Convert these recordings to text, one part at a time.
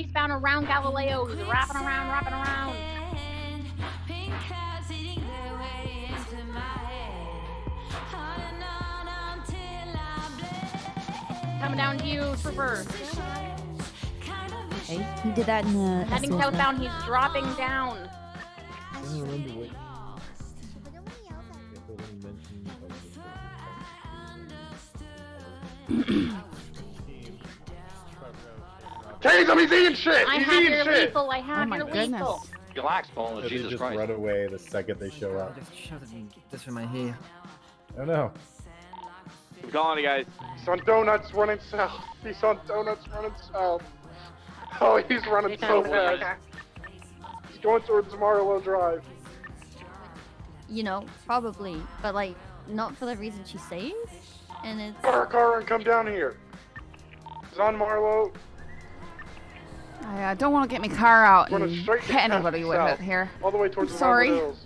eastbound around Galileo. He's wrapping around, wrapping around. Coming down to you, trooper. Okay, he did that in the. Heading southbound, he's dropping down. I don't remember what. Tase him, he's eating shit! I He's have eating your shit! lethal, I have your lethal. Relax, Paul, They Jesus just Christ. run away the second they show up. Just shove it in this in my hair. Oh no. Keep calling you guys. He's on donuts running south. He's on donuts running south. Oh, he's running so fast. He's going towards Marlowe Drive. You know, probably, but like, not for the reason she says. And it's. Car, and come down here. He's on Marlowe. I don't want to get my car out and Running straight hit anybody with south, it here. All the way towards the Sorry. Hills.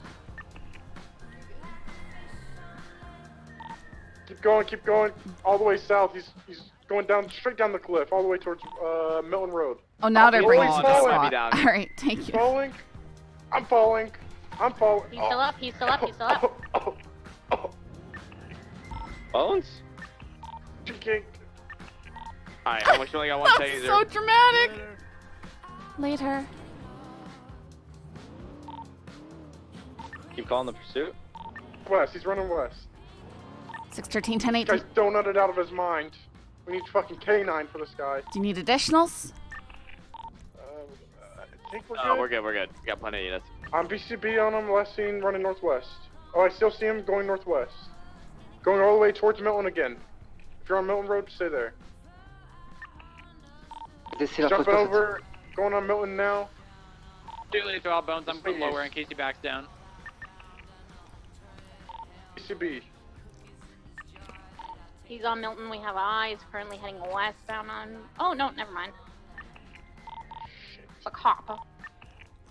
Keep going, all the way south. He's going down, straight down the cliff, all the way towards Milton Road. Oh, now they're bringing he's to the falling. spot. All right, thank you. Falling. I'm falling. I'm falling. He's still up, he's still up, he's still up. Bones? Chicken. Alright, how much you only got one taser? So dramatic. Later. Keep calling the pursuit. West, he's running west. 613, 10, This 8. guy's donutted out of his mind. We need fucking K9 for this guy. Do you need additionals? I think we're good. Oh, we're good, we're good. We got plenty of units. I'm BCB on him, last seen running northwest. Oh, I still see him going northwest. Going all the way towards Milton again. If you're on Milton Road, stay there. Jumping over, going on Milton now. Do lethal out, Bones. I'm putting lower in case he backs down. BCB. He's on Milton, we have eyes, currently heading westbound on... Oh, no, never mind. It's a cop.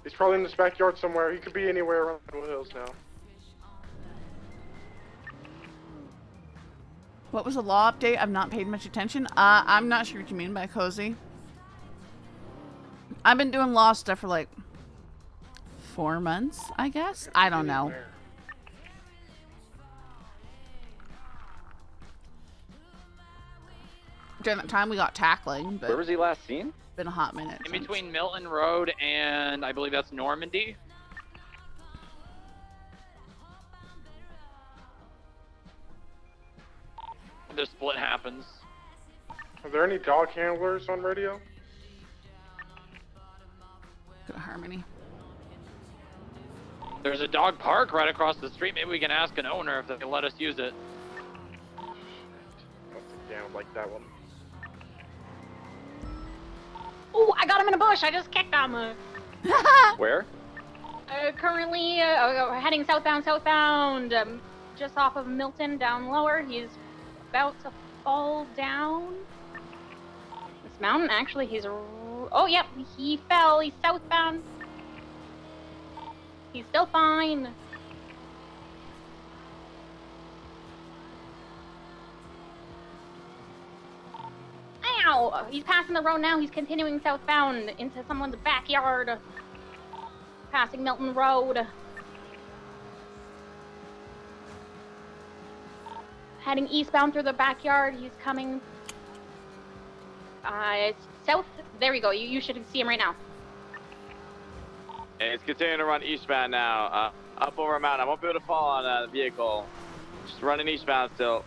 He's probably in this backyard somewhere. He could be anywhere around the hills now. What was the law update? I've not paid much attention. I'm not sure what you mean by cozy. I've been doing law stuff for like 4 months, I guess. I don't know. During that time, we got tackling, but Where was he last seen? been a hot minute. In since. between Milton Road and I believe that's Normandy. The split happens. Are there any dog handlers on radio? Go to Harmony. There's a dog park right across the street. Maybe we can ask an owner if they can let us use it. I don't think Dan would like that one. Ooh, I got him in a bush. I just kicked him. Where? Currently heading southbound, just off of Milton, down lower. He's about to fall down. This mountain, actually, oh, yep, he fell. He's southbound. He's still fine. Ow! He's passing the road now. He's continuing southbound into someone's backyard. Passing Milton Road. Heading eastbound through the backyard. He's coming south. There we go. You should see him right now. And it's continuing to run eastbound now. Up over a mountain. I won't be able to fall on the vehicle. Just running eastbound still.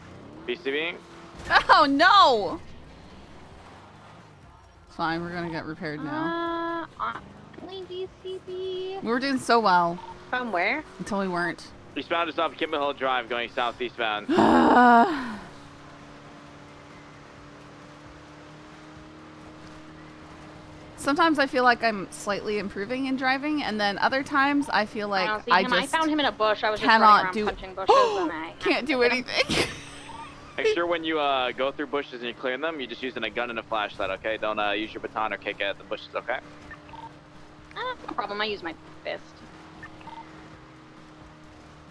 BCB? Oh no! Fine, we're gonna get repaired now. BCB. We were doing so well. From where? Until we weren't. Eastbound is up Kimball Hill Drive going southeastbound. Sometimes I feel like I'm slightly improving in driving, and then other times I feel like I found him in a bush. I was just cannot running around punching bushes and I can't do anything. Make sure when you go through bushes and you clear them, you're just using a gun and a flashlight, okay? Don't use your baton or kick at the bushes, okay? No problem. I use my fist.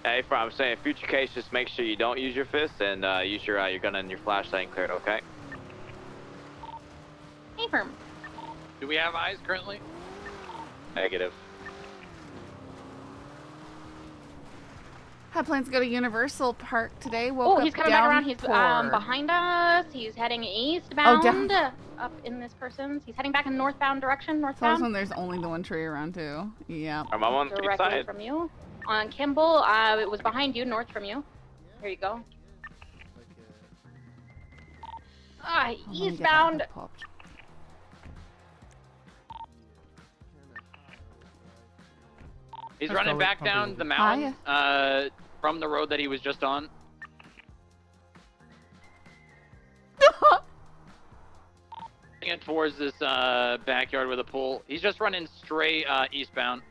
Hey, I'm saying future case, just make sure you don't use your fist and use your gun and your flashlight and clear it, okay? Hey, firm. Do we have eyes currently? Negative. Had plans to go to Universal Park today. Woke Oh, up he's coming back around. He's downpour. behind us. He's heading eastbound. down- Up in this person's. He's heading back in northbound direction. So that's Northbound. when there's only the one tree around too. Yeah. I'm on the Directly side. from you. On Kimball, it was behind you, north from you. Here you go. I'm gonna get my Eastbound. head popped. He's running back down the mountain from the road that he was just on. It towards this backyard with a pool. He's just running straight eastbound.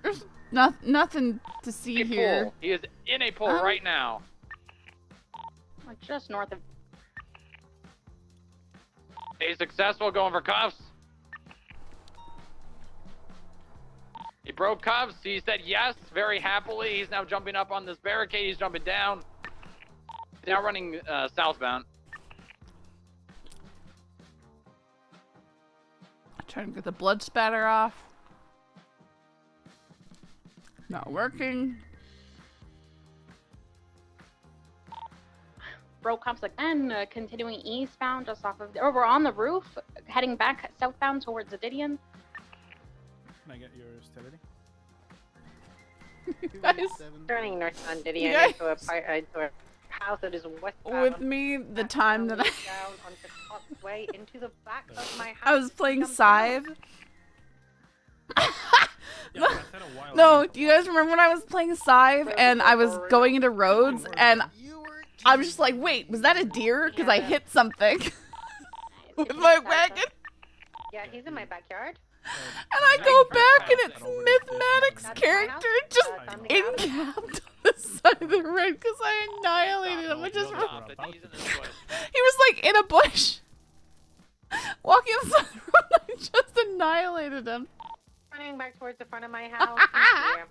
There's nothing to see A here. pool. He is in a pool right now. Just north of. He's successful going for cuffs. He broke cuffs. He said yes very happily. He's now jumping up on this barricade. He's jumping down. He's now running southbound. Trying to get the blood spatter off. Not working. Broke comps again, continuing eastbound just off of. Oh, we're on the roof, heading back southbound towards Adidian. Can I get your stability? Guys, Turning north on You Didion guys- into a house that is westbound. with me, the time that down onto Coxway into the back of my house. I was playing Jump Scythe. Yeah, I said a while No, ago. do you guys remember when I was playing Scythe and I was going into roads and I was just like, wait, was that a deer? Because I hit something with my wagon. Yeah, he's in my backyard. And I go back and it's Mythmatic's That's my character house. just That's on the house. encamped on the side of the road because I annihilated him. I just, Stop it. He's in this bush. he was like in a bush. Walking on the side of the road, I just annihilated him. Running back towards the front of my house. He's here.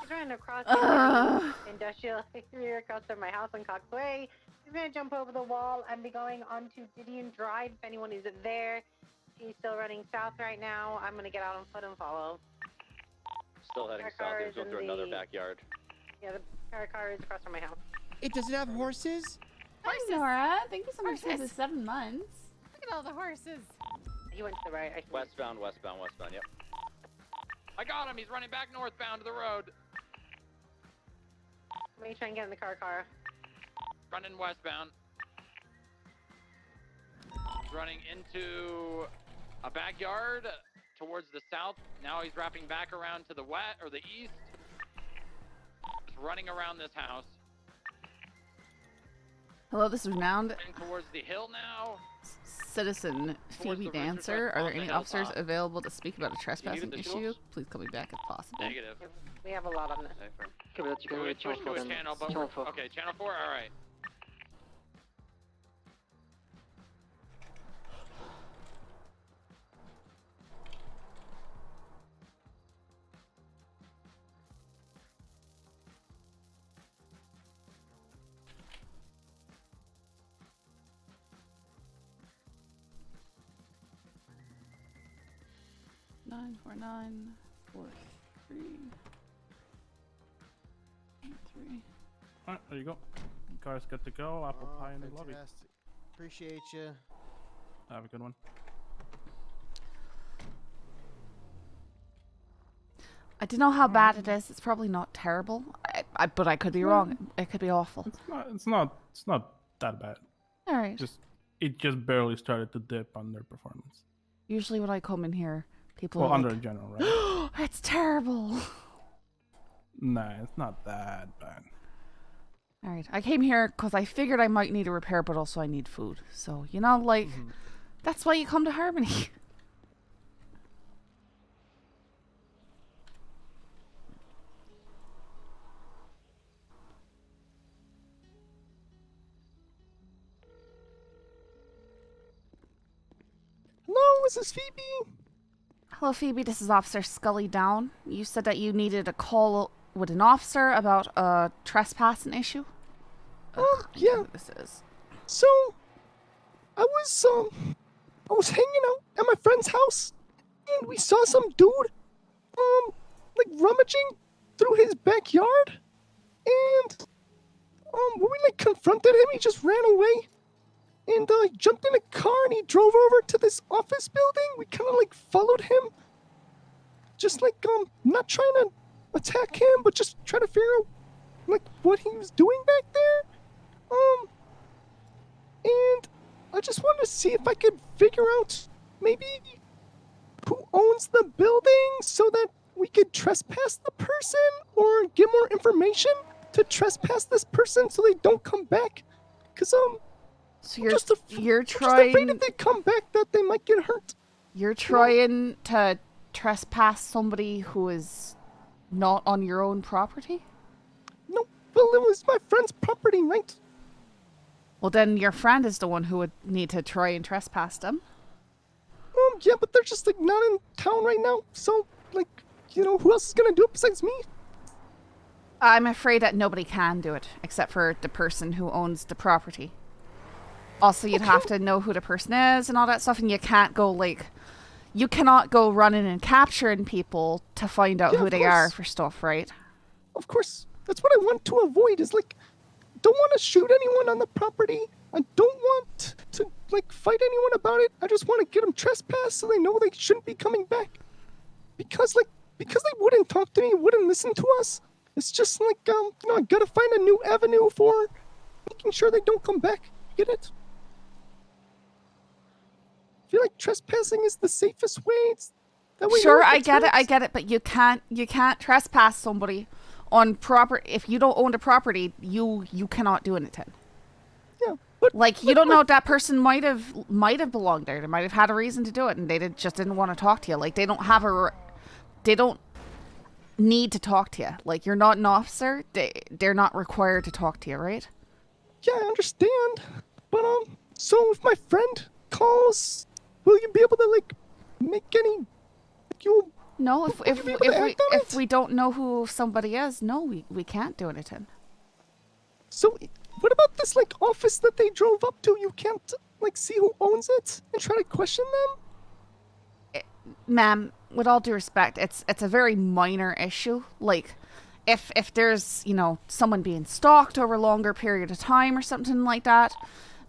He's running across the industrial area across from my house on Coxway. He's gonna jump over the wall and be going onto Didion Drive. If anyone is there, he's still running south right now. I'm gonna get out on foot and follow. Still heading Our south. car He's is going in through another the- backyard. Yeah, the car is across from my house. It doesn't have horses? Hi, Nora. Thank you so much for the 7 months. Look at all the horses. He went to the right. I think. Westbound, westbound, westbound. Yep. I got him. He's running back northbound to the road. Let me try and get in the car. Running westbound. He's running into a backyard towards the south. Now he's wrapping back around to the west or the east. Just running around this house. Hello, this is Renowned Running towards the hill now. Citizen Phoebe the Dancer. roof Are there on the any officers hilltop. available to speak about a trespassing the issue? tools? Please call me back if possible. Negative. We have a lot on this. Can we switch to a channel? But okay, channel 4. All right. Nine 4 9 4 3 3. Alright, there you go. Car's good to go. Apple pie in the lobby. Fantastic. Appreciate you. Have a good one. I don't know how bad it is. It's probably not terrible. But I could be wrong. It could be awful. It's not that bad. All right. It just barely started to dip under performance. Usually when I come in here, people Well, are under like, in general, right? it's terrible. Nah, it's not that bad. All right. I came here because I figured I might need a repair, but also I need food. So, you know, like, that's why you come to Harmony. Hello, is this Phoebe? Hello, Phoebe. This is Officer Scully Down. You said that you needed a call with an officer about a trespassing issue. Yeah. Who this is. So, I was hanging out at my friend's house, and we saw some dude, like rummaging through his backyard, and when we like confronted him, he just ran away, and he jumped in a car and he drove over to this office building. We kind of like followed him, just like not trying to attack him, but just trying to figure out like what he was doing back there. And I just wanted to see if I could figure out maybe who owns the building so that we could trespass the person or get more information to trespass this person so they don't come back. Cause So you're just you're just afraid trying if they come back that they might get hurt. you're trying to trespass somebody who is not on your own property? No, well it was my friend's property, right? Well, then your friend is the one who would need to try and trespass them. Yeah, but they're just like not in town right now. So like, you know, who else is gonna do it besides me? I'm afraid that nobody can do it except for the person who owns the property. Also, you'd have to know who the person is and all that stuff, and you can't go like, you cannot go running and capturing people to find out who they are for stuff, right? Of course, that's what I want to avoid. Is like, don't want to shoot anyone on the property. I don't want to like fight anyone about it. I just want to get them trespassed so they know they shouldn't be coming back. Because they wouldn't talk to me, wouldn't listen to us. It's just like you know, I gotta find a new avenue for making sure they don't come back. Get it? I feel like trespassing is the safest way. It's that way. Sure, I get it, but you can't trespass somebody on property if you don't own the property. You cannot do anything. Yeah, but like you don't know if that person might have belonged there. They might have had a reason to do it, and they just didn't want to talk to you. Like they don't need to talk to you. Like you're not an officer. They're not required to talk to you, right? Yeah, I understand. But so if my friend calls, will you be able to like make any? Like, no, if we don't know who somebody is, no, we can't do anything. So what about this like office that they drove up to? You can't like see who owns it and try to question them? Ma'am, with all due respect, it's a very minor issue. Like, if there's, you know, someone being stalked over a longer period of time or something like that,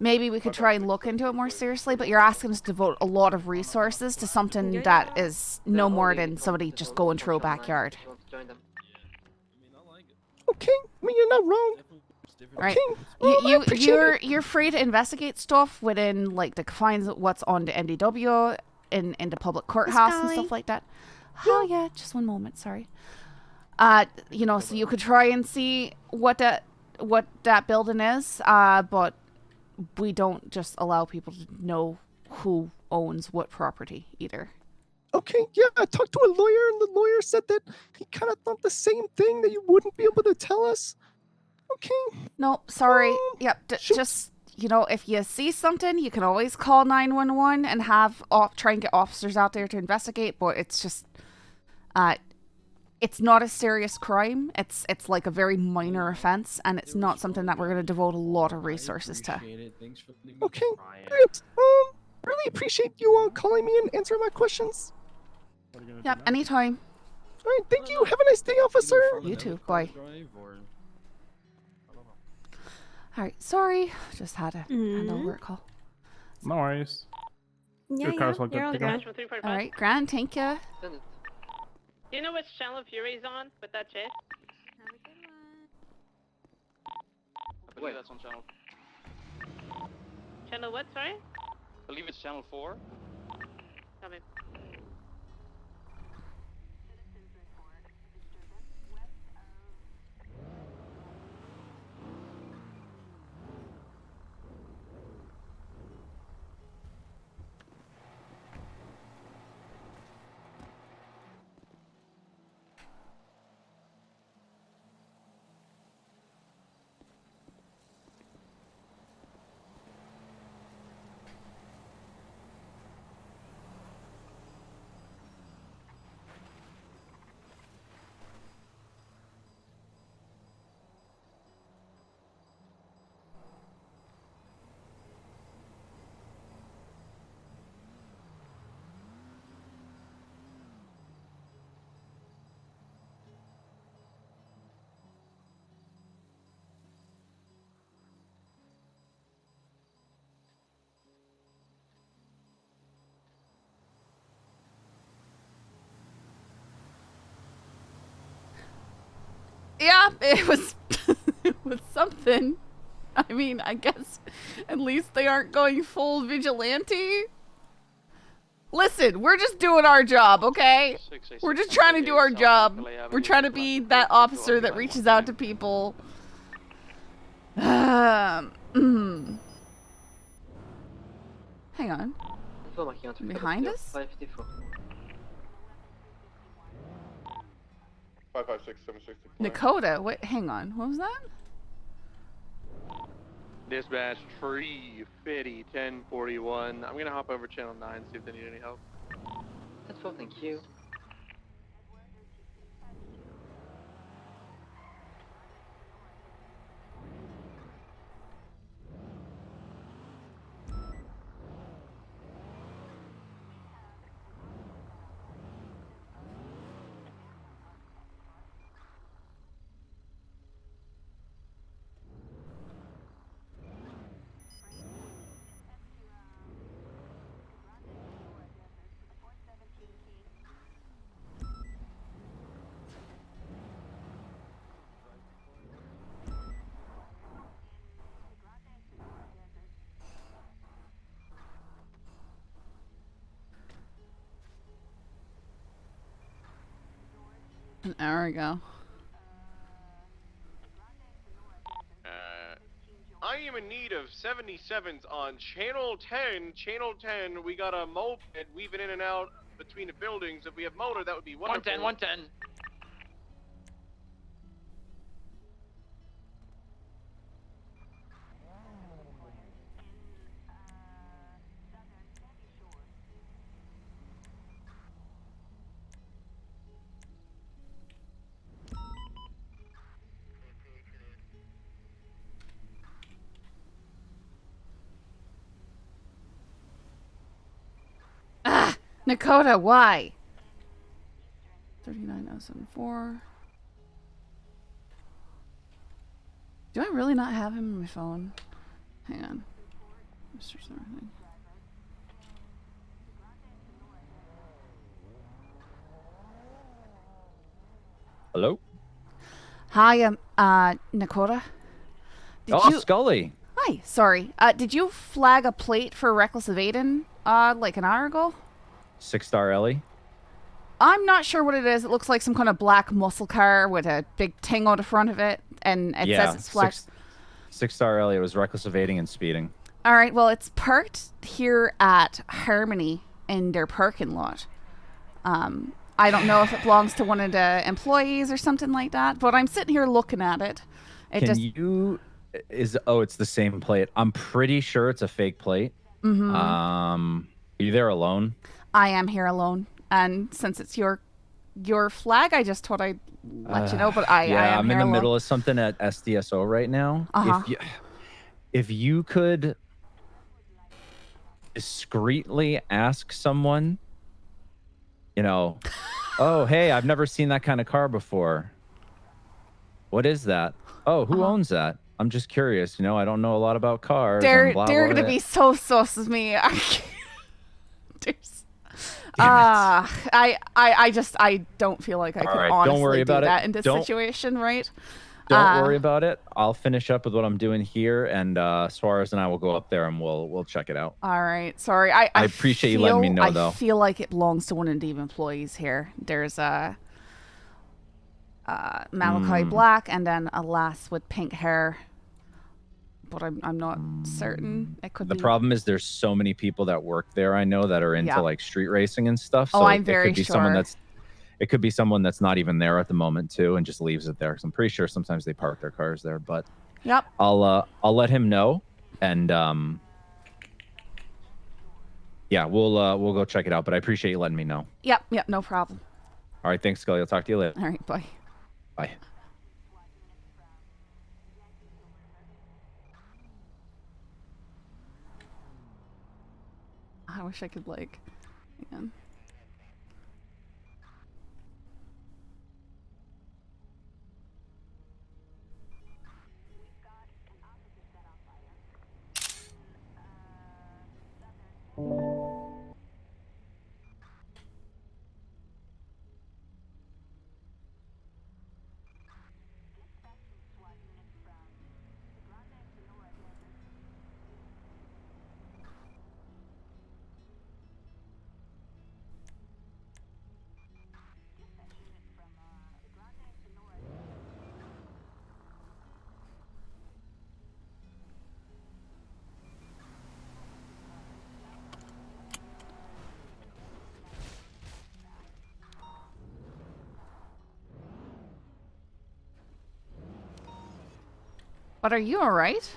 maybe we could try and look into it more seriously, but you're asking us to devote a lot of resources to something that is no more than somebody just going through a backyard. Okay, I mean, you're not wrong. Right. Okay. You're free to investigate stuff within like the confines of what's on the NDW in the public courthouse and stuff like that. Oh yeah, just one moment, sorry. You know, so you could try and see what that building is, but we don't just allow people to know who owns what property either. Okay, yeah, I talked to a lawyer, and the lawyer said that he kind of thought the same thing, that you wouldn't be able to tell us. Okay. No, sorry. Yep, just, you know, if you see something, you can always call 911 and try and get officers out there to investigate, but it's just, it's not a serious crime. It's like a very minor offense, and it's not something that we're going to devote a lot of resources to. Okay, great. Really appreciate you calling me and answering my questions. Yep, anytime. All right, thank you. Have a nice day, officer. You too. Bye. All right, sorry. Just had an alert call. No worries. Yeah, Your car's all you're all good to good. go. All right, grand. Thank you. Do you know which channel Fury's on with that chase? I believe that's on channel. Channel what, sorry? I believe it's channel 4. Tell me. Yeah, it was it was something. I mean, I guess at least they aren't going full vigilante. Listen, we're just doing our job, okay? We're just trying to do our job. We're trying to be that officer that reaches out to people. Hang on. Behind us? 556 760. Nakota, wait, hang on. What was that? Dispatch 350 1041. I'm gonna hop over channel 9, see if they need any help. That's well, thank you. An hour ago. I am in need of 77s on channel 10. Channel 10, we got a moped weaving in and out between the buildings. If we have motor, that would be wonderful. 110, 110. Ah! Nakota, why? 39074. Do I really not have him on my phone? Hang on. Let's search everything. Hello? Hi, Nakota. Scully. Hi, sorry. Did you flag a plate for reckless evading, like an hour ago? 6-star Ellie. I'm not sure what it is. It looks like some kind of black muscle car with a big ting on the front of it, and it says it's flagged. 6-star Ellie. It was reckless evading and speeding. All right, well, it's parked here at Harmony in their parking lot. I don't know if it belongs to one of the employees or something like that, but I'm sitting here looking at it. It's the same plate. I'm pretty sure it's a fake plate. Mm-hmm. Are you there alone? I am here alone, and since it's your flag, I just thought I'd let you know. But I am I'm here in the alone. middle of something at SDSO right now. If you could discreetly ask someone, oh hey, I've never seen that kind of car before. What is that? Oh, who owns that? I'm just curious. I don't know a lot about cars. They're gonna be so sus as me. I don't feel like I could honestly do that in this situation, right? Don't worry about it. I'll finish up with what I'm doing here, and Suarez and I will go up there and we'll check it out. All right. Sorry. I appreciate you letting me know, though. I feel like it belongs to one of the employees here. There's Malachi Black and then a lass with pink hair. But I'm not certain. It could be. The problem is there's so many people that work there, I know, that are into like street racing and stuff. So I'm very sure. It could be someone that's not even there at the moment too, and just leaves it there. Because I'm pretty sure sometimes they park their cars there. But yep, I'll let him know, and yeah, we'll go check it out. But I appreciate you letting me know. Yep, no problem. All right, thanks, Scully. I'll talk to you later. All right, bye. Bye. I wish I could hang on. But are you alright?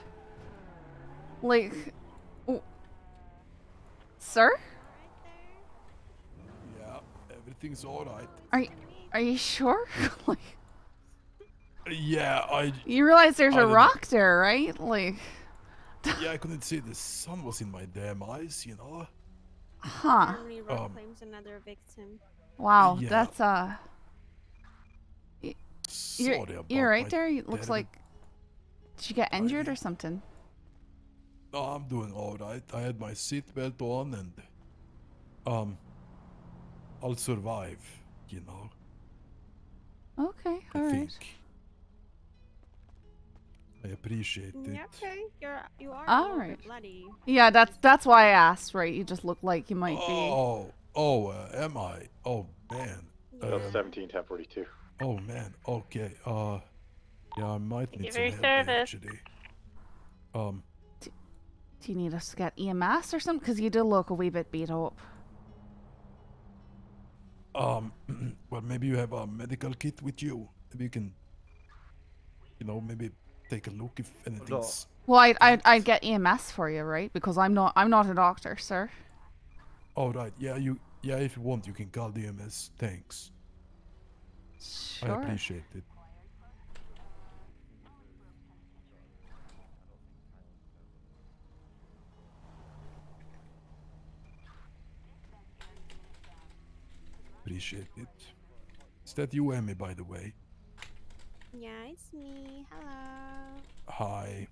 Like... Sir? Yeah, everything's alright. Are you sure? Like... Yeah, You realize there's a didn't- rock there, right? Like... Yeah, I couldn't see the sun was in my damn eyes, you know? Huh. Armory Rock claims another victim. Wow, Yeah. that's Sorry about you're right my there. It looks terrible- like... Did you get injured or something? No, I'm doing alright. I had my seatbelt on and... I'll survive, you know? Okay, I alright. think. I appreciate it. Yeah, okay. You are a All little right. bit bloody. Yeah, that's why I asked, right? You just look like you might be... Am I? Oh, man. That's 17-10-42. Oh, man. Okay, yeah, I might Thank need you some for help, your service. actually. Do you need us to get EMS or something? Because you do look a wee bit beat up. Well, maybe you have a medical kit with you. Maybe you can, maybe take a look if anything's... Well, I'd get EMS for you, right? Because I'm not a doctor, sir. All right. Yeah, if you want, you can call the EMS. Thanks. Sure. I appreciate it. Appreciate it. Is that you, Emmy, by the way? Yeah, it's me. Hello. Hi.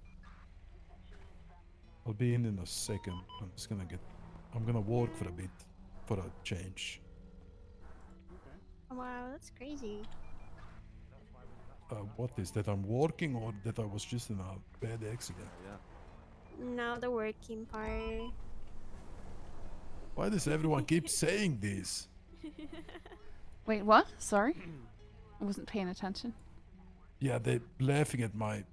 I'll be in a second. I'm gonna work for a bit, for a change. Wow, that's crazy. What is that? I'm working or that I was just in a bad accident? Now the working part. Why does everyone keep saying this? Wait, what? Sorry? I wasn't paying attention. Yeah, they're laughing at my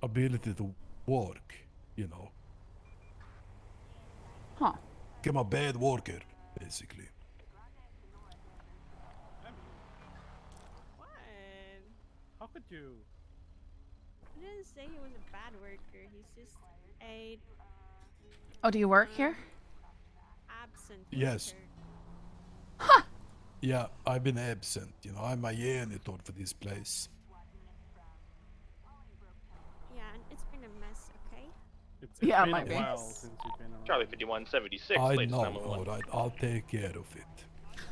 ability to work, you know. Huh. I'm a bad worker, basically. What? How could you? I didn't say he was a bad worker. He's just a Oh, do you work here? absent Yes. worker. Yeah, I've been absent, I'm a janitor for this place. Yeah, and it's been a mess, okay? It's Yeah, been might a be. while since you've been around. Charlie 5176, I latest know, 911. alright, I'll take care of it.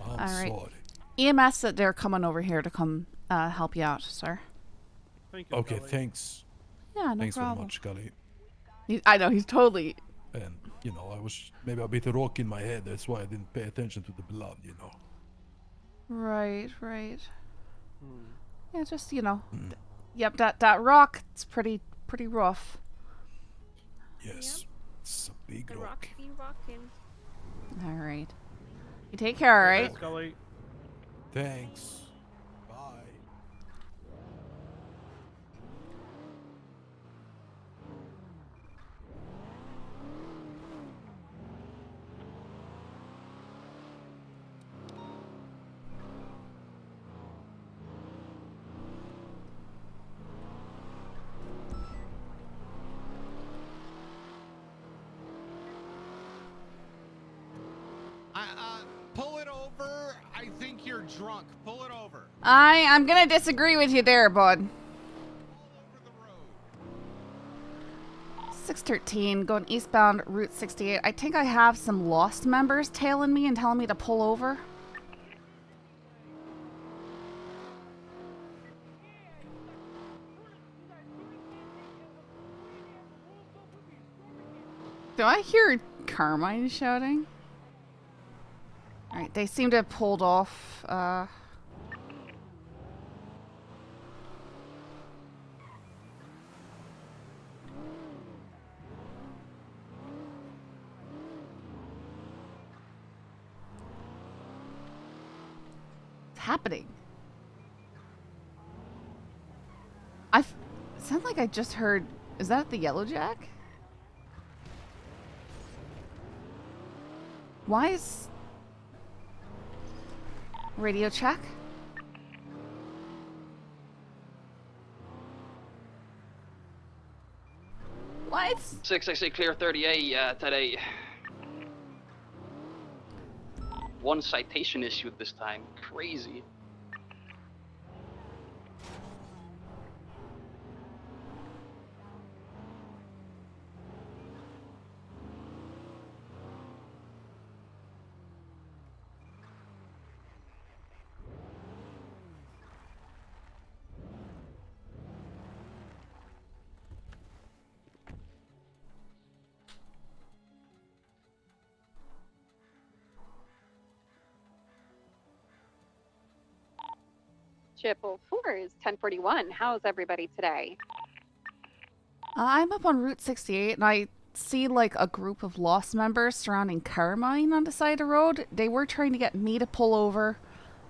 I'm All right. sorry. EMS said they're coming over here to come help you out, sir. Thank you, Okay, Scully. thanks. Yeah, no Thanks very problem. much, Scully. I know, he's totally... And, I was maybe a bit rock in my head, that's why I didn't pay attention to the blood, Right. Hmm. Yeah, just, Yep, that rock, it's pretty rough. Yes, it's a big The rock. rock be rocking. All right. You take care, all right? Scully. Thanks. Bye. Pull it over. I think you're drunk. Pull it over. I'm gonna disagree with you there, bud. All over the road. 613, going eastbound Route 68. I think I have some Lost members tailing me and telling me to pull over. Do I hear Carmine shouting? Alright, they seem to have pulled off, What's happening? It sounds like I just heard... Is that the Yellow Jack? Why is... Radio check? What? 668 clear 38 today. One citation issued this time. Crazy. Triple four is 1041. How's everybody today? I'm up on Route 68 and I see like a group of Lost members surrounding Carmine on the side of the road. They were trying to get me to pull over,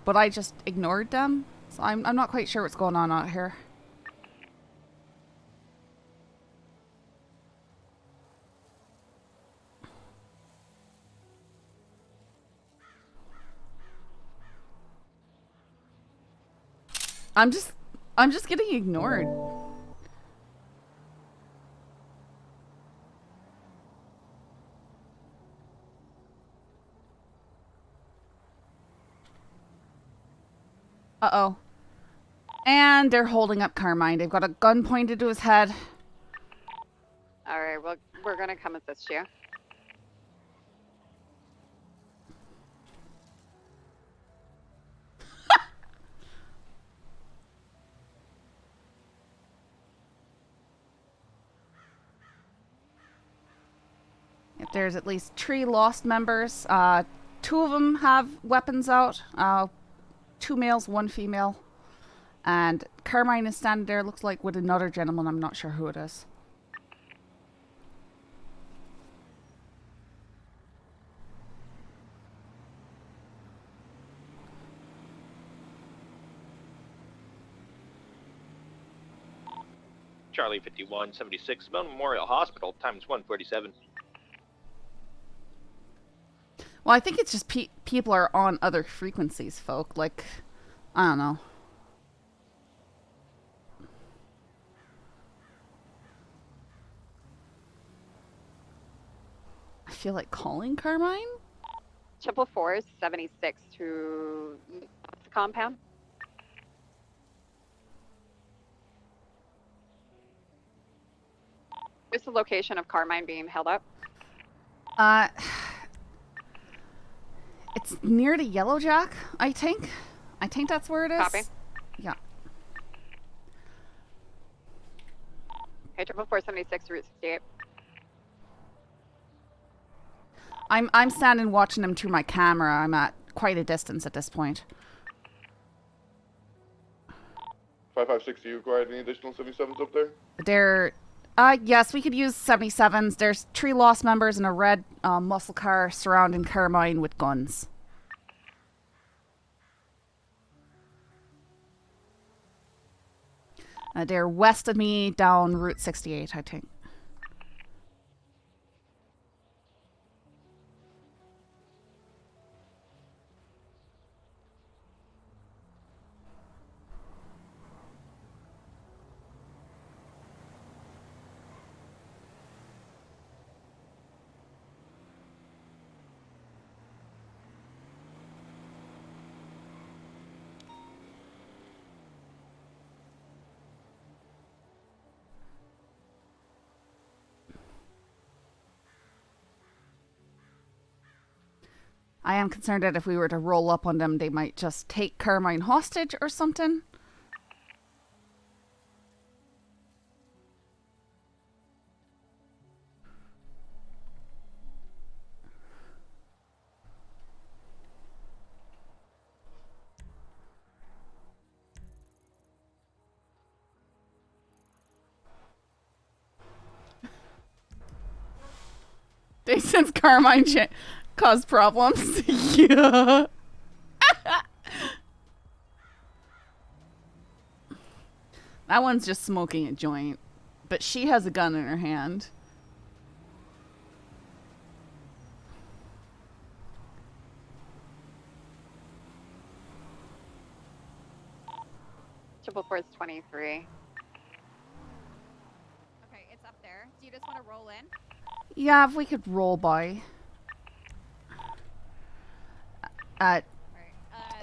but I just ignored them. So I'm not quite sure what's going on out here. I'm just getting ignored. Uh-oh. And they're holding up Carmine. They've got a gun pointed to his head. All right, well, we're gonna come assist you. If there's at least 3 Lost members, 2 of them have weapons out. 2 males, 1 female. And Carmine is standing there, looks like, with another gentleman. I'm not sure who it is. Charlie 5176, Mount Memorial Hospital, times 147. Well, I think it's just people are on other frequencies, folk. Like, I don't know. I feel like calling Carmine? Triple four is 76 to the compound. Where's the location of Carmine being held up? It's near the Yellow Jack, I think. I think that's where it is. Copy. Yeah. Okay, triple four 76 Route 68. I'm standing watching him through my camera. I'm at quite a distance at this point. 5560, do you require any additional 77s up there? Yes, we could use 77s. There's 3 Lost members in a red muscle car surrounding Carmine with guns. They're west of me down Route 68, I think. I am concerned that if we were to roll up on them, they might just take Carmine hostage or something. They since Carmine caused problems. Yeah. That one's just smoking a joint, but she has a gun in her hand. Triple four is 23. Okay, it's up there. Do you just want to roll in? Yeah, if we could roll by.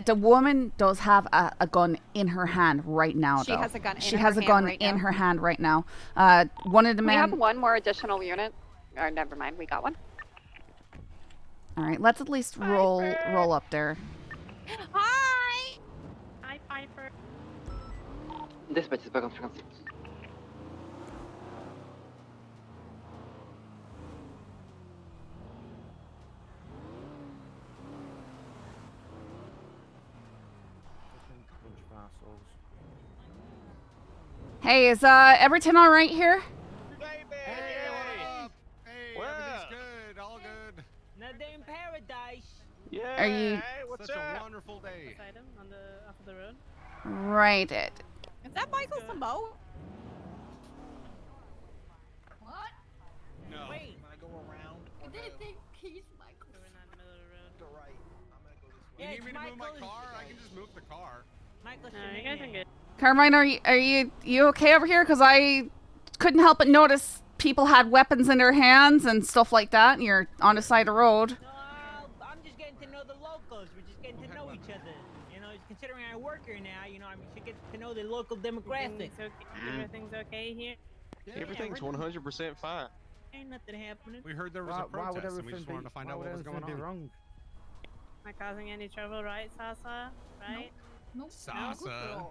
The woman does have a gun in her hand right now, She though. has a gun in She her has a hand gun right in now? her hand right now. One of the We men... have one more additional unit. Or never mind, we got one. All right, let's at least roll up there. Hi! Hi, Piper. Dispatch is back on frequency. Hey, is everything all right here? Everything's good, all good. Another day in paradise. Yeah. Are you- Hey, what's Such up? a wonderful day. Beside him on the off of the road. Right. Is that Michael Samo? What? No. Wait. I go around. I didn't think he's Michael. We're not in the middle of the road. Go right. I'm gonna go this way. Yeah, You need me to move my Michael is- car? I can just move the car. Michael No, you guys are good. Carmine, are you okay over here? Because I couldn't help but notice people had weapons in their hands and stuff like that, and you're on the side of the road. No, I'm just getting to know the locals. We're just getting to know each other. You know, considering I work here now, you know, I should get to know the local demographic. Everything's okay here. Everything's 100% fine. Ain't nothing happening. We heard there was a protest, and we just wanted to find out what was going on. Am I causing any trouble, right, Sasa? Right? No. Sasa.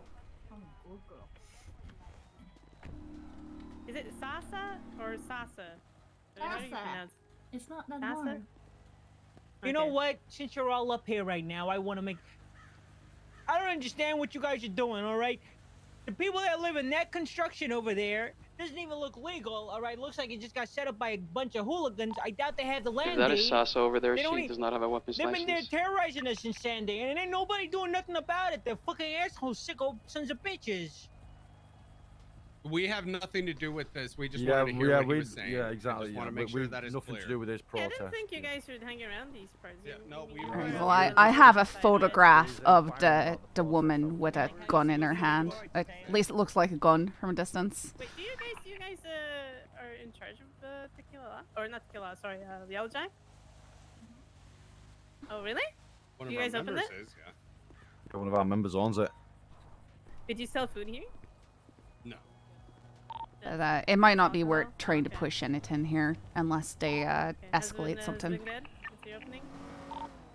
Is it Sasa or Sasa? How do you Sasa. pronounce? It's not that Sasa? hard. You know what? Since you're all up here right now, I want to make... I don't understand what you guys are doing, all right? The people that live in that construction over there doesn't even look legal, all right? Looks like it just got set up by a bunch of hooligans. I doubt they have the land If that is deed. Sasa over there, They don't she e- does not have a weapons They've been there license. terrorizing us in Sandy, and ain't nobody doing nothing about it. They're fucking assholes, sicko sons of bitches. We have nothing to do with this. We just Yeah, wanted to hear yeah, what he we- was saying. yeah, exactly, We just yeah. want to make We- sure we've that is nothing clear. to do with this Yeah, I protest. didn't think you guys should hang around these parts. Yeah, no, we Well, I have a photograph of the woman with a gun in her hand. At least it looks like a gun from a distance. Wait, do you guys are in charge of tequila? Or not tequila, sorry, Yellow Jack? Oh, really? One You of our guys opened members it? is, yeah. One of our members owns it. Did you sell food here? No. It might not be worth trying to push anything here unless they escalate something. Good? Is the opening?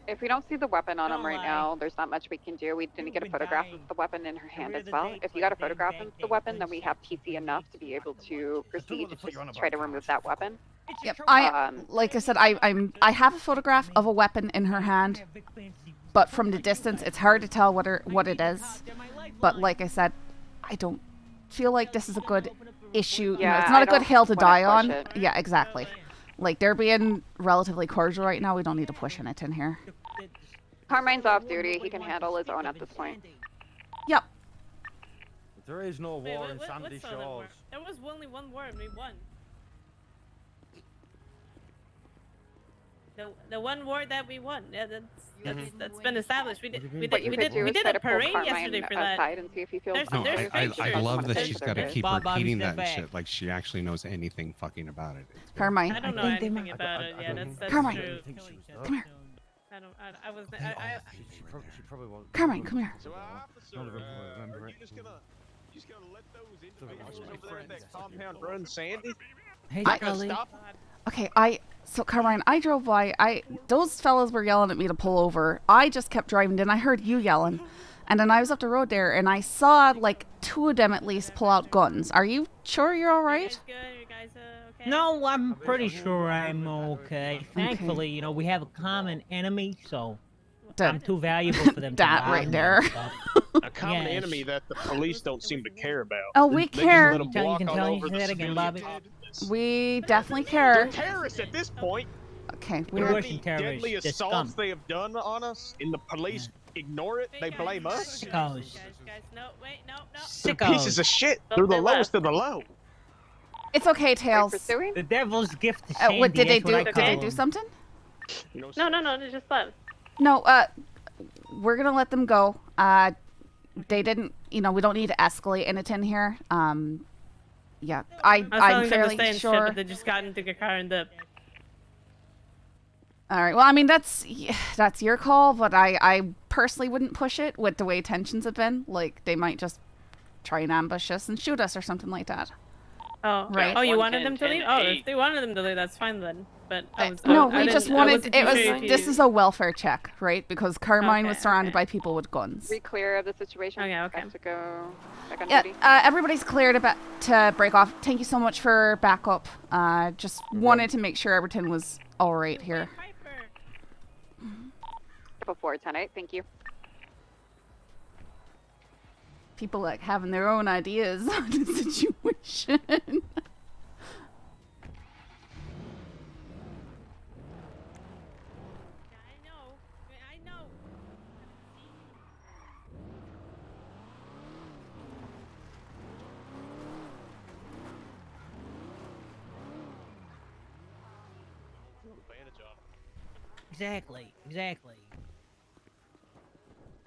If we don't see the weapon on him Don't right lie. now, there's not much we can do. We didn't get a photograph of the weapon in her hand as well. If you got a photograph of the weapon, then we have PC enough to be able to proceed to just try to remove that weapon. Yep, like I said, I have a photograph of a weapon in her hand, but from the distance, it's hard to tell what it is. But like I said, I don't feel like this is a good issue. You know, Yeah, it's not I a good don't hill to wanna die push on. it. Yeah, exactly. Like they're being relatively cordial right now. We don't need to push anything here. Carmine's off duty. He can handle his own at this point. Yep. There is no Wait, war in what's Sandy the other war? Shores. There was only one war and we won. The one war that we won. Yeah, that's been established. We did What you could do we is did try a to pull parade Carmine yesterday for that. aside and see if he feels There's- No, there's I pictures. love that she's got to keep Bob, repeating step that and back. shit like she actually knows anything fucking about it. It's Carmine. I don't know anything about it. Yeah, that's Carmine. true. Come here. I was. She probably won't. Carmine, come here. So, officer, None of them will remember are it. you just gonna let those individuals over there at that compound run Sandy? Hey, Not gonna Scully. stop? Okay, so Carmine, I drove by. Those fellas were yelling at me to pull over. I just kept driving. Then I heard you yelling, and then I was up the road there, and I saw like two of them at least pull out guns. Are you sure you're all right? You guys okay? No, I'm pretty sure I'm okay. Thankfully, you know, we have a common enemy, so I'm too valuable for them to That bother right me there. and stuff. A common Yes. enemy that the police don't seem to care about. Oh, we They just care. let 'em You walk can all tell over you the that again, civilian Bobby. populace. We definitely They're care. terrorists at this point. Okay, The we're Russian The terrorists, deadly they're assaults scum. they have done on us, and the police ignore it. They blame us. Sickos. Guys, no, wait, no. They're Sickos. pieces of shit. They're the lowest of the low. It's okay, Tails. The devil's gift to Sandy. What did they that's what do? I Did call they them. do something? No, they just left. No. We're gonna let them go. They didn't. You know, we don't need to escalate anything here. yeah, I was I'm telling them to fairly stay in shit, sure. but they just got into the car and dipped. All right. Well, I mean that's your call, but I personally wouldn't push it with the way tensions have been. Like they might just try and ambush us and shoot us or something like that. Oh, Right. Oh, you wanted them to leave? Oh, if they wanted them to leave, that's fine then. But I was No, I we just didn't- I wanted. wasn't too It was. sure if This you- is a welfare check, right? Because Carmine was Okay, surrounded by people with guns. Be clear of the situation. Okay, okay. Have to go back on Yeah, duty. everybody's cleared to break off. Thank you so much for backup. Just wanted to make sure everything was all right here. Before tonight, thank you. People like having their own ideas on the situation. Exactly.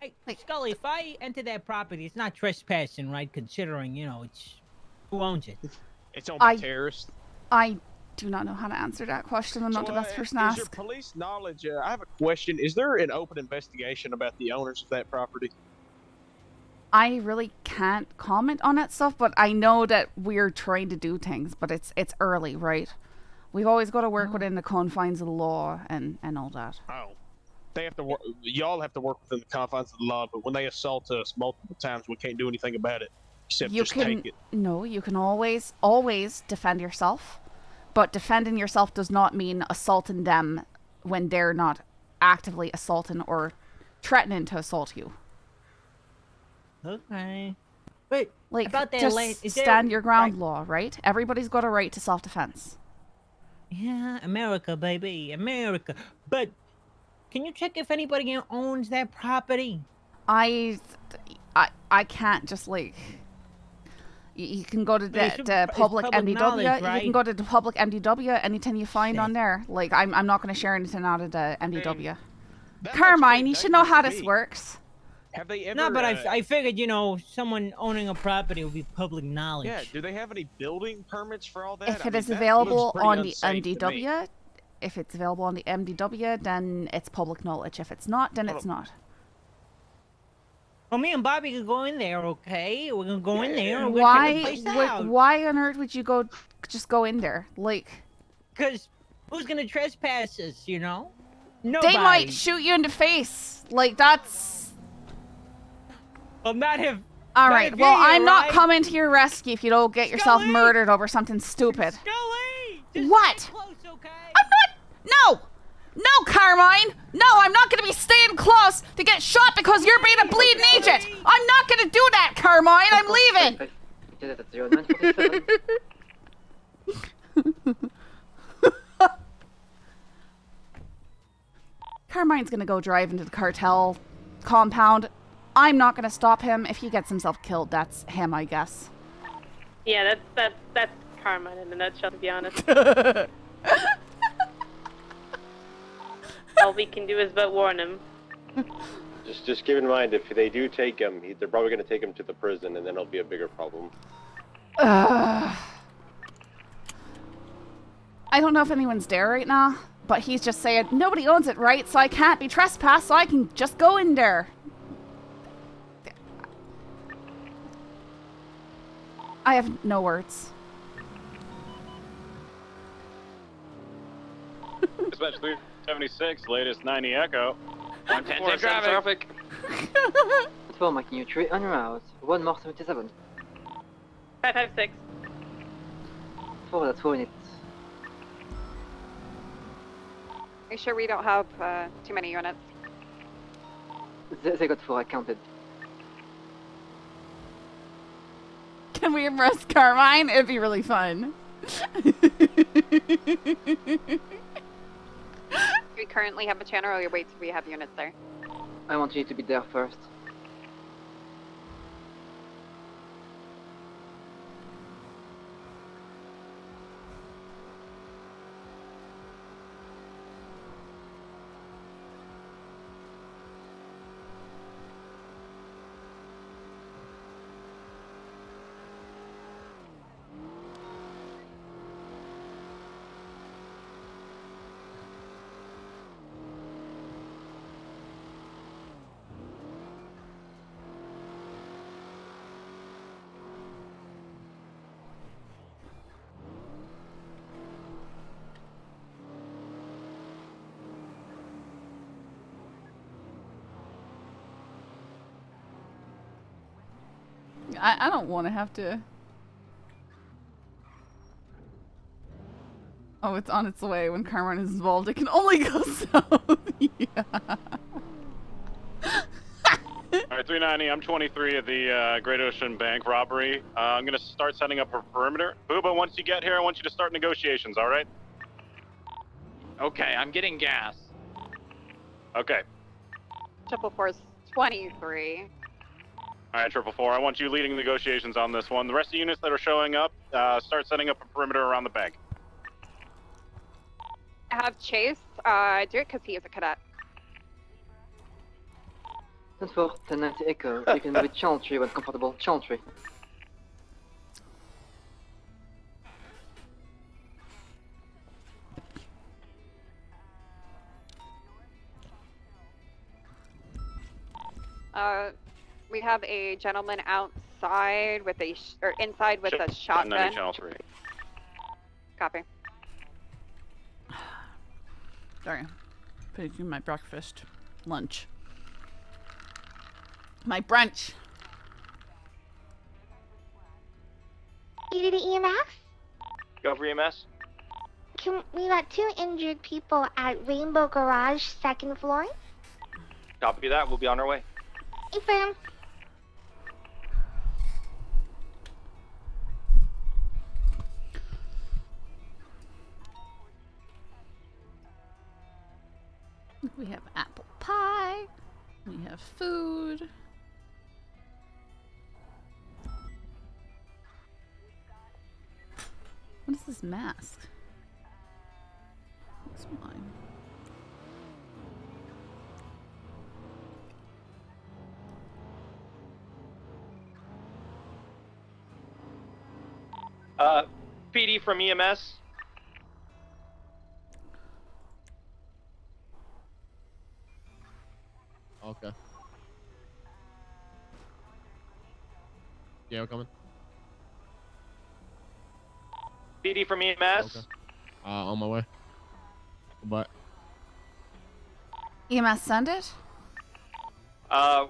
Hey, Scully, if I enter that property, it's not trespassing, right? Considering, it's who owns it. It's owned by terrorists. I do not know how to answer that question. I'm not the best person to Is your ask. police knowledge? I have a question. Is there an open investigation about the owners of that property? I really can't comment on that stuff, but I know that we're trying to do things, but it's early, right? We've always got to work within the confines of the law and all that. Oh, they have to work. Y'all have to work within the confines of the law. But when they assault us multiple times, we can't do anything about it except You just can take it. no, you can always defend yourself, but defending yourself does not mean assaulting them when they're not actively assaulting or threatening to assault you. Okay. Wait, Like, about that just is stand there, your ground law, right? Everybody's got a right to self-defense. Yeah, America, baby, America. But can you check if anybody owns that property? I can't just like. You can go to It's the public public MDW. knowledge, You right? can go to the public MDW anything you find on there. Like I'm not going to share anything out of the MDW. Carmine, you should know how this works. Have they ever? No, but I figured, someone owning a property would be public knowledge. Yeah. Do they have any building permits for all that? If I it mean, is that available looks pretty on the unsafe to me. MDW, if it's available on the MDW, then it's public knowledge. If it's not, then it's not. Well, me and Bobby could go in there, okay? We're gonna go in there and we're gonna check the place out. Why on earth would you just go in there? Like, because who's gonna trespass us? Nobody. They might shoot you in the face. Like that's. Well, not if. All right. Well, I'm not right? coming to your rescue if you don't get yourself Scully! murdered over something stupid. Scully! Just What? stay close, okay? I'm not. No, Carmine. No, I'm not going to be staying close to get shot because you're being a bleeding agent. I'm not going to do that, Carmine. I'm leaving. Carmine's going to go drive into the cartel compound. I'm not going to stop him. If he gets himself killed, that's him, I guess. Yeah, that's Carmine in a nutshell, to be honest. All we can do is but warn him. Just keep in mind, if they do take him, they're probably going to take him to the prison, and then it'll be a bigger problem. I don't know if anyone's there right now, but he's just saying, nobody owns it, right? So I can't be trespassed, so I can just go in there. I have no words. Dispatch 376, latest 90 Echo. 110 traffic. Platform making you treat on your hours. 1 more 77. 556. Forward at 4 minutes. Are you sure we don't have too many units? They got 4, I counted. Can we arrest Carmine? It'd be really fun. Do we currently have a channel, or you wait till we have units there? I want you to be there first. I don't want to have to. Oh, it's on its way. When Carmen is involved, it can only go south. Yeah. All right, 390. I'm 23 at the Great Ocean Bank robbery. I'm gonna start setting up a perimeter. Booba, once you get here, I want you to start negotiations. All right? Okay, I'm getting gas. Okay. 444's 23. All right, 444. I want you leading negotiations on this one. The rest of the units that are showing up, start setting up a perimeter around the bank. Have Chase do it because he is a cadet. 10-4, 1090 Echo. You can do it chantry when comfortable. Chantry. We have a gentleman outside with a or inside with a shotgun. Channel 3. Copy. Sorry. Finishing my breakfast. Lunch. My brunch. You did EMS? Go for EMS. We got 2 injured people at Rainbow Garage, 2nd floor. Copy that. We'll be on our way. Affirm. We have apple pie. We have food. What is this mask? It's mine. PD from EMS. Okay. Yeah, we're coming. PD from EMS. Okay. On my way. But EMS send it? I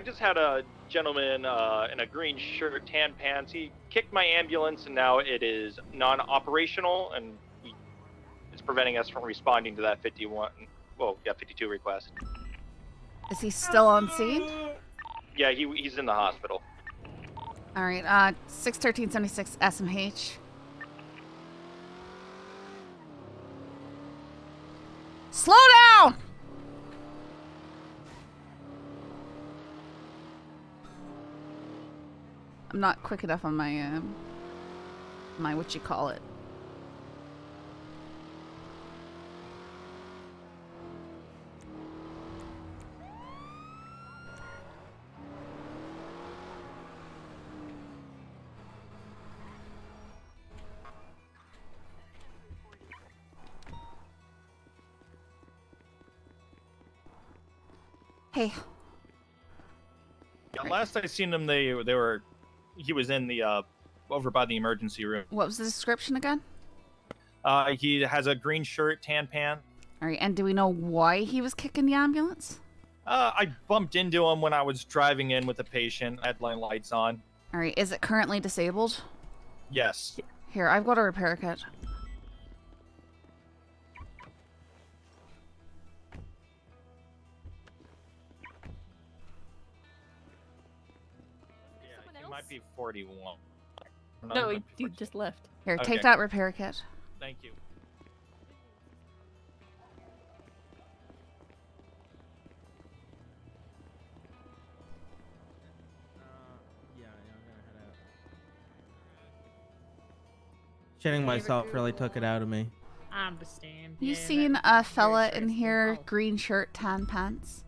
just had a gentleman in a green shirt, tan pants. He kicked my ambulance, and now it is non-operational, and it's preventing us from responding to that 52 request. Is he still on scene? Yeah, he's in the hospital. All right. 61376 SMH. Slow down. I'm not quick enough on my my what you call it. Hey. Yeah, last I seen him, he was in the over by the emergency room. What was the description again? He has a green shirt, tan pants. All right, and do we know why he was kicking the ambulance? I bumped into him when I was driving in with a patient. I had my lights on. All right, is it currently disabled? Yes. Here, I've got a repair kit. He might be 41. No, he just left. Here, Okay. take that repair kit. Thank you. Shitting myself really took it out of me. I understand. You Yeah, seen that- a fella in here, green shirt, tan pants?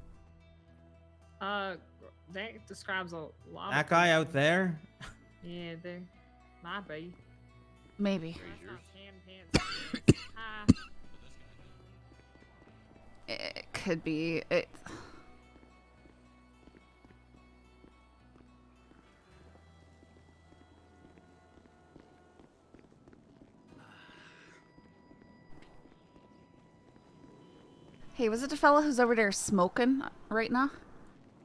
That describes a lot. That of guy people. out there? Yeah, there might be. Maybe. That's not tan pants. Hi. It could be. It. Hey, was it the fella who's over there smoking right now?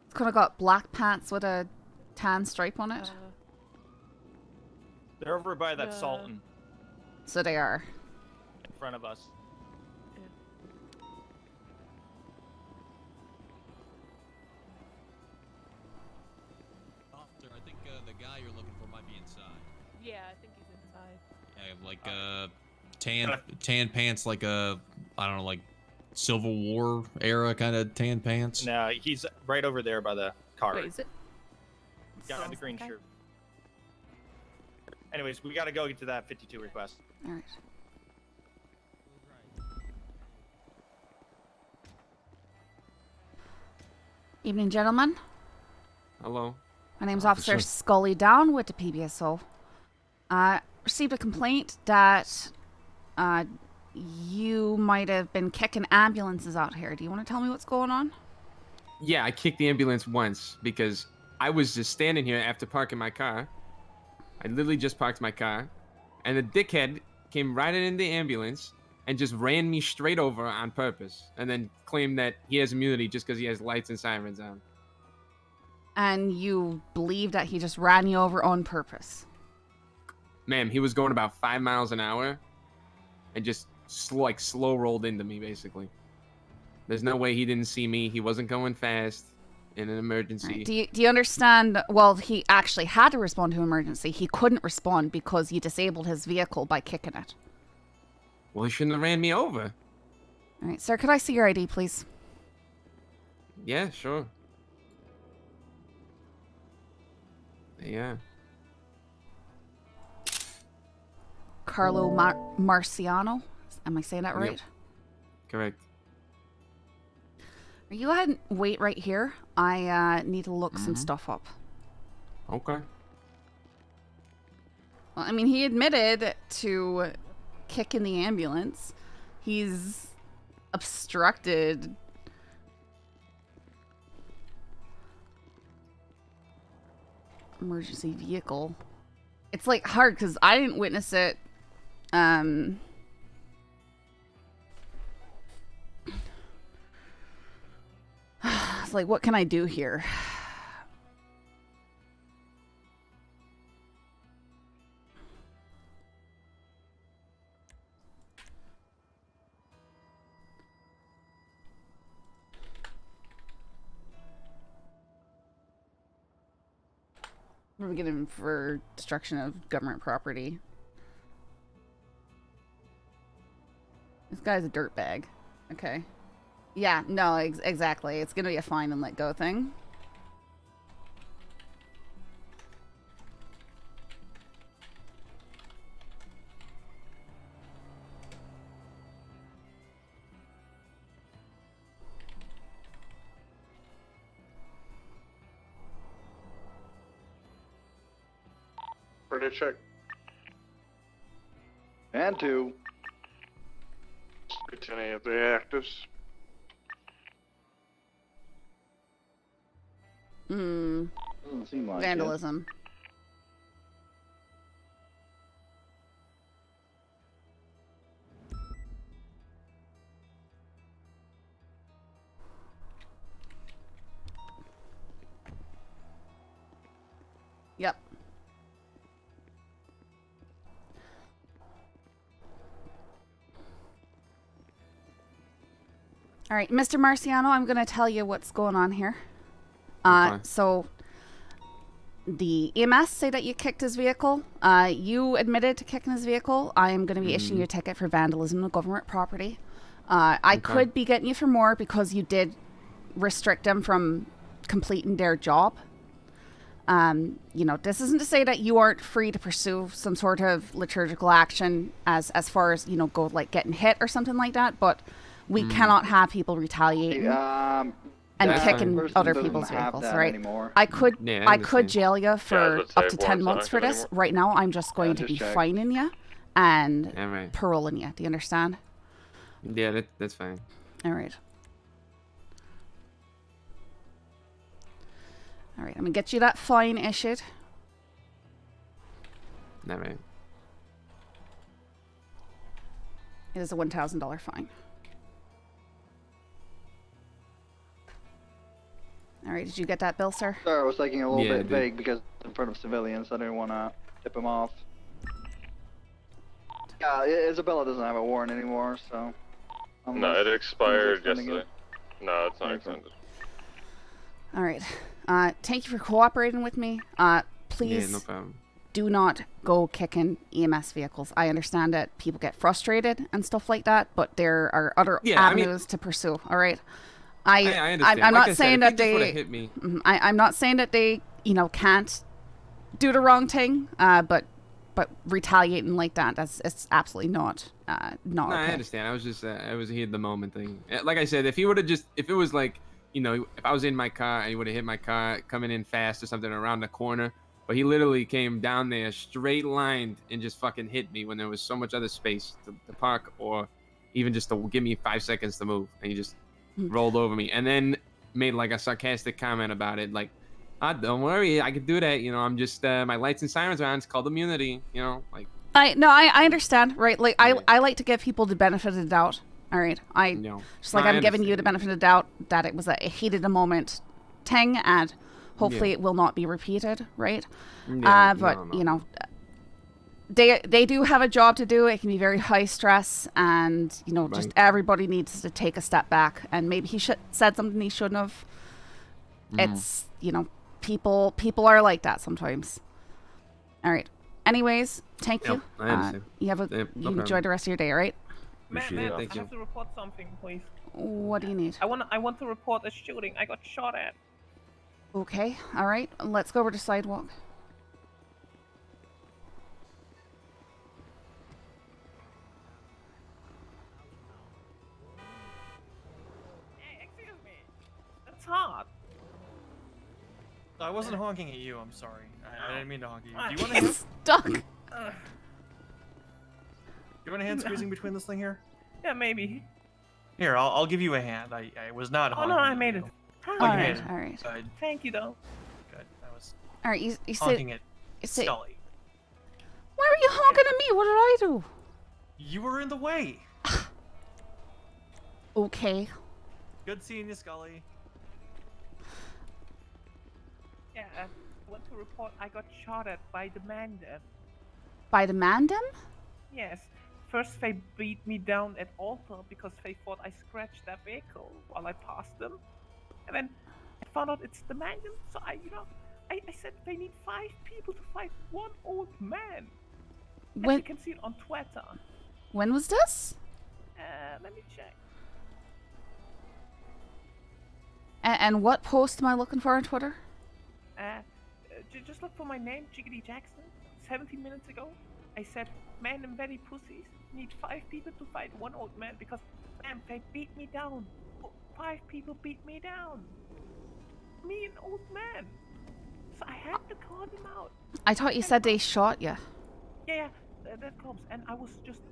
It's kind of got black pants with a tan stripe on it. They're over by that Sultan So they are. in front of us. Officer, I think the guy you're looking for might be inside. Yeah, I think he's inside. Yeah, like tan pants, like I don't know, like Civil War era kind of tan pants. No, he's right over there by the car. Wait, is it? Yeah, the green shirt. Anyways, we gotta go get to that 52 request. All right. Evening, gentlemen. Hello. My name's Officer Scully Down with the PBSO. Received a complaint that you might have been kicking ambulances out here. Do you want to tell me what's going on? Yeah, I kicked the ambulance once because I was just standing here after parking my car. I literally just parked my car, and the dickhead came riding in the ambulance and just ran me straight over on purpose, and then claimed that he has immunity just because he has lights and sirens on. And you believe that he just ran you over on purpose? Ma'am, he was going about 5 miles an hour and just slow rolled into me, basically. There's no way he didn't see me. He wasn't going fast in an emergency. Right. Do you understand? Well, he actually had to respond to an emergency. He couldn't respond because you disabled his vehicle by kicking it. Well, he shouldn't have ran me over. All right, sir, could I see your ID, please? Yeah, sure. Yeah. Carlo Marciano? Am I saying that right? Yep. Correct. You go ahead and wait right here. I need to look some stuff up. Okay. Well, I mean, he admitted to kicking the ambulance. He's obstructed. Emergency vehicle. It's like hard because I didn't witness it. It's like, what can I do here? We're getting him for destruction of government property. This guy's a dirtbag. Okay. Yeah, no, exactly. It's gonna be a fine and let go thing. Ready to check. And 2. It's any of the actives. Doesn't seem like Vandalism. Yep. All right, Mr. Marciano, I'm going to tell you what's going on here. Okay. So the EMS say that you kicked his vehicle. You admitted to kicking his vehicle. I am going to be issuing you a ticket for vandalism of government property. I could be getting you for more because you did restrict them from completing their job. You know, this isn't to say that you aren't free to pursue some sort of liturgical action as far as, you know, go like getting hit or something like that, but we cannot have people retaliating and kicking other people's vehicles, right? Anymore. I could Yeah, I could jail you for up to 10 Warren's not months for active this. anymore. Right now, I'm just going to be just check. fining you and All right. paroling you. Do you understand? Yeah, that's fine. All right. All right, I'm going to get you that fine issued. All right. It is a $1,000 fine. All right, did you get that bill, sir? Sorry, I was taking a little Yeah, I bit did. vague because in front of civilians, I didn't want to tip them off. Yeah, Isabella doesn't have a warrant anymore, so. No, it expired extending yesterday. No, it's not extended. All right. Thank you for cooperating with me. Please Yeah, no problem. do not go kicking EMS vehicles. I understand that people get frustrated and stuff like that, but there are other avenues to pursue. All right. I understand. I'm Like not saying that they. Hit me. I'm not saying that they, can't do the wrong thing. But retaliating like that, it's absolutely not. No, okay. I understand. I was just, I was here at the moment thing. Like I said, if he would have just, if it was like, if I was in my car and he would have hit my car coming in fast or something around the corner, but he literally came down there straight lined and just fucking hit me when there was so much other space to park or even just to give me 5 seconds to move. And he just rolled over me and then made like a sarcastic comment about it. Like, don't worry, I could do that. I'm just, my lights and sirens are on. It's called immunity, like. I understand, right? Like, I like to give people the benefit of the doubt. All right. I'm giving you the benefit of the doubt that it was a heat of the moment thing and hopefully it will not be repeated, right? They do have a job to do. It can be very high stress and, just everybody needs to take a step back and maybe he said something he shouldn't have. It's, people are like that sometimes. All right. Anyways, thank you. I understand. You enjoy the rest of your day, all right? Ma'am, I have to report something, please. What do you need? I want to report a shooting. I got shot at. Okay, all right. Let's go over to sidewalk. Hey, excuse me. That's hard. I wasn't honking at you. I'm sorry. I didn't mean to honk at you. Do you want a hand? Stuck. Do you want a hand squeezing between this thing here? Yeah, maybe. Here, I'll give you a hand. I was not honking. Oh no, I made it. Oh, All you right, made it. all right. Good. Thank you, though. Good. I was All right, you honking said... at Scully. Why were you honking at me? What did I do? You were in the way. Okay. Good seeing you, Scully. Yeah, I want to report I got shot at by the Mandem. By the Mandem? Yes. First, they beat me down at Alta because they thought I scratched their vehicle while I passed them. And then I found out it's the Mandem, so I said they need 5 people to fight one old man. As you can see it on Twitter. When was this? Let me check. And what post am I looking for on Twitter? Just look for my name, Jiggity Jackson. 17 minutes ago, I said, "Man and very pussies need 5 people to fight one old man because, man, they beat me down. 5 people beat me down. Me, an old man. So I had to call him out." I thought you said they shot you. Yeah, that comes. And I was just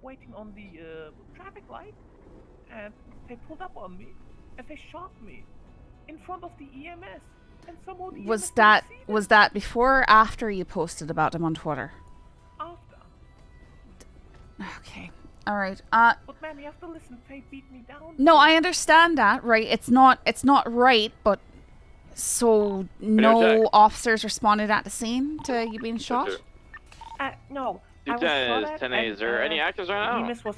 waiting on the traffic light, and they pulled up on me, and they shot me in front of the EMS. And somehow the EMS Was that before or after you posted about them on Twitter? After. Okay. All right. But man, you have to listen. They beat me down. No, I understand that, right? It's not right, but so no officers responded at the scene to you being shot? No. I was Lieutenant, shot at, is there any actors right now? EMS was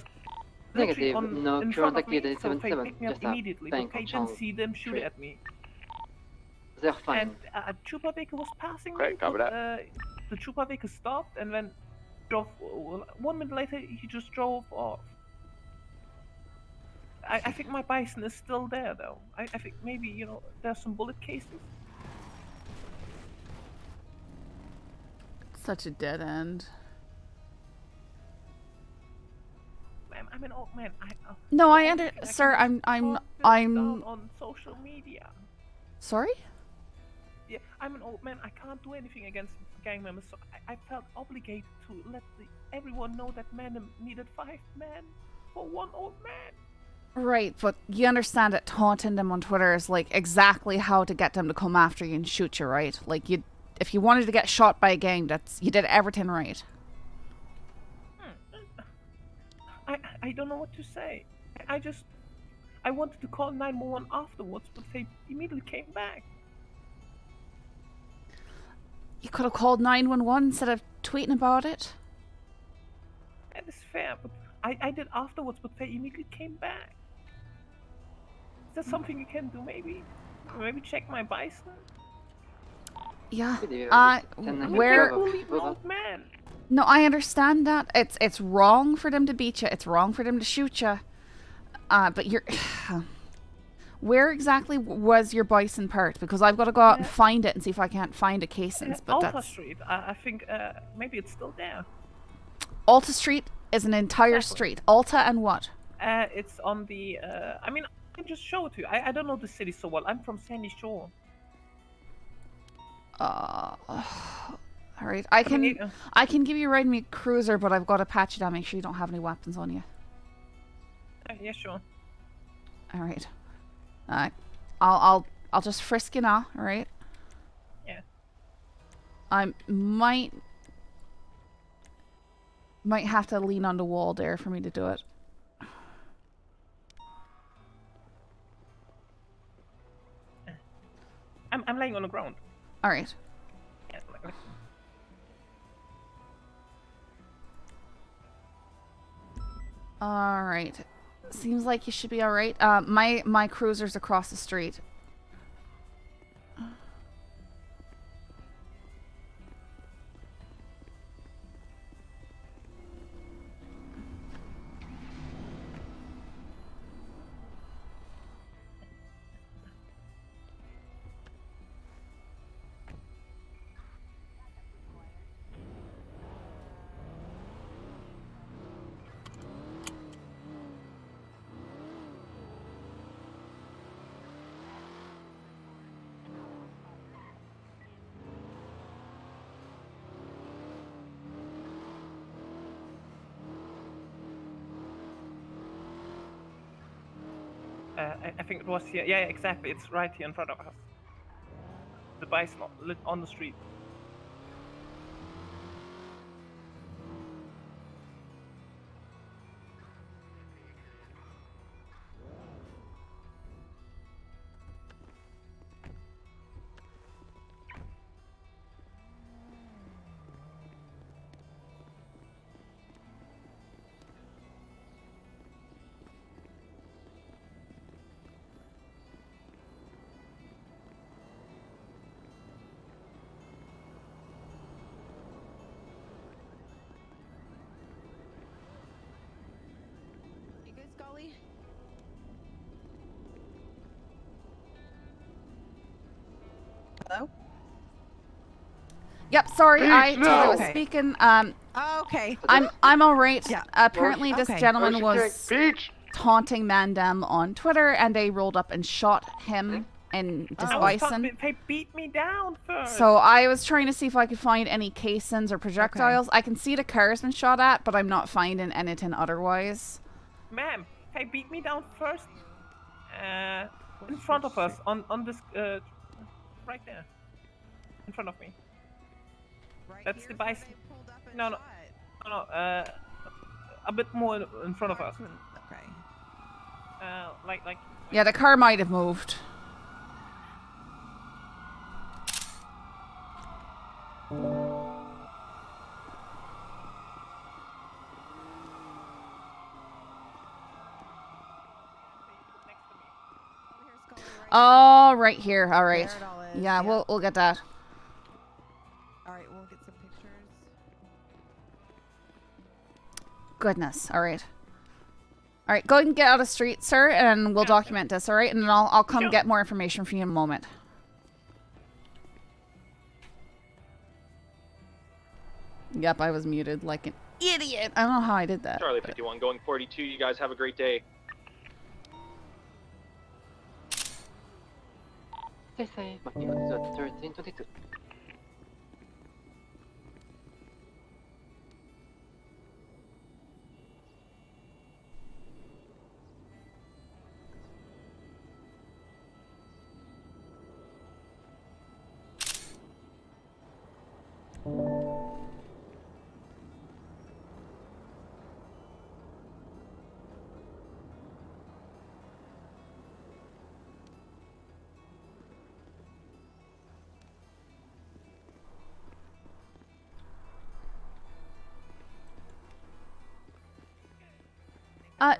Negative. No in current front of me, activity so they 77. picked me up Just a immediately. bank But I on didn't channel see them shoot 3. at me. They're fine. And a trooper vehicle was passing Great, me. copy but, that. The trooper vehicle stopped and then drove. 1 minute later, he just drove off. I think my bison is still there, though. I think maybe, there's some bullet cases. Such a dead end. Ma'am, I'm an old man. No, sir, I'm on social media. Sorry? Yeah, I'm an old man. I can't do anything against gang members, so I felt obligated to let everyone know that man needed 5 men for one old man. Right, but you understand that taunting them on Twitter is like exactly how to get them to come after you and shoot you, right? Like if you wanted to get shot by a gang, you did everything right. I don't know what to say. I wanted to call 911 afterwards, but they immediately came back. You could have called 911 instead of tweeting about it. And it's fair, but I did afterwards, but Faye immediately came back. Is there something you can do, maybe? Maybe check my bison? Yeah. I'm Where? a fully old man. No, I understand that. It's wrong for them to beat you. It's wrong for them to shoot you. But you're... Where exactly was your bison part? Because I've got to go out and find it and see if I can't find a casings. But Alta that's... Street. I think maybe it's still there. Alta Street is an entire street. Alta and what? It's on the... I mean, I can just show it to you. I don't know the city so well. I'm from Sandy Shore. Alright, I can give you a ride in me cruiser, but I've got to patch it down, make sure you don't have any weapons on you. Yeah, sure. Alright. I'll just frisk you now, alright? Yeah. I might have to lean on the wall there for me to do it. I'm laying on the ground. Alright. Yeah, Alright. Seems like you should be alright. My cruiser's across the street. I think it was here. Yeah, exactly. It's right here in front of us. The bison on the street. Scully? Hello? Yep, sorry, Peach, I no! was Okay. speaking. Okay. I'm alright. Yeah. Apparently this Okay. gentleman was taunting Mandem on Twitter and they rolled up and shot him and this bison. They beat me down first. So I was trying to see if I could find any casings or projectiles. I can see the car's been shot at, but I'm not finding anything otherwise. Ma'am, they beat me down first. In front of us, on this, right there, in front of me. That's the bison. No, a bit more in front of us. Okay. Like. Yeah, the car might have moved. Oh, right here. All right. There it all is, Yeah, yeah. we'll get that. All right, we'll get some pictures. Goodness. All right. All right. Go ahead and get out of the street, sir, and we'll document this. All right, and then I'll come get more information from you in a moment. Yep, I was muted like an idiot. I don't know how I did that. Charlie 51 going 42. You guys have a great day. Stay safe, my people. 1322.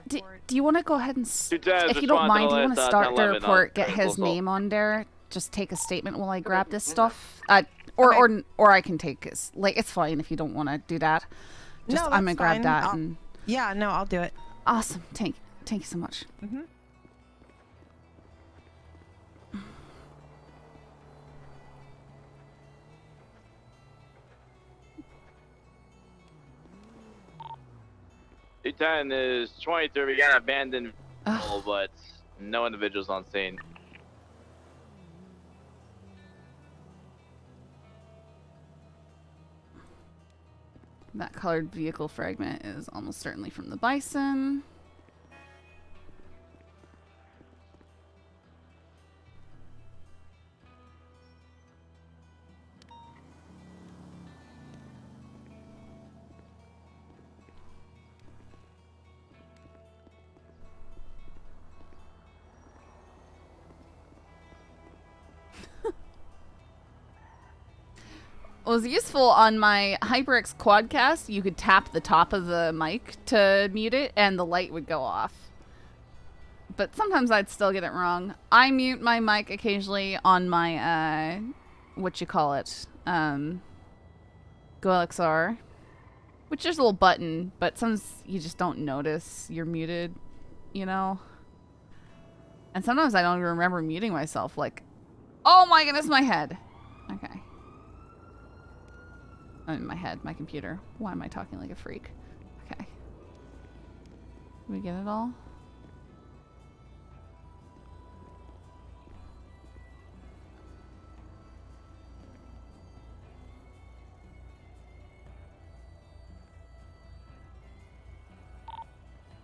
Do you want to go ahead and, if you respond don't to mind, the do you want to list, start the 10-11 report, get critical his assault. name on there, just take a statement while I grab this stuff? Or I can take his, like, it's fine if you don't want to do that. Just, No, I'm gonna that's grab fine. that and... Yeah, no, I'll do it. Awesome. Thank you so much. Mm-hmm. Two-10 is 23. We got an abandoned vehicle, but no individuals on scene. That colored vehicle fragment is almost certainly from the Bison. Was useful on my HyperX Quadcast. You could tap the top of the mic to mute it, and the light would go off. But sometimes I'd still get it wrong. I mute my mic occasionally on my, what you call it, GoLXR, which there's a little button, but sometimes you just don't notice you're muted, you know? And sometimes I don't even remember muting myself, like, oh my goodness, my head. Okay. In my head, my computer. Why am I talking like a freak? Okay. We get it all?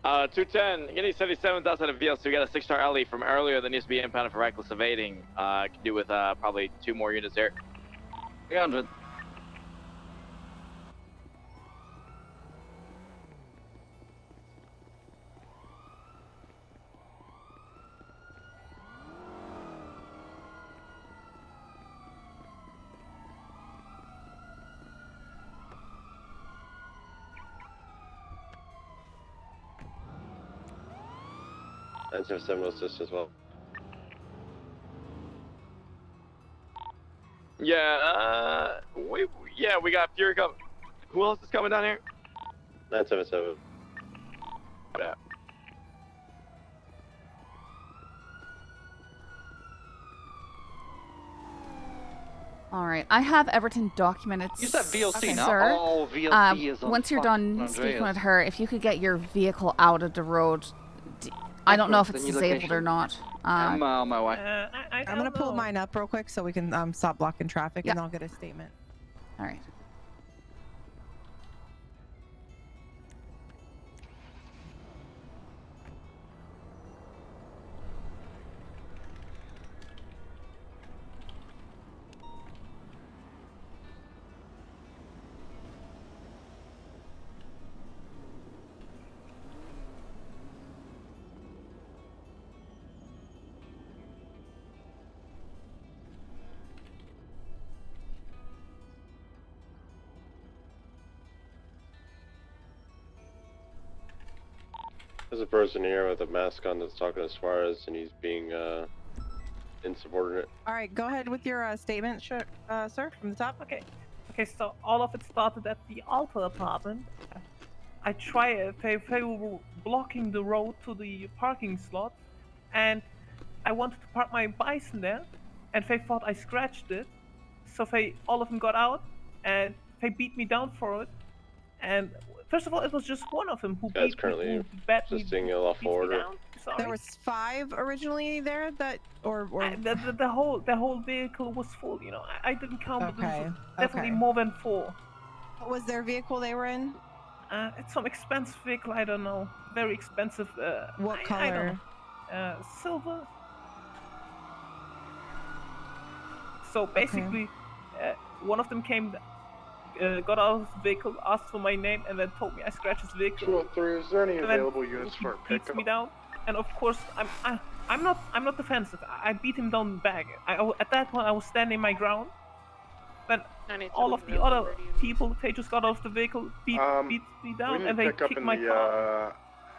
Uh, 210, getting 77 outside of VL, so we got a 6-star alley from earlier that needs to be impounded for reckless evading. Can do with probably 2 more units here. 300. And 7 will assist as well. Yeah, we got Fury coming. Who else is coming down here? 977. Yeah. All right, I have Everton documented. You said VLC, not sir. all VLC is on Once you're fucking done speaking Andreas. with her, if you could get your vehicle out of the road. I don't know if it's The new disabled location. or not. I'm on my way. I'm gonna pull mine up real quick so we can stop blocking traffic, and I'll get a statement. All right. There's a person here with a mask on that's talking to Suarez, and he's being insubordinate. All right, go ahead with your statement, sir, from the top. Okay. Okay, so all of it started at the Alta apartment. They were blocking the road to the parking slot, and I wanted to park my Bison there, and they thought I scratched it, so all of them got out, and they beat me down for it, and first of all, it was just one of them who Guys currently assisting a lawful order. Sorry. There was 5 originally there that, or the whole vehicle was full. You know, I didn't count, but there was definitely okay. more than 4. What was their vehicle they were in? It's some expensive vehicle. I don't know. Very expensive. What color? I don't know. Silver. So basically, one of them came. Got out of his vehicle, asked for my name, and then told me I scratched his vehicle. 203, is there any And then available units for he beats pickup? me down, and of course I'm not defensive. I beat him down back. At that point I was standing my ground. But all of the other people, they just got out of the vehicle, beat me down, we need and they pickup kicked in my the car.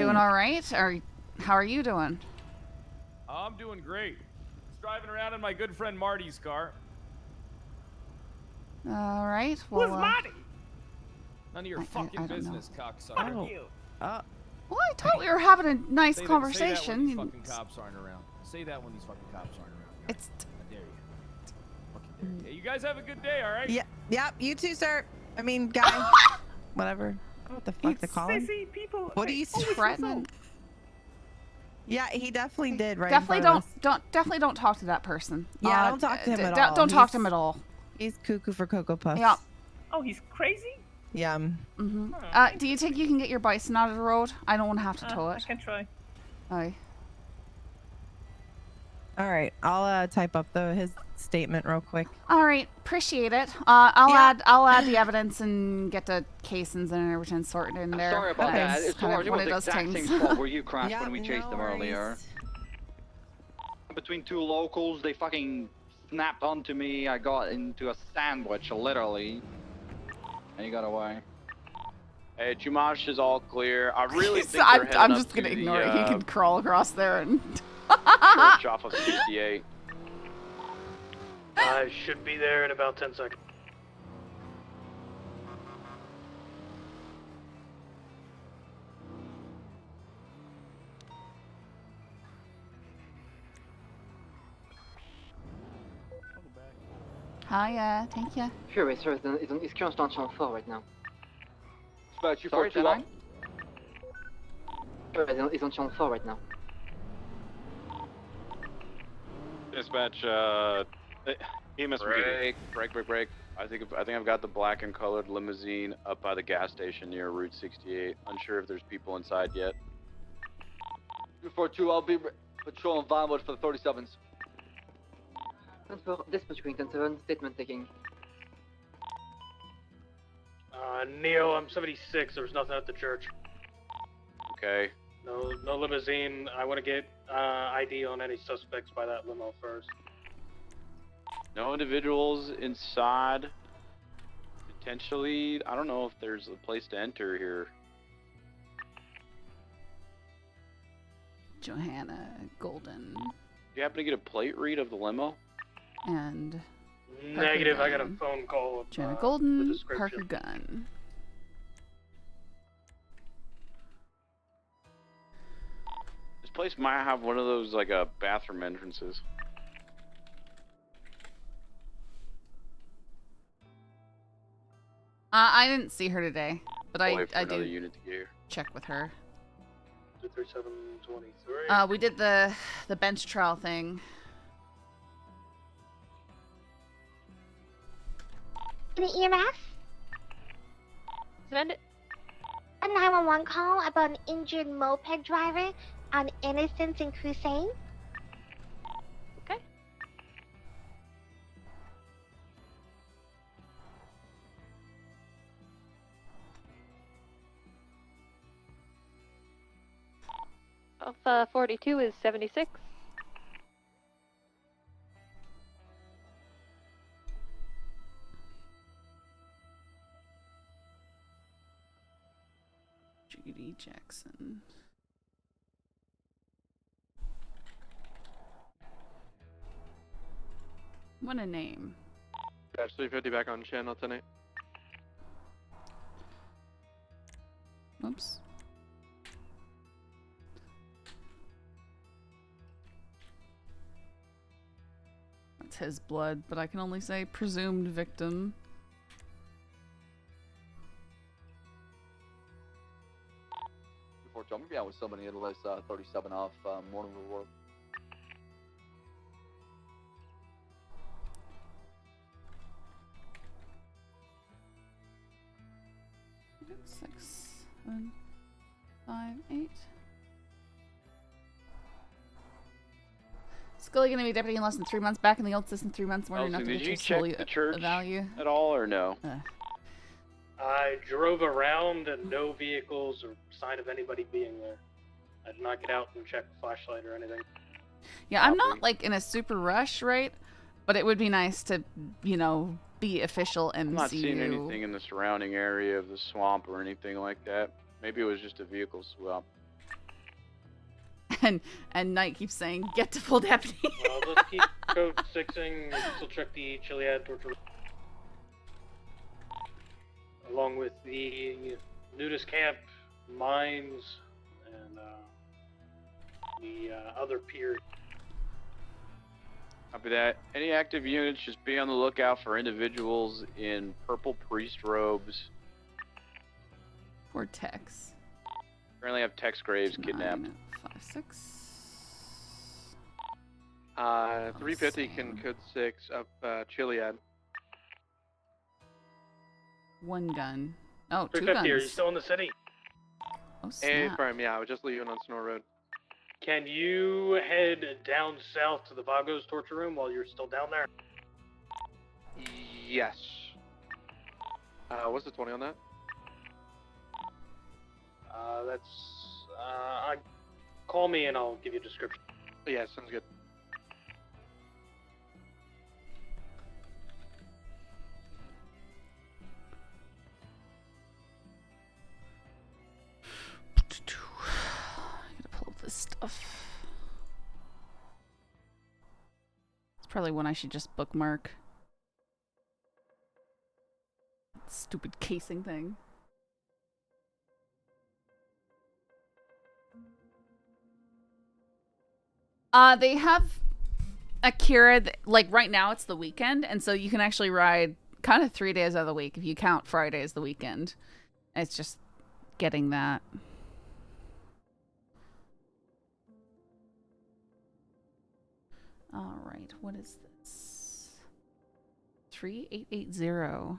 doing all right? Or how are you doing? I'm doing great. Just driving around in my good friend Marty's car. All right. Well, Who's Marty? None of your I fucking don't know. business, cocksucker. Fuck you. well, I thought we were having a nice Say conversation. that when these fucking cops aren't around. Say that when these fucking cops aren't around. It's. I dare you. Fucking dare you. Hey, you guys have a good day, all right? Yeah. Yep. You too, sir. I mean, guy. Whatever. What the fuck to call him? Sissy, people. What do you threaten? Yeah, he definitely did. Right. Definitely don't talk to that person. Yeah, don't talk to him at all. Don't talk to him at all. He's cuckoo for Cocoa Puffs. Yeah. Oh, he's crazy? Yeah. Mm-hmm. Do you think you can get your bison out of the road? I don't want to have to tow I it. can try. Aye. All right, I'll type up his statement real quick. All right, appreciate it. I'll add the evidence and get the casings and everything sorted in there. Sorry about that. That's It's kind of it when was it the does exact things. same spot where you crashed Yeah, when we chased no them earlier. Between two locals, they fucking snapped onto me. I got into a sandwich, literally. And he got away. Hey, Chumash is all clear. I really think I'm they're heading just up gonna to ignore the, it. He can crawl across there and. church off of 68. I should be there in about 10 seconds. Hiya, thank you. Sure, sir. It's currently on channel 4 right now. Dispatch, you Sorry, 421. Sure, it's on channel 4 right now. Dispatch, EMS Break. I think I've got the black and colored limousine up by the gas station near Route 68. Unsure if there's people inside yet. 242, I'll be patrolling Vinewood for the 37s. Dispatch Green 10-7, statement taking. Neo, I'm 76. There was nothing at the church. Okay. No limousine. I want to get ID on any suspects by that limo first. No individuals inside. Potentially, I don't know if there's a place to enter here. Johanna Golden Do you happen to get a plate read of the limo? and. Negative. Parker I got a Gunn. phone call. Johanna The Golden, description. Parker Gunn. This place might have one of those like bathroom entrances. I didn't see her today, but I'll wait for I another do unit to get here. check with her. 23723. We did the bench trial thing. An EMS? Send it. A 911 call about an injured moped driver on Innocence and Crusade? Okay. Alpha 42 is 76. Judy Jackson. What a name. Dispatch 350 back on channel tonight. Oops. That's his blood, but I can only say presumed victim. Before I'm gonna be out with somebody at least 37 off Morning Reward. Six, 7, 5, 8. Scully gonna be deputy in less than 3 months. Back in the old system, 3 months more enough to Did get you your check Scully the church value. at all or no? I drove around and no vehicles or sign of anybody being there. I did not get out and check the flashlight or anything. Yeah, I'm not like in a super rush, right? But it would be nice to, you know, be official and I'm not see seeing you. anything in the surrounding area of the swamp or anything like that. Maybe it was just a vehicle swap. And Knight keeps saying, "Get to full deputy." Well, let's keep code 6ing. Still check the Chiliad torture. along with the nudist camp, mines, and the other pier. Copy that. Any active units, just be on the lookout for individuals in purple priest robes. Or Tex. Currently have Tex Graves kidnapped. 5, 6. 350 can code 6 up Chiliad. One gun. Oh, 2 350, are you guns. still in the city? Oh, Hey, snap. firm, yeah, I was just leaving on Snow Road. Can you head down south to the Vagos torture room while you're still down there? Yes. What's the 20 on that? Call me and I'll give you a description. Yeah, sounds good. I gotta pull up this stuff. It's probably one I should just bookmark. Stupid casing thing. They have Akira, like right now it's the weekend, and so you can actually ride kind of 3 days out of the week if you count Friday as the weekend. It's just getting that. All right, what is this? 3880.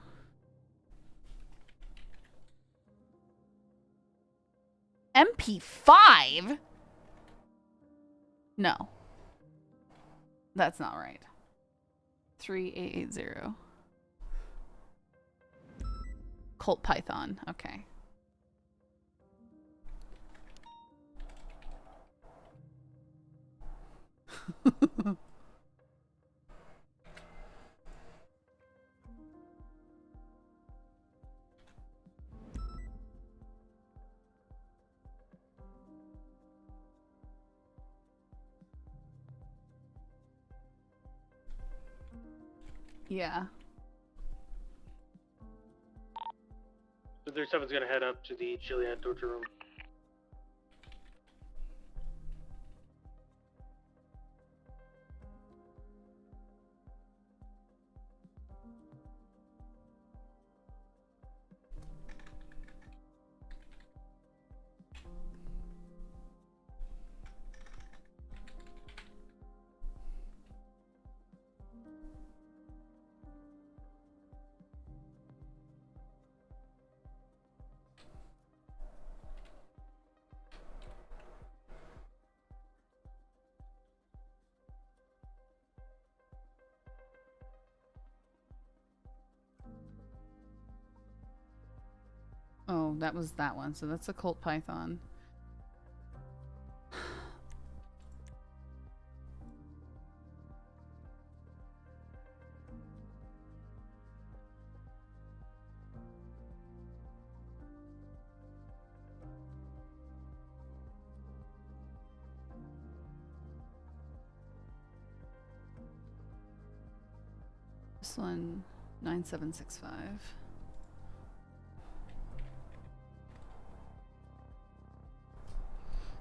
MP5? No. That's not right. 3880. Colt Python. Okay. Yeah. So 37's gonna head up to the Chiliad torture room. Oh, that was that one. So that's a Colt Python. This one, 9765.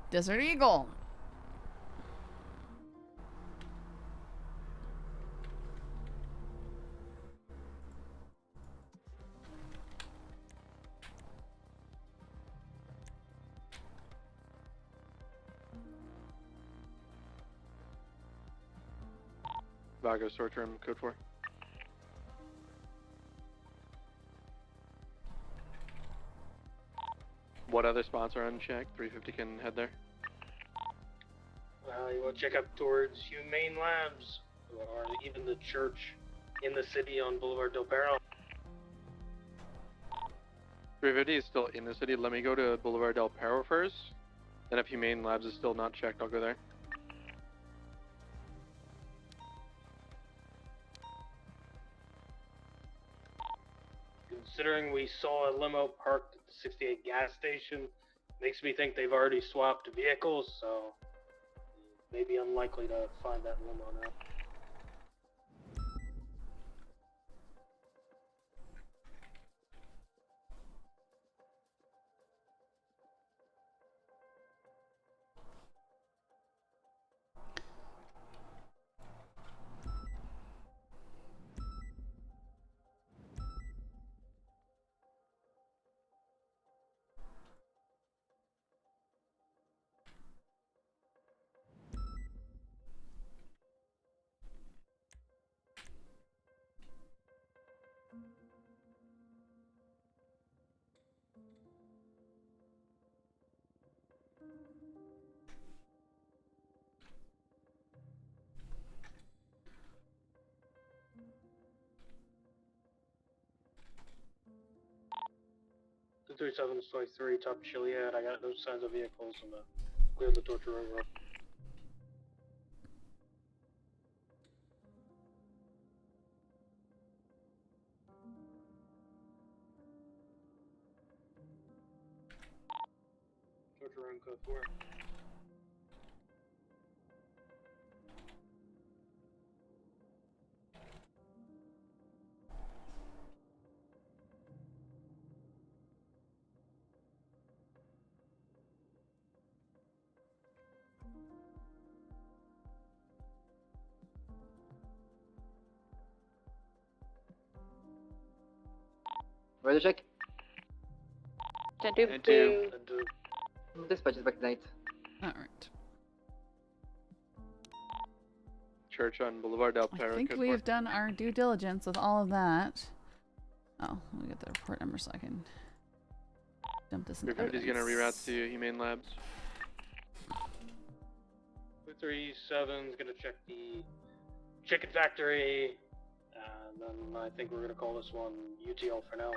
Desert Eagle. Vagos torture room, code 4. What other spots are unchecked? 350 can head there. You want to check up towards Humane Labs, or even the church in the city on Boulevard Del Perro. 350 is still in the city. Let me go to Boulevard Del Perro first. Then if Humane Labs is still not checked, I'll go there. Considering we saw a limo parked at the 68 gas station, makes me think they've already swapped vehicles, so it may be unlikely to find that limo now. 37 is 23, top Chiliad. I got no signs of vehicles and cleared the torture room. Torture room code 4. Ready to check? 10-2. Dispatch is back tonight. Alright. Church on Boulevard Del I Perro. think we've done our due diligence with all of that. Oh, let me get the report number so I can dump this in Your 50's gonna reroute to Humane Labs. 237 is gonna check the chicken factory, and then I think we're gonna call this one UTL for now.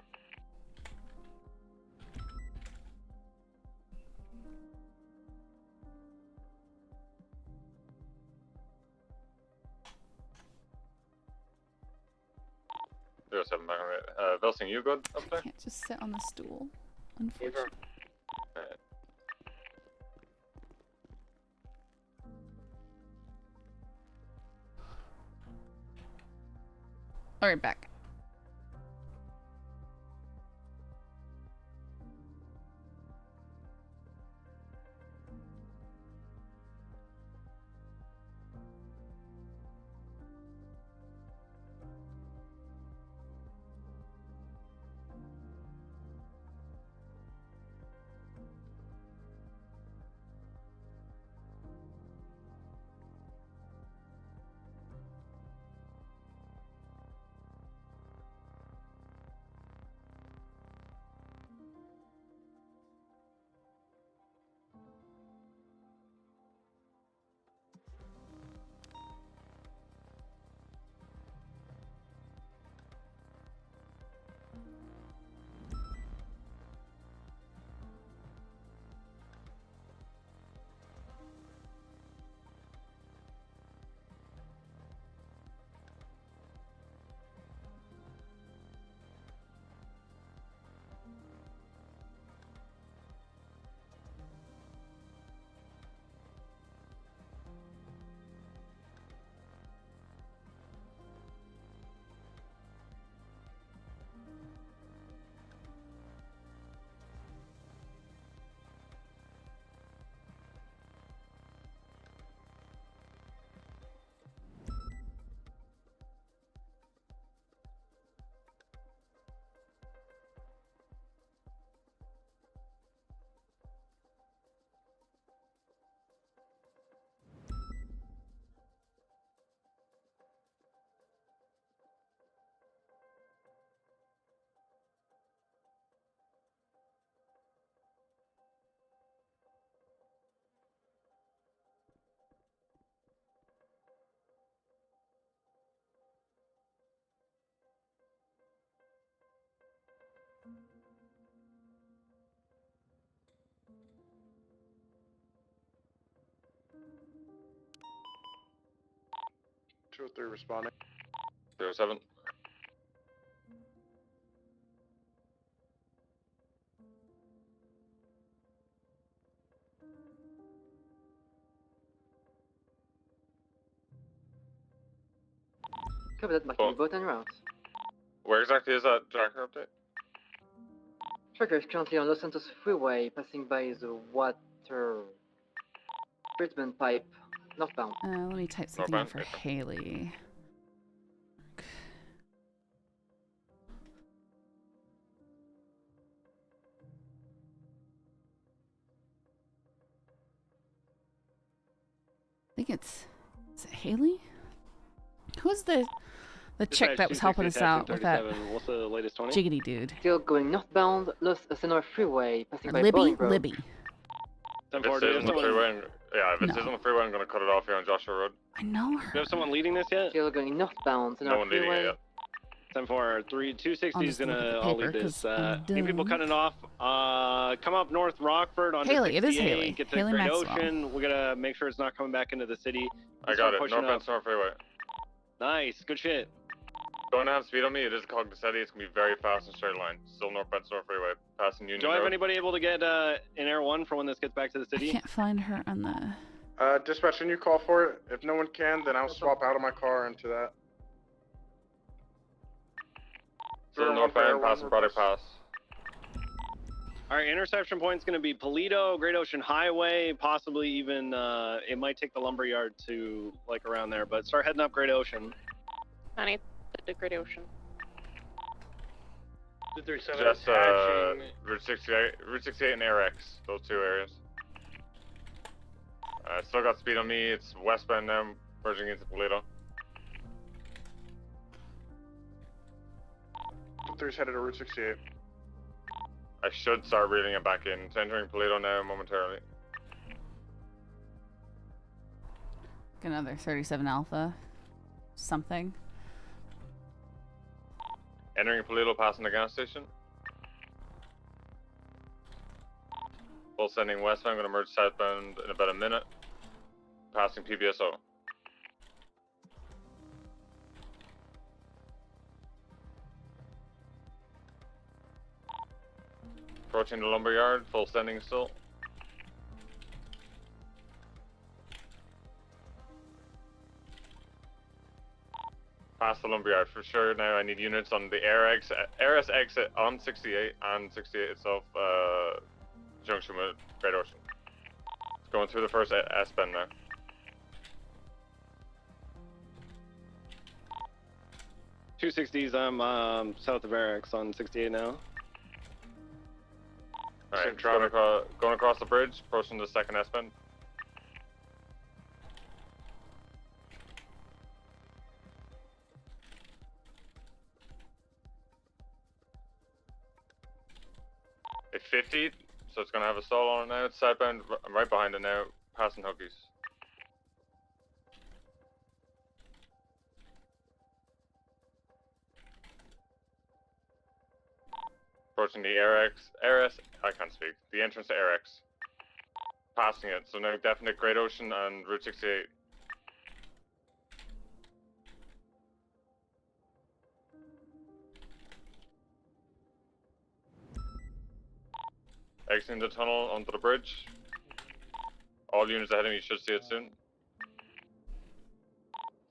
Seven back on it. Velsing, you good up there? Can't just sit on the stool, unfortunately. Alright, back. Two or three responding. 07. Copy that, back to the boat and route. Where exactly is that tracker update? Tracker is currently on Los Santos Freeway, passing by the water treatment pipe, northbound. Let me type something in for Haley. I think is it Haley? Who's the chick that was helping us out with that What's the latest 20? jiggity dude? Still going northbound, Los Senora Freeway, passing by Libby? Bowling Grove. Libby. If it is on the freeway, if it is on the freeway, I'm gonna cut it off here on Joshua Road. I know her. Do you have someone leading this yet? Still going northbound, No Senora one leading it Freeway. yet. 10-4, 260 is gonna all lead this. New people dumb. cutting off. Come up North Rockford on Haley, it is 68, Haley. get to Haley Great Maxwell. Ocean. We gotta make sure it's not coming back into the city. I got it. Northbound Storm Freeway. Nice, good shit. Don't have speed on me. It is Cognoscenti. It's gonna be very fast and straight line. Still northbound Storm Freeway, passing Union Do I have Road. anybody able to get in Air 1 for when this gets back to the I city? can't find her on the. Dispatch, can you call for it? If no one can, then I'll swap out of my car into that. Still northbound, passing Product Pass. All right, interception point's going to be Polito, Great Ocean Highway, possibly even, it might take the lumberyard to, like, around there, but start heading up Great Ocean. 90, the Great Ocean. 237 Just attaching. Route 68 and AirX, those two areas. Still got speed on me. It's westbound now, merging into Polito. 3's headed to Route 68. I should start reading it back in. It's entering Polito now momentarily. Another 37 Alpha. Something. Entering Polito, passing the gas station. Full sending westbound, gonna merge southbound in about a minute. Passing PBSO. Approaching the lumberyard, full sending still. Past the lumberyard for sure. Now I need units on the AirS exit on 68 and 68 itself, junction with Great Ocean. It's going through the first S-bend now. .260s, I'm south of Eric's on 68 now. Alright, going across the bridge, approaching the second S-bend. It's 50, so it's gonna have a stall on it now. It's southbound, I'm right behind it now, passing Hookies. Approaching the AirS, I can't speak. The entrance to AirX. Passing it, so now definite Great Ocean and Route 68. Exiting the tunnel onto the bridge. All units ahead of me should see it soon.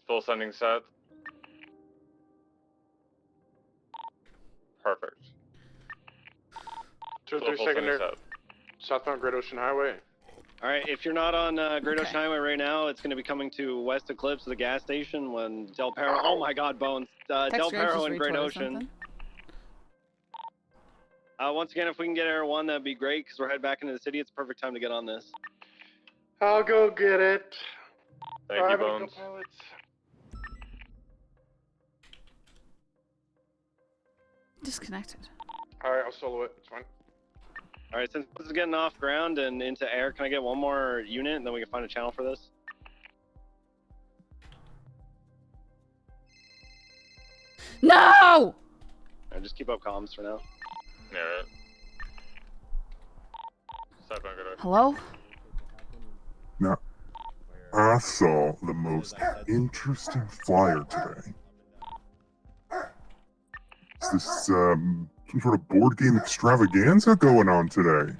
Full sending south. Perfect. 2-3 secondary. Southbound Great Ocean Highway. All right, if you're not on Great Ocean Highway right now, it's going to be coming to West Eclipse, the gas station, when Del Perro. Oh my God, Bones. Del Perro and Great Ocean. Once again, if we can get Air 1, that'd be great, because we're heading back into the city. It's a perfect time to get on this. I'll go get it. Thank you, Bones. Disconnected. Alright, I'll solo it. It's fine. All right, since this is getting off ground and into air, can I get one more unit, and then we can find a channel for this? No! Right, just keep up comms for now. Yeah, right. Southbound Great Ocean. Hello? Now, I saw the most interesting flyer today. Is this, some sort of board game extravaganza going on today?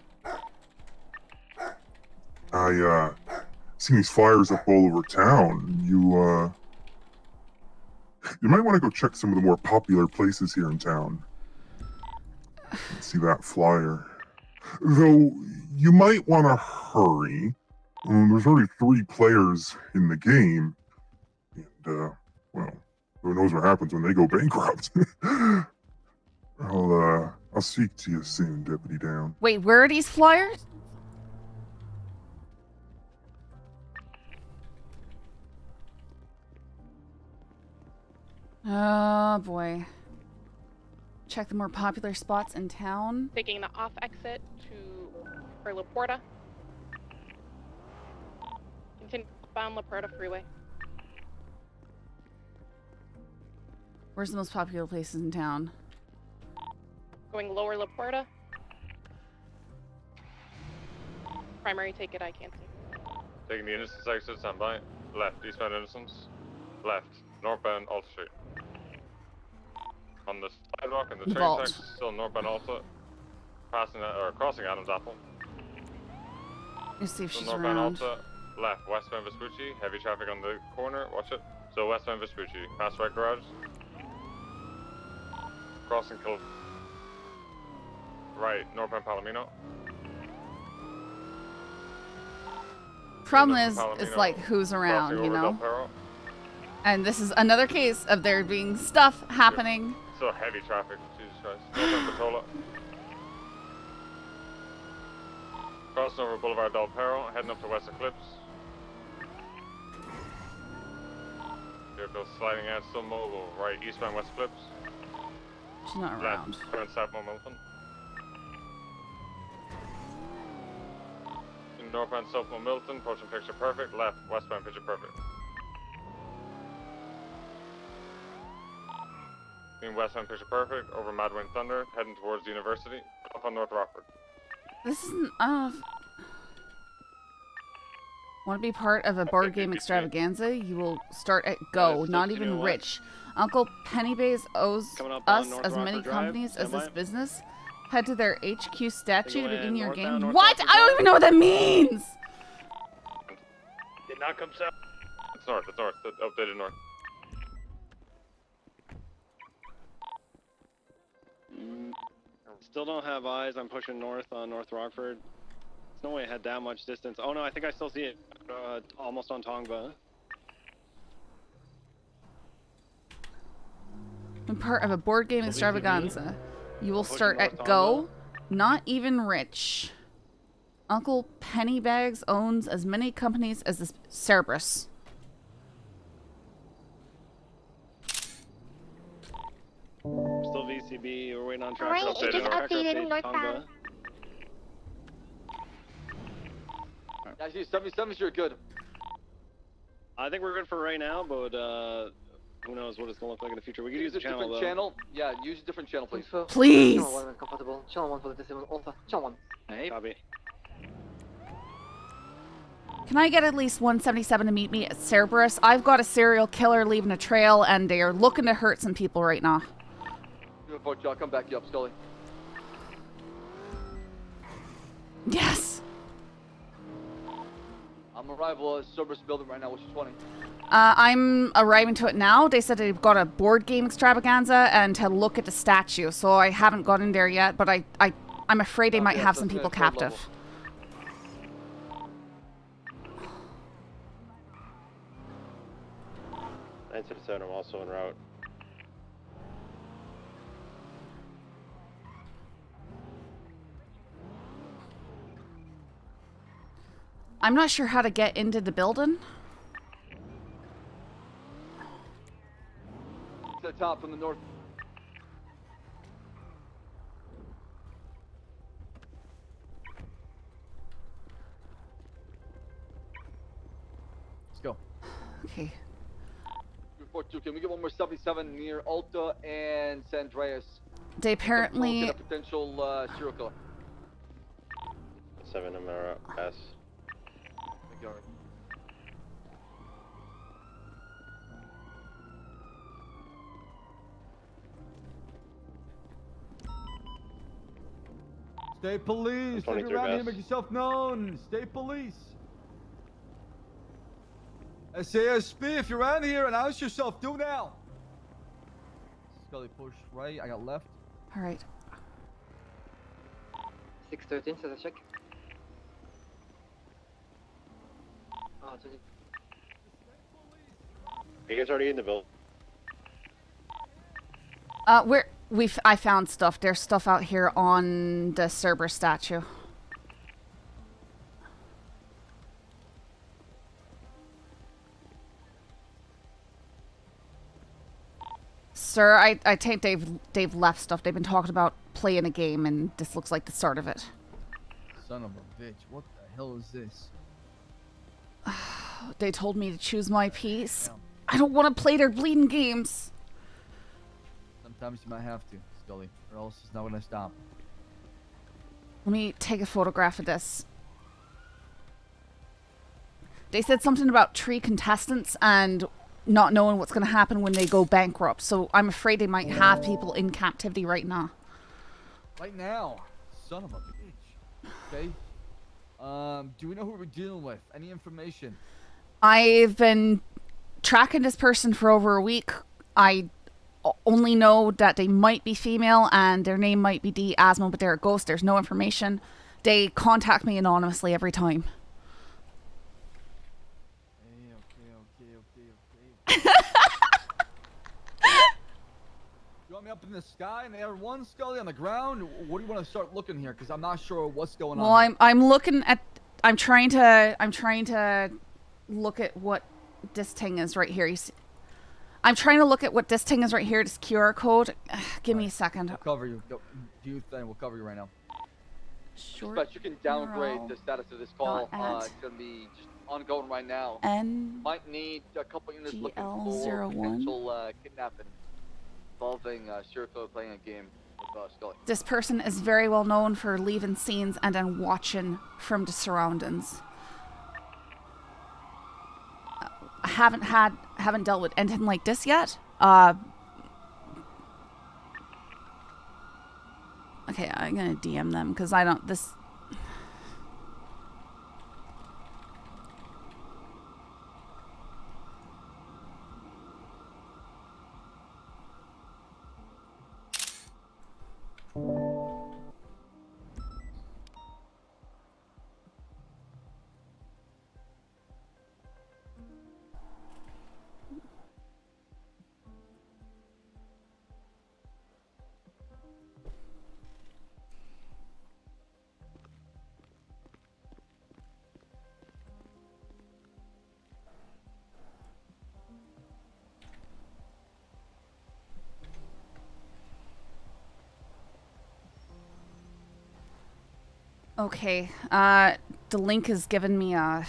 I, seen these flyers up all over town. You might want to go check some of the more popular places here in town. See that flyer. Though, you might want to hurry. There's already 3 players in the game. And, well, who knows what happens when they go bankrupt. I'll speak to you soon, Deputy Down. Wait, where are these flyers? Oh boy. Check the more popular spots in town. Taking the off exit for La Porta. Continue bound La Porta Freeway. Where's the most popular places in town? Going lower Laporta. Primary ticket, I can't see. Taking the Innocence exit, stand by. Left, eastbound Innocence. Left, northbound Alta Street. On the sidewalk and the train Vault. tracks, still northbound Alta. Passing that, or crossing Adams Apple. Let's see if Still she's northbound around. Alta. Left, westbound Vespucci. Heavy traffic on the corner, watch it. So westbound Vespucci, past right garage. Crossing Kill. Right, northbound Palomino. Problem is, Palomino, it's like who's around, crossing you over Del know? Perro. And this is another case of there being stuff happening. So heavy traffic, Jesus Christ. Northbound Patola. Crossing over Boulevard Del Perro, heading up to West Eclipse. Vehicle sliding out, still mobile. Right, eastbound West Eclipse. She's not around. Left, turn south Milton. In northbound South Milton, approaching Picture Perfect. Left, westbound Picture Perfect. In westbound Picture Perfect, over Madwin Thunder, heading towards the University. Up on North Rockford. This isn't. I don't know if. Want to be part of a board game extravaganza? You will start at go, not even rich. Uncle Pennybays owes us as many companies as this business. Head to their HQ statue to begin your game. What? I don't even know what that means! Did not come south. It's north, it's updated north. Still don't have eyes. I'm pushing north on North Rockford. There's no way I had that much distance. Oh no, I think I still see it. Almost on Tongva. I'm part of a board game extravaganza. You will start at go, not even rich. Uncle Pennybags owns as many companies as this Cerberus. Still VCB. We're waiting on track. Alright, it just updated northbound. Actually, 77s, you're good. I think we're good for right now, but who knows what it's gonna look like in the future. We could use a channel different though. channel. Yeah, use a different channel, please. Please. Channel 1 when comfortable. Channel 1 for the decimal alpha. Channel 1. Hey. Copy. Can I get at least 177 to meet me at Cerberus? I've got a serial killer leaving a trail, and they are looking to hurt some people right now. I'll come back you up, Scully. Yes. I'm arrival at Cerberus building right now, which is 20. I'm arriving to it now. They said they've got a board game extravaganza and to look at the statue, so I haven't got in there yet, but I'm afraid they might have some people captive. 967, I'm also en route. I'm not sure how to get into the building. To the top from the north. Let's go. Okay. Report 2. Can we get one more 77 near Alta and San Andreas? They apparently... Get a potential serial killer. 7, I'm en route. Pass. Stay police. If you're around here, make yourself known. Stay police. SASP, if you're around here, announce yourself. Do now. Scully, push right. I got left. All right. 613, says a check. Oh, it's You guys already in the building? I found stuff. There's stuff out here on the Cerberus statue. Sir, I think they've left stuff. They've been talking about playing a game, and this looks like the start of it. Son of a bitch. What the hell is this? They told me to choose my piece. I don't want to play their bleeding games. Sometimes you might have to, Scully, or else it's not gonna stop. Let me take a photograph of this. They said something about 3 contestants and not knowing what's going to happen when they go bankrupt. So I'm afraid they might have people in captivity right now. Right now, son of a bitch. Okay. Do we know who we're dealing with? Any information? I've been tracking this person for over a week. I only know that they might be female and their name might be D. Asmo, but they're a ghost. There's no information. They contact me anonymously every time. Okay. You want me up in the sky in the air one, Scully, on the ground? What do you want to start looking here? Because I'm not sure what's going on. Well, I'm looking at. I'm trying to look at what this thing is right here. You see, I'm trying to look at what this thing is right here. This QR code. Give me a second. We'll cover you. Do you think we'll cover you right now? Short. But you can downgrade the status of this call. It's gonna be just ongoing right now. Might need a couple units looking for potential kidnapping involving Circo playing a game with Scully. This person is very well known for leaving scenes and then watching from the surroundings. I haven't dealt with anything like this yet. Okay, I'm gonna DM them because I don't this. Okay, the link has given me a...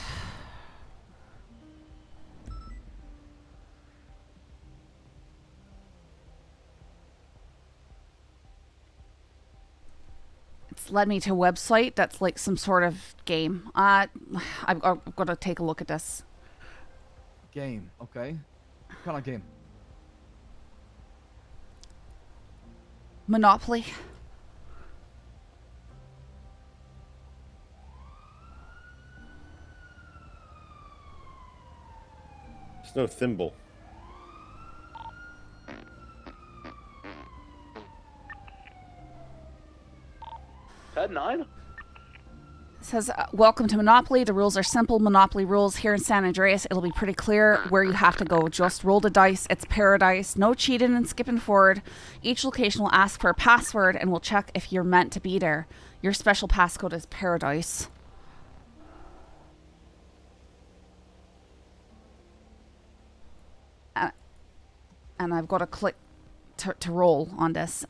It's led me to a website that's like some sort of game. I've got to take a look at this. Game, okay. What kind of game? Monopoly. There's no thimble. Ted 9? It says, welcome to Monopoly. The rules are simple. Monopoly rules here in San Andreas. It'll be pretty clear where you have to go. Just roll the dice. It's paradise. No cheating and skipping forward. Each location will ask for a password and we'll check if you're meant to be there. Your special passcode is paradise. And I've got to click to roll on this.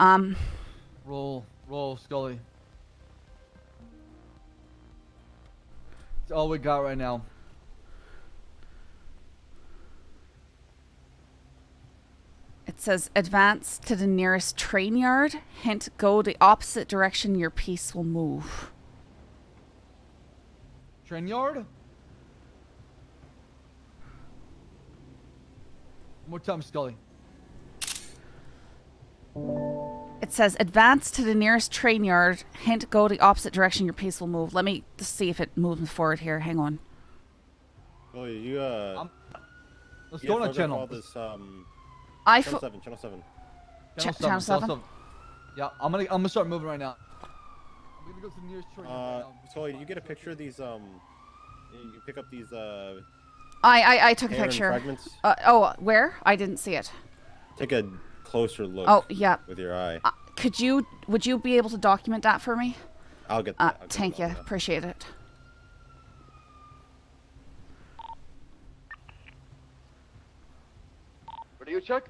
Roll, Scully. It's all we got right now. It says advance to the nearest train yard. Hint, go the opposite direction your piece will move. Train yard? One more time, Scully. It says advance to the nearest train yard. Hint, go the opposite direction your piece will move. Let me just see if it moves forward here. Hang on. Oh, you let's go on a channel. All this, Channel 7. Channel 7. Yeah, I'm gonna start moving right now. I'm gonna go to the nearest train. So you get a picture of these you pick up these I took a picture. Fragments. Oh, where? I didn't see it. Take a closer look. Oh, yeah. With your eye. Would you be able to document that for me? I'll get that. Thank you. Appreciate it. Where do you check?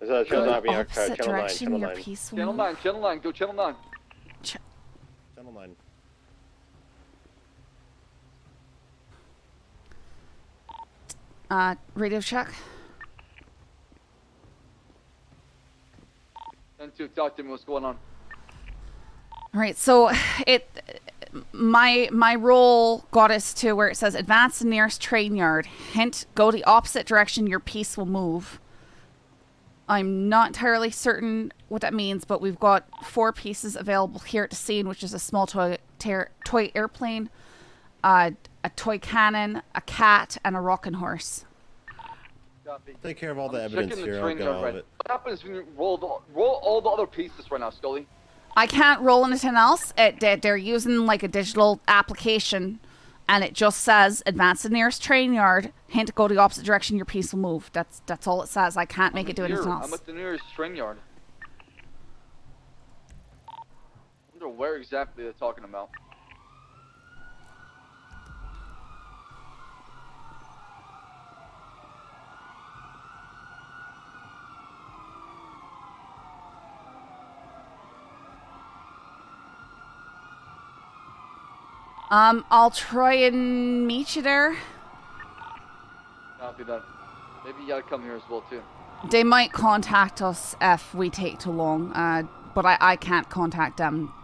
Is that channel 9? Opposite Channel 9. direction Channel your 9. piece will Channel move. 9, channel 9, go channel 9. Channel 9. Radio check. to talk to me. What's going on? All right, so my role got us to where it says advance to the nearest train yard. Hint, go the opposite direction, your piece will move. I'm not entirely certain what that means, but we've got 4 pieces available here at the scene, which is a small toy airplane, a toy cannon, a cat, and a rocking horse. Take care of all the evidence here. I'll get all of it. What happens when you roll all the other pieces right now, Scully? I can't roll anything else. They're using like a digital application, and it just says advance to the nearest train yard. Hint, go the opposite direction, your piece will move. That's all it says. I can't make it do anything else. I'm at the nearest train yard. I wonder where exactly they're talking about. I'll try and meet you there. Copy that. Maybe you gotta come here as well too. They might contact us if we take too long, but I can't contact them.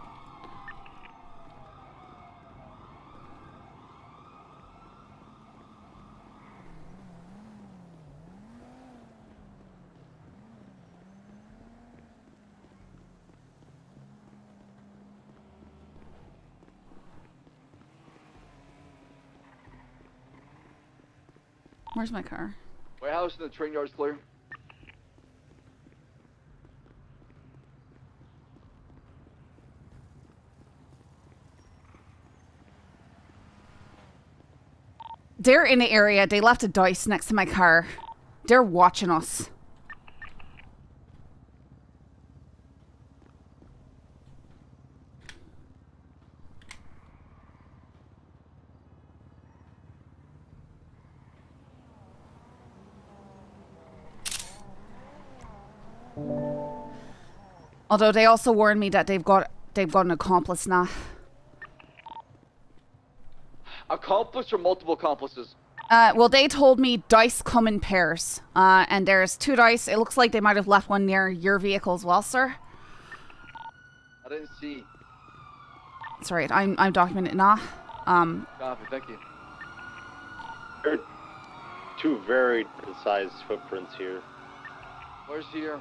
Where's my car? Warehouse and the train yard's clear. They're in the area. They left a dice next to my car. They're watching us. Although they also warned me that they've got an accomplice now. Accomplice or multiple accomplices? Well, they told me dice come in pairs. And there's 2 dice. It looks like they might have left one near your vehicle as well, sir. I didn't see. That's right. I'm documenting it now. Copy, thank you. There are 2 very precise footprints here. Where's here?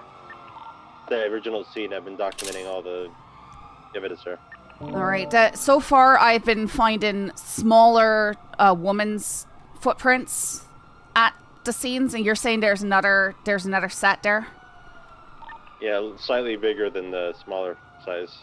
The original scene. I've been documenting all the evidence, sir. All right. So far, I've been finding smaller woman's footprints at the scenes, and you're saying there's another set there. Yeah, slightly bigger than the smaller size.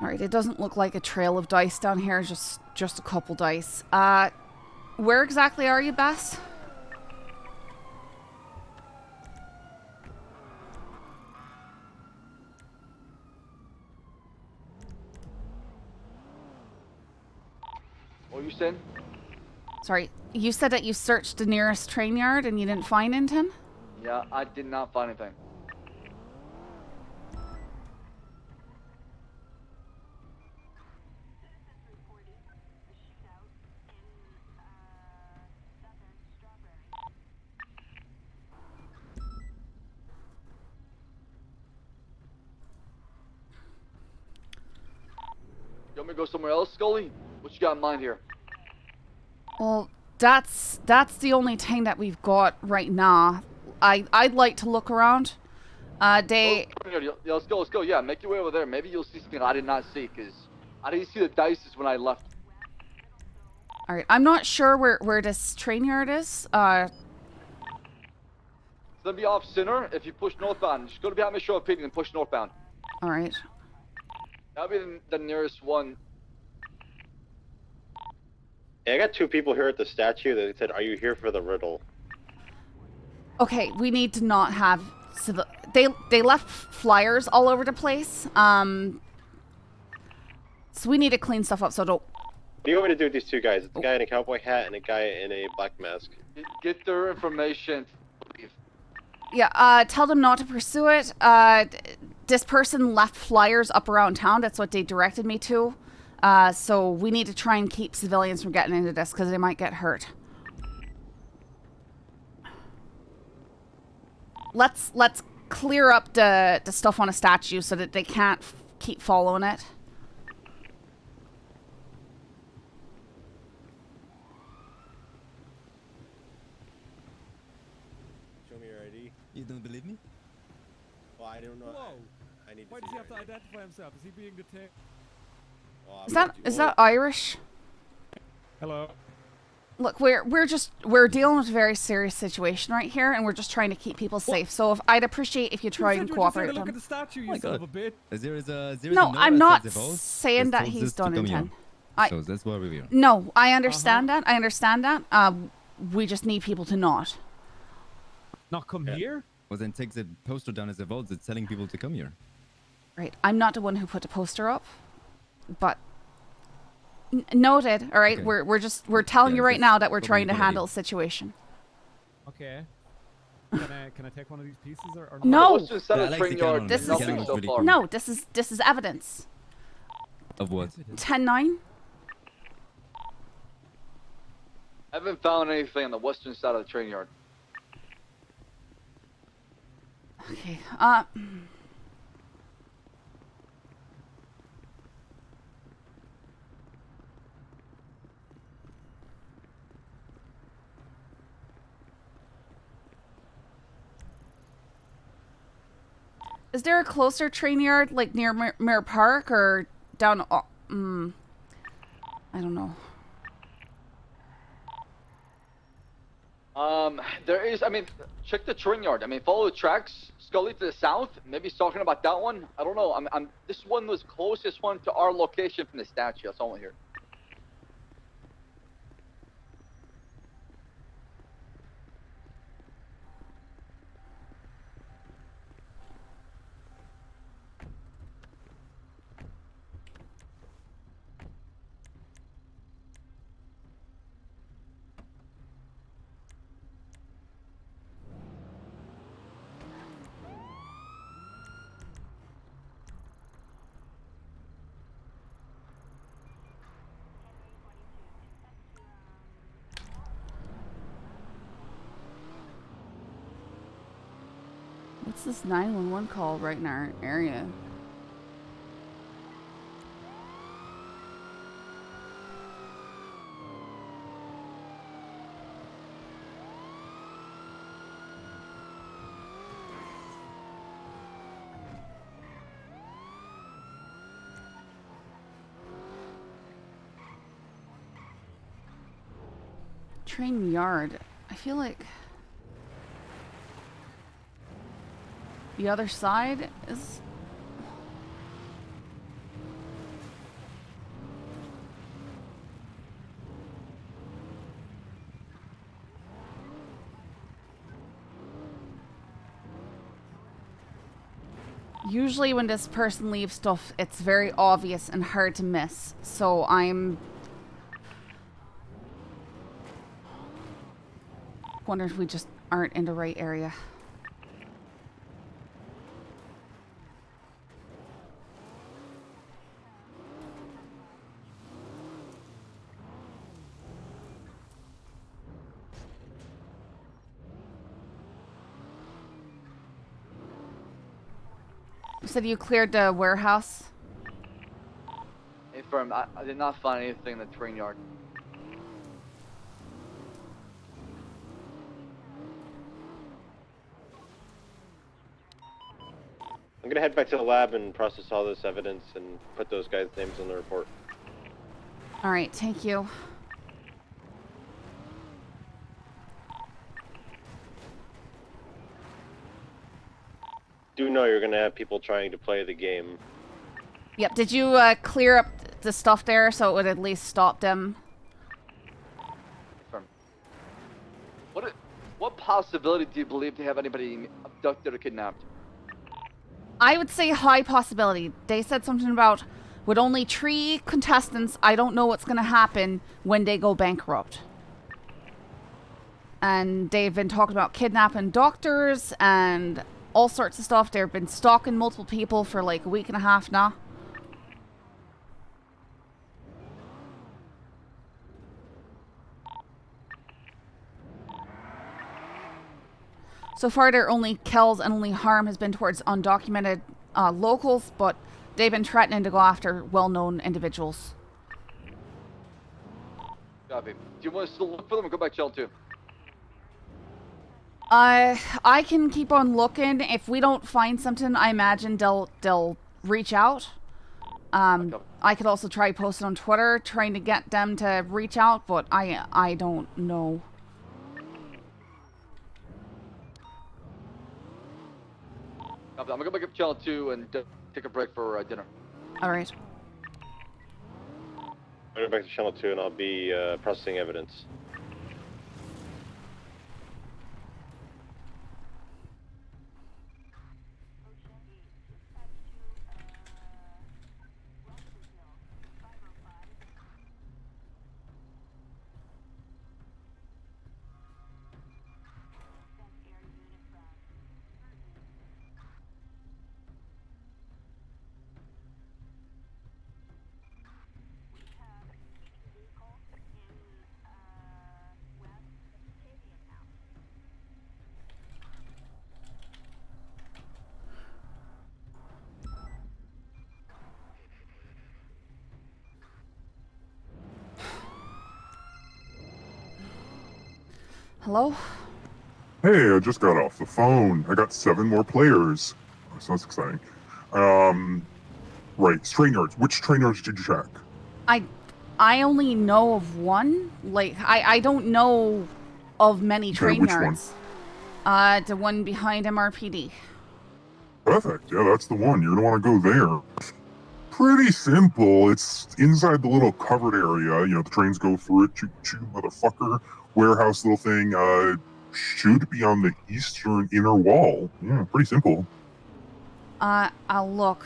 Alright, it doesn't look like a trail of dice down here, just a couple dice. Where exactly are you, Bess? What are you saying? Sorry, you said that you searched the nearest train yard and you didn't find anything? Yeah, I did not find anything. You want me to go somewhere else, Scully? What you got in mind here? Well, that's the only thing that we've got right now. I'd like to look around. Yeah, let's go. Yeah, make your way over there. Maybe you'll see something I did not see, because I didn't see the dice when I left. Alright, I'm not sure where this train yard is. It's gonna be off center if you push northbound. Just go to behind my show opinion and push northbound. Alright. That'll be the nearest one. Yeah, I got 2 people here at the statue that said, "Are you here for the riddle?" Okay, we need to not have civil. They left flyers all over the place. So we need to clean stuff up so What do you want me to do with these two guys? It's a guy in a cowboy hat and a guy in a black mask. Get their information. Yeah, tell them not to pursue it. This person left flyers up around town. That's what they directed me to. So we need to try and keep civilians from getting into this because they might get hurt. Let's clear up the stuff on a statue so that they can't keep following it. Show me your ID. You don't believe me? Well, I don't know. Whoa. I need to Why see does he your have to ID. identify himself? Is he being detained? Well, Is that Irish? Hello. Look, we're dealing with a very serious situation right here, and we're just trying to keep people safe. So I'd appreciate if you try and cooperate with Look at him. the statue, Oh you my son God. of a bitch. There is a No, note I'm that not says the vault saying that that told he's us to done come here. intent. So that's what we are. No, I understand that. I understand that. We just need people to not. Not come here? Well, then take the poster down as a vault that's telling people to come here. Right. I'm not the one who put the poster up, but noted. All right. Okay. We're telling you right that's now that we're probably trying to a good idea. handle the situation. Okay. Can I take one of these pieces or No. What's inside Yeah, I the like train the yard? cannon. This The is cannon was so really far. cool. No. This is evidence. Of what? 10-9. I haven't found anything on the western side of the train yard. Okay. Is there a closer train yard, like near Mirror Park or down? I don't know. There is. I mean, check the train yard. I mean, follow the tracks. Scully to the south. Maybe he's talking about that one. I don't know. This one was closest one to our location from the statue. That's all I hear. What's this 911 call right in our area? Train yard. I feel like the other side is... Usually when this person leaves stuff, it's very obvious and hard to miss. So I'm wondering if we just aren't in the right area. You said you cleared the warehouse? Hey, firm. I did not find anything in the train yard. I'm gonna head back to the lab and process all this evidence and put those guys' names on the report. All right, thank you. Do know you're gonna have people trying to play the game. Yep, did you clear up the stuff there so it would at least stop them? Firm. What possibility do you believe to have anybody abducted or kidnapped? I would say high possibility. They said something about With only 3 contestants, I don't know what's going to happen when they go bankrupt. And they've been talking about kidnapping doctors and all sorts of stuff. They've been stalking multiple people for like a week and a half now. So far, their only kills and only harm has been towards undocumented locals, but they've been threatening to go after well-known individuals. Copy. Do you want us to look for them or go back to Channel 2? I can keep on looking. If we don't find something, I imagine they'll reach out. I could also try posting on Twitter, trying to get them to reach out, but I don't know. I'm gonna go back up to Channel 2 and take a break for dinner. All right. I'll go back to Channel 2 and I'll be processing evidence. Hello? Hey, I just got off the phone. I got 7 more players. So that's exciting. Right, train yards. Which train yards did you check? I only know of one. Like, I don't know of many train which yards. The one behind MRPD. Perfect. Yeah, that's the one. You're gonna want to go there. Pretty simple. It's inside the little covered area. You know, the trains go through it. Choo choo, motherfucker. Warehouse little thing. Should be on the eastern inner wall. Yeah, pretty simple. I'll look.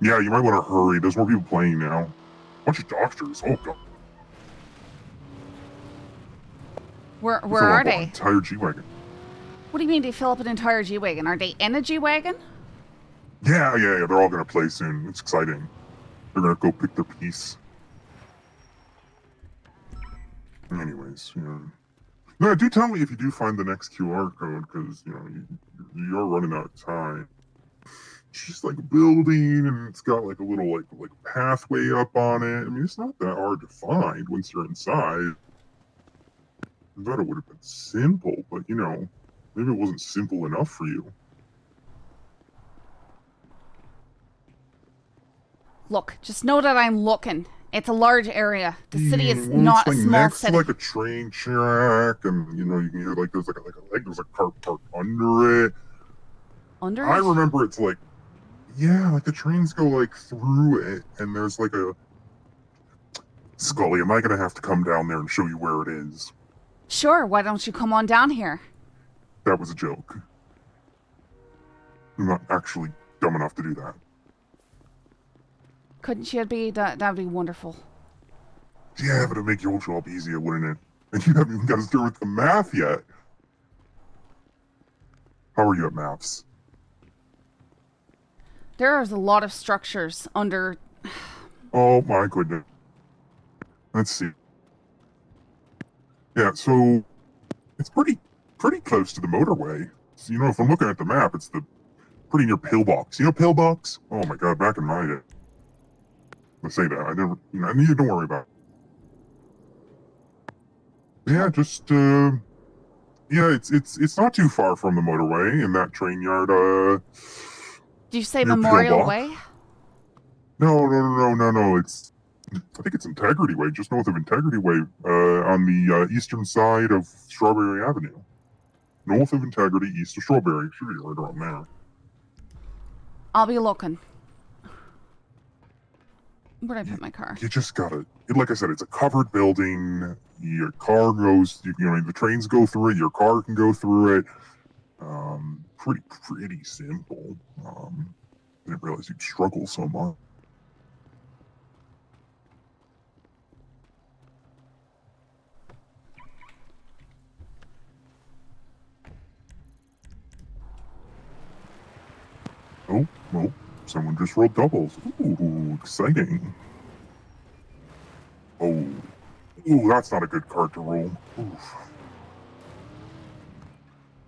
Yeah, you might want to hurry. There's more people playing now. Bunch of doctors. Oh god. Where are they? Entire G-Wagon. What do you mean they fill up an entire G-Wagon? Are they in a G-Wagon? Yeah. They're all gonna play soon. It's exciting. They're gonna go pick their piece. Anyways, yeah. No, do tell me if you do find the next QR code, because you know you are running out of time. It's just like a building, and it's got like a little like pathway up on it. I mean, it's not that hard to find once you're inside. I thought it would have been simple, but you know, maybe it wasn't simple enough for you. Look, just know that I'm looking. It's a large area. The city is not it's like a small next city. to like a train track, and you know you can hear like there's there's a car parked under it. Under it? I remember it's like, yeah, like the trains go like through it, and there's like a. Scully, am I gonna have to come down there and show you where it is? Sure, why don't you come on down here? That was a joke. I'm not actually dumb enough to do that. Couldn't you be? That'd be wonderful. Yeah, but it'd make your job easier, wouldn't it? And you haven't even got to start with the math yet. How are you at maths? There's a lot of structures under... Oh my goodness. Let's see. Yeah, so it's pretty close to the motorway. So, you know, if I'm looking at the map, it's pretty near Pillbox. You know Pillbox? Oh my god, back in my day. I say that. I never, you know, don't worry about it. Yeah, just, yeah, it's not too far from the motorway in that train yard, Did you say Memorial Pillbox. Way? No, it's, I think it's Integrity Way, just north of Integrity Way, on the eastern side of Strawberry Avenue. North of Integrity, east of Strawberry. Should be right around there. I'll be looking. Where'd I put my car? You just gotta, like I said, it's a covered building. Your car goes, you know, the trains go through it. Your car can go through it. Pretty simple. Didn't realize you'd struggle so much. Oh, well, someone just rolled doubles. Ooh, exciting. Oh, ooh, that's not a good card to roll. Oof.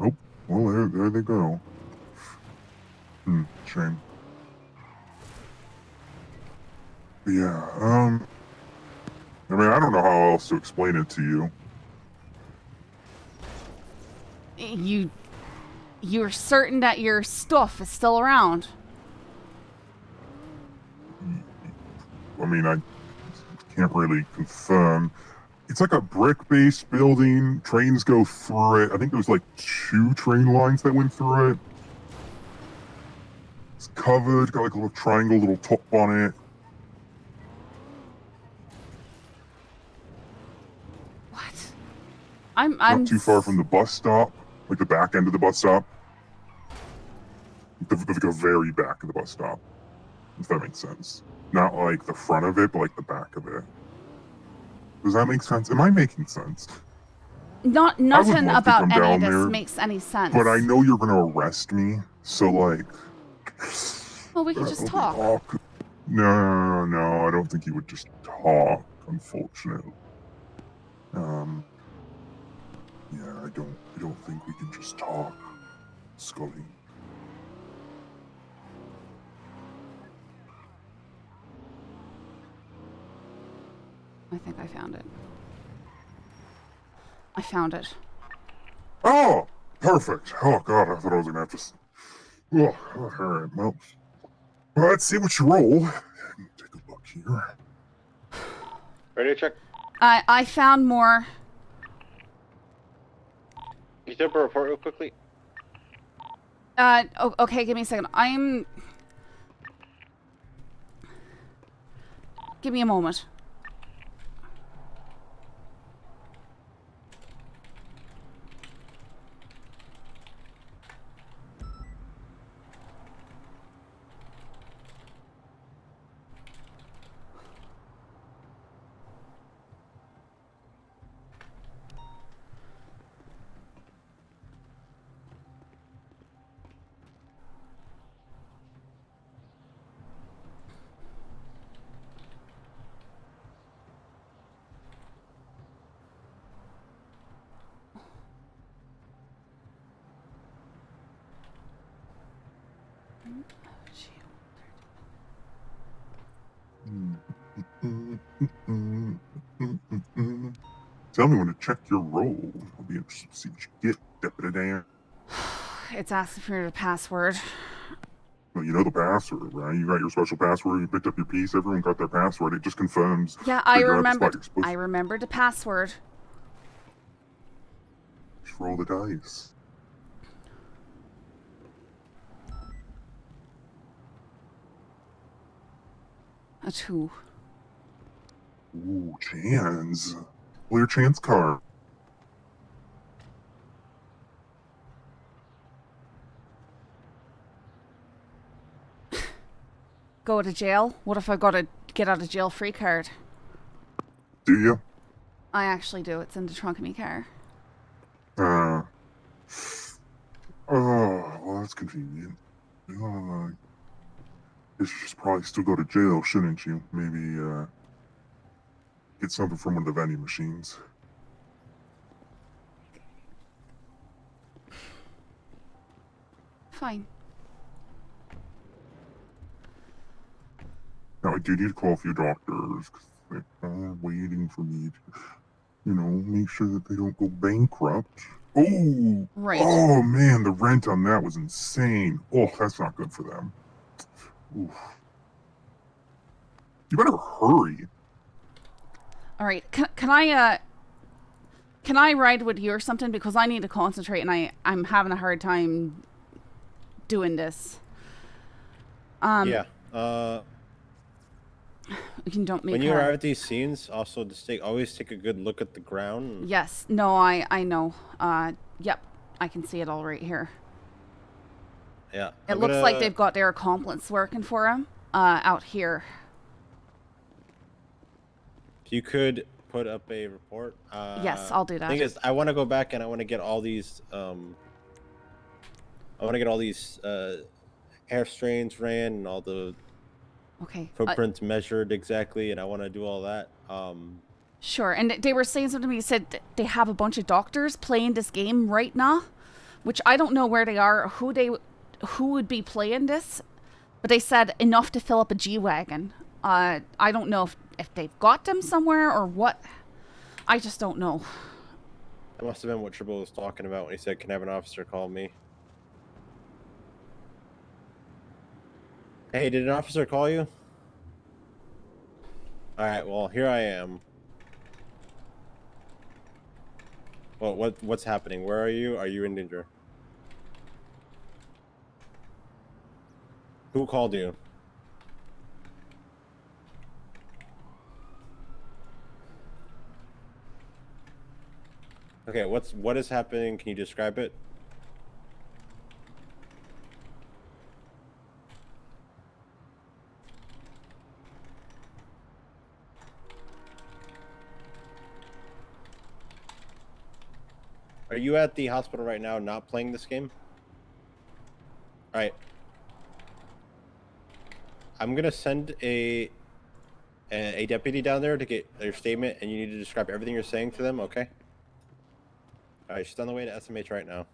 Oh, well, there they go. Shame. But yeah, I mean, I don't know how else to explain it to you. You're certain that your stuff is still around? I mean, I can't really confirm. It's like a brick-based building. Trains go through it. I think there's like 2 train lines that went through it. It's covered, got like a little triangle, little top on it. What? I'm not too far from the bus stop, like the back end of the bus stop. The very back of the bus stop, if that makes sense. Not like the front of it, but like the back of it. Does that make sense? Am I making sense? Nothing about any of this there, makes any sense. But I know you're gonna arrest me, so like. Well, we could just talk. No, I don't think you would just talk, unfortunately. Yeah, I don't think we can just talk, Scully. I think I found it. I found it. Oh, perfect. Oh God, I thought I was gonna have to. Oh, all right. Well, let's see what you roll. Take a look here. Radio check. I found more. Can you step a report real quickly? Okay, give me a second. Give me a moment. Tell me when to check your roll. I'll be interested to see what you get, Deputy Dan. It's asking for your password. Well, you know the password, right? You got your special password. You picked up your piece. Everyone got their password. It just confirms. Yeah, I remembered. I remembered the password. Just roll the dice. A 2. Ooh, chance. Pull your chance card. Go to jail? What if I got a get out of jail free card? Do you? I actually do. It's in the trunk of my car. Oh, well, that's convenient. You should probably still go to jail, shouldn't you? Maybe, get something from one of the vending machines. Fine. Now, I do need to call a few doctors, because they're waiting for me to, make sure that they don't go bankrupt. Oh! Right. Oh, man, the rent on that was insane. Oh, that's not good for them. Oof. You better hurry. All right. Can I ride with you or something? Because I need to concentrate, and I'm having a hard time doing this. Yeah. When you arrive at these scenes, also just always take a good look at the ground. Yes. No, I know. Yep. I can see it all right here. Yeah. It looks like they've got their accomplice working for him out here. If you could put up a report. Yes, I'll do that. Thing is, I want to go back and I want to get all these. I want to get all these hair strains ran and all the footprints measured exactly, and I want to do all that. Sure, and they were saying something to me. Said they have a bunch of doctors playing this game right now, which I don't know where they are, or who would be playing this, but they said enough to fill up a G-Wagon. I don't know if they've got them somewhere or what. I just don't know. That must have been what Triple was talking about when he said, "Can I have an officer call me?" Hey, did an officer call you? All right, well, here I am. Well, what's happening? Where are you? Are you in danger? Who called you? Okay, what is happening? Can you describe it? Are you at the hospital right now not playing this game? Alright. I'm gonna send a deputy down there to get their statement, and you need to describe everything you're saying to them, okay? Alright, she's on the way to SMH right now.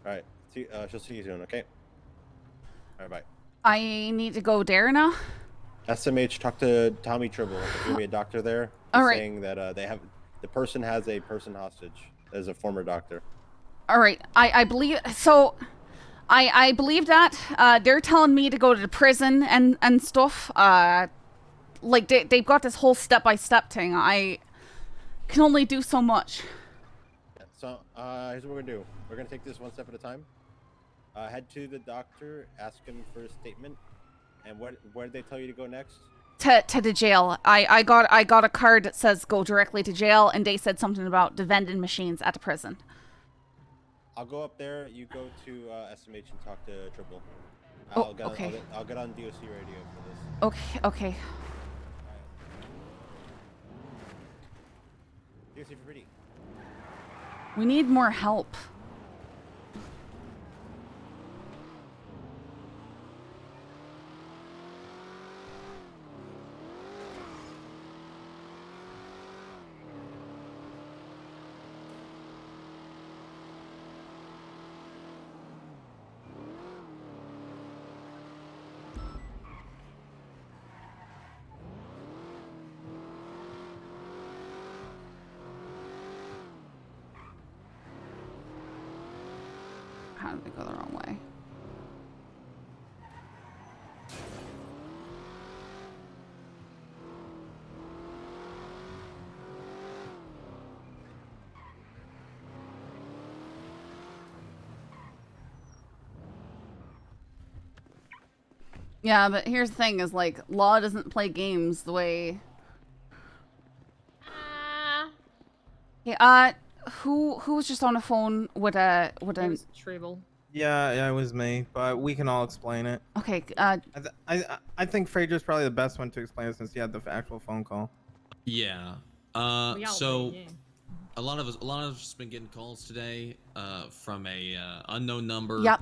Alright, she'll see you soon, okay? Alright, bye. I need to go there now. SMH, talk to Tommy Tribble. There's gonna be a doctor there. All right. Saying that the person has a person hostage as a former doctor. All right, I believe so. I believe that they're telling me to go to the prison and stuff. Like they've got this whole step-by-step thing. I can only do so much. So here's what we're gonna do. We're gonna take this one step at a time. Head to the doctor, ask him for a statement. And where did they tell you to go next? To the jail. I got a card that says go directly to jail, and they said something about the vending machines at the prison. I'll go up there. You go to SMH and talk to Triple. Okay. I'll get on DOC radio for this. Okay. DOC for pretty. We need more help. How did they go the wrong way? Yeah, but here's the thing: is like Law doesn't play games the way. Yeah. Who was just on the phone with a Treble. Yeah, it was me, but we can all explain it. Okay. I think Phaedra's probably the best one to explain it since he had the actual phone call. Yeah. So a lot of us been getting calls today from a unknown number. Yep.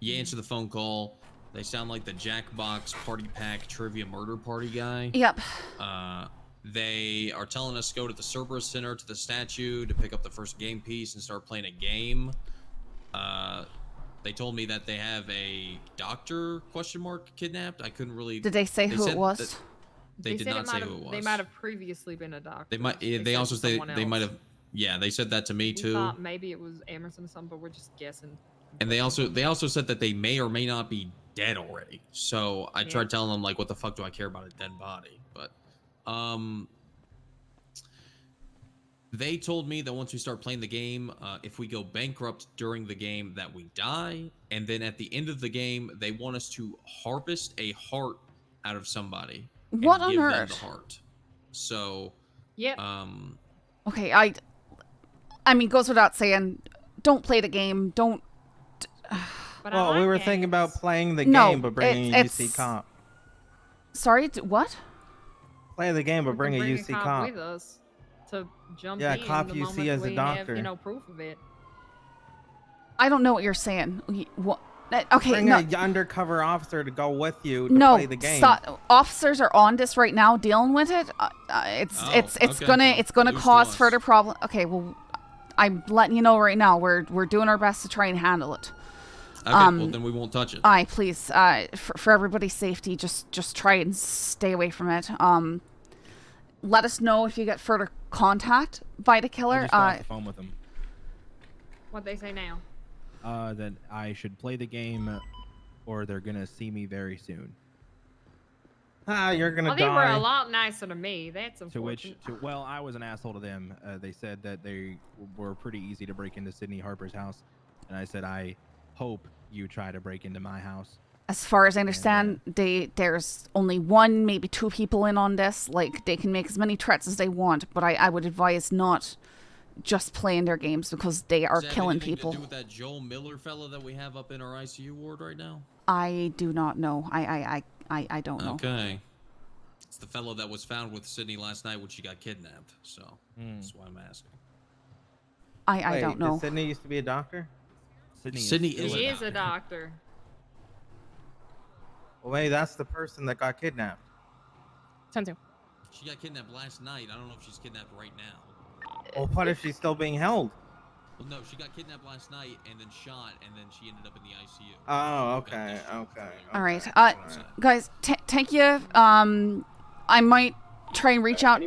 You answer the phone call. They sound like the Jackbox Party Pack Trivia Murder Party guy. Yep. They are telling us to go to the Cerberus Center to the statue to pick up the first game piece and start playing a game. They told me that they have a doctor ? Kidnapped. I couldn't really. Did they say who it was? They did not say who it was. They might have previously been a doctor. They might. They also say they might have. Yeah, they said that to me too. We thought maybe it was Emerson or something, but we're just guessing. And they also said that they may or may not be dead already. So I tried telling them like, what the fuck do I care about a dead body? But they told me that once we start playing the game, if we go bankrupt during the game, that we die. And then at the end of the game, they want us to harvest a heart out of somebody. What on give them earth? the heart. So, yep. Okay, I mean, goes without saying, don't play the game. Don't but Well, I like we were games. thinking about playing the No, game, but bringing a UC cop. Sorry, what? Play the game, but We bring can a bring UC a cop cop. with us to jump Yeah, in cop the UC moment as a we doctor. have, proof of it. I don't know what you're saying. What? Okay, Bring no. an undercover officer to go with you to No, play the game. stop. Officers are on this right now, dealing with it. It's gonna cause further problem. Okay, well, I'm letting you know right now. We're doing our best to try and handle it. Okay, well then we won't touch it. Aye, please. For everybody's safety, just try and stay away from it. Let us know if you get further contact by the killer. I just got off the phone with him. What they say now? That I should play the game, or they're gonna see me very soon. Ah, you're gonna Well, they were a lot nicer to me. That's unfortunate. Well, I was an asshole to them. They said that they were pretty easy to break into Sydney Harper's house, and I said, I hope you try to break into my house. As far as I understand, there's only one, maybe two people in on this. Like, they can make as many threats as they want, but I would advise not just playing their games because they are killing people. To do with that Joel Miller fella that we have up in our ICU ward right now? I do not know. I don't know. Okay. It's the fellow that was found with Sydney last night when she got kidnapped, so that's why I'm asking. I don't know. Did Sydney used to be a doctor? Sydney is a doctor. Well, wait, that's the person that got kidnapped. 10-2. She got kidnapped last night. I don't know if she's kidnapped right now. Well, what if she's still being held? Well, no, she got kidnapped last night and then shot, and then she ended up in the ICU. Oh, okay. All right. Guys, thank you. I might try and reach out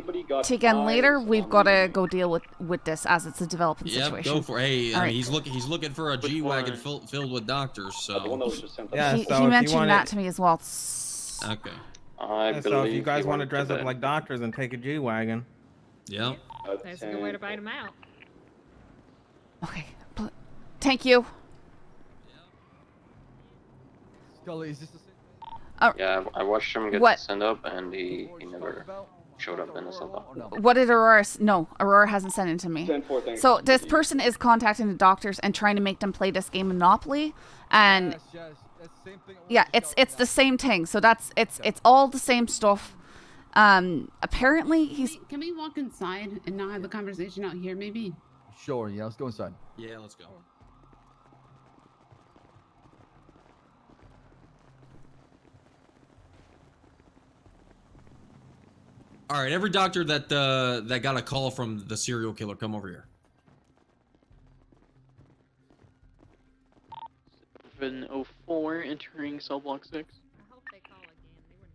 to again later. We've got to go deal with this as it's a developing situation. Go for it. Hey, All right. he's looking for a G-Wagon filled with doctors, so... Yeah, he so mentioned that to me as well. Okay. So if you guys want to dress up like doctors and take a G-Wagon. Yeah. That's a good way to bite them out. Okay. Thank you. Scully, is this the same? Yeah, I watched him get sent up, and he never showed up in his lab. What did Aurora? No, Aurora hasn't sent it to me. So this person is contacting the doctors and trying to make them play this game Monopoly, and yeah, it's the same thing. So it's all the same stuff. Apparently he's. Can we walk inside and not have the conversation out here, maybe? Sure. Yeah, let's go inside. Yeah, let's go. All right, every doctor that got a call from the serial killer, come over here. 704 entering cell block 6. I hope they call again. They were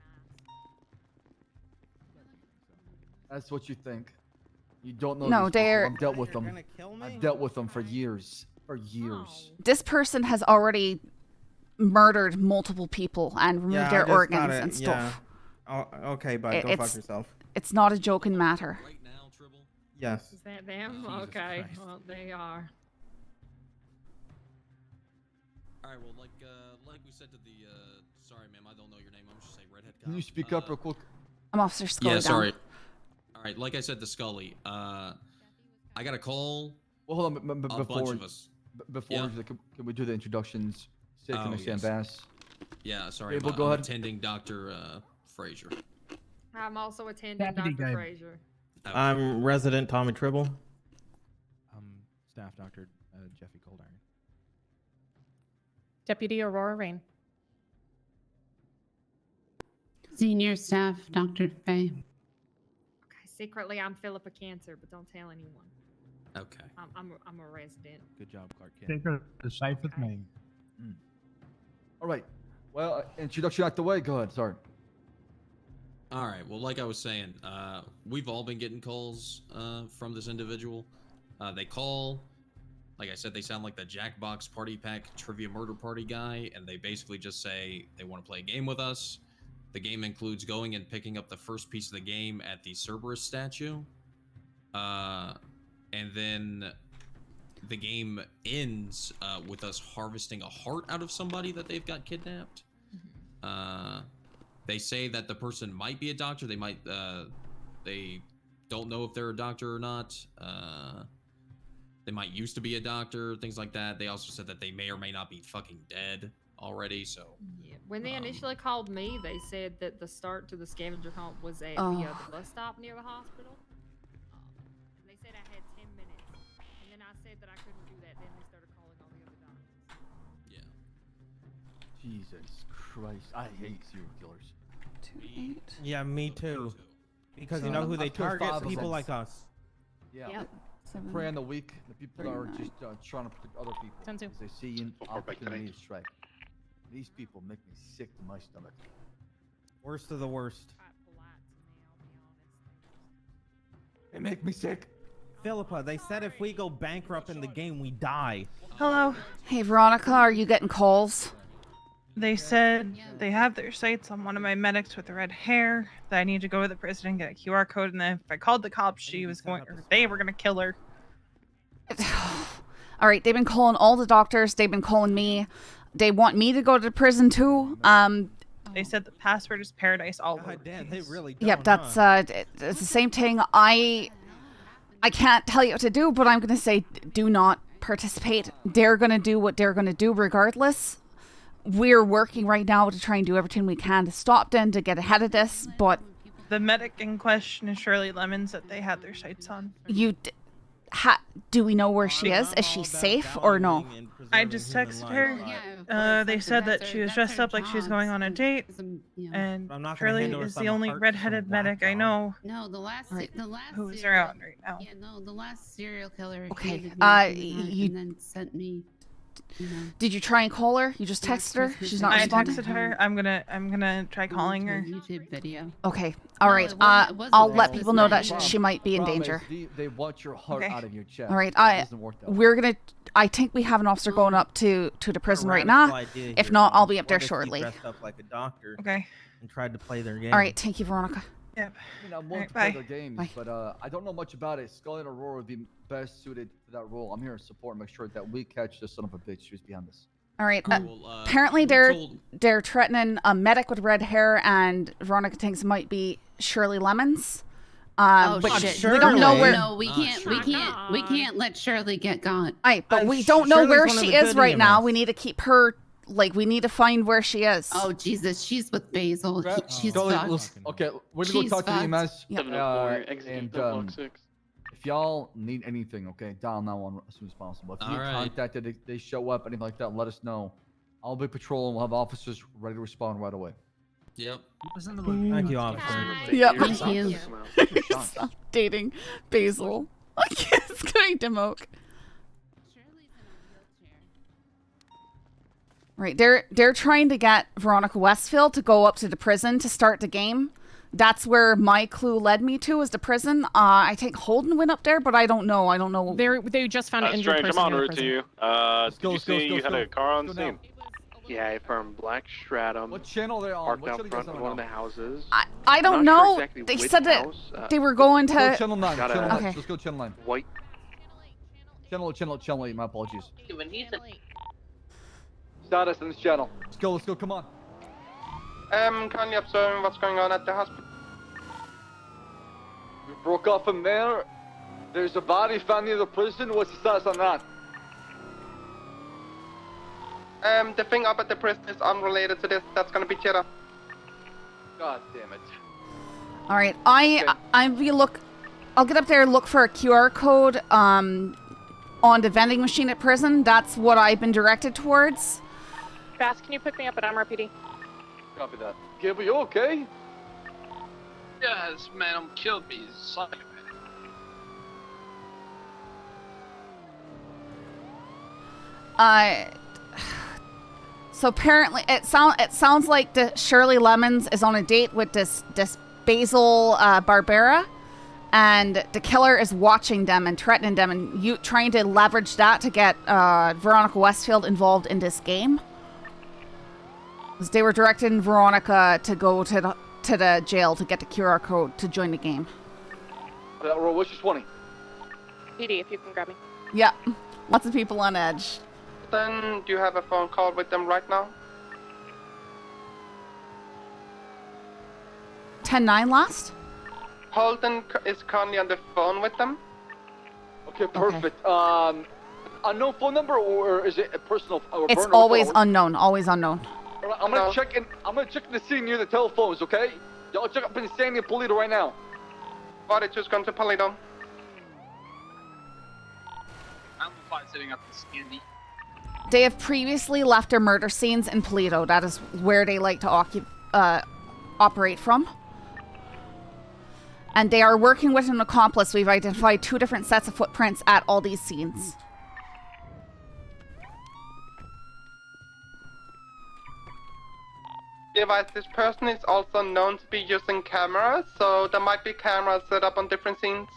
nice. That's what you think. You don't know. No, these people. they're- I've dealt with them. I've dealt with them for years. For years. This person has already murdered multiple people and removed their organs and stuff. Yeah. Oh, okay, bud. Go fuck yourself. It's not a joking matter. Yes. Is that them? Okay. Christ. Well, they are. All right, well, like we said to the, sorry, ma'am, I don't know your name. I'm just saying redhead cop. Can you speak up real quick? I'm Officer Scully. Yeah, sorry. All right, like I said to Scully, I got a call. Well, hold on. A bunch of us. Before, can we do the introductions? Say, can I stand Bass? Yeah, sorry. Abel, I'm go ahead. attending Dr. Frazier. I'm also attending Dr. Frazier. I'm resident Tommy Tribble. Staff Doctor Jeffy Coldiron. Deputy Aurora Rain. Senior staff, Dr. Faye. Okay, secretly I'm Philippa Cancer, but don't tell anyone. Okay. I'm a resident. Good job, Clark Kent. Take her to safe with me. All right. Well, introduction out the way. Go ahead. Sorry. All right. Well, like I was saying, we've all been getting calls from this individual. They call, like I said, they sound like the Jackbox Party Pack Trivia Murder Party guy, and they basically just say they want to play a game with us. The game includes going and picking up the first piece of the game at the Cerberus statue. And then the game ends with us harvesting a heart out of somebody that they've got kidnapped. They say that the person might be a doctor. They might, they don't know if they're a doctor or not. they might used to be a doctor, things like that. They also said that they may or may not be fucking dead already. So Yeah. When they initially called me, they said that the start to the scavenger hunt was at the bus stop near the hospital. And they said I had 10 minutes. And then I said that I couldn't do that. Then they started calling all the other doctors. Yeah. Jesus Christ, I hate serial killers. 2-8. Yeah, me too. Because So you know who they I've killed target? 5 of People them. like us. Yeah. Yep. Prey on the weak. The people that are 39. just trying to protect other people. 10-2. Because they see an opportunity to strike. These people make me sick to my stomach. Worst of the worst. They make me sick. Philippa, they said if we go bankrupt in the game, we die. Hello. Hey, Veronica, are you getting calls? They said they have their sights on one of my medics with the red hair, that I need to go to the prison and get a QR code, and then if I called the cops, she was going, or they were going to kill her. All right, they've been calling all the doctors. They've been calling me. They want me to go to the prison too. They said the password is paradise all over. Damn, they really don't, Yep, that's it's the same thing. I can't tell you what to do, but I'm gonna say do not participate. They're gonna do what they're gonna do regardless. We're working right now to try and do everything we can to stop them, to get ahead of this, but The medic in question is Shirley Lemons that they had their sights on. do we know where she is? Is she safe or no? I just texted her. They said that she was dressed up like she was going on a date, and Shirley is the only redheaded medic I know. No, the last who is around right now. Yeah, no, the last serial killer. Okay, hated me you and then sent me. You know, did you try and call her? You just texted her? She's not I responding? texted her. I'm gonna try calling her. YouTube video. Okay, all right. it wasn't I'll let that. people know that It's she might be in Problem danger. is they want your heart out of your chest. All right, It doesn't work that way. I think we have an officer going up to the prison right Radical now. idea If here. not, I'll be up there What if he shortly. dressed up like a doctor Okay. and tried to play their game. All right, thank you, Veronica. Yep. I mean, I'm willing to Alright, play bye. their games, but I don't know much about it. Scully and Aurora would be best suited for that role. I'm here to support and make sure that we catch this son of a bitch who's behind this. All right. Cool. Apparently, they're threatening a medic with red hair, and Veronica thinks it might be Shirley Lemons. But shit. we don't know where. No, we can't let Shirley get got. But we don't know where Shirley's one of she the is good right now. EMS. We need to keep her. We need to find where she is. Oh Jesus, she's with Basil. She's Scully, fucked. okay, we're gonna She's go talk to fucked. EMS. Yeah. And if y'all need anything, okay, dial 911 as soon as possible. If you All get right. contacted, they show up, anything like that, let us know. I'll be patrolling. We'll have officers ready to respond right away. Yep. Thank you, officer. Yep. Thank you. Stop dating Basil. It's going to Moke. Right, they're trying to get Veronica Westfield to go up to the prison to start the game. That's where my clue led me to, is the prison. I think Holden went up there, but I don't know. They just found an injured Strange, person I'm en in the route to prison. you. Did you see you had a car on Go scene? now. Yeah, from Black Stratum. What channel they're on? Parked What out channel you front guys of on one of now? the houses. I don't I'm not know. sure exactly They which said that house, they were going to. Go channel 9. Gotta- Channel 9. Okay. Let's go channel 9. White. Channel 8. My apologies. Status in this channel. Let's go. Come on. Kindly observing what's going on at the hospital. We broke off from there. There's a body found near the prison. What's the status on that? The thing up at the prison is unrelated to this. That's gonna be Cheddar. God damn it. All right, I'll get up there and look for a QR code on the vending machine at prison. That's what I've been directed towards. Bass, can you pick me up at MRPD? Copy that. Gib, are you okay? Yeah, this man killed me. He's a psychopath. So apparently, it sounds like the Shirley Lemons is on a date with this Basil Barbera, and the killer is watching them and threatening them, and trying to leverage that to get Veronica Westfield involved in this game. 'Cause they were directing Veronica to go to the jail to get the QR code to join the game. What's your 20? PD, if you can grab me. Yep, lots of people on edge. Then do you have a phone call with them right now? 10-9 last? Holden is currently on the phone with them. Okay, perfect. Unknown phone number, or is it a personal? It's always unknown. Always unknown. Right, I'm gonna check in. I'm gonna check in the scene near the telephones. Okay. Y'all check up in Sandy and Polito right now. Got it. Just gone to Polito. I'm fine sitting up in Sandy. They have previously left their murder scenes in Polito. That is where they like to operate from. And they are working with an accomplice. We've identified 2 different sets of footprints at all these scenes. Device, this person is also known to be using cameras, so there might be cameras set up on different scenes.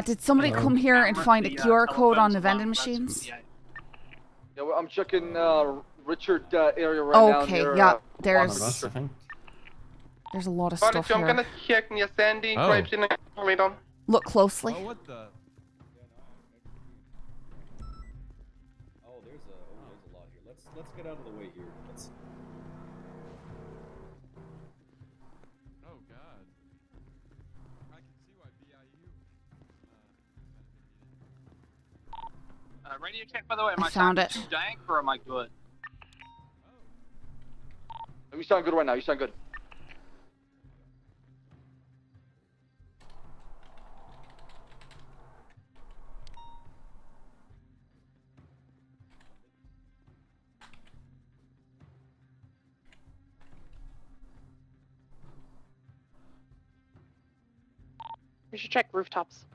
Did somebody come here and find a QR code on the vending machines? Yeah, well, I'm checking Richard area right now. Okay, near, yeah, there's a lot of stuff I'm here. gonna check near Sandy, Grapes in Polito. Look closely. Oh, what the? Oh, there's a lot here. Let's get out of the way here. Oh God. I can see why BIU. Radio check, by the way. Am I I found sounding it. too dank or am I good? You sound good right now. You sound good. We should check rooftops.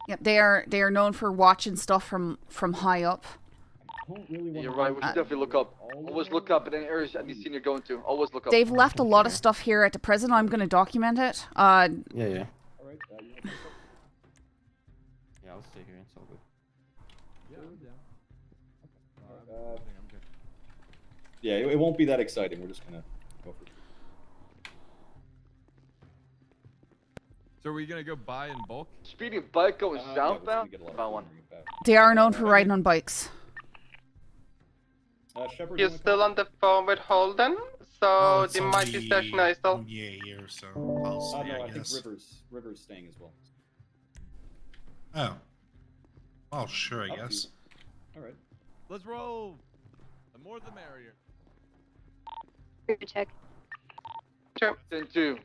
Yep, they are known for watching stuff from high up. You're right. We should definitely look up. Always look up in any areas that you've seen you're going to. Always look up. They've left a lot of stuff here at the prison. I'm going to document it. Yeah. Yeah, I'll stay here. It's all good. Yeah, I'm down. I'm good. Yeah, it won't be that exciting. We're just gonna go for it. So are we gonna go buy in bulk? Speeding bike going southbound? Found one. They are known for riding on bikes. Shepard, You're still on the phone with Holden, so they might be stationary still. Yeah, year, so I'll see, No, I I think guess. River's staying as well. Oh. Oh, sure, I guess. All right. Let's roll. The more the merrier. Check. Sure. 10-2.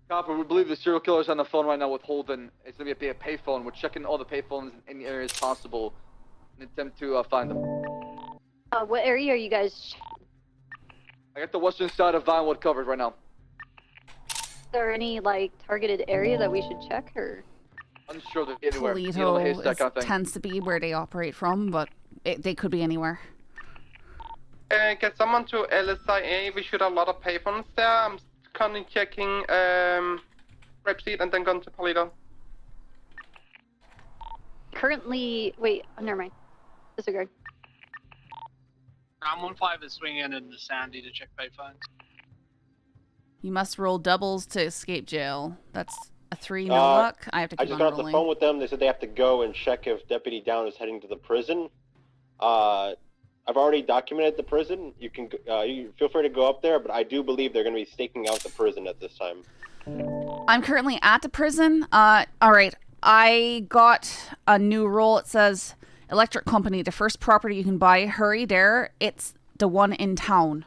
Copper, we believe the serial killer's on the phone right now with Holden. It's gonna be a payphone. We're checking all the payphones in any areas possible in an attempt to find them. What area are you guys? I got the western side of Vinewood covered right now. Is there any like targeted area that we should check, or? Unsure that anywhere. Needle in the haystack kind of thing. Tends to be where they operate from, but they could be anywhere. Get someone to LSIA. We should have a lot of payphones there. I'm currently checking Rapeseed and then gone to Polito. Currently, wait. Oh, never mind. Disregard. I'm 1-5 is swinging into Sandy to check payphones. You must roll doubles to escape jail. That's a 3, no luck. I have to keep I just on got off the rolling. phone with them. They said they have to go and check if Deputy Down is heading to the prison. I've already documented the prison. You can you feel free to go up there, but I do believe they're going to be staking out the prison at this time. I'm currently at the prison. All right. I got a new role. It says electric company, the first property you can buy. Hurry there. It's the one in town.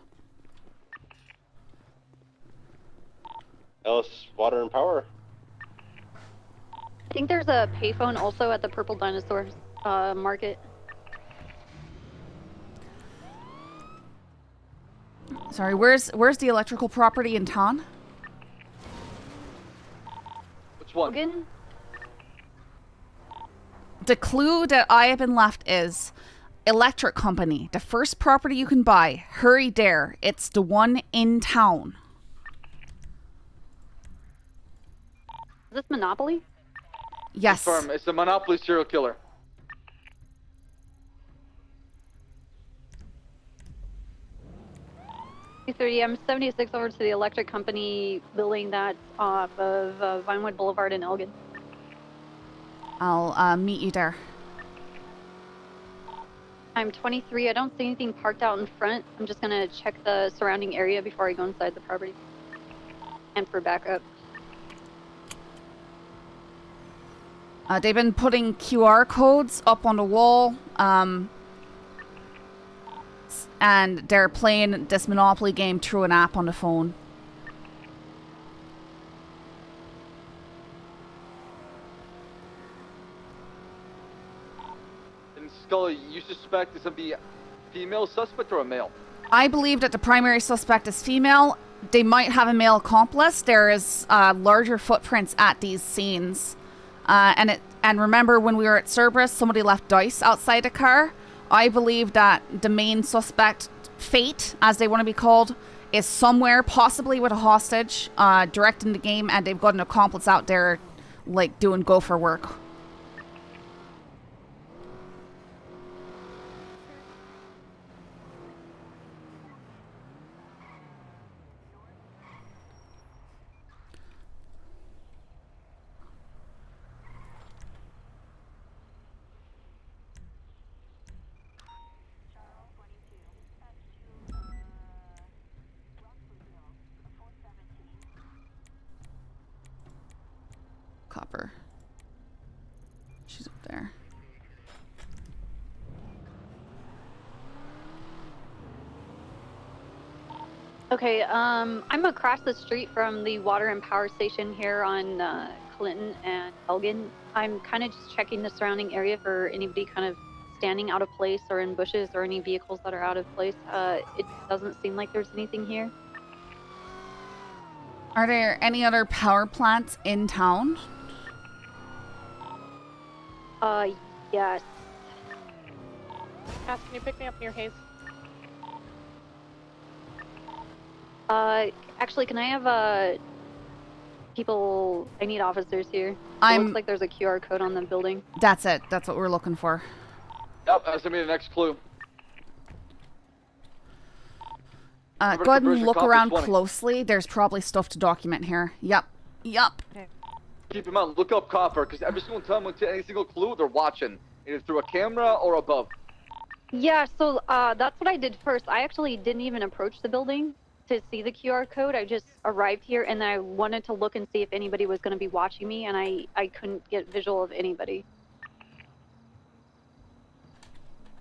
Ellis, Water and Power. I think there's a payphone also at the Purple Dinosaur market. Sorry, where's the electrical property in town? Which one? Logan? The clue that I have been left is electric company, the first property you can buy. Hurry there. It's the one in town. Is this Monopoly? Yes. Confirm. It's the Monopoly serial killer. 2:30. I'm 76 over to the electric company building that's off of Vinewood Boulevard in Elgin. I'll meet you there. I'm 23. I don't see anything parked out in front. I'm just gonna check the surrounding area before I go inside the property. And for backup. They've been putting QR codes up on the wall, and they're playing this Monopoly game through an app on the phone. And Scully, you suspect this to be a female suspect or a male? I believe that the primary suspect is female. They might have a male accomplice. There is larger footprints at these scenes. And remember when we were at Cerberus, somebody left dice outside the car. I believe that the main suspect, Fate, as they want to be called, is somewhere, possibly with a hostage, directing the game, and they've got an accomplice out there, like, doing gopher work. Copper. She's up there. Okay, I'm across the street from the water and power station here on Clinton and Elgin. I'm kind of just checking the surrounding area for anybody kind of standing out of place or in bushes or any vehicles that are out of place. It doesn't seem like there's anything here. Are there any other power plants in town? Yes. Cass, can you pick me up near Hayes? Actually, can I have, people, I need officers here. It looks like there's a QR code on the building. That's it. That's what we're looking for. Yep, that's gonna be the next clue. Go ahead and look around closely. There's probably stuff to document here. Yep. Yep. Okay. Keep in mind, look up Copper, because every single time we take any single clue, they're watching, either through a camera or above. Yeah, so that's what I did first. I actually didn't even approach the building to see the QR code. I just arrived here and I wanted to look and see if anybody was going to be watching me, and I couldn't get visual of anybody.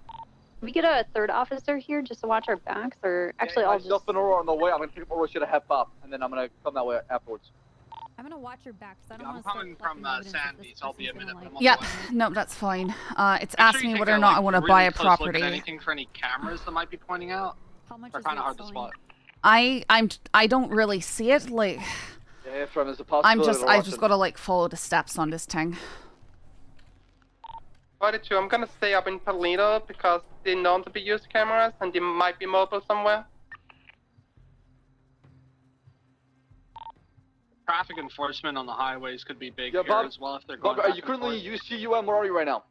Can we get a third officer here just to watch our backs, or actually I'll just... Myself and Aurora on the way. I'm going to pick up Aurora, should have head pop, and then I'm going to come that way afterwards. I'm gonna watch your back because I don't I'm want to coming from Sandy, so I'll be a minute. But I'm on Yeah, the way. no, that's fine. It's Make sure asking you me take whether or a, not like, I want to really buy a close look at property. anything for any cameras that might be pointing out. How much They're is kind it of hard to selling? spot. I don't really see it. Like, Yeah, from there's a possibility. I just gotta like follow the steps on this thing. 42, I'm gonna stay up in Toledo because they known to be used cameras and they might be mobile somewhere. Traffic enforcement on the highways could be big Yeah, here Bob, as well if they're going. Bob, are you currently UCUM or are you right now?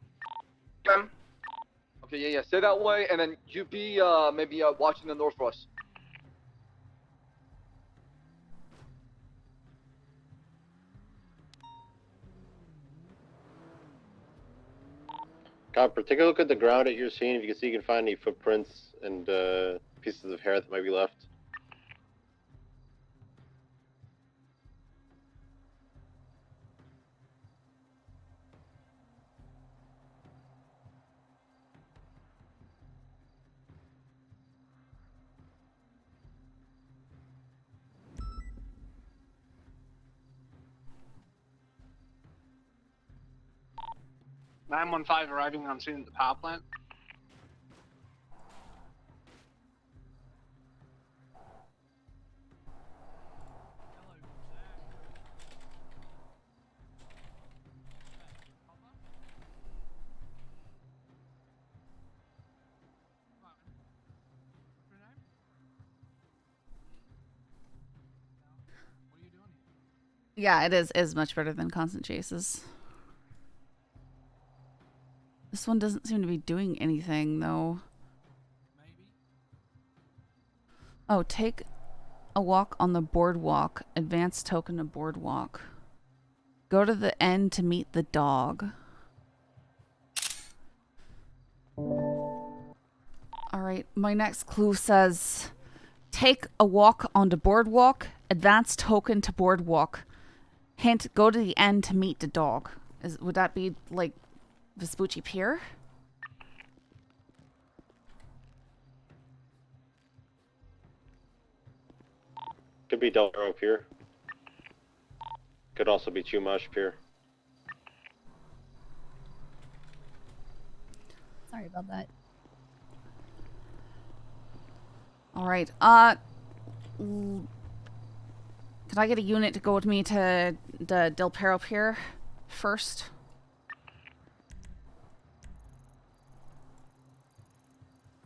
Okay, yeah, stay that way, and then you be maybe watching the north for us. Copper, take a look at the ground at your scene. If you can see, you can find any footprints and pieces of hair that might be left. $915 arriving on scene at the power plant. Yeah, it is much better than Constant Chases. This one doesn't seem to be doing anything, though. Oh, take a walk on the boardwalk. Advance token to boardwalk. Go to the end to meet the dog. Alright, my next clue says take a walk on the boardwalk. Advance token to boardwalk. Hint, go to the end to meet the dog. Would that be like Vespucci Pier? Could be Del Perro Pier. Could also be Chumash Pier. Sorry about that. All right. Could I get a unit to go with me to the Del Perro Pier first?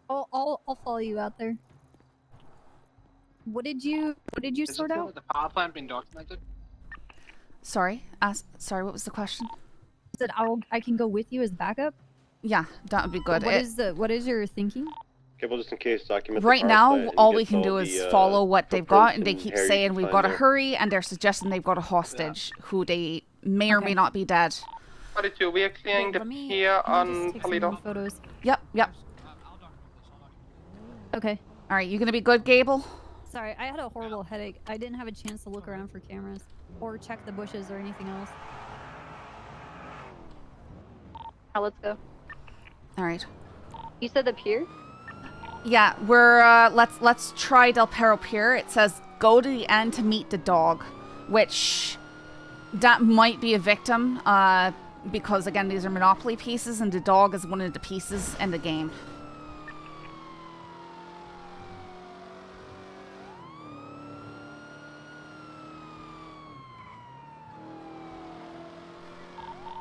I'll follow you out there. What did you sort out? Has the power plant been documented? Sorry. Sorry. What was the question? Said I can go with you as backup. Yeah, that would be good. What is your thinking? Okay, well, just in case, document. Right now, all we can do is follow what they've got, and they keep saying we've got to hurry, and they're suggesting they've got a hostage who they may or may not be dead. 42, we are clearing the pier on Toledo. Photos. Yep. Okay. All right, you gonna be good, Gable? Sorry, I had a horrible headache. I didn't have a chance to look around for cameras or check the bushes or anything else. Now let's go. All right. You said the pier? Yeah, we're let's try Del Perro Pier. It says go to the end to meet the dog, which that might be a victim, because again these are Monopoly pieces, and the dog is one of the pieces in the game.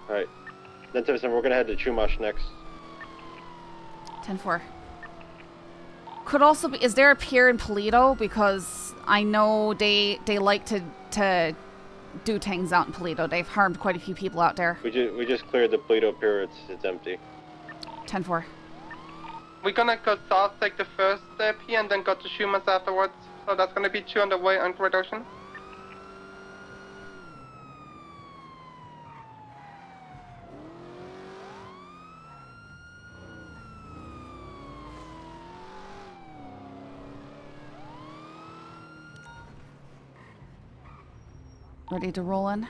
Alright. Then we're gonna head to Chumash next. 10-4. Could also be, is there a pier in Toledo? Because I know they like to do things out in Toledo. They've harmed quite a few people out there. We just cleared the Toledo Pier. It's empty. 10-4. We're gonna go south, take the first pier, and then go to Schuman's afterwards. So that's gonna be 2 on the way on Great Ocean. Ready to roll in?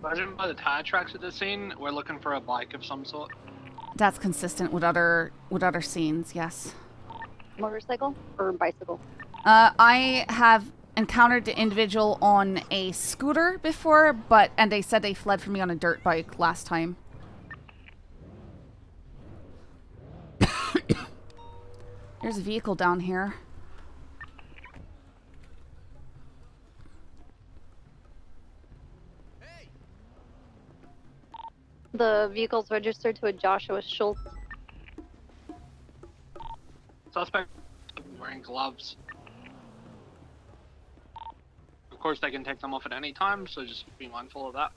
Judging by the tire tracks at the scene, we're looking for a bike of some sort. That's consistent with other scenes, yes. Motorcycle or bicycle? I have encountered the individual on a scooter before, and they said they fled from me on a dirt bike last time. There's a vehicle down here. The vehicle's registered to a Joshua Schultz. Suspect wearing gloves. Of course, they can take them off at any time, so just be mindful of that.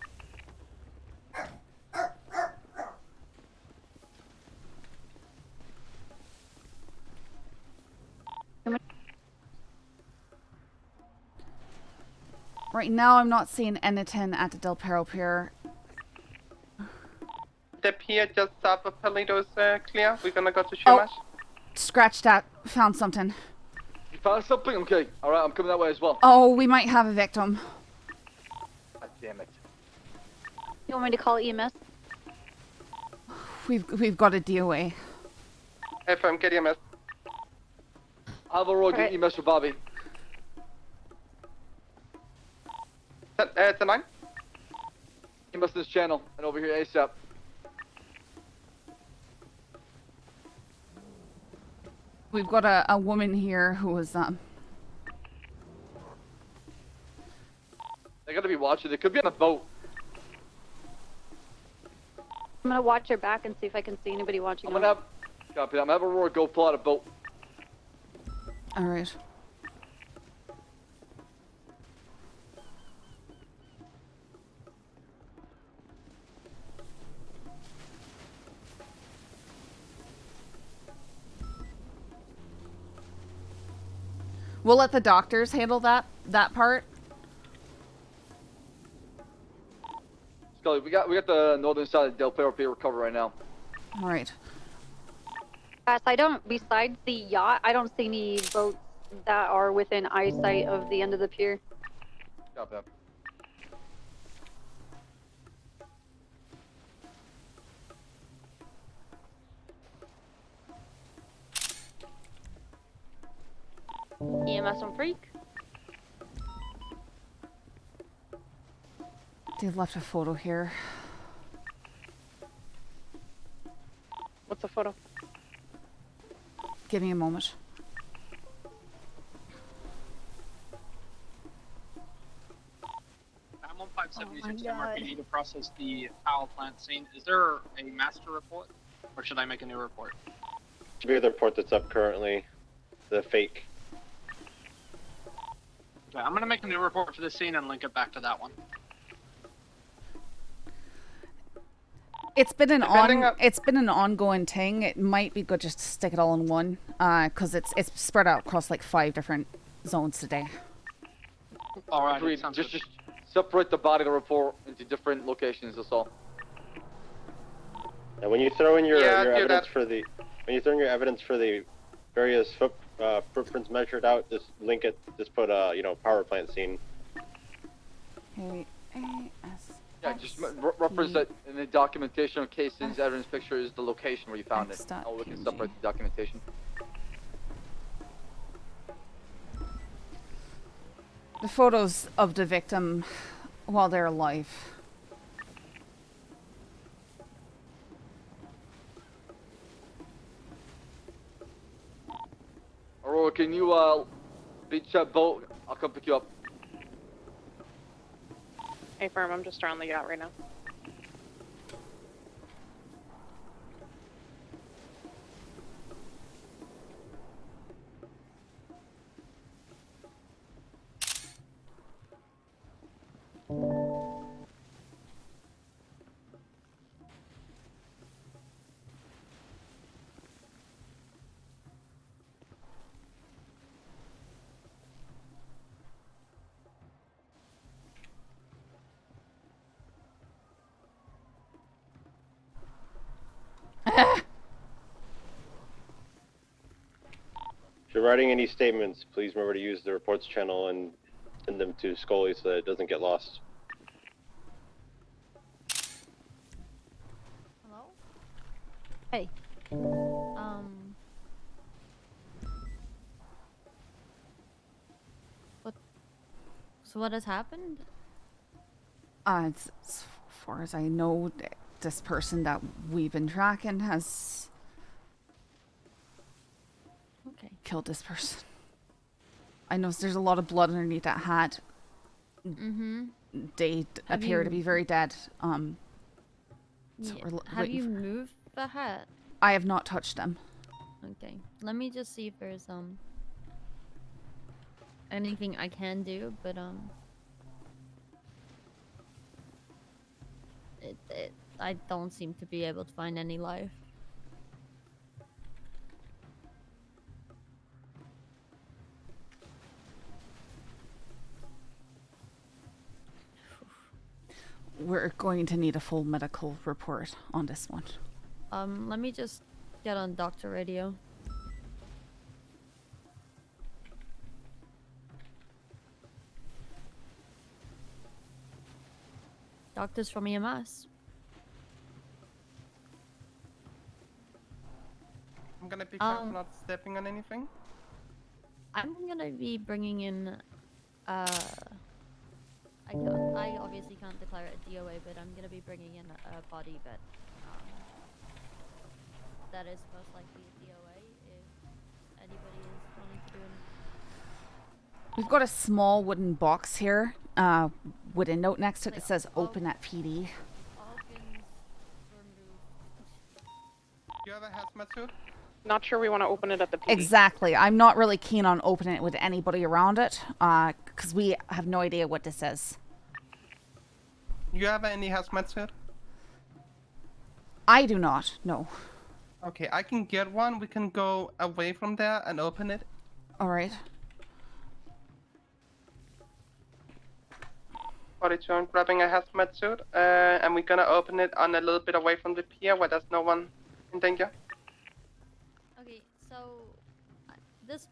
Right now, I'm not seeing anything at the Del Perro Pier. The pier just south of Toledo's clear. We're gonna go to Chumash. Oh, scratch that. Found something. You found something? Okay. Alright, I'm coming that way as well. Oh, we might have a victim. God damn it. You want me to call EMS? We've got a DOA. FM, get EMS. Alvaro, get EMS for Bobby. It's a 9. EMS this channel and over here ASAP. We've got a woman here who was They gotta be watching. They could be on a boat. I'm gonna watch her back and see if I can see anybody watching. Copy that. I'm gonna have Aurora go pull out a boat. All right. We'll let the doctors handle that part. Scully, we got the northern side of Del Perro being recovered right now. All right. Yes, besides the yacht, I don't see any boats that are within eyesight of the end of the pier. Copy that. EMS on Freak. They've left a photo here. What's the photo? Give me a moment. I'm on 576 MRPD to process the power plant scene. Is there a master report, or should I make a new report? Should be the report that's up currently. The fake. Okay, I'm gonna make a new report for this scene and link it back to that one. It's been an ongoing thing. It might be good just to stick it all in one, because it's spread out across like 5 different zones today. All right. Agreed. Just separate the body of the report into different locations. That's all. And when you throw in your evidence for the various footprints measured out, just link it. Just put power plant scene. Yeah, just reference that in the documentation of cases, evidence picture is the location where you found it. Oh, we can separate the documentation. The photos of the victim while they're alive. Aurora, can you beach that boat? I'll come pick you up. Hey, firm, I'm just around the yacht right now. If you're writing any statements, please remember to use the reports channel and send them to Scully so that it doesn't get lost. Hello? Hey. What? So what has happened? As far as I know, this person that we've been tracking has killed this person. I know there's a lot of blood underneath that hat. They appear to be very dead. So Have you moved the hat? I have not touched them. Okay. Let me just see if there's anything I can do, but I don't seem to be able to find any life. We're going to need a full medical report on this one. Let me just get on doctor radio. Doctors from EMS. I'm gonna be careful not stepping on anything. I'm gonna be bringing in, I obviously can't declare it a DOA, but I'm gonna be bringing in a body that is most likely a DOA if anybody is wanting to do anything. We've got a small wooden box here with a note next to it that says open at PD. Do you have a hazmat suit? Not sure we want to open it at the PD. Exactly. I'm not really keen on opening it with anybody around it, because we have no idea what this is. You have any hazmat suit? I do not, no. Okay, I can get one. We can go away from there and open it. Alright. 42, I'm grabbing a hazmat suit, and we're gonna open it on a little bit away from the pier where there's no one in danger. Okay, so this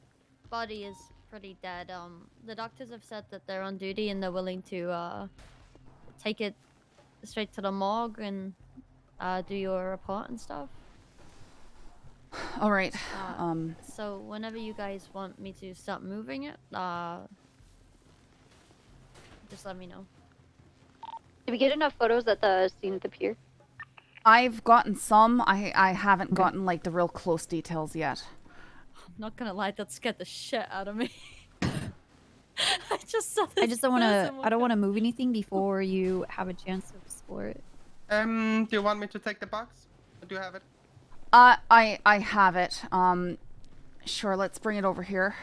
body is pretty dead. The doctors have said that they're on duty and they're willing to take it straight to the morgue and do your report and stuff. All right. So whenever you guys want me to start moving it, just let me know. Did we get enough photos at the scene at the pier? I've gotten some. I haven't gotten like the real close details yet. I'm not gonna lie, that scared the shit out of me. I just saw this. I just don't want to. I don't want to move anything before you have a chance to explore it. Do you want me to take the box? Or do you have it? I have it. Sure. Let's bring it over here.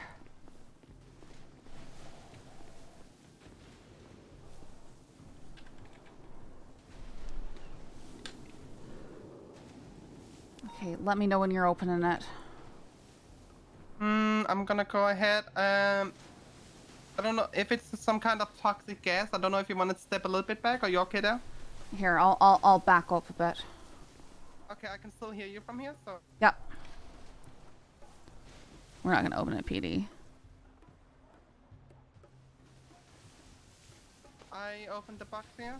Okay, let me know when you're opening it. I'm gonna go ahead. I don't know if it's some kind of toxic gas. I don't know if you want to step a little bit back. Are you okay there? Here, I'll back up a bit. Okay, I can still hear you from here. So. Yep. We're not gonna open it, PD. I opened the box here.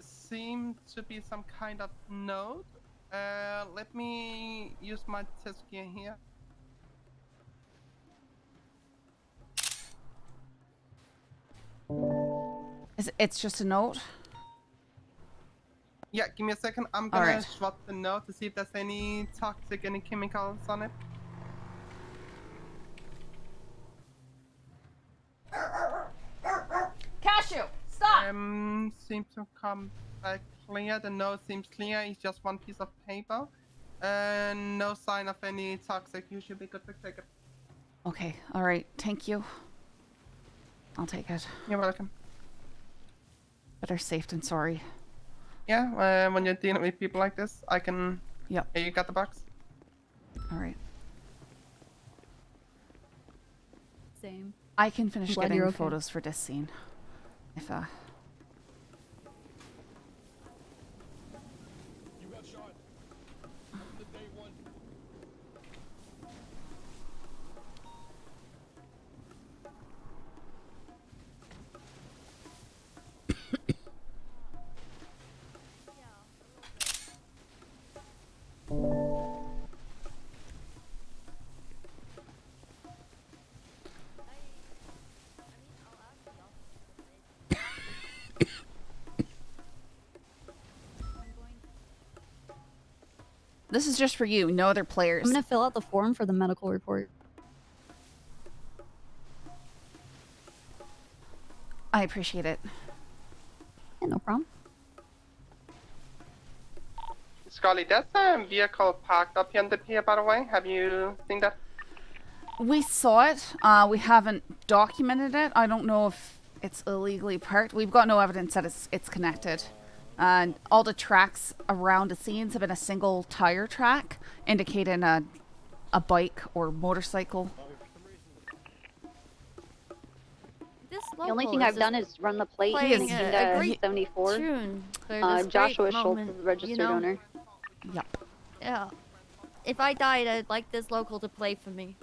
Seems to be some kind of note. Let me use my test gear here. It's just a note? Yeah, give me a second. I'm gonna swap the note to see if there's any toxic, any chemicals on it. Cashew, stop! Seems to come back clear. The note seems clear. It's just one piece of paper. No sign of any toxic. You should be good to take it. Okay, alright. Thank you. I'll take it. You're welcome. Better safe than sorry. Yeah, when you're dealing with people like this, I can... Yep. Here, you got the box? Alright. Same. I can finish Glad getting you're okay. photos for this scene. If, You got shot. The day one. This is just for you, no other players. I'm gonna fill out the form for the medical report. I appreciate it. Yeah, no problem. Scully, there's a vehicle parked up here on the pier, by the way. Have you seen that? We saw it. We haven't documented it. I don't know if it's illegally parked. We've got no evidence that it's connected. And all the tracks around the scenes have been a single tire track, indicating a bike or motorcycle. The only thing I've done is run the plate playing and a great 74. tune for this Joshua great Schultz moment, is the registered you know? owner. Yep. Yeah. If I died, I'd like this local to play for me.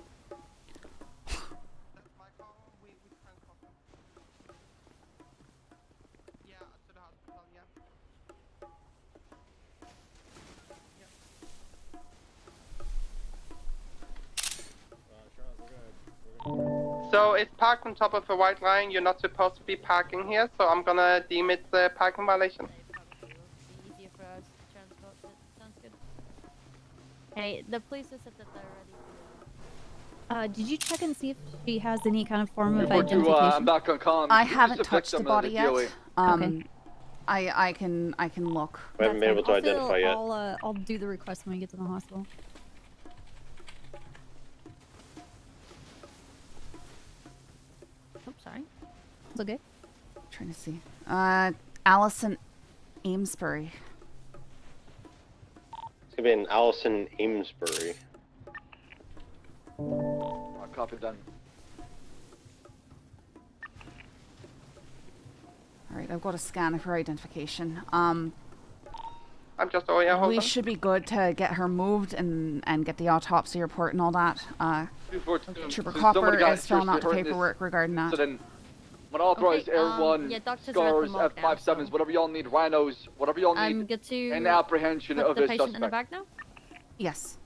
So it's parked on top of a white line. You're not supposed to be parking here, so I'm gonna deem it a parking violation. Easier for us to transport it. Sounds good. Hey, the police have said that they're ready Did you check and see if she has any kind of form of 242, identification? I'm back on comm. I Who's haven't the touched the victim of body yet. DOE? Okay. I can look. We haven't been able to identify yet. I'll do the request when we get to the hospital. Oops, sorry. It's okay. Trying to see. Allison Amesbury. It's gonna be an Allison Amesbury. Copy done. All right, I've got a scan of her identification. I'm just over here. We should be good to get her moved and get the autopsy report and all that. Trooper Copper is filling out the paperwork regarding that. So then, when authorized, everyone, yeah, doctors are at the scars, morgue now, F57s, whatever y'all need, rhinos, whatever y'all need, good to in apprehension put of the his patient in the suspect. back now? Yes.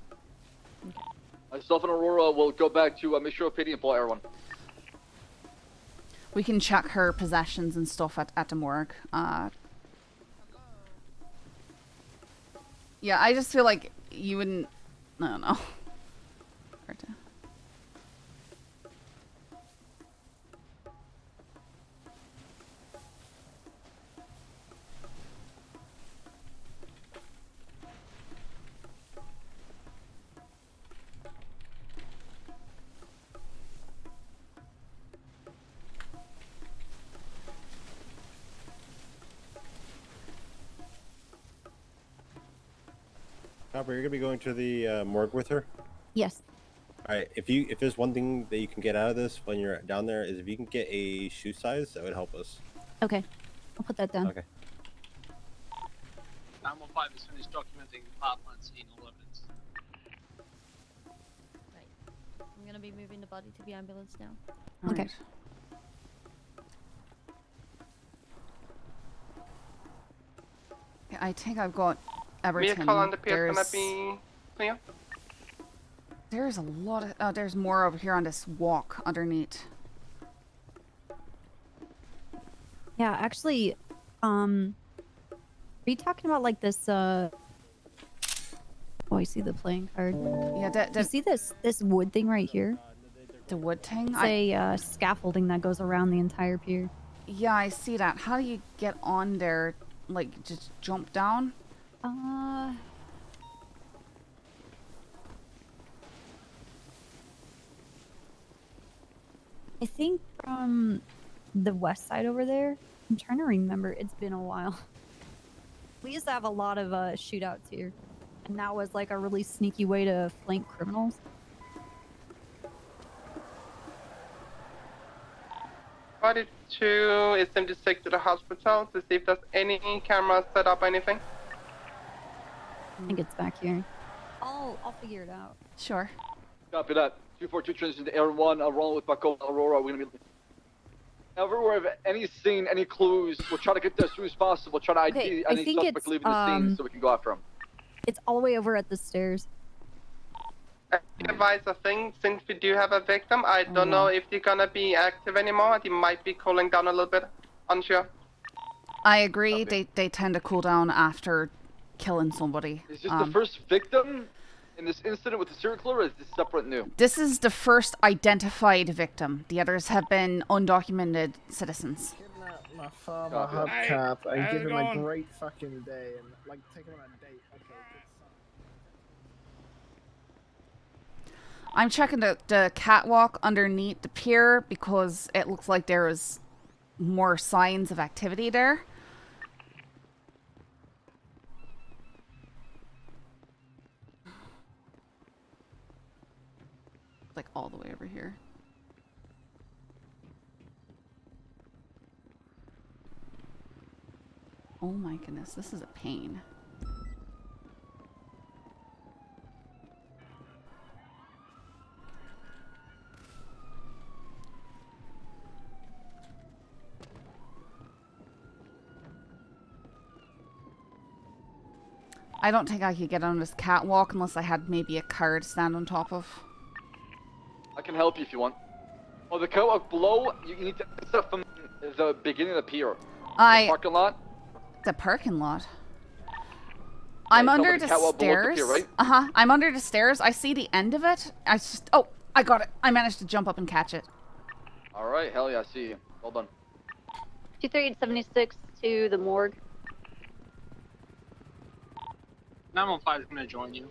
Myself and Aurora will go back to make sure pity and pull everyone. We can check her possessions and stuff at the morgue. Yeah, I just feel like you wouldn't. I don't know. Hard to. Copper, you're gonna be going to the morgue with her. Yes. All right. If there's one thing that you can get out of this when you're down there is if you can get a shoe size, that would help us. Okay. I'll put that down. Okay. 915 is finished documenting the power plant scene, all evidence. Right. I'm gonna be moving the body to the ambulance now. Okay. Right. Yeah, I think I've got everything. Vehicle on the pier gonna be clear. There's a lot of. Oh, there's more over here on this walk underneath. Yeah, actually, are you talking about like this? Oh, I see the playing card. Yeah, you see this wood thing right here? The wood thing? It's a scaffolding that goes around the entire pier. Yeah, I see that. How do you get on there? Like, just jump down? I think from the west side over there. I'm trying to remember. It's been a while. We used to have a lot of shootouts here, and that was like a really sneaky way to flank criminals. Body 2 is sent to take to the hospital to see if there's any cameras set up, anything. I think it's back here. I'll figure it out. Sure. Copy that. 242 transition to Air 1. I'll roll with Paco Aurora. We're gonna be everywhere of any scene, any clues. We'll try to get there as soon as possible. Try to ID any suspect leaving the scene so we can go after him. It's all the way over at the stairs. Advise a thing, since we do have a victim, I don't know if they're gonna be active anymore. They might be cooling down a little bit. Unsure. I agree. They tend to cool down after killing somebody. Is this the first victim in this incident with the serial killer, or is this separate new? This is the first identified victim. The others have been undocumented citizens. Kidnapped my farmer hubcap and give him a great fucking day and like take him on a date. Okay, good son. I'm checking the catwalk underneath the pier because it looks like there is more signs of activity there. Like all the way over here. Oh my goodness, this is a pain. I don't think I could get on this catwalk unless I had maybe a car to stand on top of. I can help you if you want. Oh, the catwalk below, you need to start from the beginning of the pier. The parking lot? The parking lot? I'm under the stairs. Pier, right? I'm under the stairs. I see the end of it. I I got it. I managed to jump up and catch it. All right, hell yeah, I see you. Well done. 23876 to the morgue. 915 is gonna join you.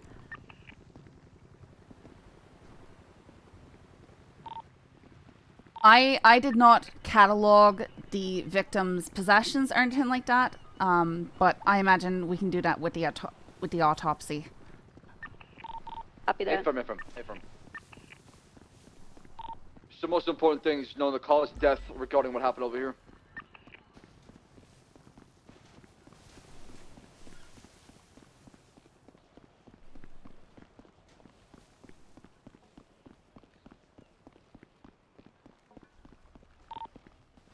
I did not catalog the victim's possessions or anything like that, but I imagine we can do that with the autopsy. Copy that. Affirm. Just the most important thing is knowing the cause of death regarding what happened over here.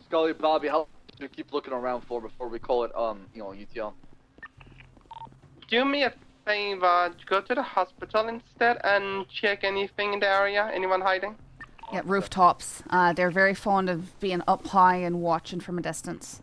Scully, Bobby, how long do you keep looking around for before we call it, UTL? Do me a favor, go to the hospital instead and check anything in the area. Anyone hiding? Yeah, rooftops. They're very fond of being up high and watching from a distance.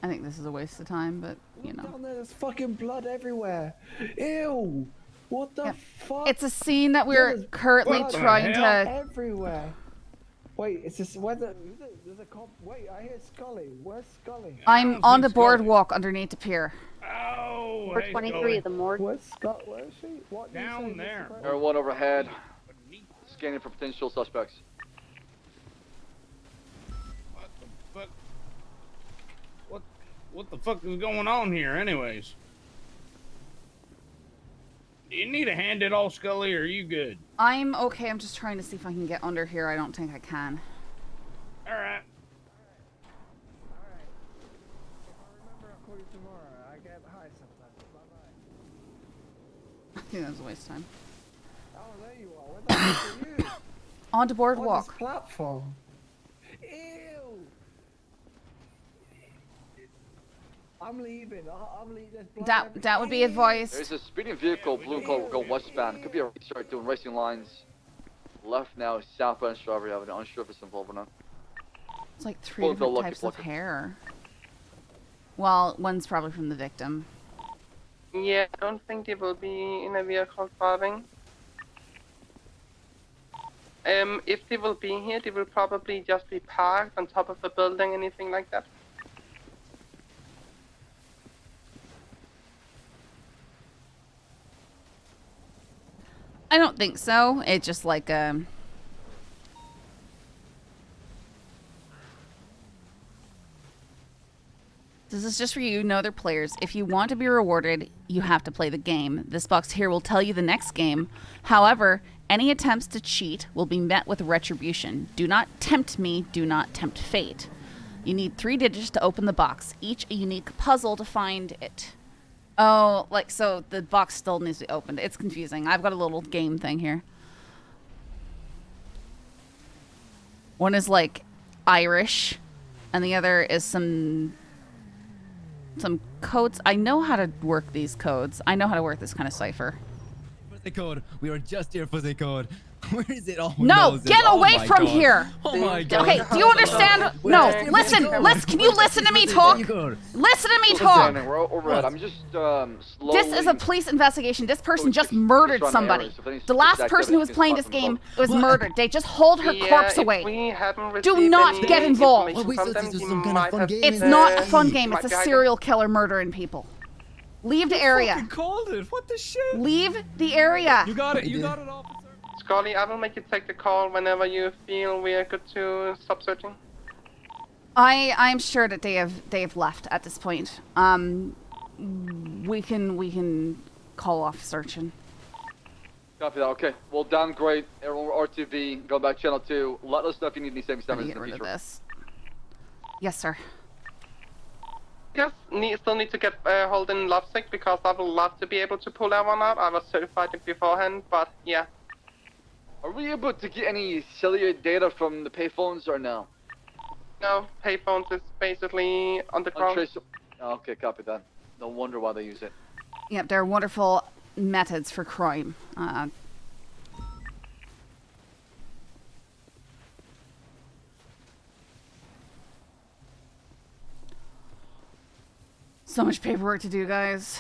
I think this is a waste of time, but, you know. Down there, there's fucking blood everywhere. Ew! What the fuck? It's a scene that we're currently trying to... Everywhere. Wait, it's just whether there's a cop. Wait, I hear Scully. Where's Scully? I'm on the boardwalk underneath the pier. Oh, We're 23 at the morgue. Where's Scott? Where is she? What down there? Everyone overhead. Scanning for potential suspects. What the fuck is going on here, anyways? Do you need a hand at all, Scully, or are you good? I'm okay. I'm just trying to see if I can get under here. I don't think I can. All right. I'll call you tomorrow. I get high sometimes. Bye bye. I think that was a waste of time. Oh, there you are. Where the fuck are you? On the boardwalk. On this platform. Ew. I'm leaving. I'm leaving. That would be advised. There's a speeding vehicle, blue and gold, go westbound. Could be a racer doing racing lines. Left now, southbound Strawberry Avenue. Unsure if it's involved or not. It's like three different types of hair. Well, one's probably from the victim. Yeah, I don't think they will be in a vehicle driving. If they will be here, they will probably just be parked on top of a building, anything like that. I don't think so. It's just like this is just for you and other players. If you want to be rewarded, you have to play the game. This box here will tell you the next game. However, any attempts to cheat will be met with retribution. Do not tempt me. Do not tempt fate. You need 3 digits to open the box. Each a unique puzzle to find it. Oh, like, so the box still needs to be opened. It's confusing. I've got a little game thing here. One is, like, Irish, and the other is some codes. I know how to work these codes. I know how to work this kind of cipher. For the code. We were just here for the code. Where is it? Oh, no, get away from here. Oh my God. Okay, do you understand? No, listen, can you listen to me talk? Listen to me talk. We're overhead. I'm just slowly... This is a police investigation. This person just murdered somebody. The last person who was playing this game was murdered. They just hauled her corpse away. Do not get involved. It's not a fun game. It's a serial killer murdering people. Leave the area. Called it. What the shit? Leave the area. You got it. You got it, officer. Scully, I will make you take the call whenever you feel we are good to stop searching. I'm sure that they have left at this point. We can call off searching. Copy that. Okay, we'll downgrade everyone RTV. Go back channel 2. Let us know if you need any savings in the future. Yes, sir. Just still need to get Holden lovesick because I would love to be able to pull that one out. I was certified it beforehand, but yeah. Are we able to get any cellular data from the payphones or no? No, payphones is basically underground. Okay, copy that. No wonder why they use it. Yep, they're wonderful methods for crime. So much paperwork to do, guys.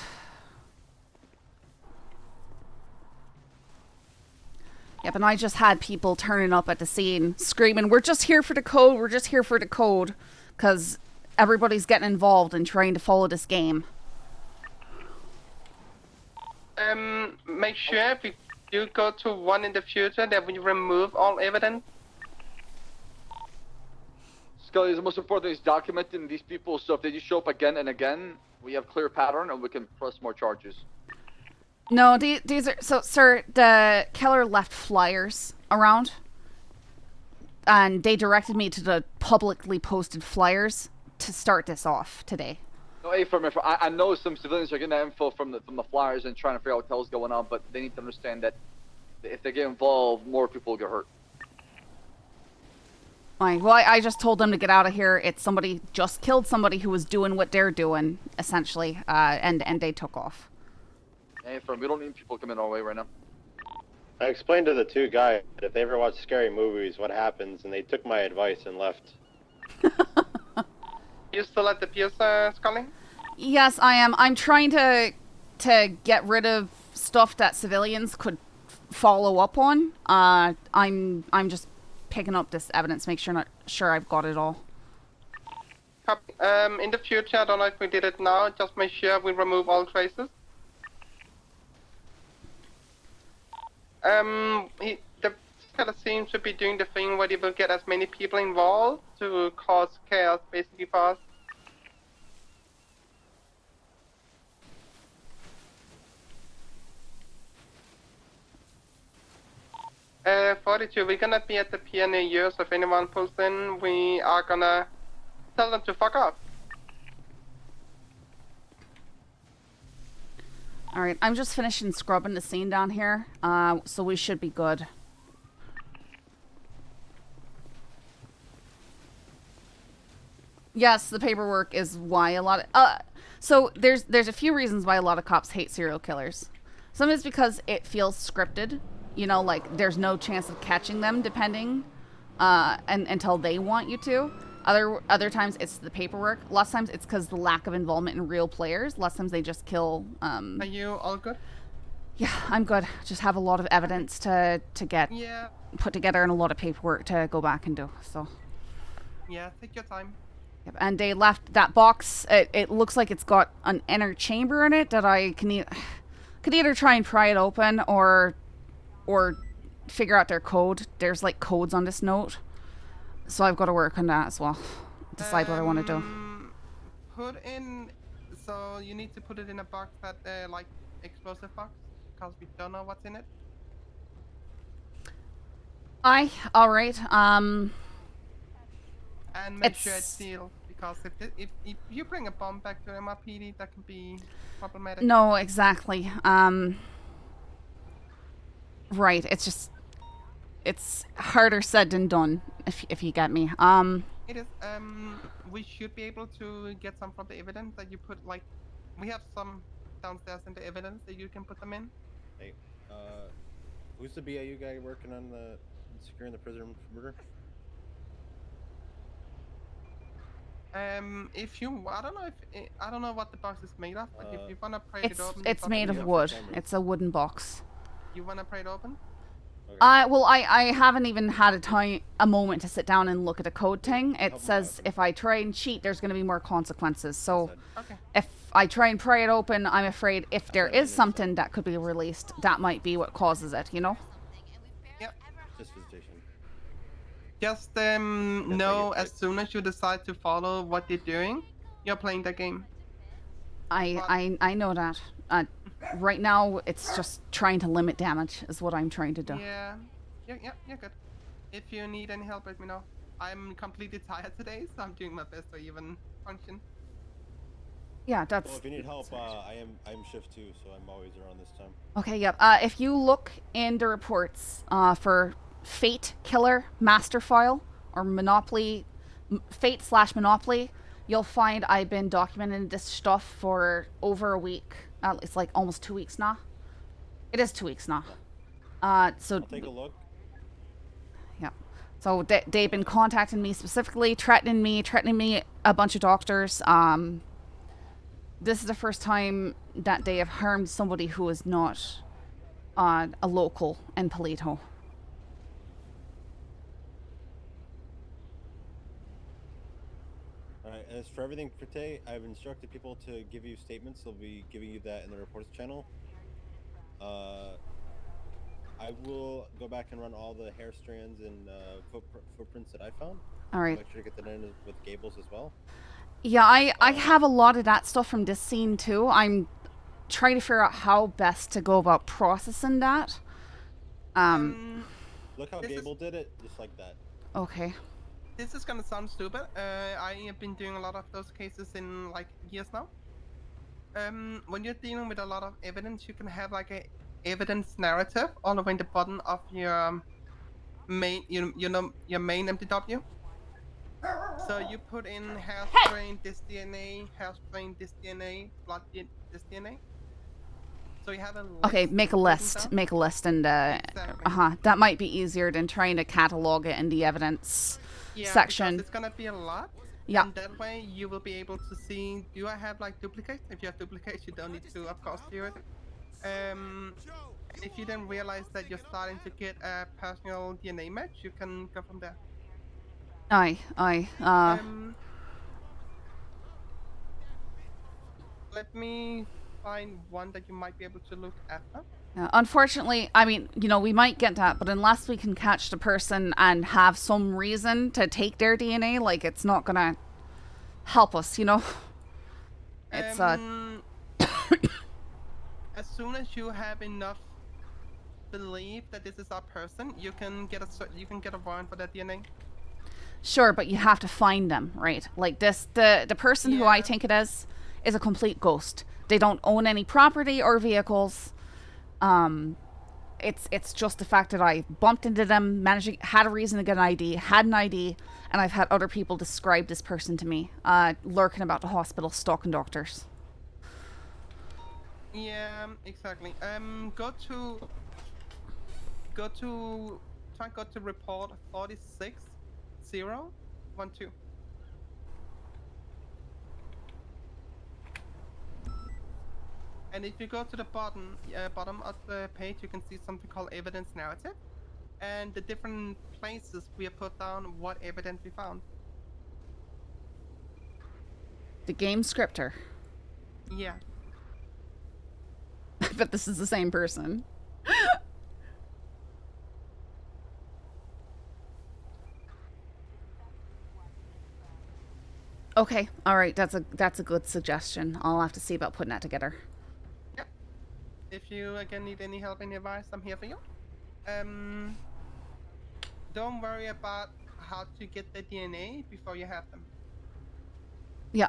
Yep, and I just had people turning up at the scene screaming, "We're just here for the code, we're just here for the code," because everybody's getting involved and trying to follow this game. Make sure if you do go to one in the future that we remove all evidence. Scully, the most important thing is documenting these people, so if they just show up again and again, we have clear pattern and we can press more charges. No, these are... So, sir, the killer left flyers around. And they directed me to the publicly posted flyers to start this off today. No, I know some civilians are getting that info from the flyers and trying to figure out what the hell's going on, but they need to understand that if they get involved, more people will get hurt. Fine. Well, I just told them to get out of here. It's somebody just killed somebody who was doing what they're doing, essentially, and they took off. Hey, we don't need people coming our way right now. I explained to the two guys that if they ever watch scary movies, what happens, and they took my advice and left. You still at the piers, Scully? Yes, I am. I'm trying to get rid of stuff that civilians could follow up on. I'm just picking up this evidence, make sure I've got it all. Copy. In the future, I don't know if we did it now. Just make sure we remove all traces. The killer seems to be doing the thing where he will get as many people involved to cause chaos, basically, for us. 42, we're gonna be at the pier near you, so if anyone pulls in, we are gonna tell them to fuck off. Alright, I'm just finishing scrubbing the scene down here, so we should be good. Yes, the paperwork is why a lot of... so there's a few reasons why a lot of cops hate serial killers. Some is because it feels scripted. You know, like, there's no chance of catching them, depending, until they want you to. Other times, it's the paperwork. Lots of times, it's because the lack of involvement in real players. Lots of times, they just kill, Are you all good? Yeah, I'm good. Just have a lot of evidence to get put together and a lot of paperwork to go back and do, so. Yeah, take your time. Yep, and they left that box. It looks like it's got an inner chamber in it that I could either try and pry it open or figure out their code. There's like codes on this note, so I've got to work on that as well. Decide what I want to do. Put in, so you need to put it in a box that like explosive box, because we don't know what's in it. All right. And make sure it's sealed, because if you bring a bomb back to MRPD, that can be problematic. No, exactly. Right. It's harder said than done, if you get me. It is. We should be able to get some from the evidence that you put. Like, we have some downstairs in the evidence that you can put them in. Hey, who's the BAU guy working on the securing the prisoner murder? If you, I don't know what the box is made of, but if you wanna pry it open, it's made of wood. It's a wooden box. You wanna pry it open? Well, I haven't even had a moment to sit down and look at a code thing. It says if I try and cheat, there's going to be more consequences. So if I try and pry it open, I'm afraid if there is something that could be released, that might be what causes it, you know? Yep. Just visitation. Just know as soon as you decide to follow what they're doing, you're playing the game. I know that. Right now, it's just trying to limit damage is what I'm trying to do. Yeah, you're good. If you need any help, let me know. I'm completely tired today, so I'm doing my best to even function. Yeah, that's... Well, if you need help, I'm shift 2, so I'm always around this time. Okay, yep. If you look in the reports for Fate Killer Master File or Monopoly, Fate/Monopoly, you'll find I've been documenting this stuff for over a week. It's like almost 2 weeks now. It is 2 weeks now. So I'll take a look. Yeah. So they've been contacting me specifically, threatening me a bunch of doctors. this is the first time that they have harmed somebody who is not a local in Polito. Alright, as for everything for today, I've instructed people to give you statements. They'll be giving you that in the reports channel. I will go back and run all the hair strands and footprints that I found. Alright. Make sure to get that in with Gables as well. Yeah, I have a lot of that stuff from this scene too. I'm trying to figure out how best to go about processing that. Look how Gable did it, just like that. Okay. This is gonna sound stupid. I have been doing a lot of those cases in like years now. When you're dealing with a lot of evidence, you can have like a evidence narrative all the way in the bottom of your main, your main MTW. So you put in hairspray, this DNA, hairspray, this DNA, blood, this DNA. So you have a list. Okay, make a list. Make a list, and that might be easier than trying to catalog it in the evidence section. It's gonna be a lot. Yeah. And that way you will be able to see, do I have like duplicates? If you have duplicates, you don't need to, of course, do it. If you then realize that you're starting to get a personal DNA match, you can go from there. Let me find one that you might be able to look after. Unfortunately, I mean, we might get that, but unless we can catch the person and have some reason to take their DNA, like, it's not gonna help us, It's, as soon as you have enough belief that this is our person, you can get a warrant for that DNA. Sure, but you have to find them, right? Like the person who I think it is a complete ghost. They don't own any property or vehicles. It's just the fact that I bumped into them, had a reason to get an ID, had an ID, and I've had other people describe this person to me, lurking about the hospital, stalking doctors. Yeah, exactly. Go to report 46012. And if you go to the bottom of the page, you can see something called evidence narrative, and the different places we have put down what evidence we found. The game scripter. Yeah. I bet this is the same person. Okay, all right, that's a good suggestion. I'll have to see about putting that together. Yep. If you again need any help and advice, I'm here for you. Don't worry about how to get the DNA before you have them. Yeah.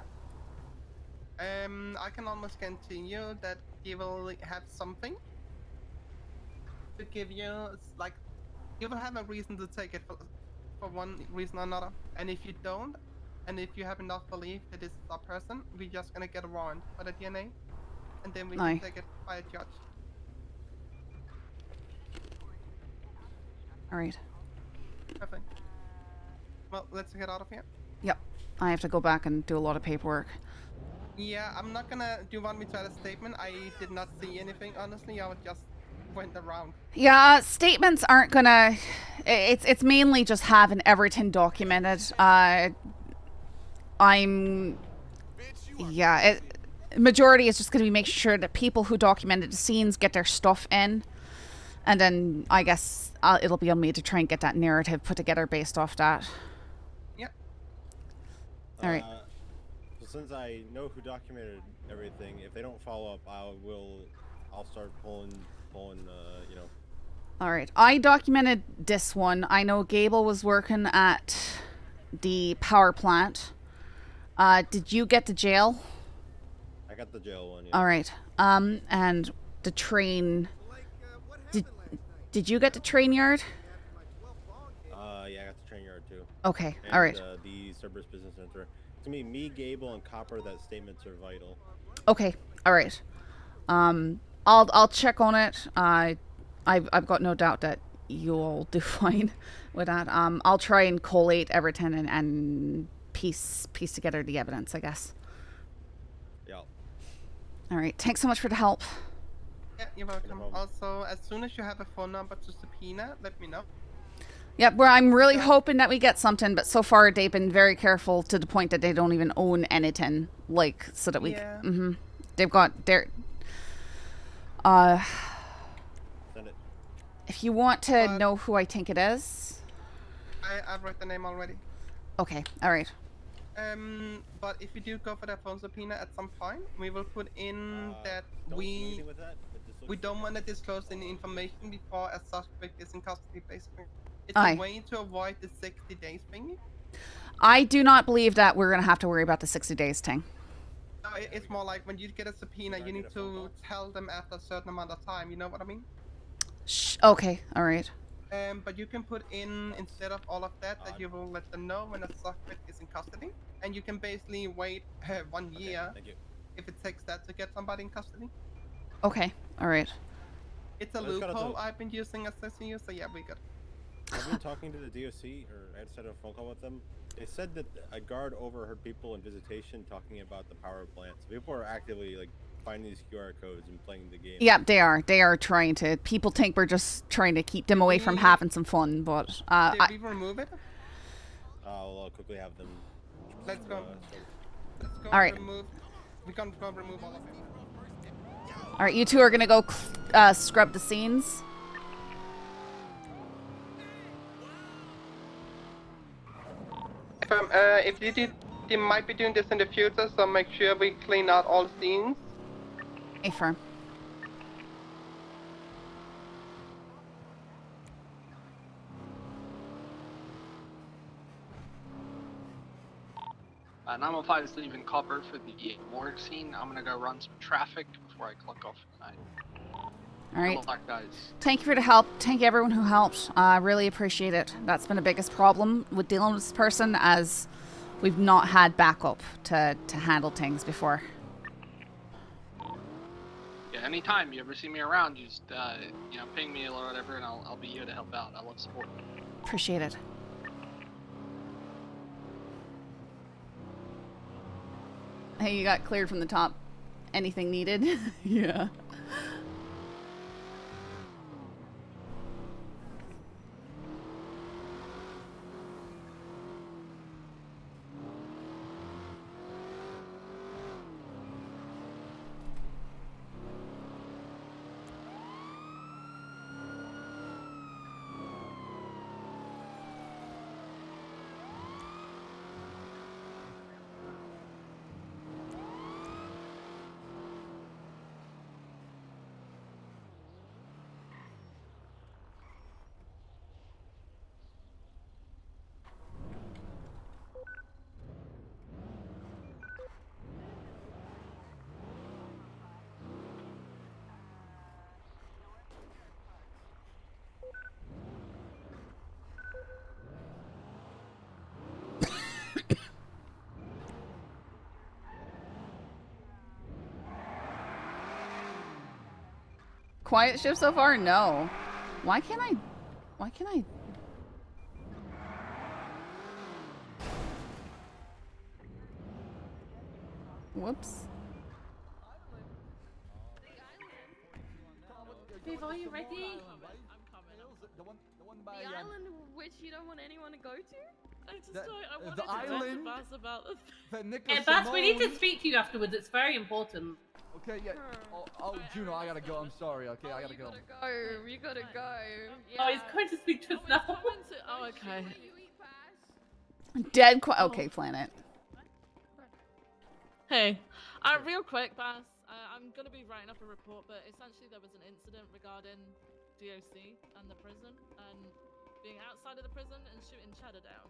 I can almost guarantee you that you will have something to give you, like, you will have a reason to take it for one reason or another. And if you don't, and if you have enough belief that this is our person, we're just gonna get a warrant for the DNA, and then we can take it by a judge. Alright. Perfect. Well, let's get out of here. Yep. I have to go back and do a lot of paperwork. Yeah, I'm not gonna... Do you want me to add a statement? I did not see anything, honestly. I just went around. Yeah, statements aren't gonna... It's mainly just having everything documented. Majority is just gonna be making sure that people who documented the scenes get their stuff in. And then, I guess, it'll be on me to try and get that narrative put together based off that. Yep. Alright. So since I know who documented everything, if they don't follow up, I'll start pulling, Alright, I documented this one. I know Gable was working at the power plant. Did you get to jail? I got the jail one, yeah. Alright, and the train... Did you get the train yard? Yeah, I got the train yard too. Okay, and, alright. The Cerberus Business Center. To me, Gable, and Copper, that statements are vital. Okay, alright. I'll check on it. I've got no doubt that you'll do fine with that. I'll try and collate everything and piece together the evidence, I guess. Yeah. All right. Thanks so much for the help. Yeah, you're welcome. Also, as soon as you have a phone number to subpoena, let me know. Yep, well, I'm really hoping that we get something, but so far they've been very careful to the point that they don't even own anything, like, so that we... Yeah. They've got their... Send it. If you want to know who I think it is... I've read the name already. Okay, alright. But if you do go for that phone subpoena at some point, we will put in that we don't want to disclose any information before a suspect is in custody, basically. It's a way to avoid the 60 days thingy. I do not believe that we're going to have to worry about the 60 days thing. No, it's more like when you get a subpoena, you need to tell them after a certain amount of time, you know what I mean? Okay, alright. But you can put in, instead of all of that, that you will let them know when a suspect is in custody. And you can basically wait 1 year if it takes that to get somebody in custody. Okay, alright. It's a loophole I've been using as SCU, so yeah, we got. I've been talking to the DOC, or I had set a phone call with them. They said that a guard overheard people in visitation talking about the power plant. So people are actively like finding these QR codes and playing the game. Yeah, they are. They are trying to. People think we're just trying to keep them away from having some fun, but Did we remove it? I'll quickly have them. Let's go. Let's go. All right. We can go remove all of it. All right, you two are gonna go scrub the scenes. If they might be doing this in the future, so make sure we clean out all scenes. Affirm. And I'm 5 is leaving Copper for the morgue scene. I'm gonna go run some traffic before I clock off for the night. All right. Good luck, guys. Thank you for the help. Thank you everyone who helped. I really appreciate it. That's been the biggest problem with dealing with this person, as we've not had backup to handle things before. Yeah, anytime you ever see me around, you just ping me or whatever, and I'll be here to help out. I love support. Appreciate it. Hey, you got cleared from the top. Anything needed? Yeah. Quiet shift so far? No. Why can't I? Whoops. Babe, are you ready? The island which you don't want anyone to go to? I wanted the island Bass about the... that Nick Hey, Bass, we need to speak to you afterwards. It's very important. Okay, yeah. Oh, Juno, I gotta go. I'm sorry. Okay, I gotta go. You gotta go. Oh, he's going to speak to us now. Oh, okay. Dead quiet. Okay, Planet. Hey, real quick, Bass. I'm gonna be writing up a report, but essentially there was an incident regarding DOC and the prison, and being outside of the prison and shooting Cheddar down.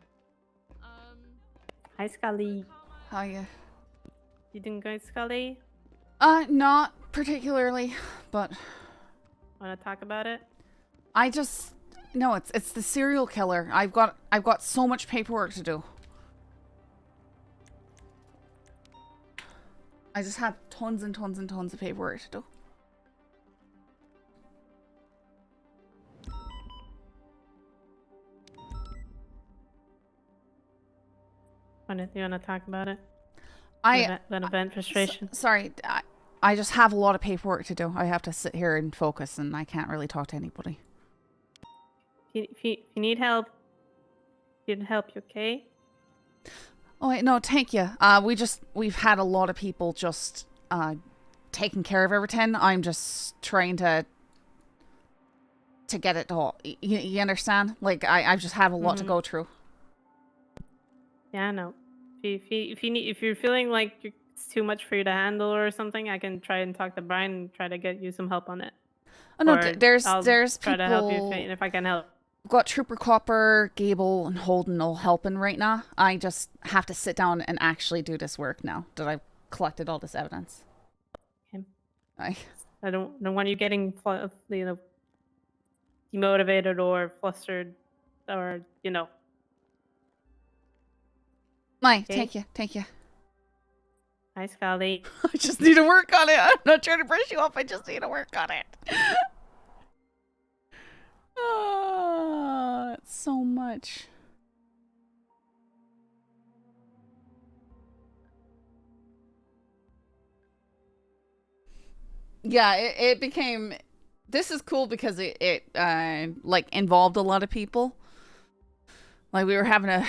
Hi, Scully. Hiya. You doing good, Scully? Not particularly, but... Wanna talk about it? No, it's the serial killer. I've got so much paperwork to do. I just have tons and tons and tons of paperwork to do. You wanna talk about it? An event frustration. Sorry, I just have a lot of paperwork to do. I have to sit here and focus, and I can't really talk to anybody. If you need help, you okay? Oh wait, no, thank you. We've had a lot of people just taking care of everything. I'm just trying to get it all. You understand? Like I've just had a lot to go through. Yeah, I know. If you're feeling like it's too much for you to handle or something, I can try and talk to Brian and try to get you some help on it. Oh no, Or there's I'll try people. to help you if I can help. We've got Trooper Copper, Gable, and Holden all helping right now. I just have to sit down and actually do this work now that I've collected all this evidence. Okay. I don't want you getting demotivated or flustered, or Okay. Thank you. Hi, Scully. I just need to work on it. I'm not trying to brush you off. I just need to work on it. Oh, it's so much. Yeah, it became... This is cool because it like, involved a lot of people. Like, we were having to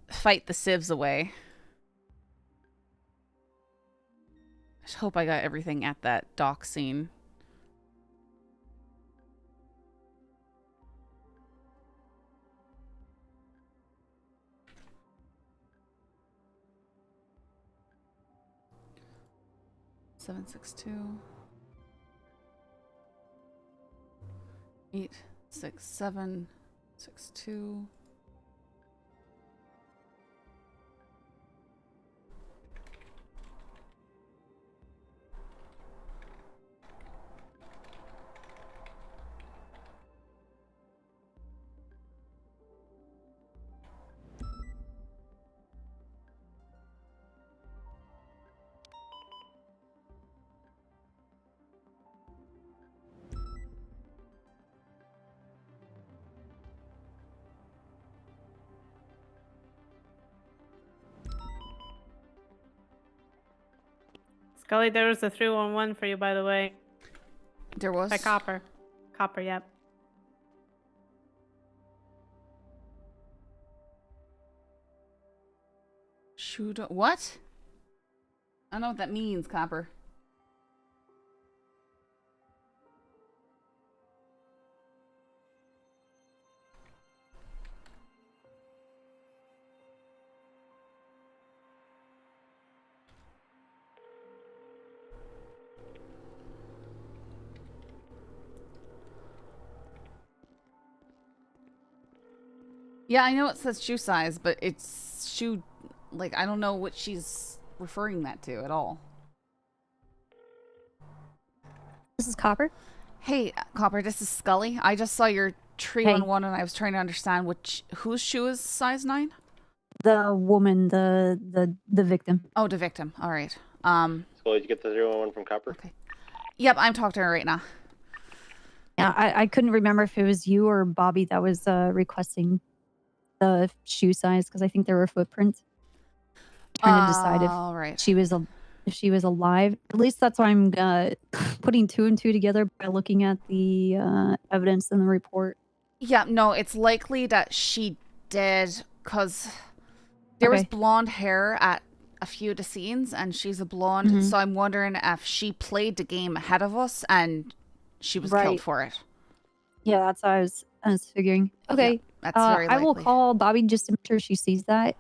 fight the civs away. I just hope I got everything at that dock scene. Seven, 6, 2. 8, 6, 7, 6, 2. Scully, there was a 311 for you, by the way. There was? By Copper. Copper, yep. Shoot, what? I don't know what that means, Copper. Yeah, I know it says shoe size, but it's shoe... Like, I don't know what she's referring that to at all. This is Copper. Hey, Copper, this is Scully. I just saw your 311 and I was trying to understand whose shoe is size 9? The woman, the victim. Oh, the victim. All right. So did you get the 011 from Copper? Okay. Yep, I'm talking to her right now. Yeah, I couldn't remember if it was you or Bobby that was requesting the shoe size because I think there were footprints. Trying to decide if she was alive. At least that's why I'm putting 2 and 2 together by looking at the evidence in the report. Yeah, no, it's likely that she did because there was blonde hair at a few of the scenes and she's a blonde. So I'm wondering if she played the game ahead of us and she was killed for it. Yeah, that's what I was figuring. Okay, yeah, that's very likely. I will call Bobby just to make sure she sees that.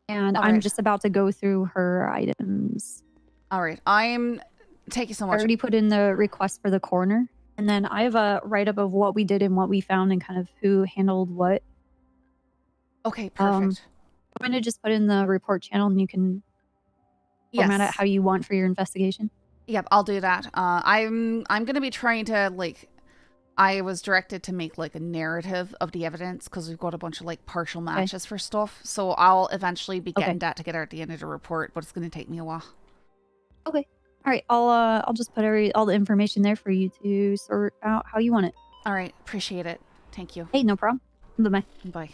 And I'm just about to go through her items. All right. Thank you so much. I already put in the request for the coroner. And then I have a write-up of what we did and what we found and kind of who handled what. Okay, perfect. I'm going to just put in the report channel and you can format it how you want for your investigation. Yep, I'll do that. I'm going to be trying to, like... I was directed to make like a narrative of the evidence because we've got a bunch of like partial matches for stuff. So I'll eventually be getting that together at the end of the report, but it's going to take me a while. Okay. All right. I'll just put all the information there for you to sort out how you want it. All right. Appreciate it. Thank you. Hey, no problem. Bye-bye. Bye.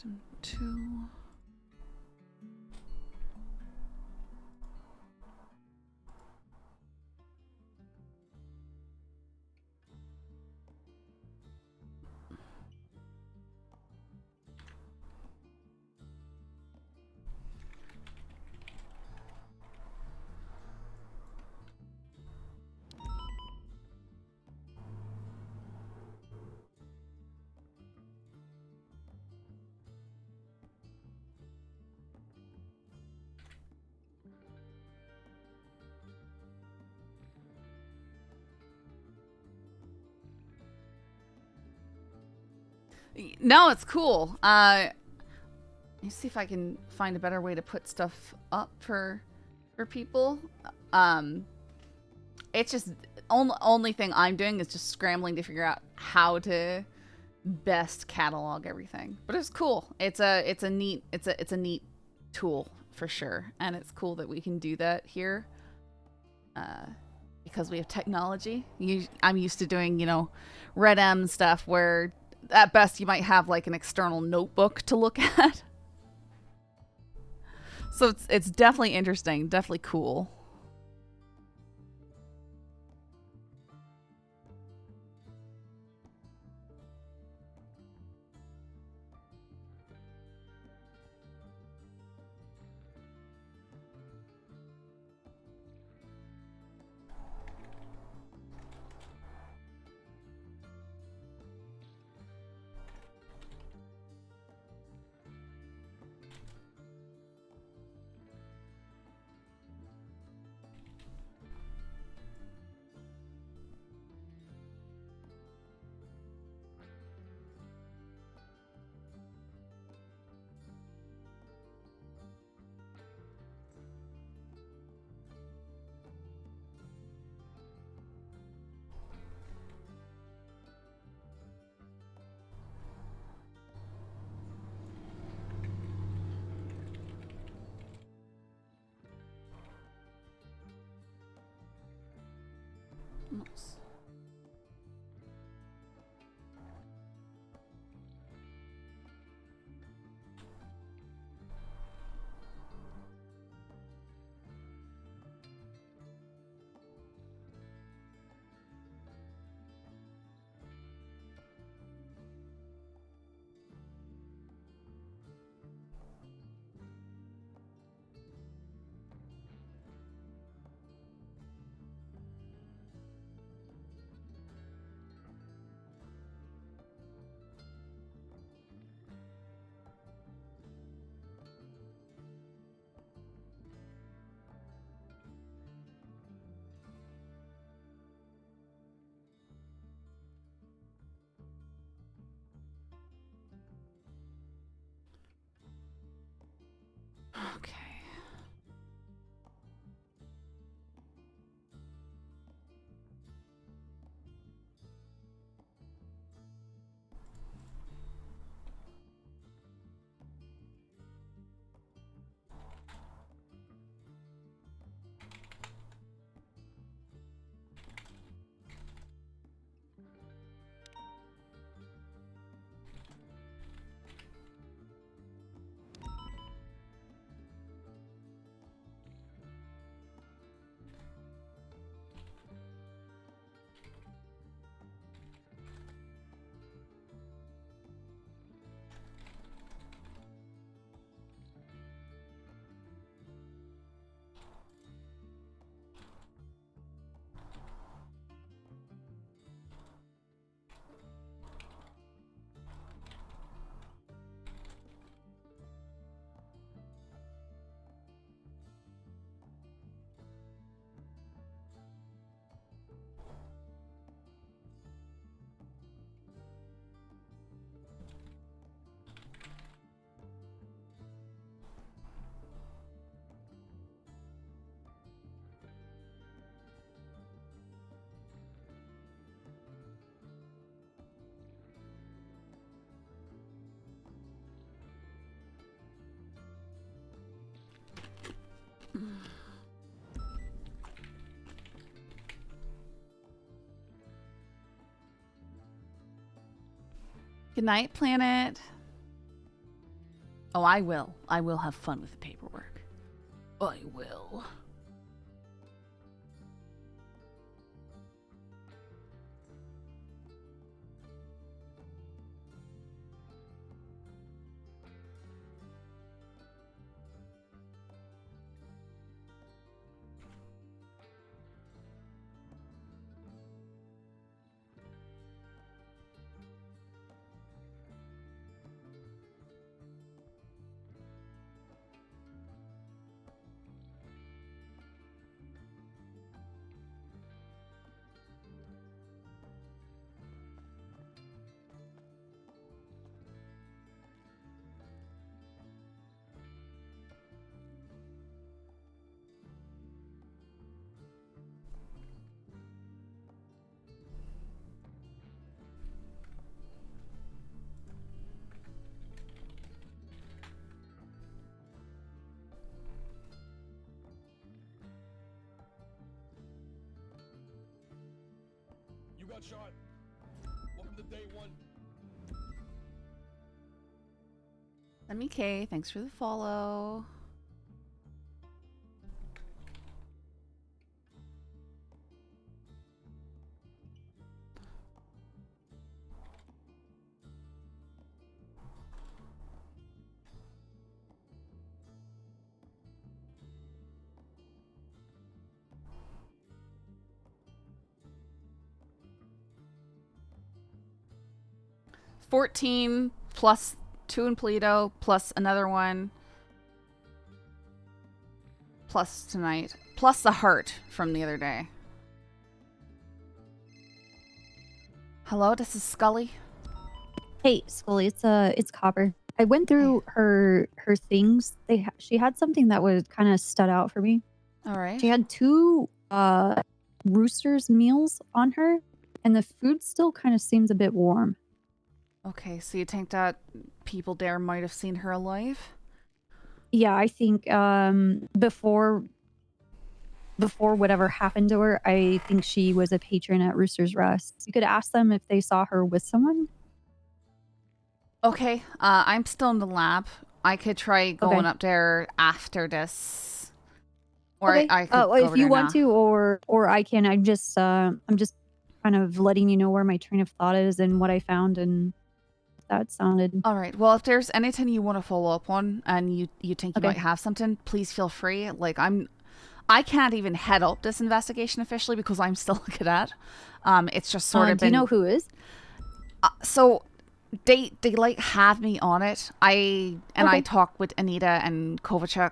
Victim 2. No, it's cool. Let me see if I can find a better way to put stuff up for people. It's just only thing I'm doing is just scrambling to figure out how to best catalog everything. But it's cool. It's a neat tool for sure, and it's cool that we can do that here. Because we have technology. I'm used to doing, Red M stuff where at best you might have like an external notebook to look at. So it's definitely interesting, definitely cool. Oops. Okay. Good night, planet. Oh, I will. I will have fun with the paperwork. I will. You got shot. Welcome to day 1. MEK, thanks for the follow. $14 plus 2 in Polito plus another one plus tonight plus the heart from the other day. Hello, this is Scully. Hey, Scully, it's Copper. I went through her things. She had something that was kind of stood out for me. All right. She had 2 Roosters meals on her, and the food still kind of seems a bit warm. Okay, so you think that people there might have seen her alive? Yeah, I think before whatever happened to her, I think she was a patron at Rooster's Rest. You could ask them if they saw her with someone. Okay, I'm still in the lab. I could try going up there after this, or Okay. I could go if over you there want now. to, or I can. I'm just kind of letting you know where my train of thought is and what I found, and that sounded. All right. Well, if there's anything you want to follow up on and you think you might have something, please feel free. Like I can't even head up this investigation officially because I'm still a cadet. It's just sort of Do you know who is? So they like have me on it. I talk with Anita and Kovacic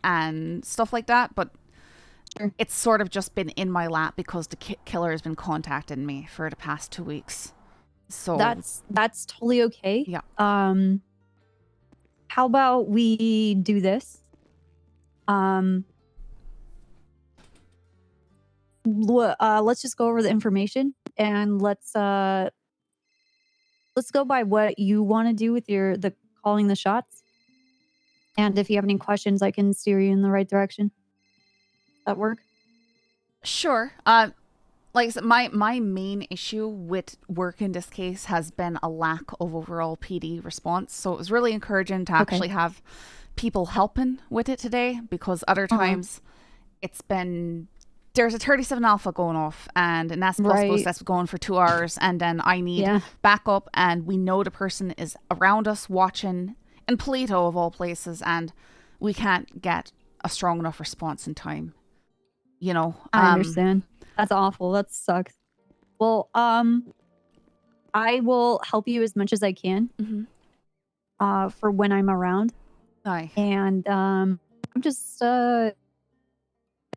and stuff like that, but it's sort of just been in my lap because the killer has been contacting me for the past 2 weeks. So That's totally okay. Yeah. How about we do this? Let's just go over the information and let's go by what you want to do with the calling the shots. And if you have any questions, I can steer you in the right direction. Does that work? Sure. Like I said, my main issue with work in this case has been a lack of overall PD response. So it was really encouraging to actually have people helping with it today, because other times it's been, there's a 37 alpha going off and an S++ that's going for 2 hours, and then I need backup, and we know the person is around us watching in Polito of all places, and we can't get a strong enough response in time. You know, I understand. That's awful. That sucks. Well, I will help you as much as I can. For when I'm around. Aye. And I'm just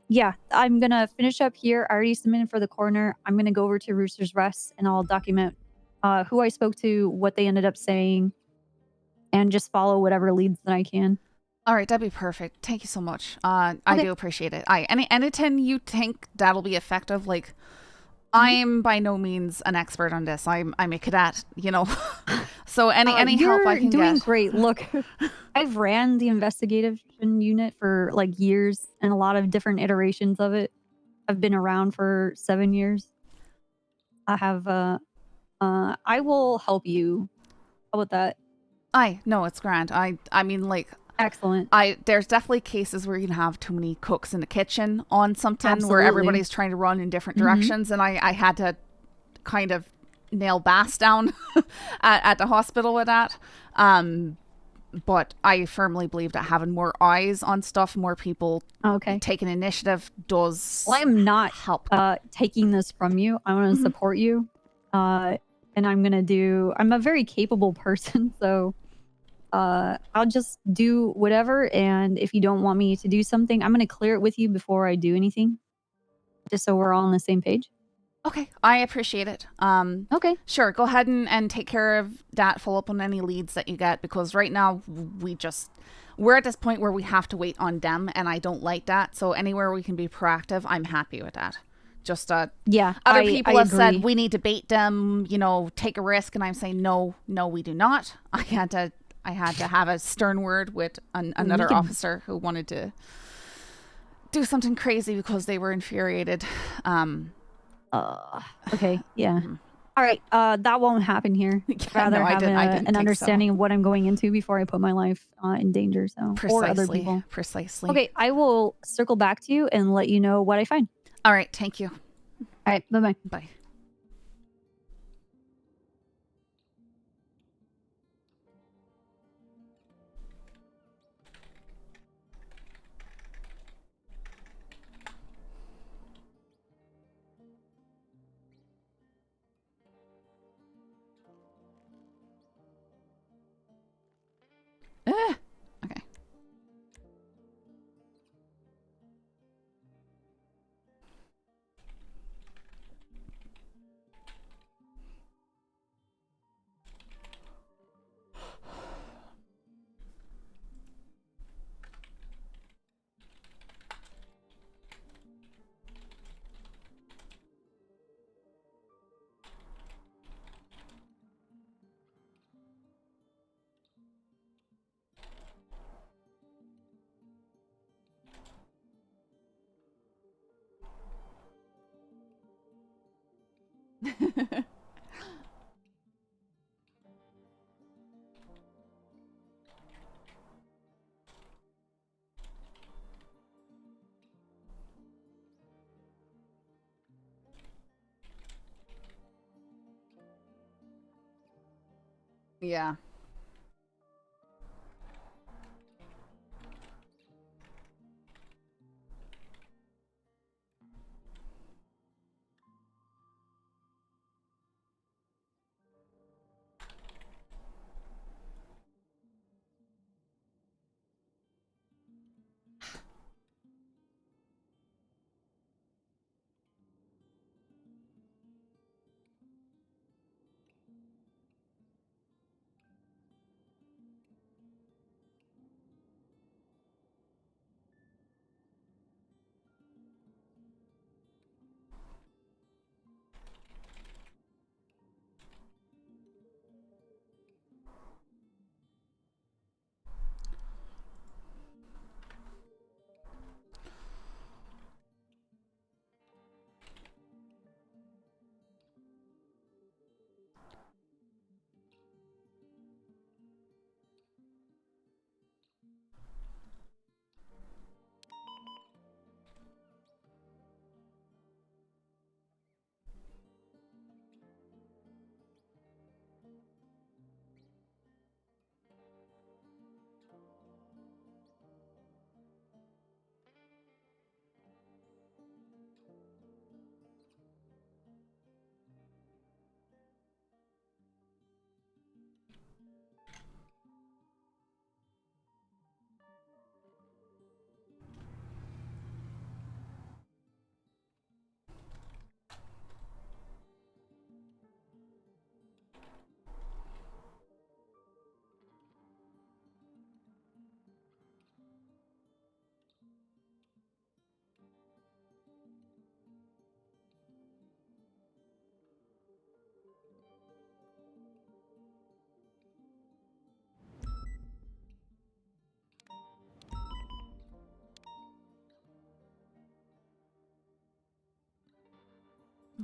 yeah, I'm gonna finish up here. I already submitted for the coroner. I'm gonna go over to Rooster's Rest and I'll document who I spoke to, what they ended up saying, and just follow whatever leads that I can. All right, that'd be perfect. Thank you so much. I do appreciate it. Anything you think that'll be effective, like, I'm by no means an expert on this. I'm a cadet, you know. So any help I can get. You're doing great. Look, I've ran the investigation unit for like years and a lot of different iterations of it. I've been around for 7 years. I have I will help you. How about that? No, it's grand. I mean, like, excellent. There's definitely cases where you can have too many cooks in the kitchen on something where Absolutely. everybody's trying to run in different directions, and I had to kind of nail Bass down at the hospital with that. But I firmly believe that having more eyes on stuff, more people taking initiative does I'm not help. Taking this from you. I want to support you. And I'm a very capable person, so I'll just do whatever. And if you don't want me to do something, I'm going to clear it with you before I do anything, just so we're all on the same page. Okay, I appreciate it. Okay. Sure, go ahead and take care of that. Follow up on any leads that you get, because right now we're at this point where we have to wait on them, and I don't like that. So anywhere we can be proactive, I'm happy with that. Just yeah, other people have agree. said we need to bait them, take a risk, and I'm saying no, we do not. I had to have a stern word with another officer who wanted to do something crazy because they were infuriated. Okay, yeah. All right, that won't happen here. Rather have an understanding of what I'm going into before I put my life in danger. So or other people. Precisely. Okay, I will circle back to you and let you know what I find. All right, thank you. All right, bye-bye. Bye. Okay. Yeah.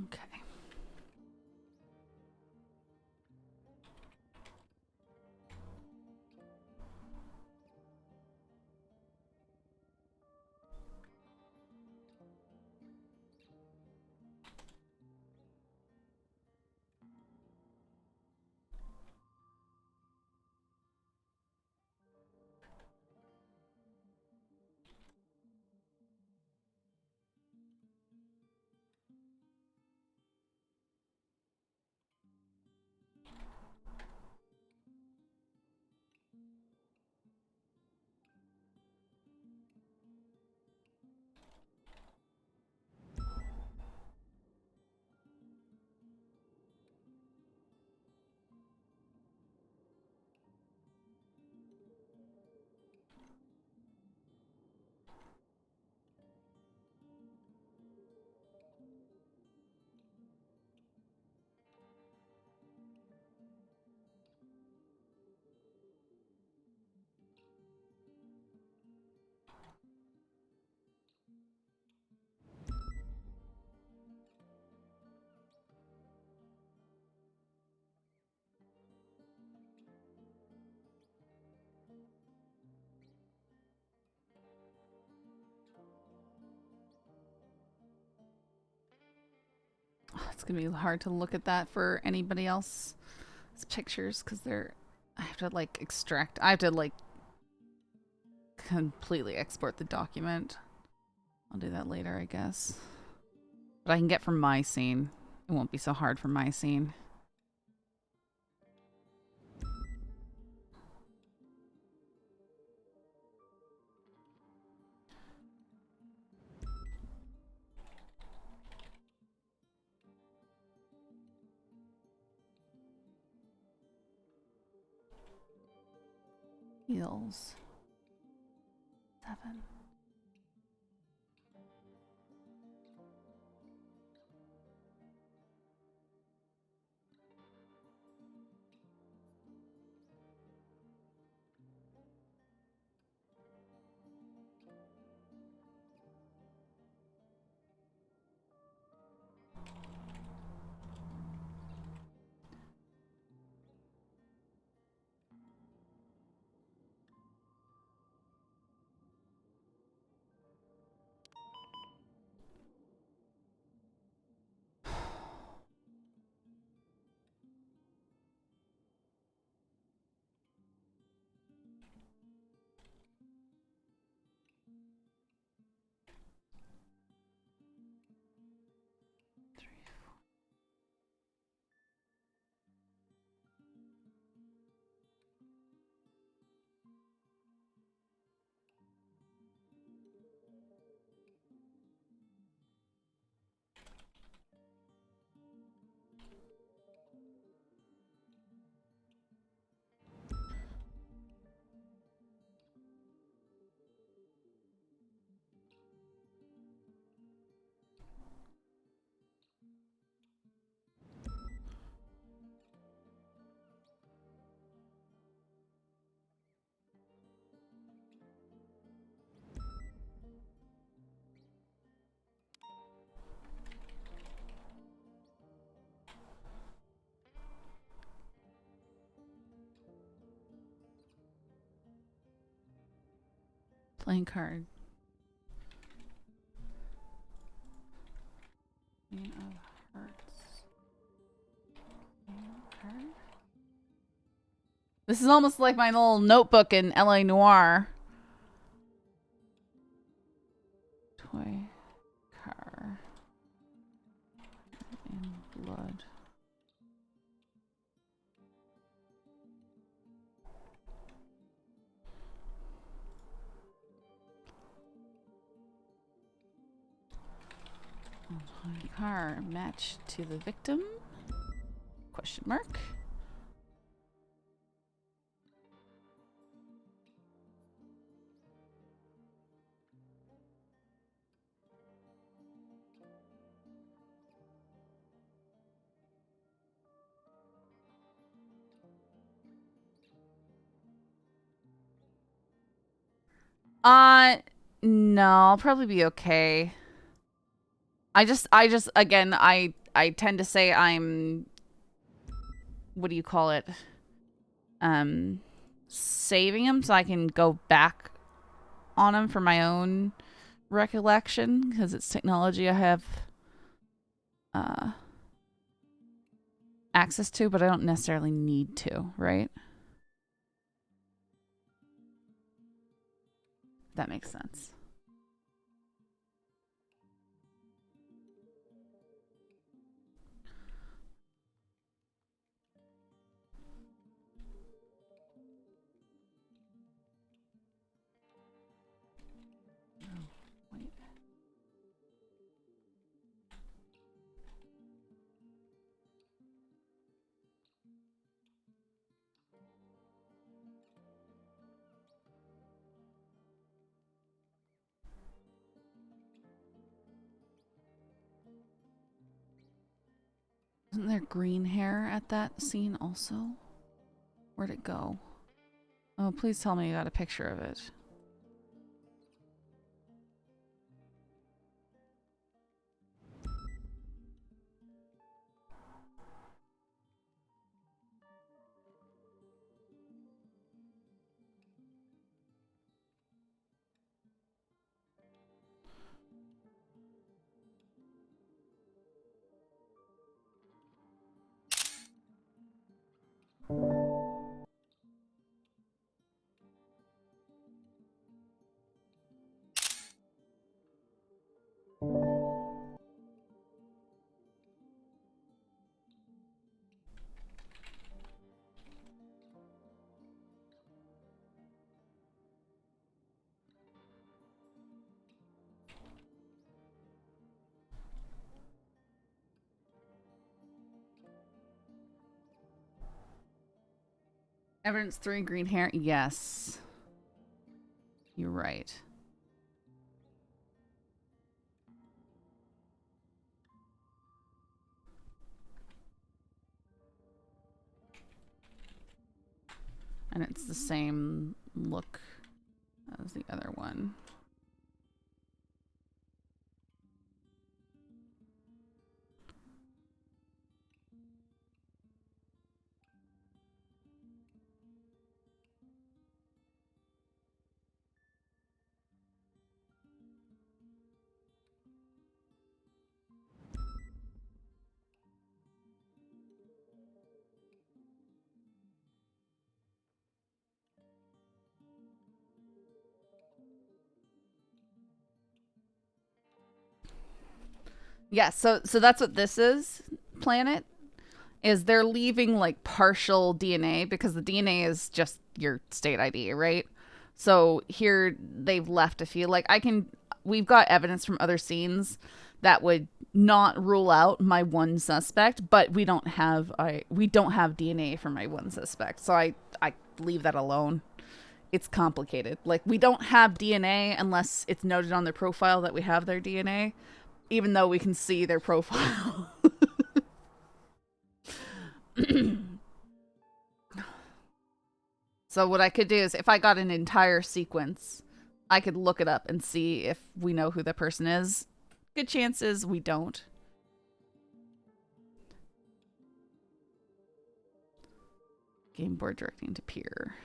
Okay. It's gonna be hard to look at that for anybody else's pictures because I have to like extract. I have to like completely export the document. I'll do that later, I guess. But I can get from my scene. It won't be so hard for my scene. Heals. 7. Playing card. Queen of Hearts. Card. This is almost like my little notebook in LA Noire. Toy car. In blood. Car match to the victim? Question mark. No, I'll probably be okay. I just again, I tend to say I'm, what do you call it? Saving them so I can go back on them for my own recollection because it's technology I have access to, but I don't necessarily need to, right? That makes sense. Isn't there green hair at that scene also? Where'd it go? Oh, please tell me you got a picture of it. Evidence 3, green hair. Yes. You're right. And it's the same look as the other one. Yeah, so that's what this is, Planet, is they're leaving like partial DNA because the DNA is just your state ID, right? So here they've left a few. Like we've got evidence from other scenes that would not rule out my one suspect, but we don't have DNA for my one suspect. So I leave that alone. It's complicated. Like we don't have DNA unless it's noted on their profile that we have their DNA. Even though we can see their profile. So what I could do is if I got an entire sequence, I could look it up and see if we know who the person is. Good chances we don't. Game board directing to peer.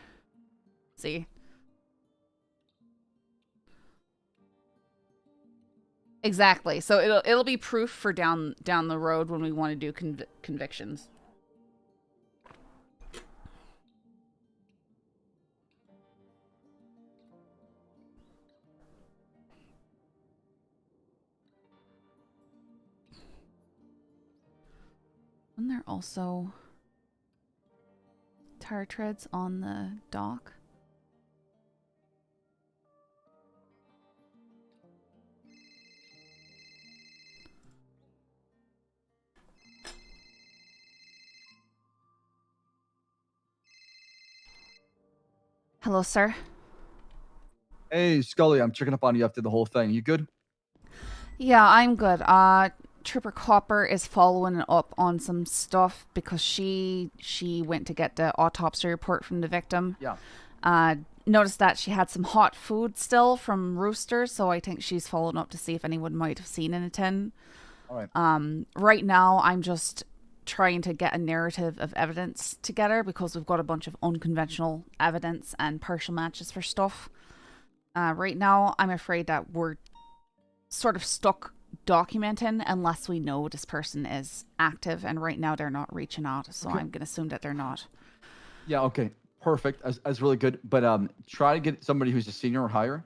See? Exactly. So it'll be proof for down the road when we want to do convictions. And there also tire treads on the dock. Hello, sir. Hey, Scully, I'm checking up on you after the whole thing. You good? Yeah, I'm good. Trooper Copper is following up on some stuff because she went to get the autopsy report from the victim. Yeah. Noticed that she had some hot food still from Rooster, so I think she's following up to see if anyone might have seen anything. All right. Right now, I'm just trying to get a narrative of evidence together because we've got a bunch of unconventional evidence and partial matches for stuff. Right now, I'm afraid that we're sort of stuck documenting unless we know this person is active, and right now they're not reaching out, so Okay. I'm going to assume that they're not. Yeah, okay. Perfect. That's really good. But try to get somebody who's a senior or higher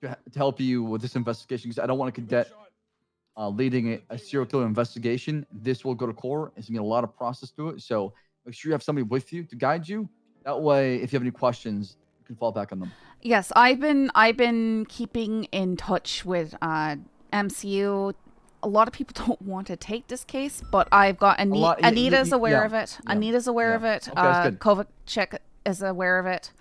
to help you with this investigation, because I don't want a cadet leading a serial killer investigation. This will go to court. It's going to be a lot of process to it. So make sure you have somebody with you to guide you. That way, if you have any questions, you can fall back on them. Yes, I've been keeping in touch with MCU. A lot of people don't want to take this case, but I've got Anita's aware of it. Yeah. Anita's aware of it. Okay, that's good. Kovacic is aware of it.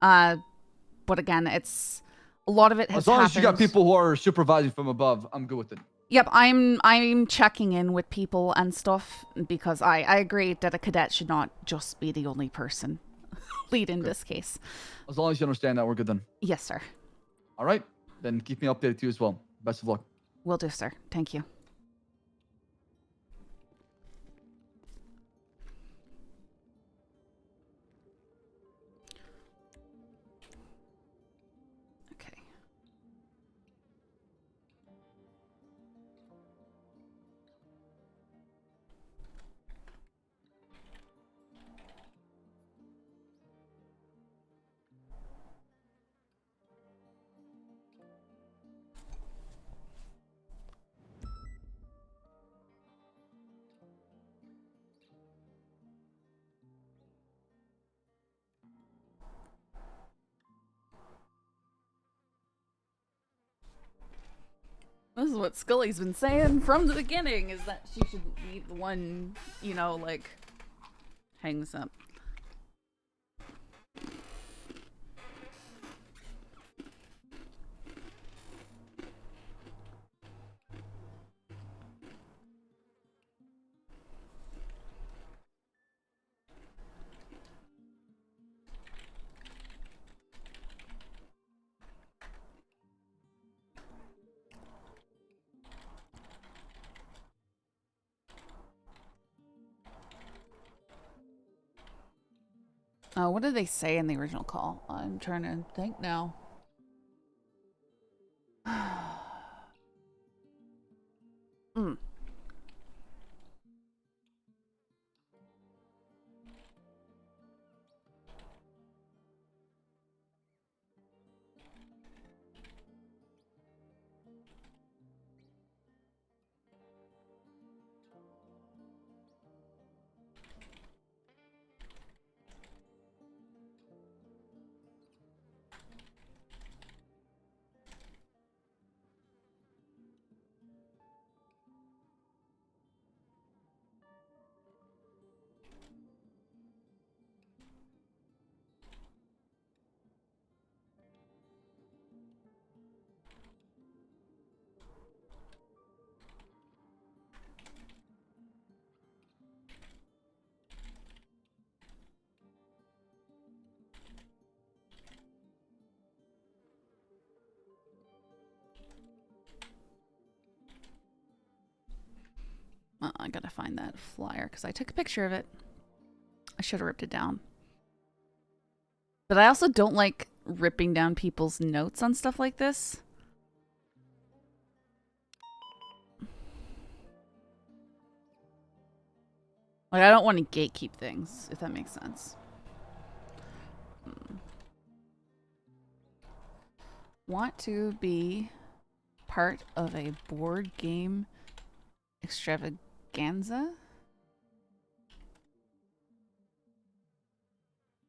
But again, it's a lot of it has As long happened. as you got people who are supervising from above, I'm good with it. Yep, I'm checking in with people and stuff because I agree that a cadet should not just be the only person leading this case. As long as you understand that, we're good then. Yes, sir. All right. Then keep me updated too as well. Best of luck. Will do, sir. Thank you. Okay. This is what Scully's been saying from the beginning, is that she should be the one, like, hangs up. What did they say in the original call? I'm trying to think now. Mm. I gotta find that flyer because I took a picture of it. I should have ripped it down. But I also don't like ripping down people's notes on stuff like this. Like, I don't want to gatekeep things, if that makes sense. Want to be part of a board game extravaganza?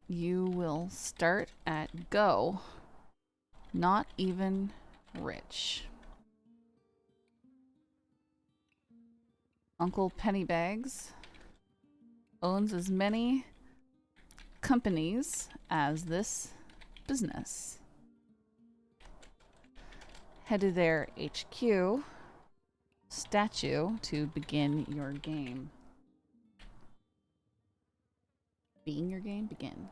You will start at go. Not even rich. Uncle Pennybags owns as many companies as this business. Head to their HQ statue to begin your game. Being your game? Begin.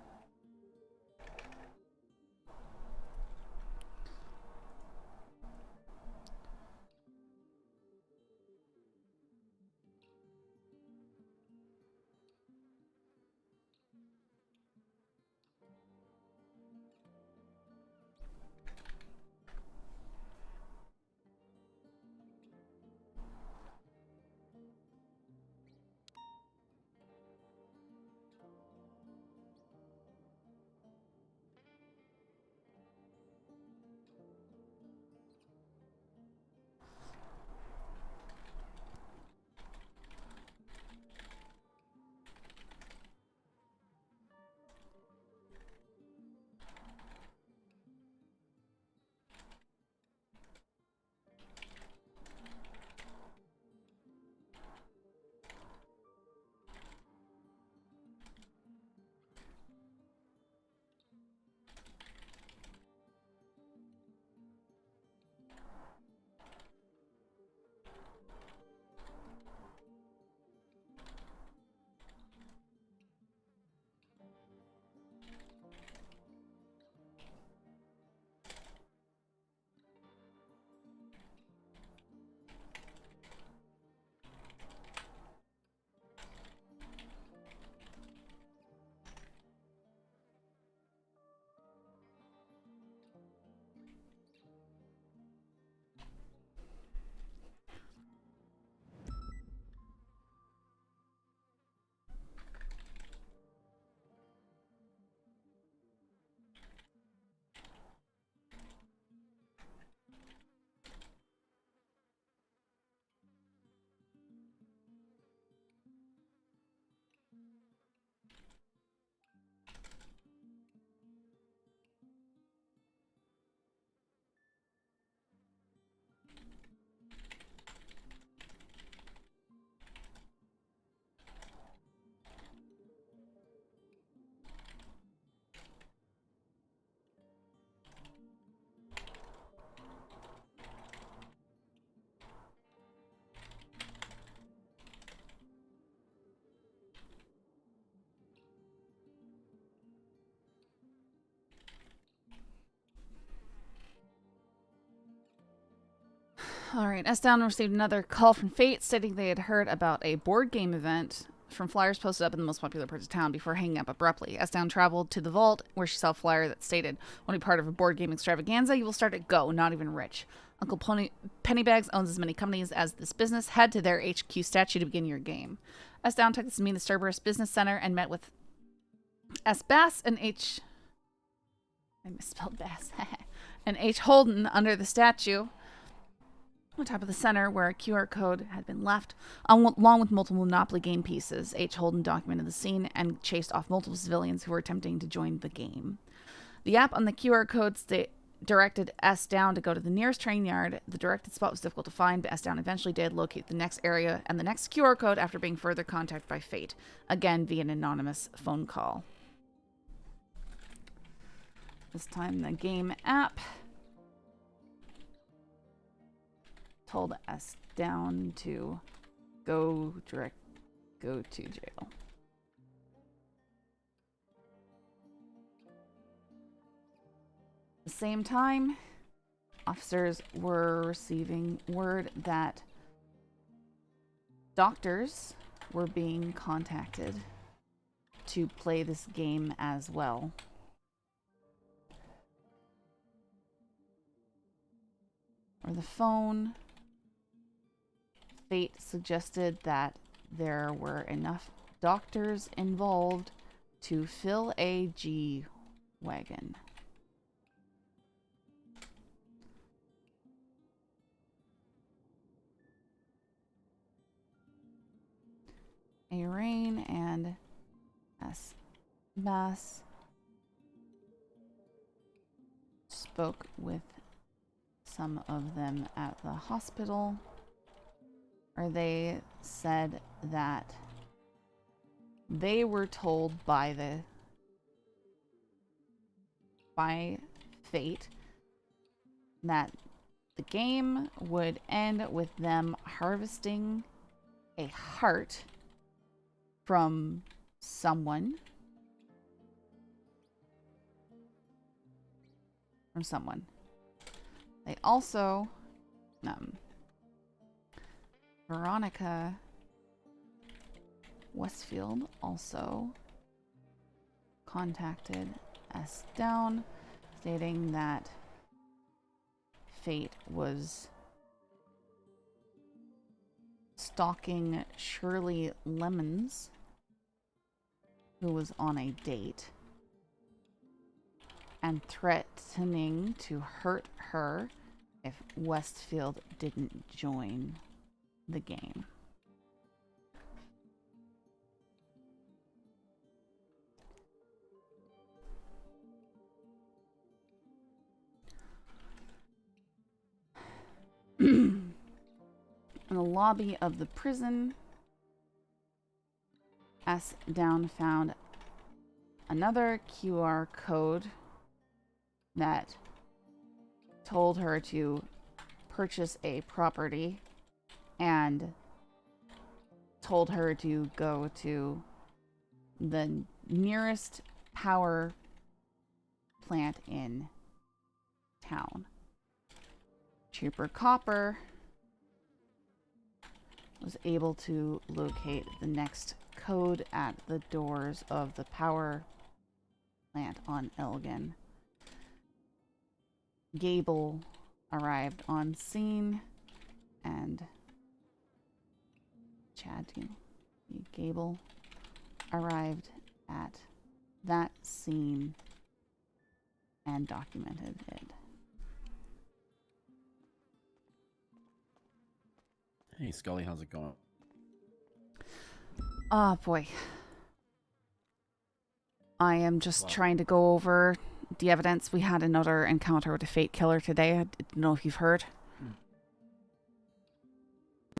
Alright, S-Down received another call from Fate stating they had heard about a board game event from flyers posted up in the most popular parts of town before hanging up abruptly. S-Down traveled to the vault, where she saw a flyer that stated, "Only part of a board game extravaganza. You will start at Go, not even rich. Uncle Pennybags owns as many companies as this business. Head to their HQ statue to begin your game." S-Down took us to meet the Starburst Business Center and met with S. Bass and H... I misspelled Bass. and H. Holden under the statue on top of the center, where a QR code had been left, along with multiple Monopoly game pieces. H. Holden documented the scene and chased off multiple civilians who were attempting to join the game. The app on the QR code directed S-Down to go to the nearest train yard. The directed spot was difficult to find, but S-Down eventually did locate the next area and the next QR code after being further contacted by Fate, again via an anonymous phone call. This time the game app told S-Down to go to jail. At the same time, officers were receiving word that doctors were being contacted to play this game as well. Or the phone, Fate suggested that there were enough doctors involved to fill a G-Wagon. A. Rain and S. Bass spoke with some of them at the hospital, or they said that they were told by Fate that the game would end with them harvesting a heart from someone. They also, Veronica Westfield also contacted S-Down, stating that Fate was stalking Shirley Lemons, who was on a date, and threatening to hurt her if Westfield didn't join the game. In the lobby of the prison, S-Down found another QR code that told her to purchase a property and told her to go to the nearest power plant in town. Trooper Copper was able to locate the next code at the doors of the power plant on Elgin. Gable arrived on scene, and Gable arrived at that scene and documented it. Hey Scully, how's it going? Oh boy. I am just trying to go over the evidence. We had another encounter with a Fate killer today. I didn't know if you've heard.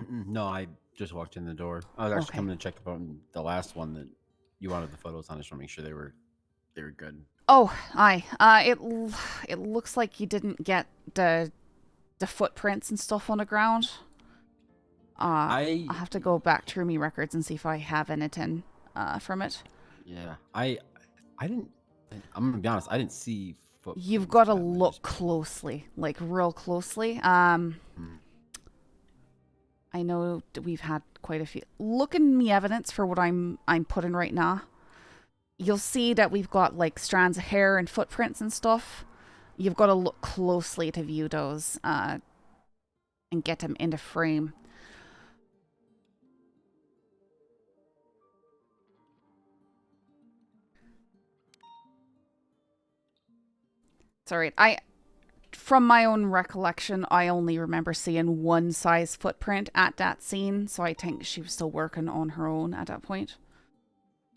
No, I just walked in the door. I was actually coming to check about the last one that you wanted the photos on. I just want to make sure they were good. Oh, aye. It looks like you didn't get the footprints and stuff on the ground. I'll have to go back through me records and see if I have anything from it. Yeah, I didn't. I'm gonna be honest. I didn't see footprints. You've got to look closely, like real closely. I I know that we've had quite a few. Look in the evidence for what I'm putting right now. You'll see that we've got like strands of hair and footprints and stuff. You've got to look closely to view those and get them into frame. It's alright. From my own recollection, I only remember seeing one size footprint at that scene, so I think she was still working on her own at that point.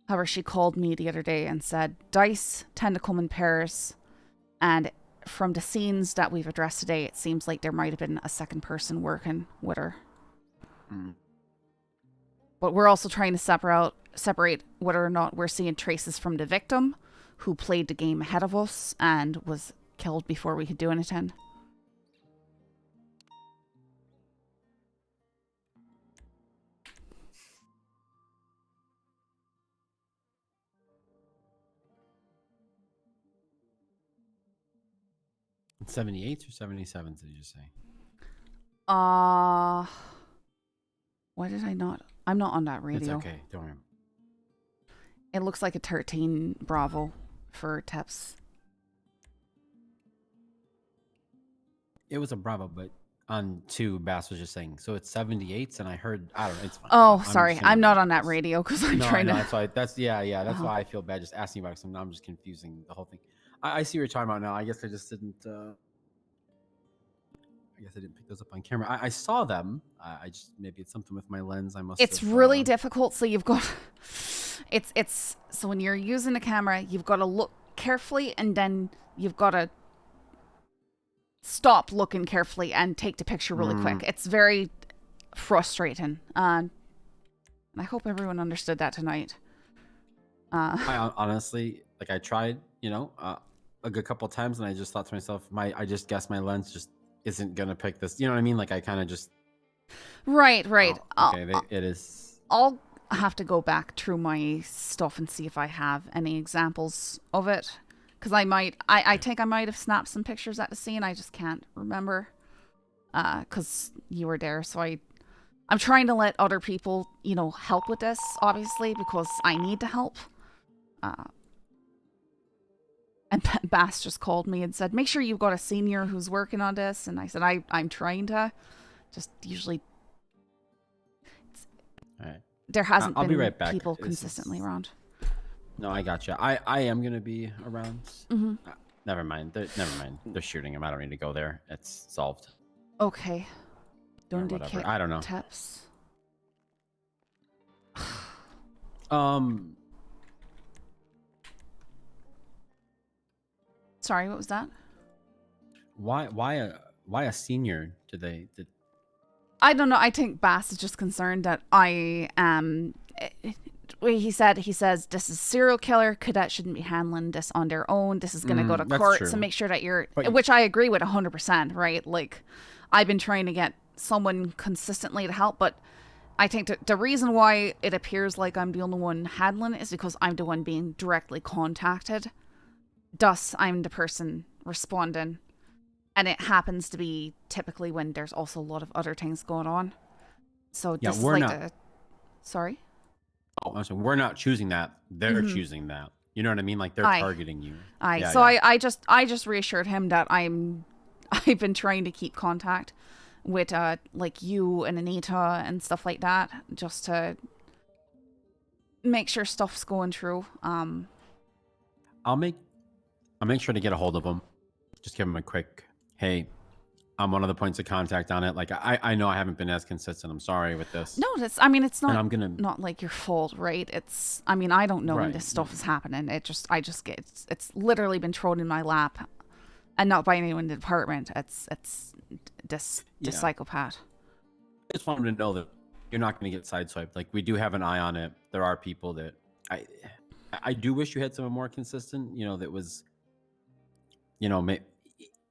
However, she called me the other day and said, dice tend to come in pairs, and from the scenes that we've addressed today, it seems like there might have been a second person working with her. Mm. But we're also trying to separate whether or not we're seeing traces from the victim, who played the game ahead of us and was killed before we could do anything. It's 78s or 77s, did you say? Why did I not? I'm not on that radio. It's okay, don't worry. It looks like a 13 Bravo for Teps. It was a Bravo, but on 2, Bass was just saying, so it's 78s, and I heard, I don't know, it's fine. Oh, sorry, I'm not on that radio because I'm no, trying no, to... that's why, that's why I feel bad just asking about it, because I'm just confusing the whole thing. I see what you're talking about now. I guess I just didn't, I guess I didn't pick those up on camera. I saw them. I just, maybe it's something with my lens. I must It's have, really difficult, so you've got... So when you're using a camera, you've got to look carefully, and then you've got to stop looking carefully and take the picture really quick. It's very frustrating. And I hope everyone understood that tonight. I honestly, like, I tried, you know, a good couple times, and I just thought to myself, I just guess my lens just isn't gonna pick this. You know what I mean? Like, I kind of just... Right. Oh, okay, it is... I'll have to go back through my stuff and see if I have any examples of it. Because I think I might have snapped some pictures at the scene. I just can't remember. Because you were there. So I'm trying to let other people, you know, help with this, obviously, because I need to help. And Bass just called me and said, make sure you've got a senior who's working on this. And I said, I'm trying to. Just usually... All right. There hasn't I'll been be right back. people consistently around. No, I gotcha. I am gonna be around. Mm-hmm. Never mind. Never mind. They're shooting him. I don't need to go there. It's solved. Okay. Don't do whatever. I don't know. Taps. Sorry, what was that? Why a senior? Did I don't know. I think Bass is just concerned that I am. He says this is serial killer. Cadet shouldn't be handling this on their own. This is going to go to court. So make sure that which I agree with 100%. Right? Like, I've been trying to get someone consistently to help, but I think the reason why it appears like I'm the only one handling it is because I'm the one being directly contacted. Thus, I'm the person responding. And it happens to be typically when there's also a lot of other things going on. So yeah, this we're is like not. Sorry? Oh, so we're not choosing that. They're choosing that. You know what I mean? Like, they're targeting you. I just reassured him that I've been trying to keep contact with like you and Anita and stuff like that, just to make sure stuff's going through. I'll make sure to get a hold of him. Just give him a quick, hey, I'm one of the points of contact on it. Like, I know I haven't been as consistent. I'm sorry with this. No, it's not. Not like your fault, right? I don't know when this stuff is happening. I just get it's literally been thrown in my lap, and not by anyone in the department. It's this psychopath. I just want him to know that you're not going to get sideswiped. Like, we do have an eye on it. There are people that I do wish you had someone more consistent. You know, that was, you know,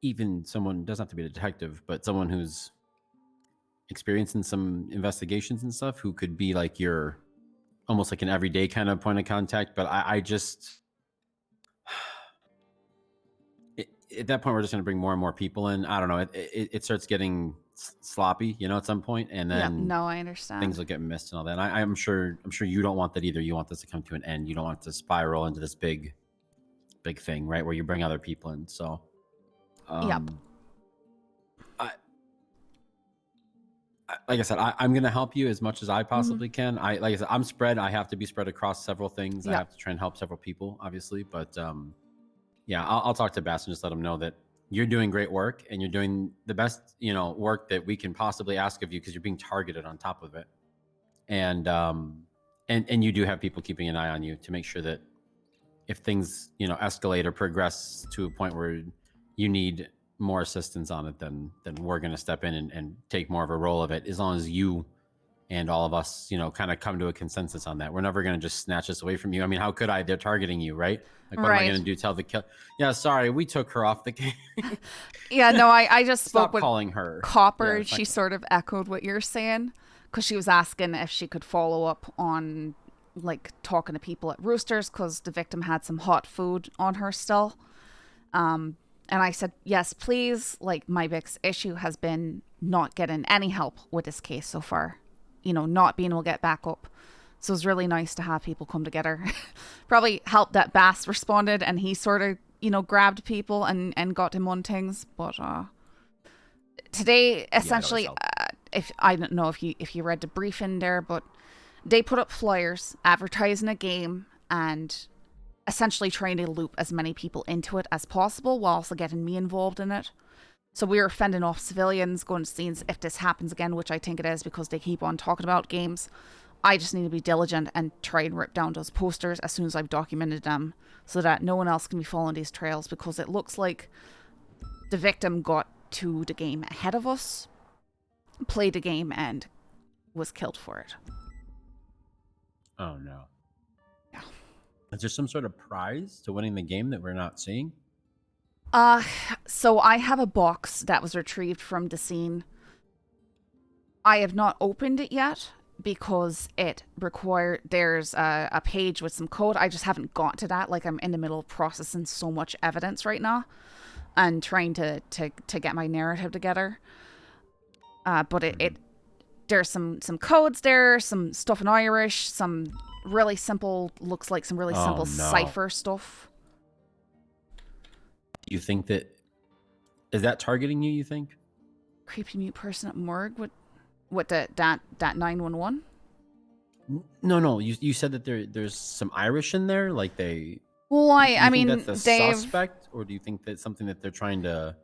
even someone doesn't have to be a detective, but someone who's experienced in some investigations and stuff, who could be like your almost like an everyday kind of point of contact. But I just at that point, we're just going to bring more and more people in. I don't know. It starts getting sloppy, you know, at some point, and Yeah, then no, I understand. things will get missed and all that. And I'm sure you don't want that either. You want this to come to an end. You don't want it to spiral into this big thing, right? Where you bring other people in. So, yep. Like I said, I'm going to help you as much as I possibly can. Like I said, I'm spread. I have to be spread across several things. Yep. I have to try and help several people, obviously. But yeah, I'll talk to Bass and just let him know that you're doing great work and you're doing the best, you know, work that we can possibly ask of you because you're being targeted on top of it. And you do have people keeping an eye on you to make sure that if things, you know, escalate or progress to a point where you need more assistance on it, then we're going to step in and take more of a role of it, as long as you and all of us, you know, kind of come to a consensus on that. We're never going to just snatch this away from you. I mean, how could I? They're targeting you, right? Like, what am I going to do? Tell the kill? Yeah, sorry, we took her off the game. Yeah, no, I just spoke with calling her Copper. Yeah, she sort of echoed what you're saying, because she was asking if she could follow up on, like, talking to people at Roosters, because the victim had some hot food on her still. And I said, yes, please. Like, my biggest issue has been not getting any help with this case so far. You know, not being able to get back up. So it was really nice to have people come together. Probably helped that Bass responded and he sort of, you know, grabbed people and got him on things. But today, essentially, if I don't know if you read the briefing there, but they put up flyers advertising a game and essentially trying to loop as many people into it as possible while also getting me involved in it. So we were fending off civilians, going to scenes if this happens again, which I think it is because they keep on talking about games. I just need to be diligent and try and rip down those posters as soon as I've documented them so that no one else can be following these trails, because it looks like the victim got to the game ahead of us, played the game, and was killed for it. Oh, no. Is there some sort of prize to winning the game that we're not seeing? So I have a box that was retrieved from the scene. I have not opened it yet because there's a page with some code. I just haven't got to that. Like, I'm in the middle of processing so much evidence right now and trying to get my narrative together. But there's some codes there, some stuff in Irish, some really simple, looks like some really simple cipher stuff. Do you think is that targeting you think? Creepy mute person at morgue? What that 911? No. You said that there's some Irish in there, like they. Well, I mean, that's the suspect, or do you think that's something that they're trying to,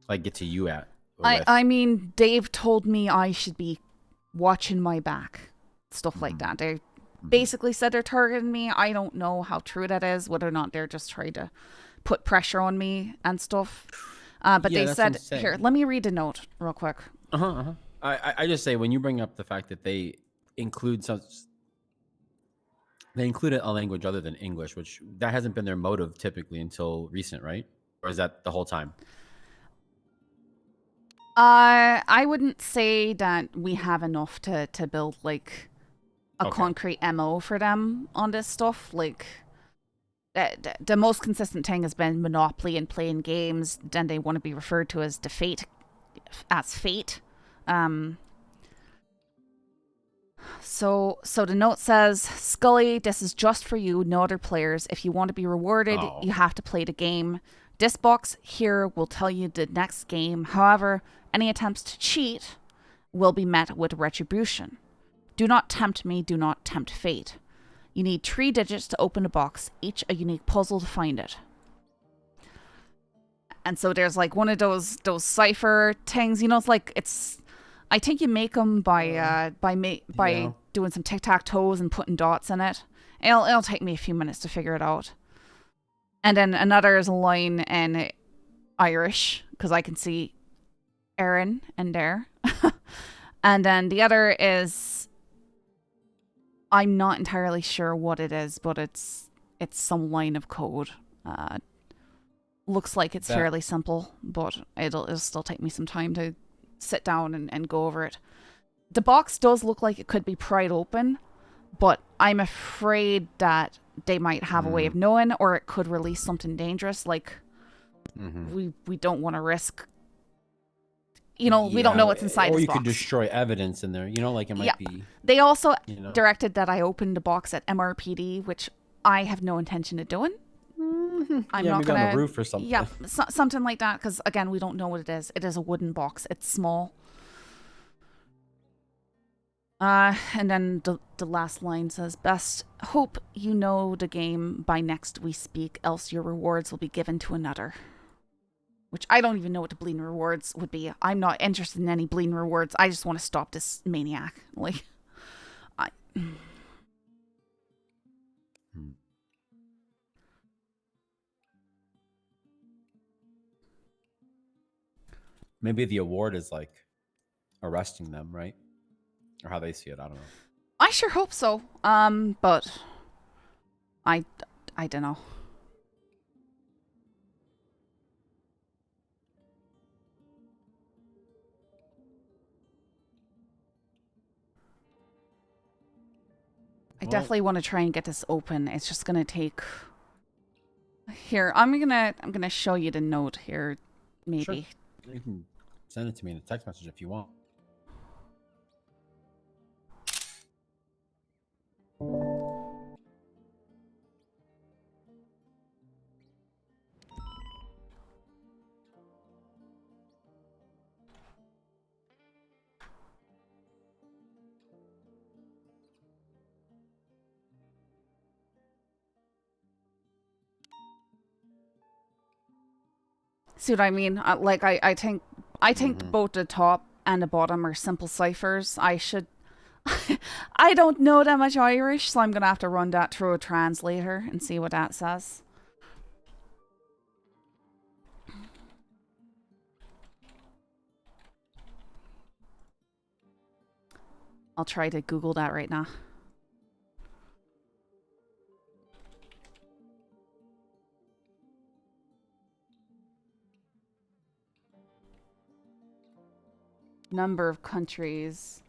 like, get to you at? I mean, Dave told me I should be watching my back, stuff like that. They basically said they're targeting me. I don't know how true that is, whether or not they're just trying to put pressure on me and stuff. But they said, here, let me read the note real quick. I just say, when you bring up the fact that they included a language other than English, which that hasn't been their motive typically until recent, right? Or is that the whole time? I wouldn't say that we have enough to build like a concrete MO for them on this stuff. Like, the most consistent thing has been Monopoly and playing games. Then they want to be referred to as fate. So the note says, Scully, this is just for you, no other players. If you want to be rewarded, you have to play the game. This box here will tell you the next game. However, any attempts to cheat will be met with retribution. Do not tempt me, do not tempt fate. You need 3 digits to open a box, each a unique puzzle to find it. And so there's like one of those cipher things, you know, I think you make them by doing some tic-tac-toes and putting dots in it. It'll take me a few minutes to figure it out. And then another is a line in Irish, because I can see Aaron in there. And then the other is, I'm not entirely sure what it is, but it's some line of code. Looks like it's fairly simple, but it'll still take me some time to sit down and go over it. The box does look like it could be pried open, but I'm afraid that they might have a way of knowing, or it could release something dangerous. Like, we don't want to risk. You know, we don't know what's inside Or this you box. could destroy evidence in there. You know, like it might be. They also you know. directed that I opened a box at MRPD, which I have no intention of doing. I'm Yeah, not maybe gonna. on the roof or something. Yeah, something like that. Because again, we don't know what it is. It is a wooden box. It's small. And then the last line says, "Best hope you know the game by next we speak, else your rewards will be given to another." Which I don't even know what the bleeding rewards would be. I'm not interested in any bleeding rewards. I just want to stop this maniac. Like, Maybe the award is like arresting them, right? Or how they see it. I don't know. I sure hope so. But I don't know. I definitely want to try and get this open. It's just gonna take. Here, I'm gonna show you the note here, maybe. Sure. You can send it to me in a text message if you want. See what I mean? I think both the top and the bottom are simple ciphers. I should. I don't know that much Irish, so I'm gonna have to run that through a translator and see what that says. I'll try to Google that right now. Number of countries.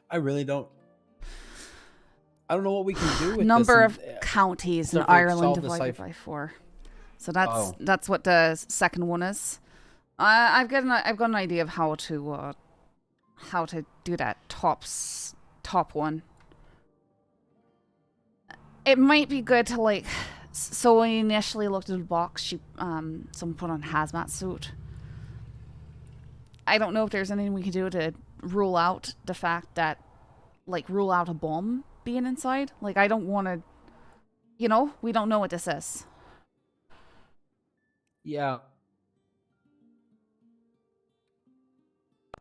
I really don't. I don't know what we can do with Number this. of counties in Stuff like Ireland solve the divided cipher. by 4. So that's what the second one is. I've got an idea of how to do that top one. It might be good to like. So when we initially looked at the box, someone put on hazmat suit. I don't know if there's anything we can do to rule out the fact that, like, rule out a bomb being inside. Like, I don't want to, you know, we don't know what this is. Yeah.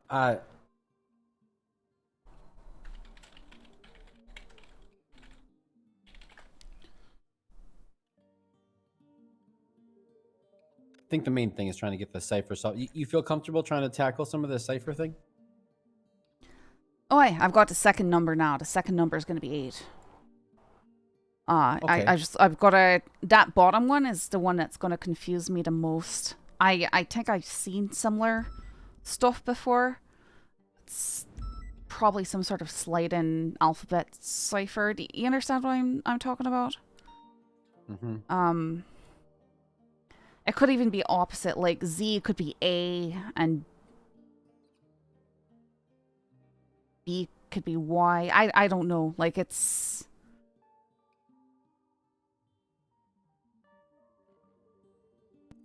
I think the main thing is trying to get the cipher solved. You feel comfortable trying to tackle some of the cipher thing? Oh, I've got the second number now. The second number is going to be 8. Okay. I've got that bottom one is the one that's going to confuse me the most. I think I've seen similar stuff before. It's probably some sort of slide-in alphabet cipher. Do you understand what I'm talking about? Mm-hmm. It could even be opposite. Like Z could be A and B could be Y. I don't know. Like it's.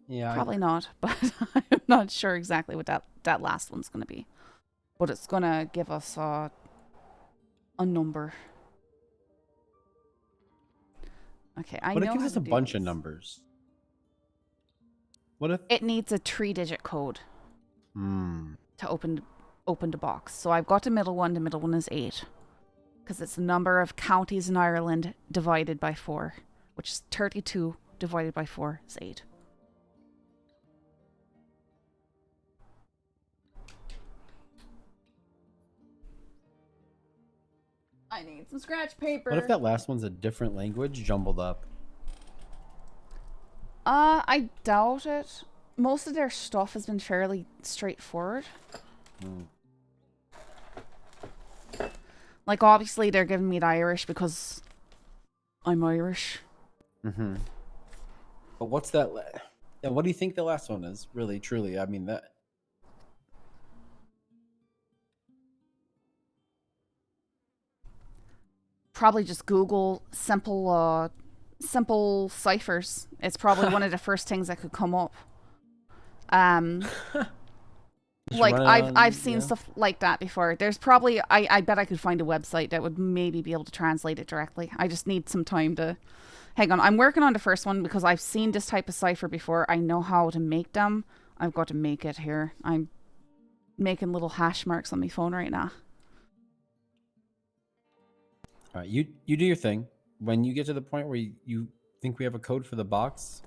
Yeah. Probably not, but I'm not sure exactly what that last one's going to be. But it's going to give us a number. Okay, I know. What if it gives us a bunch of numbers? What if it needs a 3-digit code to open the box? So I've got the middle one. The middle one is 8 because it's the number of counties in Ireland divided by 4, which is 32 divided by 4 is 8. I need some scratch paper. What if that last one's a different language jumbled up? I doubt it. Most of their stuff has been fairly straightforward. Like, obviously, they're giving me the Irish because I'm Irish. Mm-hmm. But what's that? Yeah, what do you think the last one is? Really, truly, I mean that. Probably just Google simple ciphers. It's probably one of the first things that could come up. Like I've seen stuff like that before. There's probably I bet I could find a website that would maybe be able to translate it directly. I just need some time to hang on. I'm working on the first one because I've seen this type of cipher before. I know how to make them. I've got to make it here. I'm making little hash marks on my phone right now. All right, you do your thing. When you get to the point where you think we have a code for the box,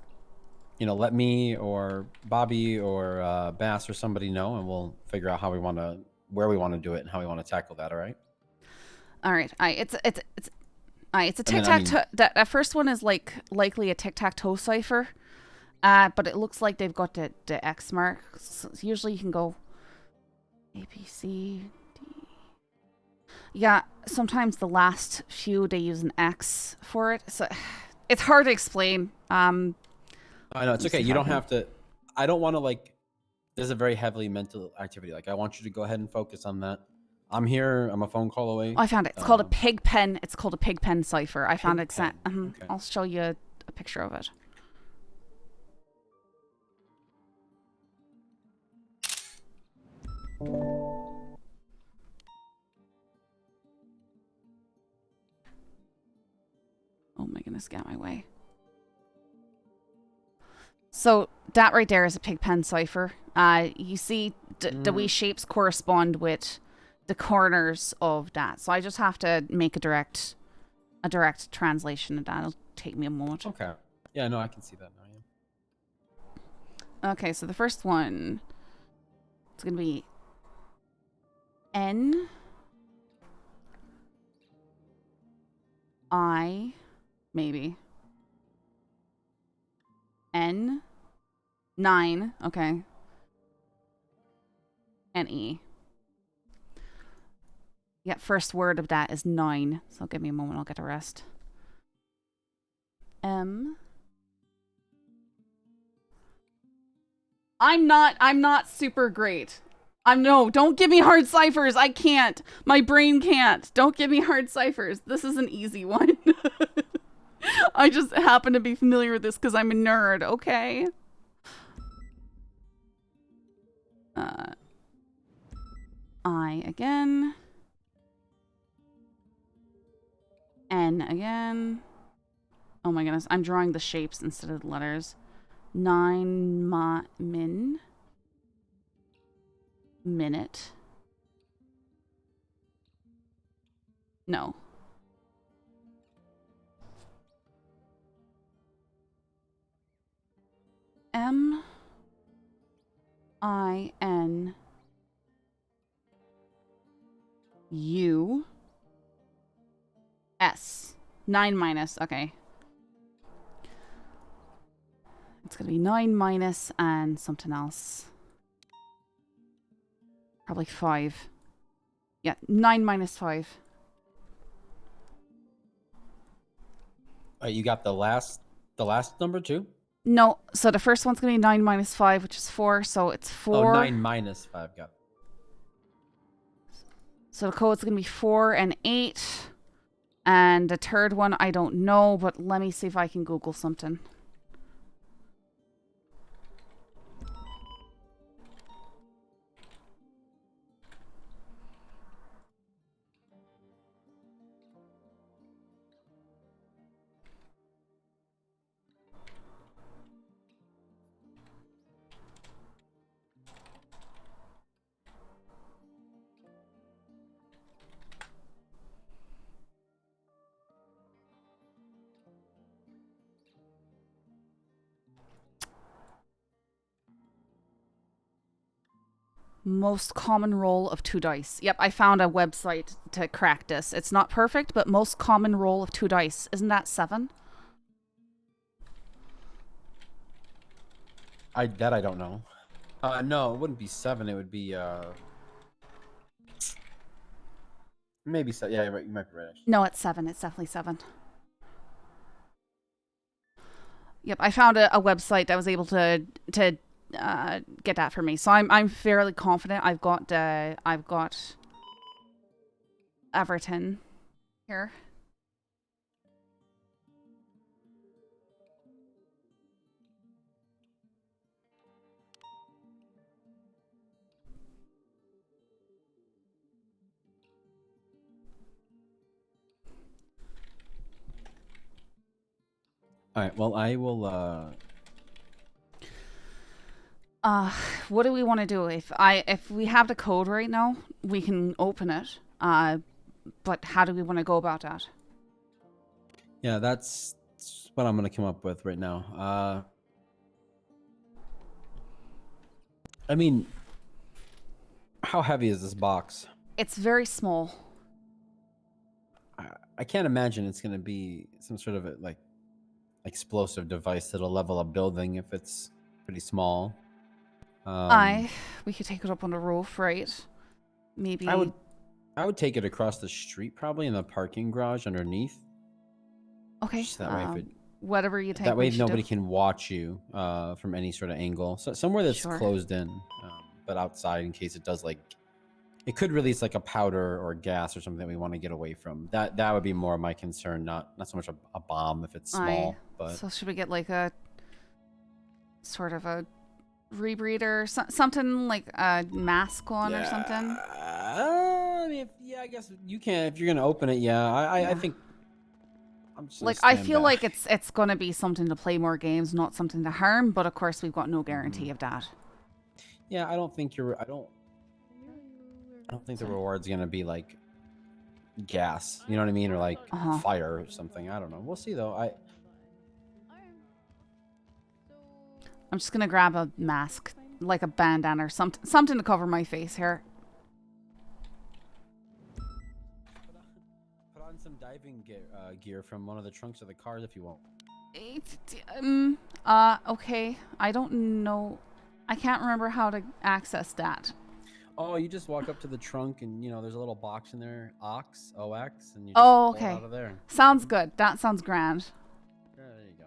you know, let me or Bobby or Bass or somebody know, and we'll figure out how we want to, where we want to do it, and how we want to tackle that. All right. All right. It's a tic-tac-toe. That first one is likely a tic-tac-toe cipher, but it looks like they've got the X mark. So usually you can go A, B, C, D. Yeah, sometimes the last few they use an X for it, so it's hard to explain. I know it's okay. You don't have to. I don't want to This is a very heavily mental activity. Like I want you to go ahead and focus on that. I'm here. I'm a phone call away. Oh, I found it. It's called a pig pen. It's called a pig pen cipher. I found it. Okay. I'll show you a picture of it. Oh my goodness, get out of my way. So that right there is a pig pen cipher. You see the wee shapes correspond with the corners of that. So I just have to make a direct translation of that. It'll take me a moment. Okay. Yeah, no, I can see that now. Yeah. Okay, so the first one, it's gonna be N I maybe N 9, okay, and E. Yeah, first word of that is 9, so give me a moment, I'll get the rest. M. I'm not super great. Don't give me hard ciphers. I can't. My brain can't. Don't give me hard ciphers. This is an easy one. I just happen to be familiar with this because I'm a nerd, okay? I again. N again. Oh my goodness, I'm drawing the shapes instead of the letters. 9 minute. No. M I N U S. 9 minus, okay. It's gonna be 9 minus and something else. Probably 5. Yeah, 9 minus 5. You got the last number too? No, so the first one's gonna be 9 minus 5, which is 4, so it's 4. Oh, 9 minus 5, got it. So the code's gonna be 4 and 8. And the third one, I don't know, but let me see if I can Google something. Most common roll of 2 dice. Yep, I found a website to crack this. It's not perfect, but most common roll of 2 dice. Isn't that 7? I don't know. No, it wouldn't be 7. It would be Maybe so. Yeah, you might be right. Actually. No, it's 7. It's definitely 7. Yep, I found a website that was able to get that for me. So I'm fairly confident. I've got Everton here. All right. Well, I will. What do we want to do? If we have the code right now, we can open it. But how do we want to go about that? Yeah, that's what I'm gonna come up with right now. I mean, how heavy is this box? It's very small. I can't imagine it's gonna be some sort of like explosive device that'll level a building if it's pretty small. We could take it up on the roof, right? Maybe. I would take it across the street, probably in the parking garage underneath. Okay. Just that way, if it, whatever you think. that way nobody can watch you from any sort of angle. So somewhere that's closed in, but outside in case it does it could release like a powder or gas or something that we want to get away from. That would be more my concern, not so much a bomb if it's small. But so should we get like a sort of a rebreather, something like a mask on or something? I mean, I guess you can if you're gonna open it. Yeah, I think. I'm just like I feel like it's gonna be something to play more games, not something to harm. But of course, we've got no guarantee of that. Yeah, I don't think I don't think the reward's gonna be like gas. You know what I mean, or like fire or something. I don't know. We'll see though. I'm just gonna grab a mask, like a bandana or something to cover my face here. Put on some diving gear from one of the trunks of the cars if you want. Okay. I don't know. I can't remember how to access that. Oh, you just walk up to the trunk and there's a little box in there, OX, and you just pull it out of there. Sounds good. That sounds grand. Yeah, there you go.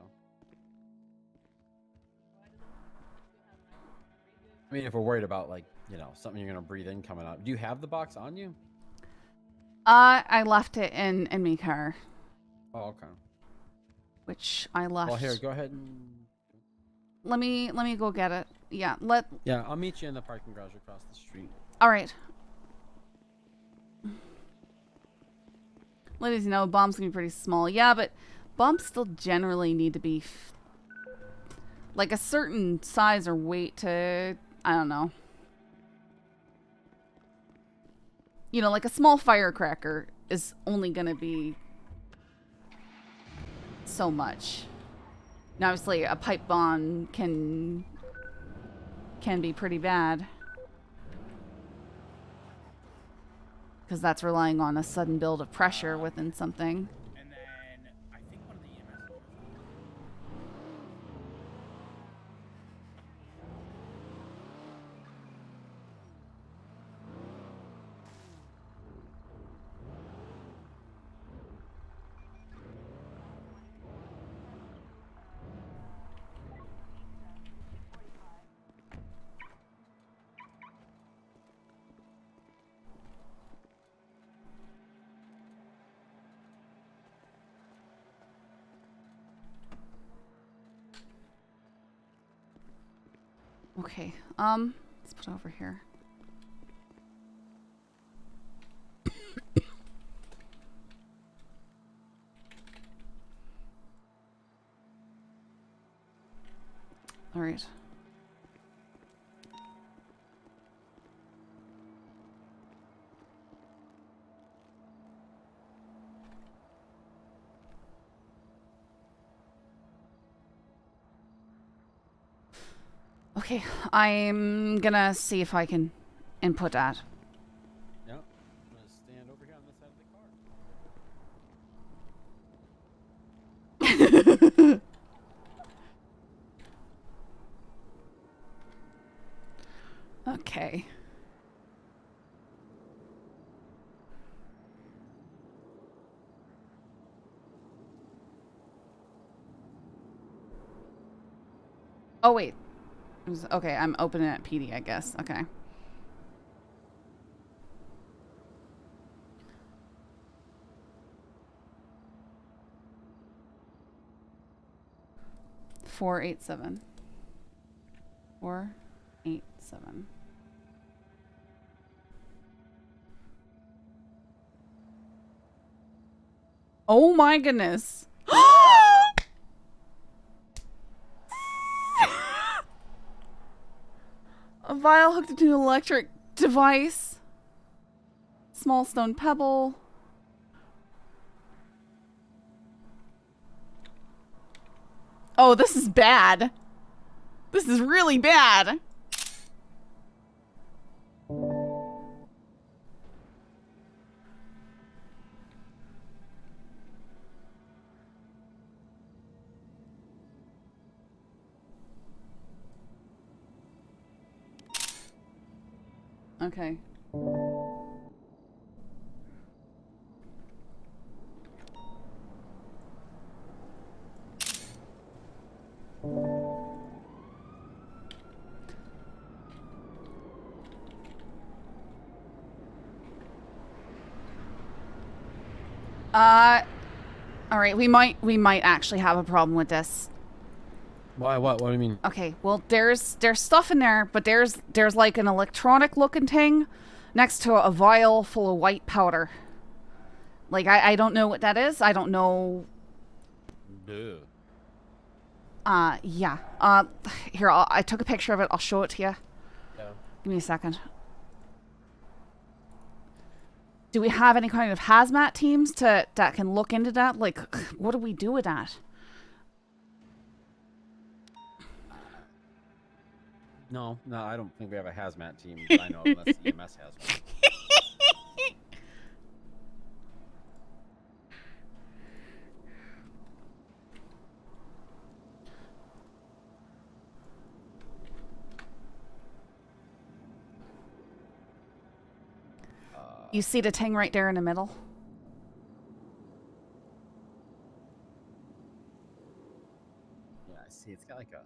I mean, if we're worried about something you're gonna breathe in coming out, do you have the box on you? I left it in my car. Oh, okay. Which I left. Well, here, go ahead and. Let me go get it. Yeah, Yeah, I'll meet you in the parking garage across the street. All right. Ladies, bombs can be pretty small. Yeah, but bombs still generally need to be like a certain size or weight to, I don't know. Like a small firecracker is only gonna be so much. Now, obviously, a pipe bomb can be pretty bad. Because that's relying on a sudden build of pressure within something. And then I think one of the EMS. Okay, let's put it over here. All right. Okay, I'm gonna see if I can input that. Yeah, I'm gonna stand over here on this side of the car. Okay. Oh wait. Okay, I'm opening at PD, I guess. Okay. $487. 487. Oh my goodness. A vial hooked into an electric device. Small stone pebble. Oh, this is bad. This is really bad. Okay. All right, we might actually have a problem with this. Why? What do you mean? Okay, well, there's stuff in there, but there's like an electronic looking thing next to a vial full of white powder. Like, I don't know what that is. I don't know. Duh. Yeah. Here, I took a picture of it. I'll show it to you. Yeah. Give me a second. Do we have any kind of hazmat teams that can look into that? Like, what do we do with that? No, I don't think we have a hazmat team that I know of unless EMS has one. You see the thing right there in the middle? Yeah, I see. It's got like a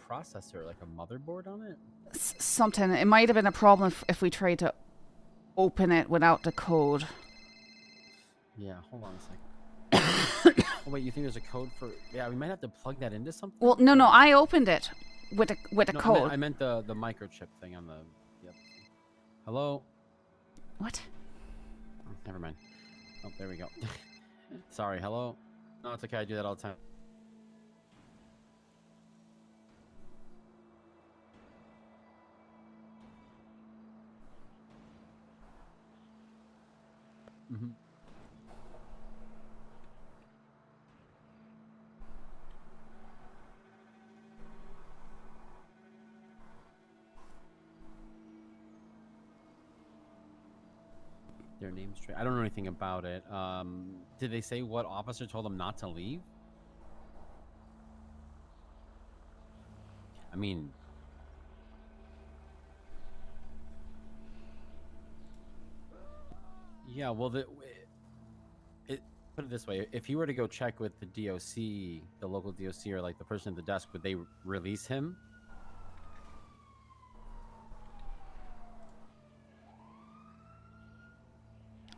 processor, like a motherboard on it. Something. It might have been a problem if we tried to open it without the code. Yeah, hold on a second. Oh wait, you think there's a code for? Yeah, we might have to plug that into something. Well, no, I opened it with a code. I meant the microchip thing on the. Yep. Hello. What? Oh, never mind. Oh, there we go. Sorry. Hello. No, it's okay. I do that all the time. Mm-hmm. Their name's straight. I don't know anything about it. Did they say what officer told them not to leave? I mean, yeah. Well, put it this way: if he were to go check with the DOC, the local DOC, or like the person at the desk, would they release him?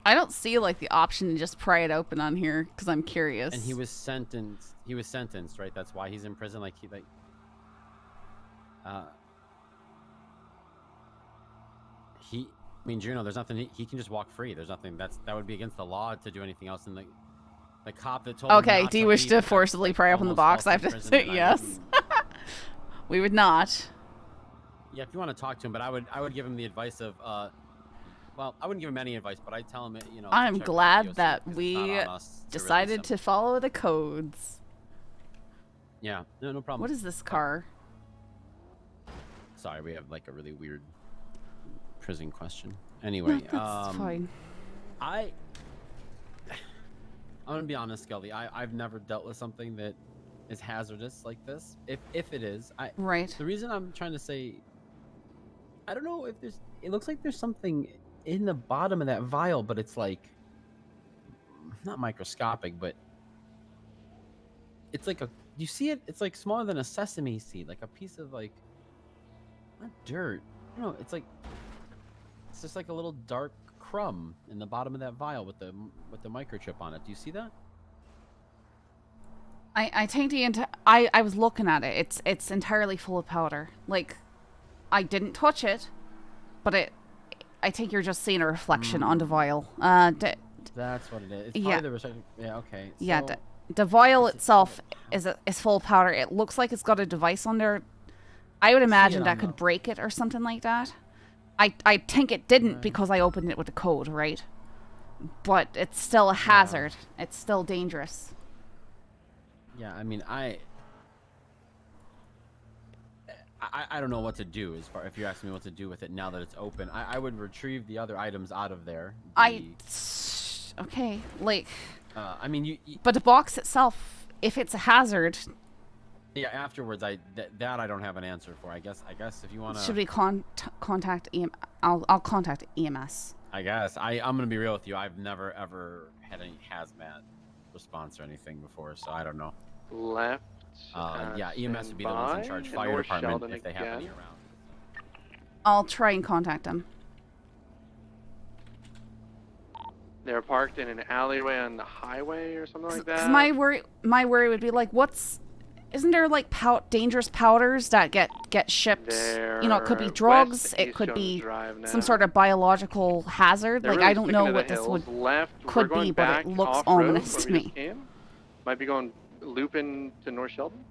I don't see like the option to just pry it open on here because I'm curious. And he was sentenced. He was sentenced, right? That's why he's in prison. Like I mean, Juno, there's nothing. He can just walk free. There's nothing. That would be against the law to do anything else. And the cop that told him Okay, not do you to wish leave, to that's, forcibly like, pry open the almost box? I have false to say imprisonment. yes. We would not. Yeah, if you want to talk to him, but I would give him the advice of well, I wouldn't give him any advice, but I'd tell him, you know. I'm check with the glad DOC that because it's we not on us to release decided him. to follow the codes. Yeah, no problem. What is this car? Sorry, we have like a really weird prison question. Anyway, That's fine. I'm gonna be honest, Scully. I've never dealt with something that is hazardous like this. If it is, right. The reason I'm trying to say, I don't know if there's. It looks like there's something in the bottom of that vial, but it's like not microscopic, but it's like you see it? It's like smaller than a sesame seed, like a piece of like not dirt. I don't know. It's just like a little dark crumb in the bottom of that vial with the microchip on it. Do you see that? I think I was looking at it. It's entirely full of powder. Like, I didn't touch it, but I think you're just seeing a reflection on the vial. That's what it is. It's yeah. Yeah. Okay. So Yeah. The vial itself is full of powder. It looks like it's got a device on there. I would imagine that could break it or something like that. I think it didn't because I opened it with the code, right? But it's still a hazard. Yeah. It's still dangerous. Yeah, I mean, I don't know what to do as far if you're asking me what to do with it now that it's open. I would retrieve the other items out of there. Okay, like. I mean, you but the box itself, if it's a hazard. Yeah, afterwards, that I don't have an answer for. I guess if you want to. Should we contact EMS? I'll contact EMS. I guess I'm gonna be real with you. I've never ever had any hazmat response or anything before, so I don't know. Left. Yeah, EMS would be the ones in charge. Fire department if they have any around. I'll try and contact them. They're parked in an alleyway on the highway or something like that. 'Cause my worry would be like, isn't there like dangerous powders that get shipped? You know, it could be drugs, it could be some sort of biological hazard. Like, I don't know what this could be, but it looks ominous to me. Might be going looping to North Sheldon.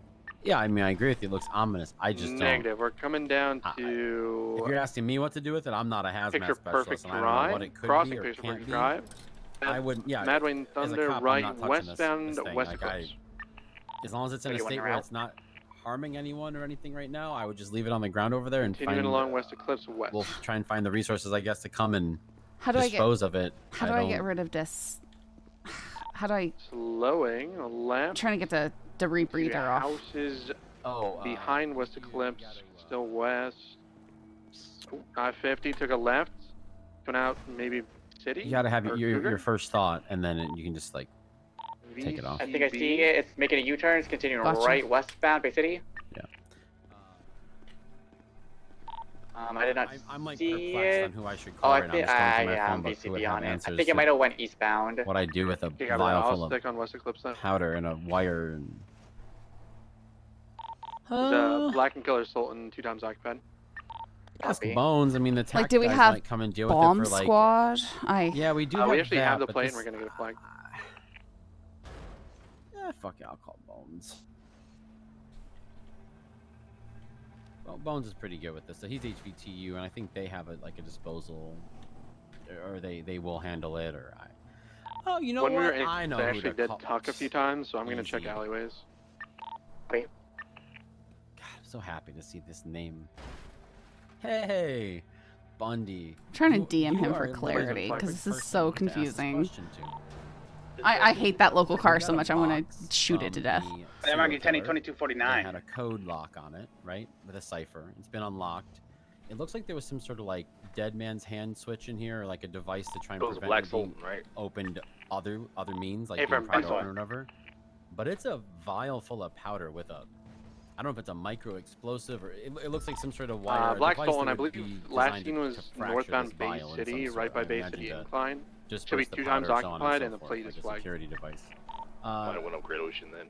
Yeah, I mean, I agree with you. It looks ominous. I just Negative. We're coming down to. If you're asking me what to do with it, I'm not a hazmat specialist, and I don't know what it could crossing be or Picture can't Perfect be. Drive. I wouldn't. Yeah. Madwayne as a Thunder, cop, I'm right, not touching westbound, this thing. West Like, Coast. as long as it's in a state where it's not harming anyone or anything right now, I would just leave it on the ground over there and Continuing find. along West Eclipse West. We'll try and find the resources, I guess, to come and How do dispose of it. How do I get rid of this? How do I? Slowing a left. I'm trying to get the rebreather off. Houses. Behind West Eclipse, still west. I-50 took a left. Going out maybe city. You gotta have your first thought, and then you can just like take it off. I think I see it. It's making a U-turn. It's continuing right westbound Bay City. Yeah. I did not I'm like see perplexed it. on who I should call right now. I'm just going through my phone book who would BCP have on it. I answers think it to might have went eastbound. What I do with a Okay, vial I'll full stick on West Eclipse then. of powder and a wire and. There's Black and Killer Sultan 2 times occupied. Ask Bones. I mean, the tech Like, do we guys have might come and deal bomb with it for like. squad? Yeah, we do. We have actually that, have the but plate, this... and we're gonna get a flag. Yeah, fuck it. I'll call Bones. Well, Bones is pretty good with this. So he's HVTU, and I think they have like a disposal, or they will handle it, or I. Oh, you know when what? We were in, I know they who actually to did call. talk a few times, so I'm gonna check alleyways. Wait. God, I'm so happy to see this name. Hey, Bundy. I'm trying to You DM him are for the clarity perfect because this is person so to ask this confusing. question to. I hate that local car so got a much I want box to shoot it to from death. the They're marking serial killer. 2249. It had a code lock on it, right? With a cipher. It's been unlocked. It looks like there was some sort of like dead man's hand switch in here, or like a device to try and prevent Black it being Sultan, right? opened other means, like Hey, being from pried Pencil. open or whatever. But it's a vial full of powder with a, I don't know if it's a micro explosive or it looks like some sort of wire. Black device Sultan, that I would believe be last designed seen to was fracture northbound this Bay vial in City, some right sort. by I Bay imagine City to incline. Just Should be burst the 2 times powder, so on occupied, so and the forth, plate like is a flagged. security device. Might have went up Great Ocean then.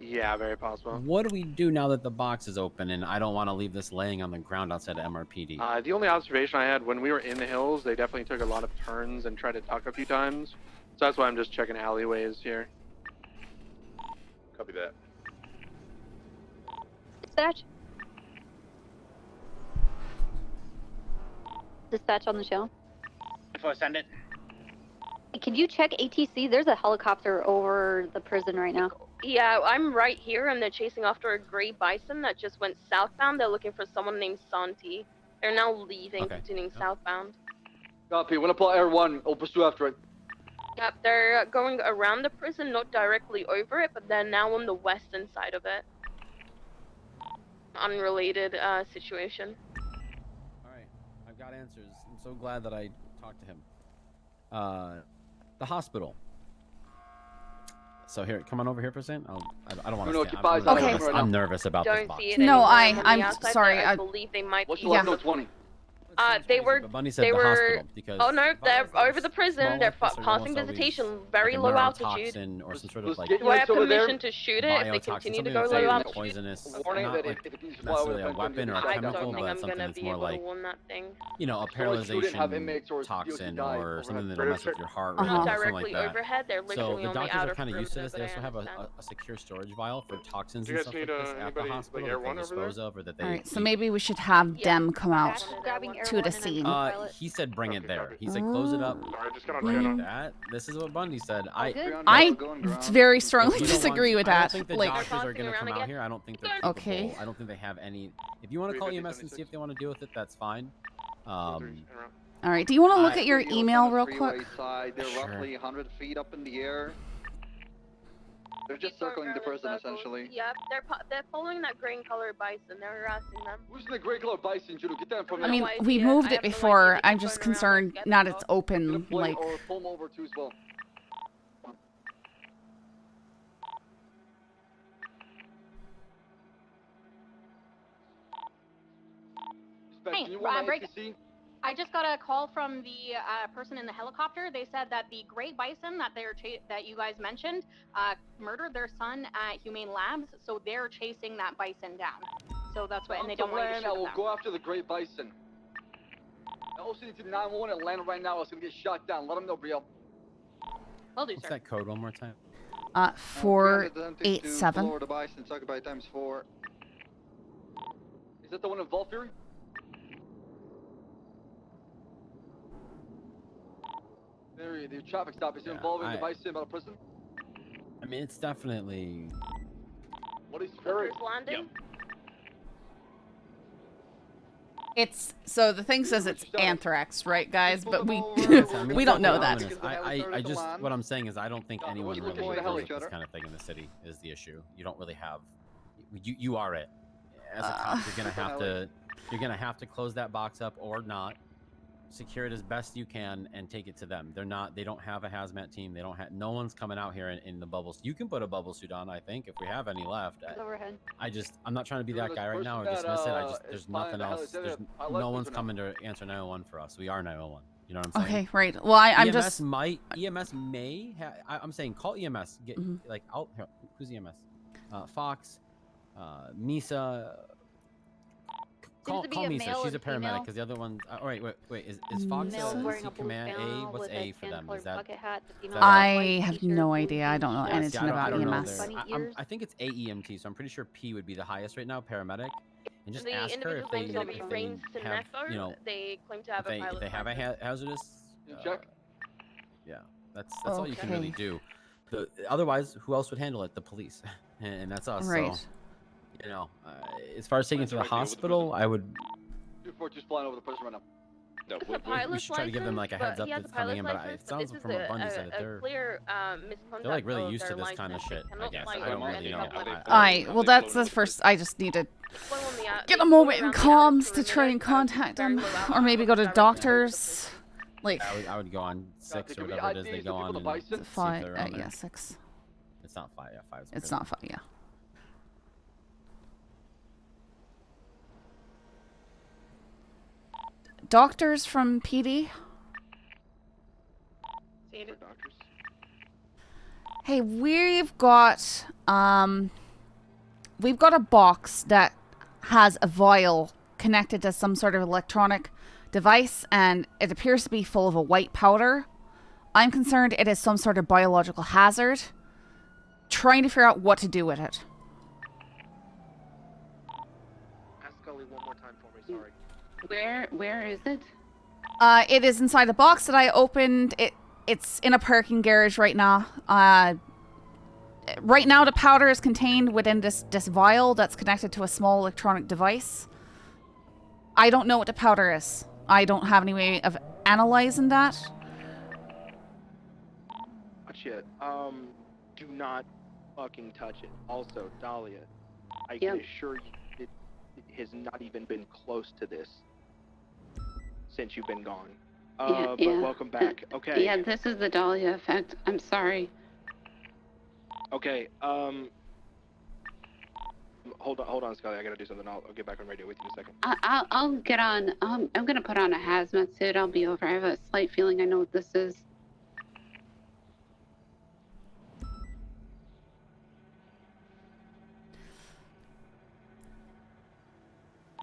Yeah, very possible. What do we do now that the box is open and I don't want to leave this laying on the ground outside of MRPD? The only observation I had when we were in the hills, they definitely took a lot of turns and tried to tuck a few times. So that's why I'm just checking alleyways here. Copy that. Dispatch. Dispatch on the show. Before I send it. Can you check ATC? There's a helicopter over the prison right now. Yeah, I'm right here, and they're chasing after a gray bison that just went southbound. They're looking for someone named Santi. They're now leaving, continuing southbound. Copy. When apply Air 1, we'll pursue after it. Yep, they're going around the prison, not directly over it, but they're now on the western side of it. Unrelated situation. Alright, I've got answers. I'm so glad that I talked to him. The hospital. So here, come on over here for a second. I don't want No, to. keep eyes on Okay. him right I'm now. nervous about this Don't box. see it No, anywhere on the I'm outside, sorry. but I believe they might What's be. the last note 20? They were. But Bunny said They the were. hospital because Oh no, they're viruses over the prison. small They're like this are passing almost always visitation, very like a low altitude. neurotoxin or some sort of like Do I have over there? permission to shoot it if they biotoxin, continue to something go that's low like altitude? poisonous, Warning not that like if it needs to fly over necessarily a the fence, weapon or a I chemical, don't think but I'm something gonna that's be more able like, to win that thing. you know, a Storage shouldn't have paralyzation inmates or toxin DOC die or something overhead. that'll mess with your heart rate Not or something directly like that. overhead. They're So literally the on the doctors outer are kind of used to this. perimeter, They also but I have understand. a secure storage vial for toxins Do you and guys stuff need like this at the anybody, hospital like, Air that One they over there? dispose of or that they All right, so keep. maybe we should have them come out Grabbing to the Air scene. He said bring it there. He said close it up. Sorry, I just got on Bring Reno. that. This is what Bundy said. I very strongly If you don't disagree want with to- I that. don't think the Like, doctors are going to come out here. I don't think they're capable. Okay. I don't think they have any. If you want to call EMS and see if they want to deal with it, that's fine. all right, do you want to look at your email real Freeway quick? side. They're Sure. roughly 100 feet up in the air. They're just circling the prison, essentially. Yep, they're following that green colored bison. They're harassing them. Who's in the gray color bison, Judo? Get that from I mean, No idea. we I moved have it no before. idea. I'm Keep just going around concerned and now get it's them open. Play Like, or pull them over too as well. Hey, Can you warn my break- ATC? I just got a call from the person in the helicopter. They said that the great bison that that you guys mentioned murdered their son at Humane Labs, so they're chasing that bison down. So that's what, and they don't want you to land, shoot I will them. go after the great bison. I also need to 911 Atlanta right now. I was gonna get shot down. Let them know, Brio. Will do, What's sir. that code one more time? 487. Florida bison, talk about ×4. Is that the one in Vault Fury? The traffic stop is involving the bison about a prison. I mean, it's definitely. What is Fury? Landing? it's so the thing says it's anthrax, right, guys? But we I mean, we don't know that. I just what I'm saying is I don't think anyone really deals with this kind of thing in the city is the issue. You don't really have. You are it. As a cop, you're gonna have to close that box up or not. Secure it as best you can and take it to them. They don't have a hazmat team. They don't have, no one's coming out here in the bubbles. You can put a bubble suit on, I think, if we have any left. Overhead. I'm not trying to be that guy right now or dismiss it. There's nothing else. No one's coming to answer 911 for us. We are 911. You know what I'm saying? Okay, right. Well, I'm just. EMS may. I'm saying call EMS. Get like out. Who's EMS? Fox, Misa. Call Misa. She's a paramedic because the other one. All right, wait. Is Fox a command A? What's A for them? Is that? I have no idea. I don't know anything about EMS. I think it's AEMT, so I'm pretty sure P would be the highest right now, paramedic. And just The ask her if they, individual claims to be Rain have, you know, they claim to have a pilot. if they have a hazardous. Check. Yeah, that's all you can really do. Otherwise, who else would handle it? The police, and that's us. Right. So, you know, as far as taking it to the hospital, I would. 2-4 just flying over the prison right now. No, we should try to give them like a heads up that's coming in, but it sounds from what Bundy said that they're like really used to this kind of shit. I guess I don't really know. Alright, well that's the first. I just need to get a moment in comms to try and contact them, or maybe go to doctors. Like I would go on 6 or whatever it is they go on. And 5. Yeah, 6. It's not 5. Yeah, 5. It's not 5. Yeah. Doctors from PD. Hey, we've got a box that has a vial connected to some sort of electronic device, and it appears to be full of a white powder. I'm concerned it is some sort of biological hazard. Trying to figure out what to do with it. Ask Scully one more time for me, sorry. Where is it? It is inside the box that I opened. It's in a parking garage right now. Right now, the powder is contained within this vial that's connected to a small electronic device. I don't know what the powder is. I don't have any way of analyzing that. Touch it. Do not fucking touch it. Also, Dahlia, I Yep. can assure you it has not even been close to this since you've been gone. But welcome back. Okay. Yeah, this is the Dahlia effect. I'm sorry. Okay. Hold on, Scully. I gotta do something. I'll get back on radio with you in a second. I'll get on. I'm gonna put on a hazmat suit. I'll be over. I have a slight feeling I know what this is.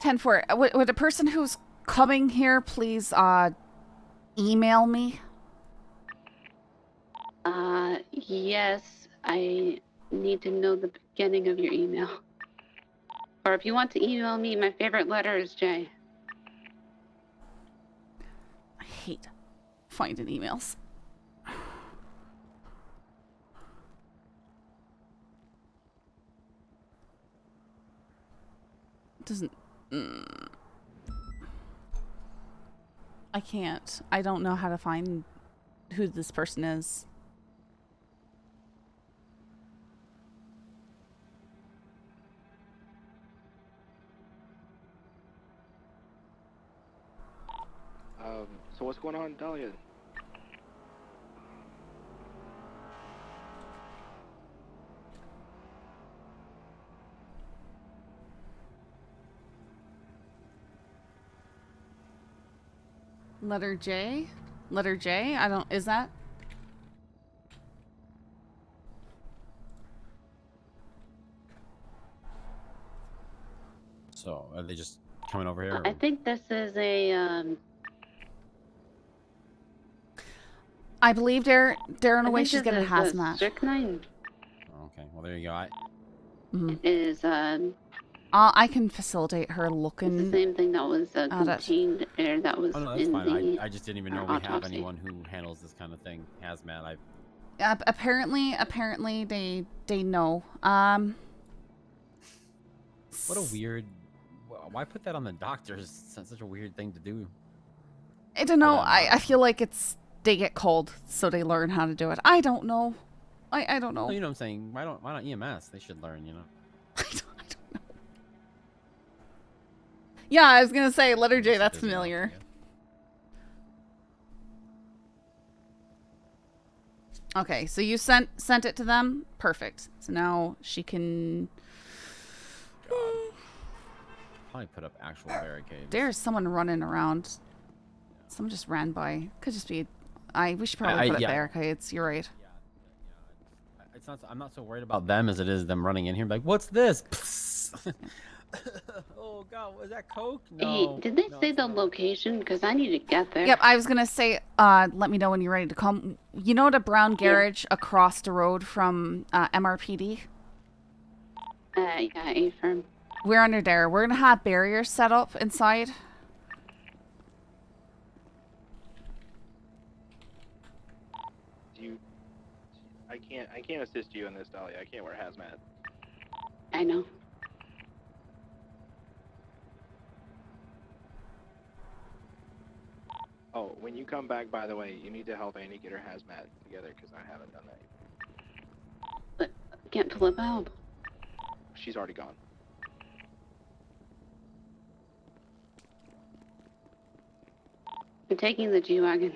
Would a person who's coming here please email me? Yes. I need to know the beginning of your email. Or if you want to email me, my favorite letter is J. I hate finding emails. Doesn't. I can't. I don't know how to find who this person is. So what's going on, Dahlia? Letter J? Letter J? I don't. Is that? So, are they just coming over here? I think this is a I believe Darren away. think She's this getting a is hazmat. strychnine. Okay, well there you go. Is I can facilitate her looking. the same thing that was contained or that was Oh no, that's in fine. the I just didn't even know we have autopsy. anyone who handles this kind of thing. Hazmat. Apparently they know. What a weird. Why put that on the doctors? It's such a weird thing to do. I don't know. I feel like they get called, so they learn how to do it. I don't know. I don't know. No, you know what I'm saying? Why not EMS? They should learn, you know. I don't know. Yeah, I was gonna say letter J. That's familiar. Okay, so you sent it to them. Perfect. So now she can. Probably put up actual barricades. There's someone running around. Someone just ran by. Could just be. We should probably put up barricades. You're right. It's not. I'm not so worried about them as it is them running in here. Like, what's this? Oh God, was that Coke? No. Hey, did they say the location? Because I need to get there. Yep, I was gonna say. Let me know when you're ready to come. You know the brown garage across the road from MRPD. Yeah, A-firm. We're under there. We're gonna have barriers set up inside. I can't assist you in this, Dahlia. I can't wear hazmat. I know. Oh, when you come back, by the way, you need to help Annie get her hazmat together because I haven't done that. But I can't pull a valve. She's already gone. I'm taking the G-Wagon.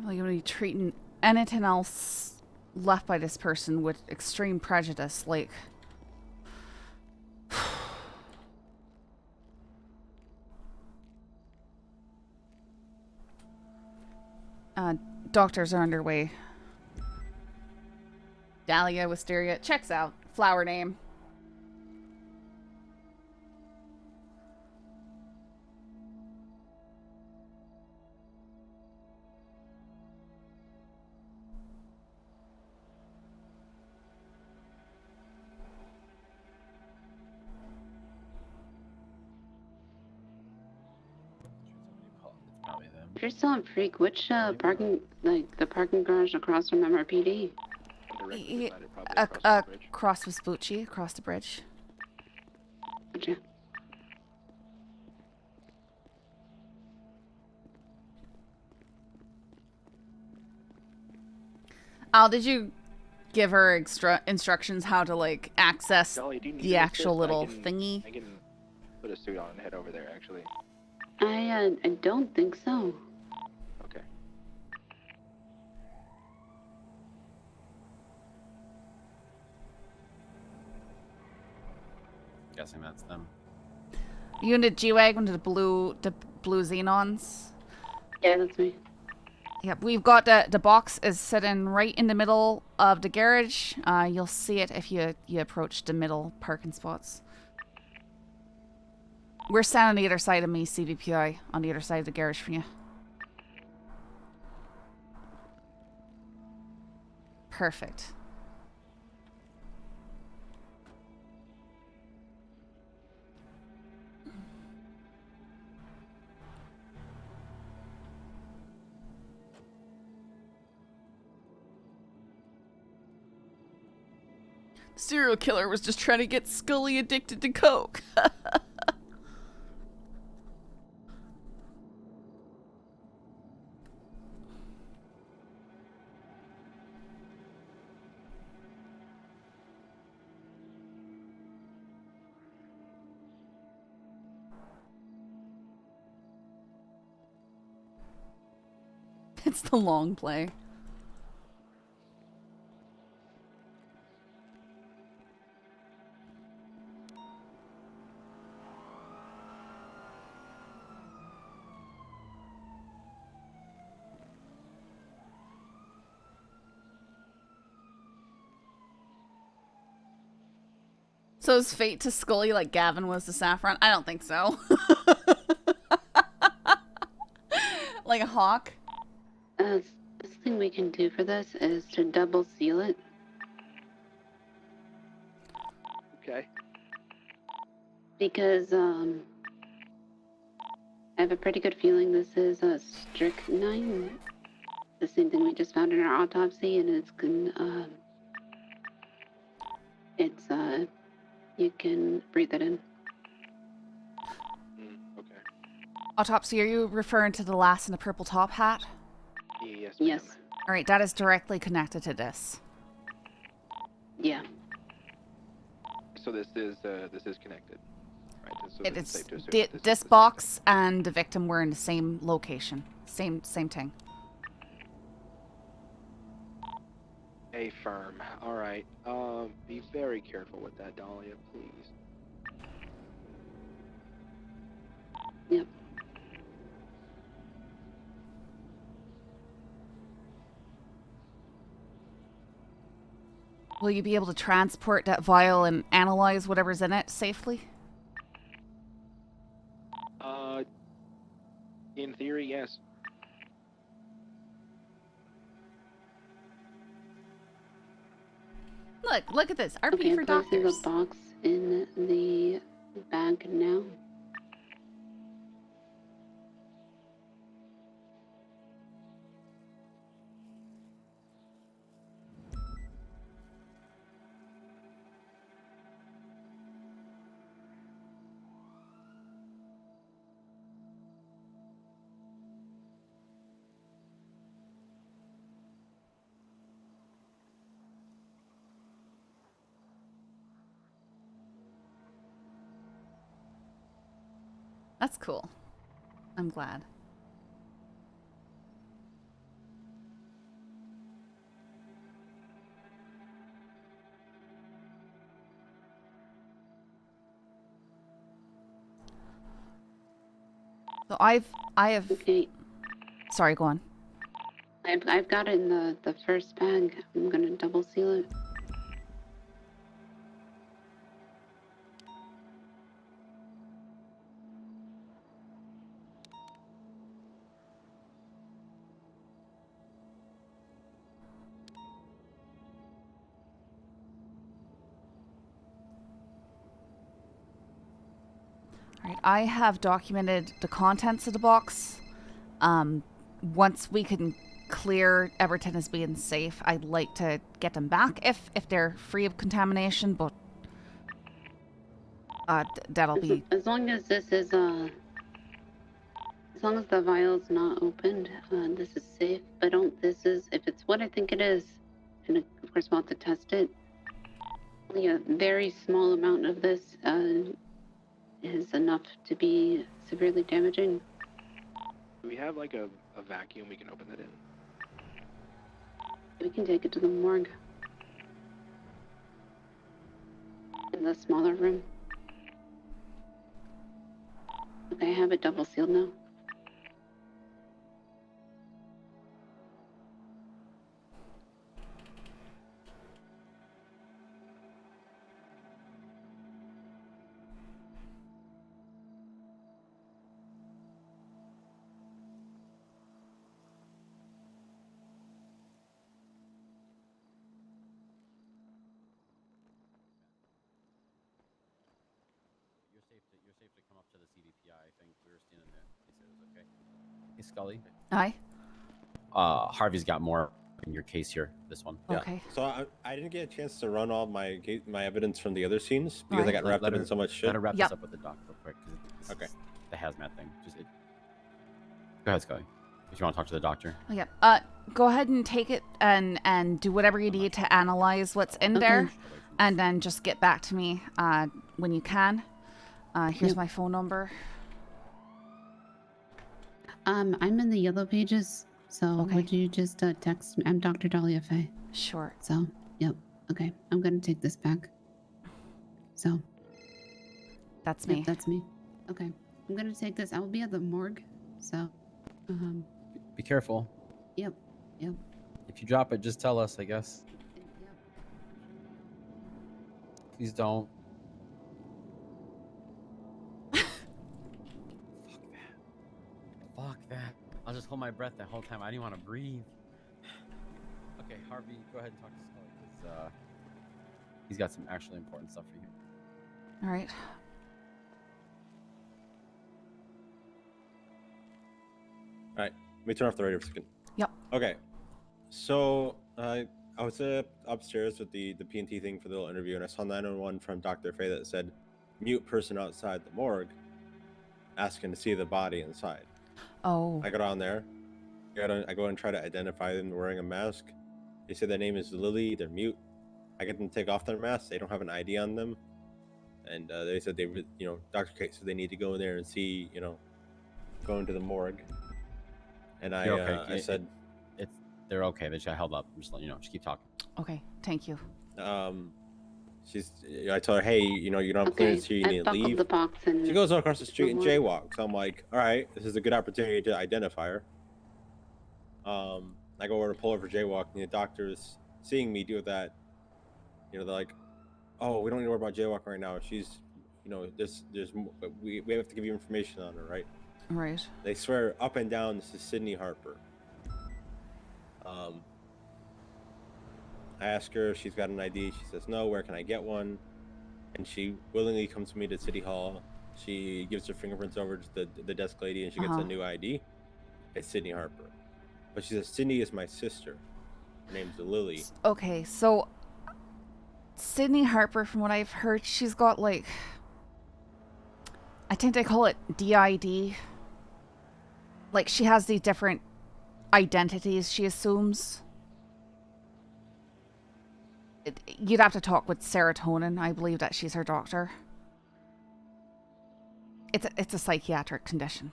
You're gonna be treating anything else left by this person with extreme prejudice, like. Doctors are underway. Dahlia Wisteria checks out. Flower name. If you're still on Freak, which parking, like the parking garage across from MRPD? Across Vespucci, across the bridge. Gotcha. Al, did you give her instructions how to like access Scully, do you need the an actual assist? little I can, thingy? I can put a suit on and head over there, actually. I don't think so. Okay. Guessing that's them. You in the G-Wagon to the blue Xenons? Yeah, that's me. Yep, we've got the box is sitting right in the middle of the garage. You'll see it if you approach the middle parking spots. We're standing on the other side of me, CVPI, on the other side of the garage from you. Perfect. Serial killer was just trying to get Scully addicted to coke. It's the long play. So is fate to Scully like Gavin was to Saffron? I don't think so. Like a hawk? The best thing we can do for this is to double seal it. Okay. Because, I have a pretty good feeling this is a strychnine. The same thing we just found in our autopsy, and you can breathe it in. Okay. Autopsy, are you referring to the lass in the purple top hat? Yes. Yes. Alright, that is directly connected to this. Yeah. So this is connected, right? So It it's is safe to assume this, that this box and the victim were in the same location. Same thing. A firm. All right. Be very careful with that, Dahlia, please. Yep. Will you be able to transport that vial and analyze whatever's in it safely? In theory, yes. Look at this. RP Okay, for I'm placing doctors. the box in the bag now. That's cool. I'm glad. So I have. Okay. Sorry, go on. I've got it in the first bag. I'm gonna double seal it. Alright, I have documented the contents of the box. Once we can clear Everton as being safe, I'd like to get them back if they're free of contamination, but that'll be... As long as this is, as long as the vial's not opened, this is safe. If it's what I think it is, and of course we'll have to test it. Only a very small amount of this is enough to be severely damaging. Do we have like a vacuum we can open it in? We can take it to the morgue. In the smaller room. Okay, I have it double sealed now. You're safe to come up to the CDPI. I think we were standing there. They said it was okay. Hey, Scully. Hi. Harvey's got more in your case here. This one. Yeah. Okay. So I didn't get a chance to run all my evidence from the other scenes because I got wrapped up in so much shit. Let her wrap this up with the doc real quick. Okay. The hazmat thing. Go ahead, Scully. If you want to talk to the doctor. Yeah. Go ahead and take it and do whatever you need to analyze what's in there, and then just get back to me when you can. Here's my phone number. I'm in the yellow pages, so would you just text me? I'm Dr. Dahlia Faye. Sure. So, yep. Okay, I'm gonna take this back. So. That's me. That's me. Okay, I'm gonna take this. I will be at the morgue, so. Be careful. Yep. If you drop it, just tell us, I guess. Please don't. Fuck that. I'll just hold my breath that whole time. I didn't want to breathe. Okay, Harvey, go ahead and talk to Scully, because he's got some actually important stuff for you. All right. All right, let me turn off the radio for a second. Yep. Okay, so I was upstairs with the P&T thing for the little interview, and I saw 911 from Dr. Faye that said, mute person outside the morgue, asking to see the body inside. Oh. I go down there. I go and try to identify them wearing a mask. They say their name is Lily. They're mute. I get them to take off their masks. They don't have an ID on them, and they said Dr. Kate said they need to go in there and see, go into the morgue. And I said, they're okay. They just got held up. I'm just letting you know. Just keep talking. Okay. Thank you. I told her, hey, you don't have clearance here. You need to leave. The box and she goes across the street and jaywalks. So I'm like, all right, this is a good opportunity to identify her. I go over to pull over jaywalk, and the doctors seeing me do that, they're like, oh, we don't need to worry about jaywalk right now. She's, we have to give you information on her, right? Right. They swear up and down this is Sydney Harper. I ask her if she's got an ID. She says no. Where can I get one? And she willingly comes to me to City Hall. She gives her fingerprints over to the desk lady, and she gets a new ID. It's Sydney Harper, but she says Sydney is my sister. Her name's Lily. Okay, so Sydney Harper, from what I've heard, she's got I think they call it DID. She has these different identities she assumes. You'd have to talk with Serotonin. I believe that she's her doctor. It's a psychiatric condition.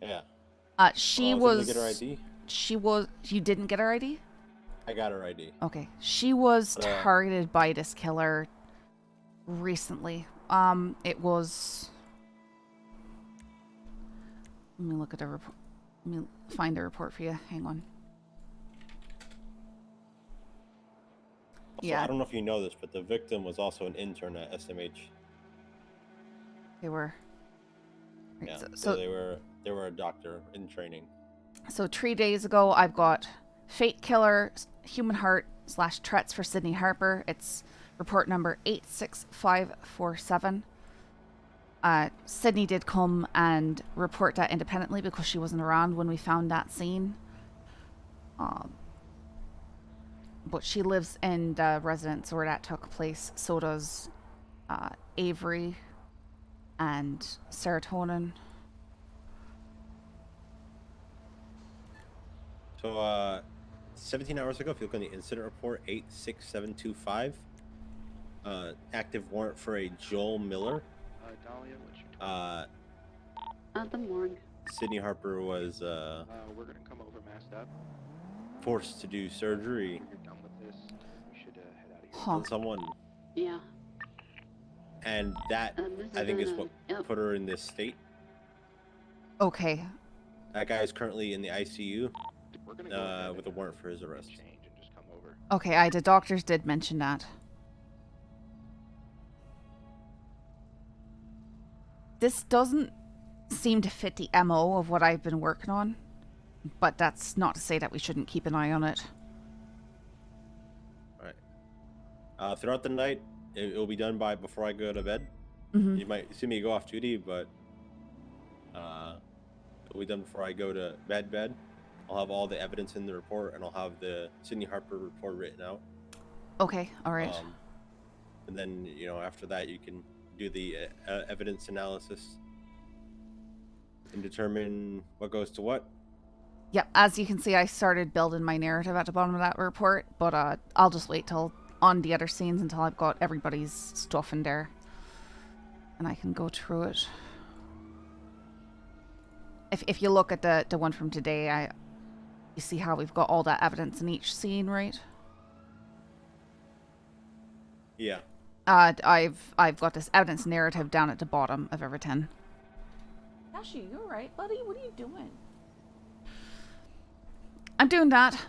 Yeah. She was. was. Get her ID? She was. You didn't get her ID? I got her ID. Okay. She was targeted by this killer recently. It was. Let me look at the report. Let me find the report for you. Hang on. Also, I don't know if you know this, but the victim was also an intern at SMH. They were. Right, Yeah, so they were a doctor in training. So 3 days ago, I've got Fate Killer, Human Heart / Threats for Sydney Harper. It's report number 86547. Sydney did come and report that independently because she wasn't around when we found that scene. But she lives in the residence where that took place. So does Avery and Serotonin. So, 17 hours ago, if you look on the incident report, 86725, active warrant for a Joel Miller. Dahlia, what's your The morgue. Sydney Harper was we're gonna come over masked up. forced to do surgery When you're done with this, we should head out of here. on someone, Yeah. and that this I think is is, what yep. put her in this state. Okay. That guy is currently in the ICU We're gonna go ahead with a warrant for his arrest. change and just come over. Okay, the doctors did mention that. This doesn't seem to fit the MO of what I've been working on, but that's not to say that we shouldn't keep an eye on it. All right. Throughout the night, it will be done by before I go to bed. Mhm. You might see me go off duty, but it'll be done before I go to bed. I'll have all the evidence in the report, and I'll have the Sydney Harper report written out. Okay, all right. And then, after that, you can do the evidence analysis and determine what goes to what. Yep, as you can see, I started building my narrative at the bottom of that report, but I'll just wait till on the other scenes until I've got everybody's stuff in there, and I can go through it. If you look at the one from today, you see how we've got all that evidence in each scene, right? Yeah. I've got this evidence narrative down at the bottom of everything. Yashi, you alright, buddy? What are you doing? I'm doing that.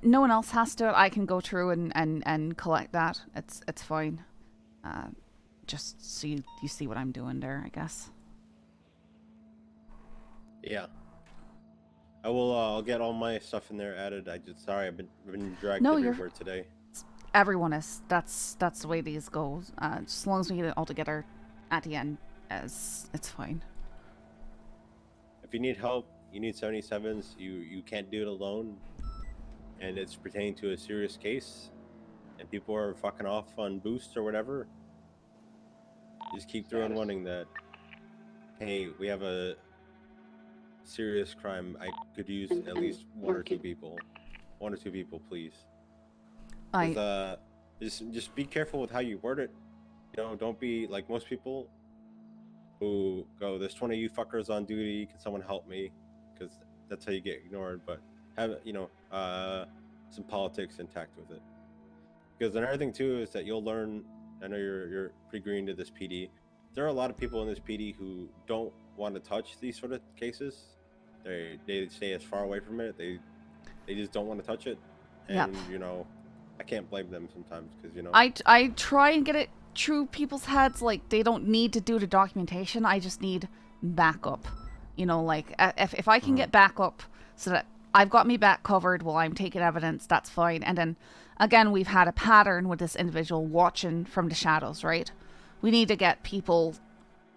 No one else has to. I can go through and collect that. It's fine. Just so you see what I'm doing there, I guess. Yeah. I will. I'll get all my stuff in there added. Sorry, I've been dragged No, everywhere today. Everyone is. That's the way these go. Just as long as we get it all together at the end, it's fine. If you need help, you need 77s. You can't do it alone, and it's pertaining to a serious case, and people are fucking off on boost or whatever. Just keep throwing warning that, hey, we have a serious crime. I could use at least one or two people. One or two people, please. Just be careful with how you word it. Don't be like most people who go, "There's 20 of you fuckers on duty. Can someone help me?" Because that's how you get ignored. But have some politics intact with it. Because another thing too is that you'll learn. I know you're pretty green to this PD. There are a lot of people in this PD who don't want to touch these sort of cases. They stay as far away from it. They just don't want to touch it. And I can't blame them sometimes because I try and get it through people's heads, like they don't need to do the documentation. I just need backup. If I can get backup so that I've got me back covered while I'm taking evidence, that's fine. And then again, we've had a pattern with this individual watching from the shadows, right? We need to get people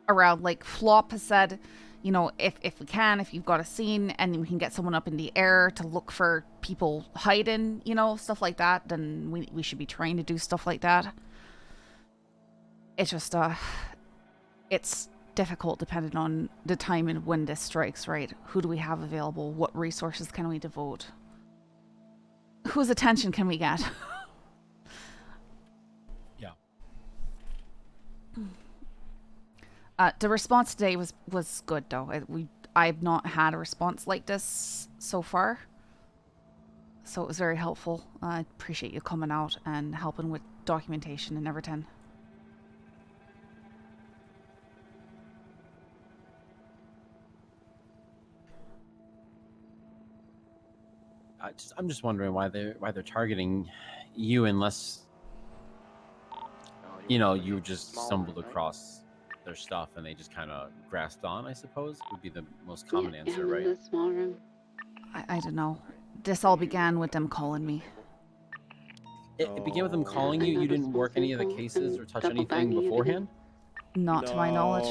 around, like Flop has said, if we can, if you've got a scene and we can get someone up in the air to look for people hiding, stuff like that, then we should be trying to do stuff like that. It's just, it's difficult depending on the time and when this strikes, right? Who do we have available? What resources can we devote? Whose attention can we get? Yeah. The response today was good though. I've not had a response like this so far, so it was very helpful. I appreciate you coming out and helping with documentation and everything. I'm just wondering why they're targeting you unless you just stumbled across their stuff and they just kind of grasped on, I suppose, would be the most common answer, right? The small room. I don't know. This all began with them calling me. It began with them calling you? You didn't work any of the cases or touch anything beforehand? Not to my knowledge.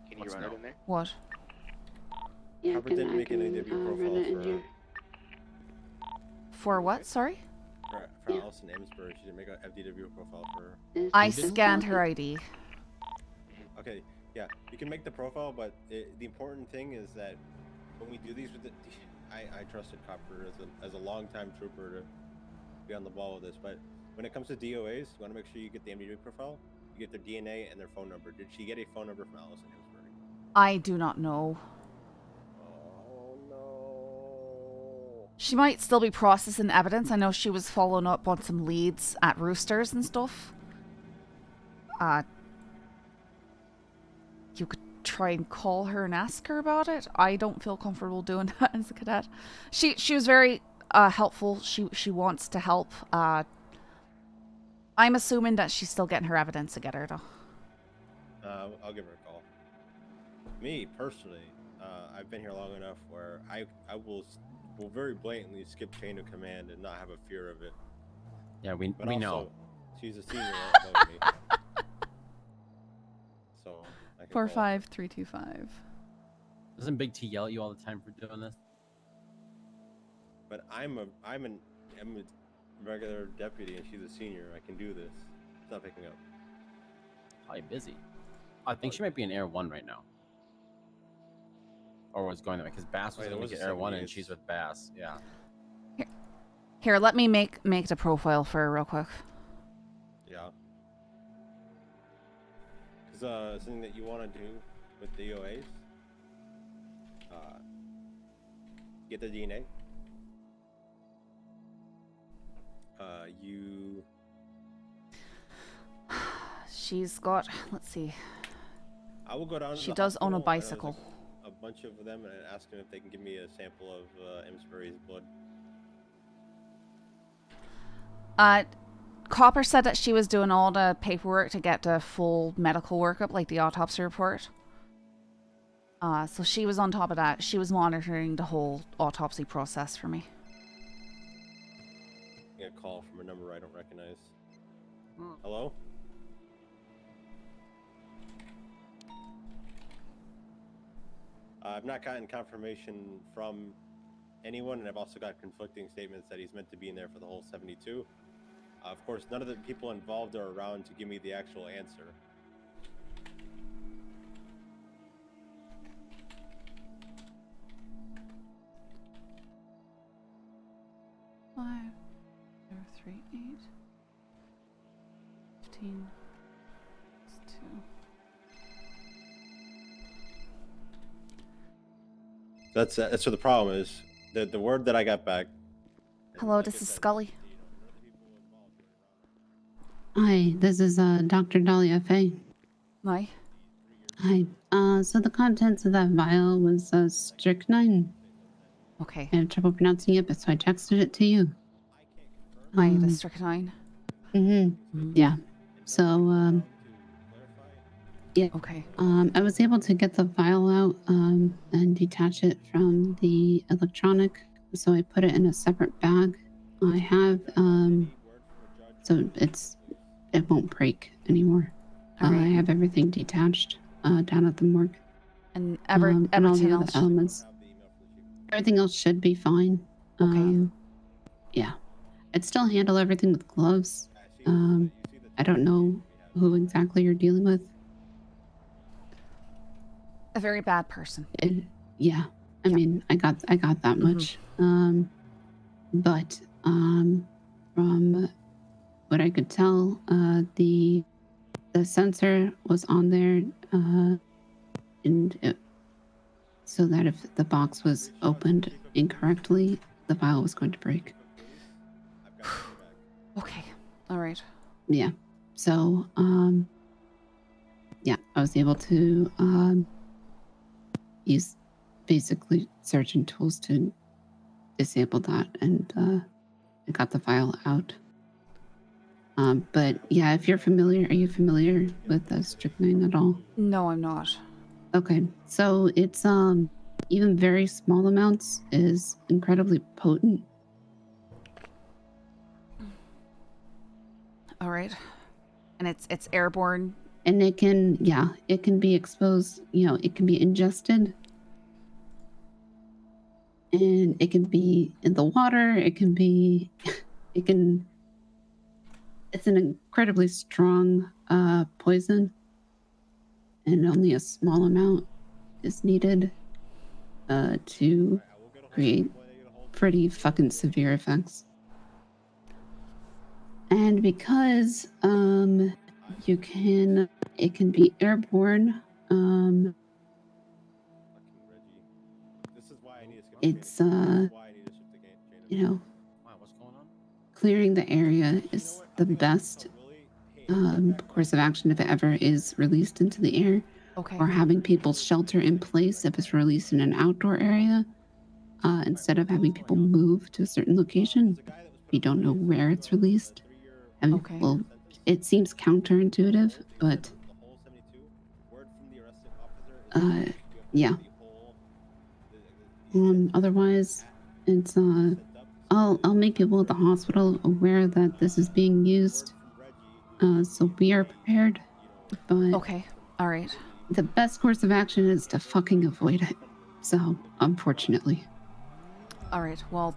Can you run it in there? What? Yeah, Harper didn't make an AW profile For what? Sorry? for Allison Amsberg. She didn't make an FDW profile for her. I scanned her ID. Okay, yeah, you can make the profile, but the important thing is that when we do these with I trusted Copper as a longtime trooper to be on the ball with this. But when it comes to DOAs, you want to make sure you get the MDD profile, you get their DNA and their phone number. Did she get a phone number from Allison Hillsbury? I do not know. Oh no. She might still be processing evidence. I know she was following up on some leads at Roosters and stuff. You could try and call her and ask her about it. I don't feel comfortable doing that as a cadet. She was very helpful. She wants to help. I'm assuming that she's still getting her evidence together, though. I'll give her a call. Me personally, I've been here long enough where I will very blatantly skip chain of command and not have a fear of it. Yeah, we also, know. She's a senior above me. So 45325. Doesn't Big T yell at you all the time for doing this? But I'm a regular deputy and she's a senior. I can do this. It's not picking up. Probably busy. I think she might be in Air 1 right now. Or was going that way, because Bass was going to get Air 1 and she's with Bass. Yeah. Here, let me make the profile for her real quick. Yeah. Because something that you want to do with DOAs, get the DNA. She's got, let's see. I will go down to She the does own a hospital, and bicycle. there's a bunch of them, and ask them if they can give me a sample of Emsbury's blood. Copper said that she was doing all the paperwork to get the full medical workup, like the autopsy report. So she was on top of that. She was monitoring the whole autopsy process for me. I get a call from a number I don't recognize. Hello? I've not gotten confirmation from anyone, and I've also got conflicting statements that he's meant to be in there for the whole 72. Of course, none of the people involved are around to give me the actual answer. Five, 038, 15, 2. That's what the problem is. The word that I got back. Hello, this is Scully. Hi, this is Dr. Dahlia Faye. Hi. Hi. So the contents of that vial was strychnine. Okay. I have trouble pronouncing it, but so I texted it to you. Hi, the strychnine. Yeah. So yeah. Okay. I was able to get the vial out and detach it from the electronic, so I put it in a separate bag. I have so it won't break anymore. Right. I have everything detached down at the morgue. And and all the everything other else. elements. Everything else should be fine. Okay. Yeah. I'd still handle everything with gloves. I don't know who exactly you're dealing with. A very bad person. Yeah. I mean, I got that much. But from what I could tell, the sensor was on there, so that if the box was opened incorrectly, the vial was going to break. Okay. All right. Yeah. So, yeah, I was able to use basically searching tools to disable that, and I got the file out. But yeah, if you're familiar, are you familiar with strychnine at all? No, I'm not. Okay, so it's even very small amounts is incredibly potent. All right. And it's airborne. And it can be exposed, it can be ingested. And it can be in the water, it's an incredibly strong poison. And only a small amount is needed to create pretty fucking severe effects. And because it can be airborne, it's you know, clearing the area is the best course of action if it ever is released into the air. Okay. Or having people shelter in place if it's released in an outdoor area, instead of having people move to a certain location. We don't know where it's released. And well, it seems counterintuitive, but yeah. Otherwise, it's I'll make people at the hospital aware that this is being used, so we are prepared. But okay, all right. The best course of action is to fucking avoid it. So, unfortunately. All right. Well,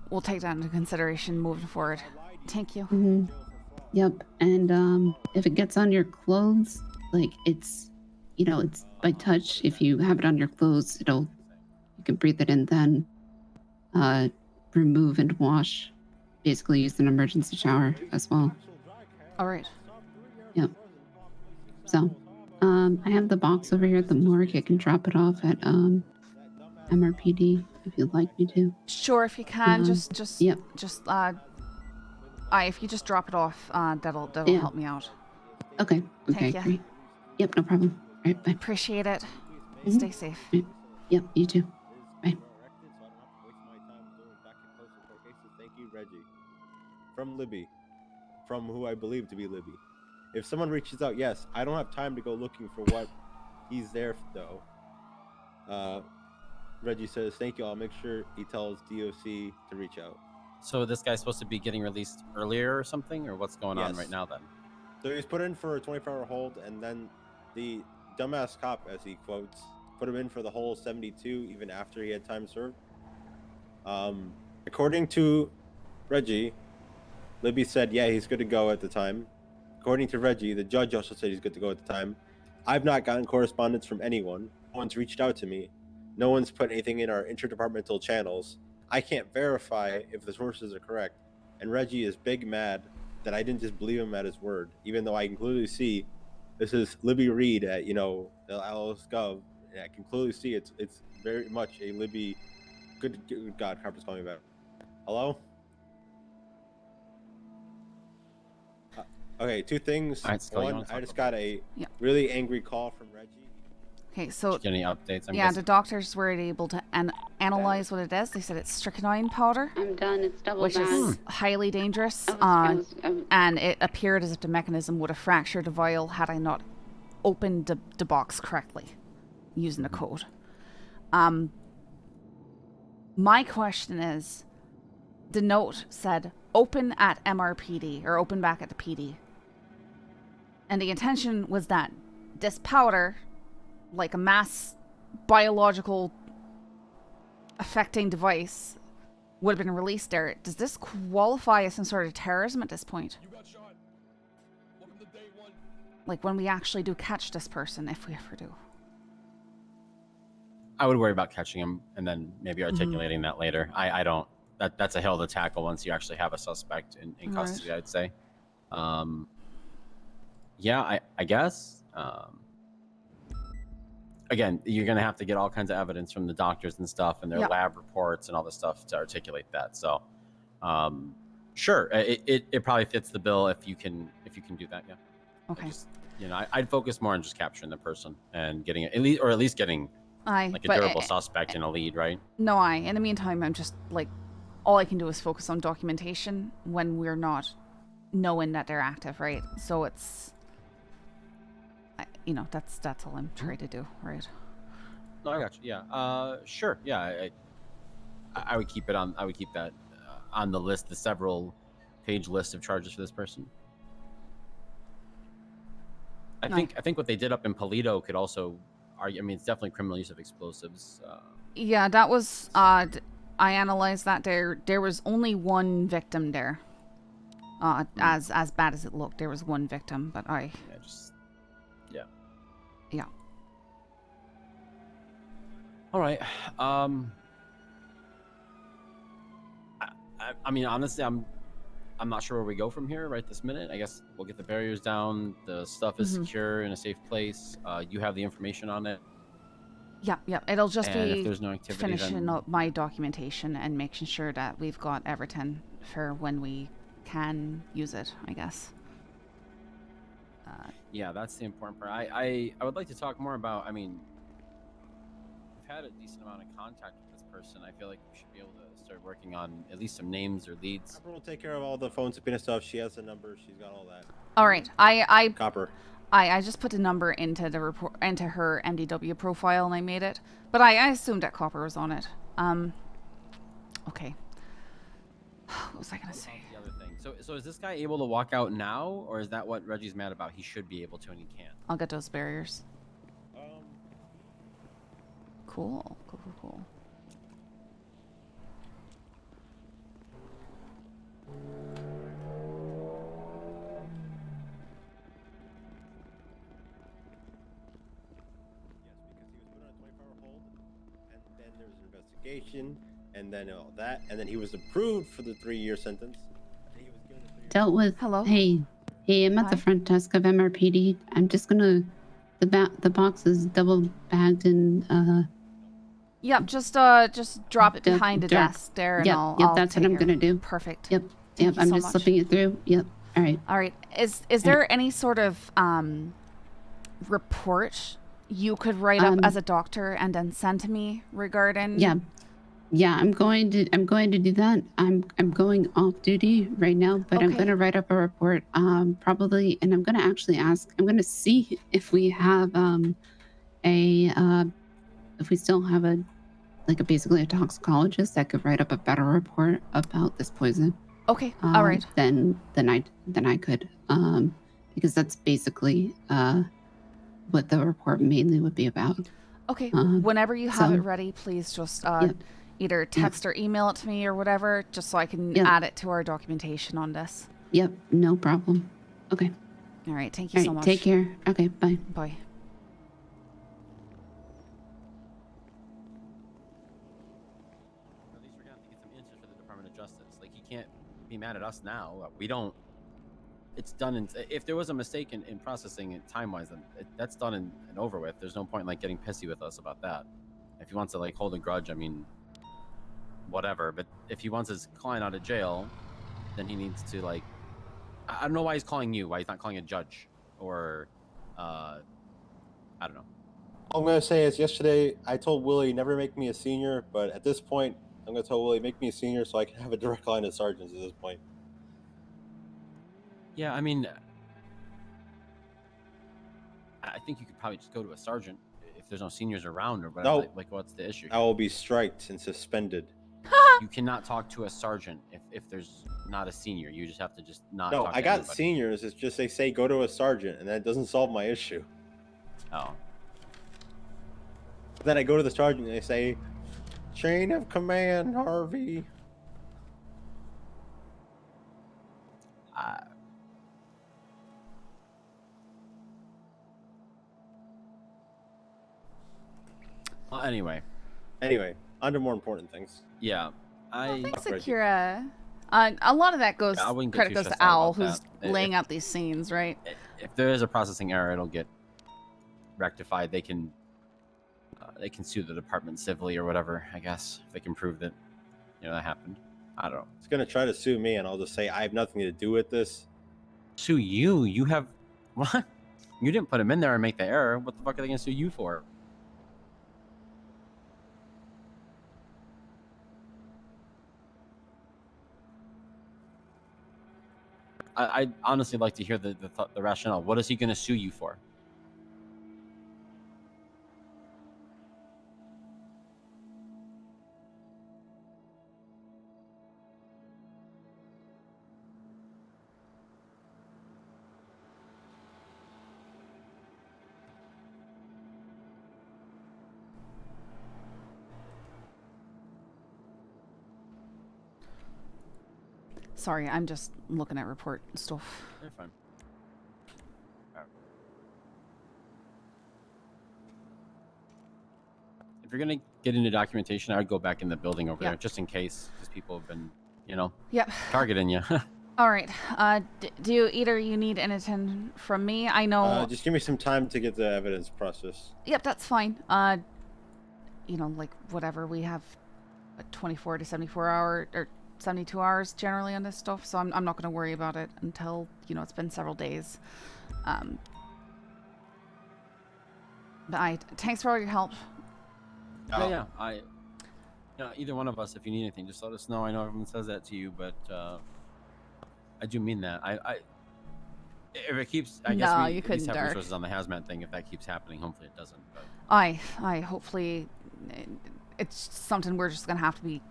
we'll take that into consideration moving forward. Thank you. Mm-hmm. Yep. And if it gets on your clothes, like it's by touch. If you have it on your clothes, you can breathe it in then. Remove and wash. Basically use an emergency shower as well. All right. Yep. So, I have the box over here at the morgue. I can drop it off at MRPD if you'd like me to. Sure, if you can, if you just drop it off, that'll help me out. Okay. Thank you. Great. Yep, no problem. All right, bye. Appreciate it. Mm-hmm. Stay safe. Yep, you too. Bye. Thank you, Reggie. From Libby. From who I believe to be Libby. If someone reaches out, yes, I don't have time to go looking for what he's there though. Reggie says, thank you, I'll make sure he tells DOC to reach out. So this guy's supposed to be getting released earlier or something, or what's going on right now then? So he's put in for a 24-hour hold, and then the dumbass cop, as he quotes, put him in for the whole 72 even after he had time served. According to Reggie, Libby said, yeah, he's good to go at the time. According to Reggie, the judge also said he's good to go at the time. I've not gotten correspondence from anyone. No one's reached out to me. No one's put anything in our interdepartmental channels. I can't verify if the sources are correct. And Reggie is big mad that I didn't just believe him at his word, even though I can clearly see this is Libby Reed at, the LS Gov. And I can clearly see it's very much a Libby. Good God, Carpenter's calling me back. Hello? Okay, two things. All right, Scully, one, I just got a really angry call from Reggie. Okay, so any updates? The doctors were able to analyze what it is. They said it's strychnine powder. I'm done. It's double which is highly dangerous. And it appeared as if the mechanism would have fractured the vial had I not opened the box correctly using the code. My question is, the note said open at MRPD or open back at the PD. And the intention was that this powder, like a mass biological affecting device, would have been released there. Does this qualify as some sort of terrorism at this point? Like when we actually do catch this person, if we ever do. I would worry about catching him and then maybe articulating that later. I don't. That's a hill to tackle once you actually have a suspect in custody, I'd say. Yeah, I guess. Again, you're going to have to get all kinds of evidence from the doctors and stuff and their lab reports and all this stuff to articulate that. So, sure, it probably fits the bill if you can do that. Yeah. Okay. I'd focus more on just capturing the person and getting it, at least getting like a durable suspect and a lead, right? No, in the meantime, I'm just like, all I can do is focus on documentation when we're not knowing that they're active, right? So it's, that's all I'm trying to do, right? No, I got you. Yeah. Sure. Yeah. I would keep it on. I would keep that on the list, the several page list of charges for this person. I think what they did up in Polito could also argue. I mean, it's definitely criminal use of explosives. Yeah, that was. I analyzed that. There was only one victim there. As bad as it looked, there was one victim, but Yeah. All right. I mean, honestly, I'm not sure where we go from here right this minute. I guess we'll get the barriers down. The stuff is secure in a safe place. You have the information on it. Yeah. It'll just And if be there's no activity, finishing then... up my documentation and making sure that we've got everything for when we can use it, I guess. Yeah, that's the important part. I would like to talk more about, I mean, we've had a decent amount of contact with this person. I feel like we should be able to start working on at least some names or leads. Copper will take care of all the phone subpoena stuff. She has the number. She's got all that. All right. I Copper. I just put a number into the report, into her MDW profile, and I made it. But I assumed that Copper was on it. Okay. What was I gonna say? The other thing. So is this guy able to walk out now, or is that what Reggie's mad about? He should be able to, and he can't. I'll get those barriers. Cool. Investigation, and then all that, and then he was approved for the 3-year sentence. Dealt with. Hello. Hey, I'm at the front desk of MRPD. I'm just gonna. The box is double bagged and. Yep. Just drop it behind a desk there, and I'll that's what I'm gonna do. Perfect. Yep. Thank you I'm so just much. slipping it through. Yep. All right. All right. Is there any sort of report you could write up as a doctor and then send to me regarding? Yeah, I'm going to do that. I'm going off duty right now, but I'm going to write up a report probably, and I'm going to actually ask. I'm going to see if we have if we still have basically a toxicologist that could write up a better report about this poison. Okay. All right. Than I could because that's basically what the report mainly would be about. Okay. Whenever you have it ready, please just either text or email it to me or whatever, just so I can add it to our documentation on this. Yep, no problem. Okay. All right. Thank you so much. Take care. Okay, bye. Bye. At least we're gonna have to get some answers for the Department of Justice. Like, he can't be mad at us now. We don't. It's done. If there was a mistake in processing it time-wise, then that's done and over with. There's no point getting pissy with us about that. If he wants to hold a grudge, I mean, whatever. But if he wants his client out of jail, then he needs to I don't know why he's calling you. Why he's not calling a judge or I don't know. All I'm gonna say is yesterday I told Willie never make me a senior, but at this point I'm gonna tell Willie make me a senior so I can have a direct line to sergeants at this point. Yeah, I mean, I think you could probably just go to a sergeant if there's no seniors around or whatever. No. What's the issue? I will be striked and suspended. You cannot talk to a sergeant if there's not a senior. You just have to not No, talk to I got anybody. seniors. It's just they say go to a sergeant, and that doesn't solve my issue. Oh. Then I go to the sergeant and they say, chain of command, Harvey. Well, anyway, on to more important things. Yeah, Thanks, Akira. A lot of that I wouldn't get credit too goes to stressed out Owl, about who's that. laying out these scenes, right? If there is a processing error, it'll get rectified. They can sue the department civilly or whatever. I guess if they can prove that that happened. I don't know. It's gonna try to sue me, and I'll just say I have nothing to do with this. Sue you? You have what? You didn't put him in there and make the error. What the fuck are they gonna sue you for? I'd honestly like to hear the rationale. What is he going to sue you for? Sorry, I'm just looking at report stuff. You're fine. If you're gonna get into documentation, I would go back in the building over there just in case, because people have been Yep. targeting you. All right. Do either you need anything from me? I know. Just give me some time to get the evidence processed. Yep, that's fine. Like whatever we have, 24 to 74 hour or 72 hours generally on this stuff, so I'm not going to worry about it until it's been several days. But thanks for all your help. Yeah. Either one of us, if you need anything, just let us know. I know everyone says that to you, but I do mean that. If it keeps, I guess we you at least couldn't, have resources on the hazmat thing. If that keeps happening, hopefully it doesn't. But. I hopefully it's something we're just gonna have to be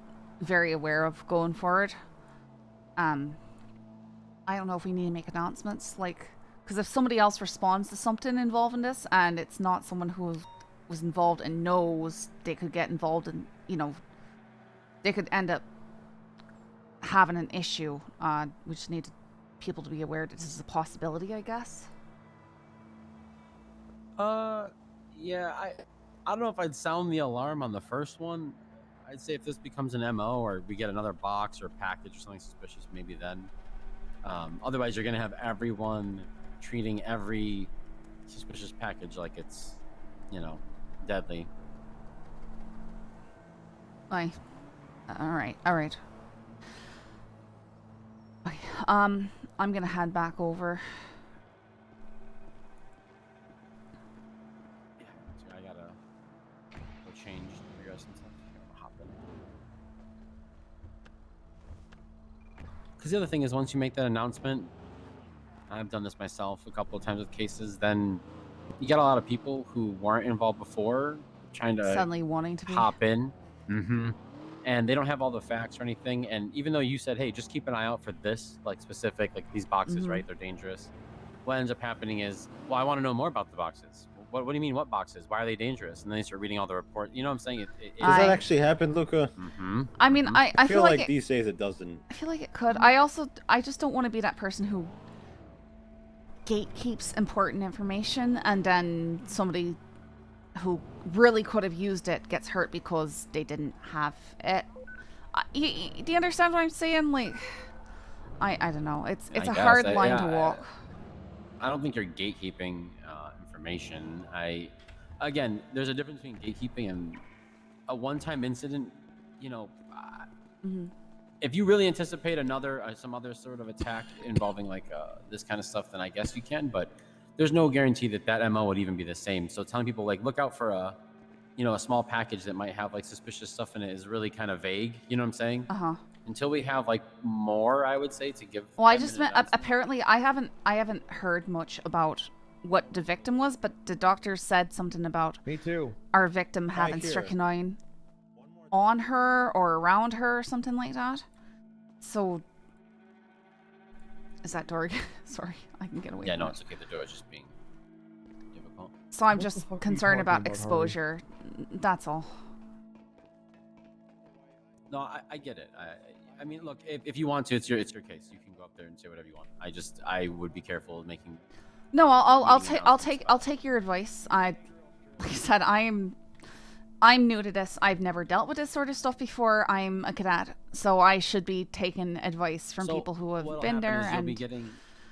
very aware of going forward. I don't know if we need to make announcements, because if somebody else responds to something involving this and it's not someone who was involved and knows, they could get involved in, they could end up having an issue. We just need people to be aware that this is a possibility, I guess. Yeah, I don't know if I'd sound the alarm on the first one. I'd say if this becomes an MO or we get another box or package or something suspicious, maybe then. Otherwise, you're going to have everyone treating every suspicious package like it's, deadly. All right. Okay. I'm going to head back over. I gotta go change for you guys and stuff. Hop in. Because the other thing is, once you make that announcement, I've done this myself a couple of times with cases, then you get a lot of people who weren't involved before trying to suddenly wanting to hop in. Mm-hmm. And they don't have all the facts or anything. And even though you said, hey, just keep an eye out for this, specific, these boxes, right? They're dangerous. What ends up happening is, well, I want to know more about the boxes. What do you mean, what boxes? Why are they dangerous? And then they start reading all the reports. You know what I'm saying? Does that actually happen, Luca? Mm-hmm. I mean, I feel like these days it doesn't. I feel like it could. I just don't want to be that person who gatekeeps important information and then somebody who really could have used it gets hurt because they didn't have it. Do you understand what I'm saying? I don't know. It's a hard line to walk. I don't think you're gatekeeping information. Again, there's a difference between gatekeeping and a one-time incident. If you really anticipate some other sort of attack involving this kind of stuff, then I guess you can. But there's no guarantee that MO would even be the same. So telling people look out for a small package that might have suspicious stuff in it is really kind of vague. You know what I'm saying? Until we have more, I would say, to give. Well, I just meant apparently I haven't heard much about what the victim was, but the doctor said something about me too. Our victim having strychnine on her or around her or something like that. So is that door? Sorry, I can get away. Yeah, from no, it. it's okay. The door is just being difficult. So I'm just concerned about exposure. That's all. No, I get it. I mean, look, if you want to, it's your case. You can go up there and say whatever you want. I would be careful of making. No, I'll take your advice. Like I said, I'm new to this. I've never dealt with this sort of stuff before. I'm a cadet, so I should be taking advice from people who have been there. And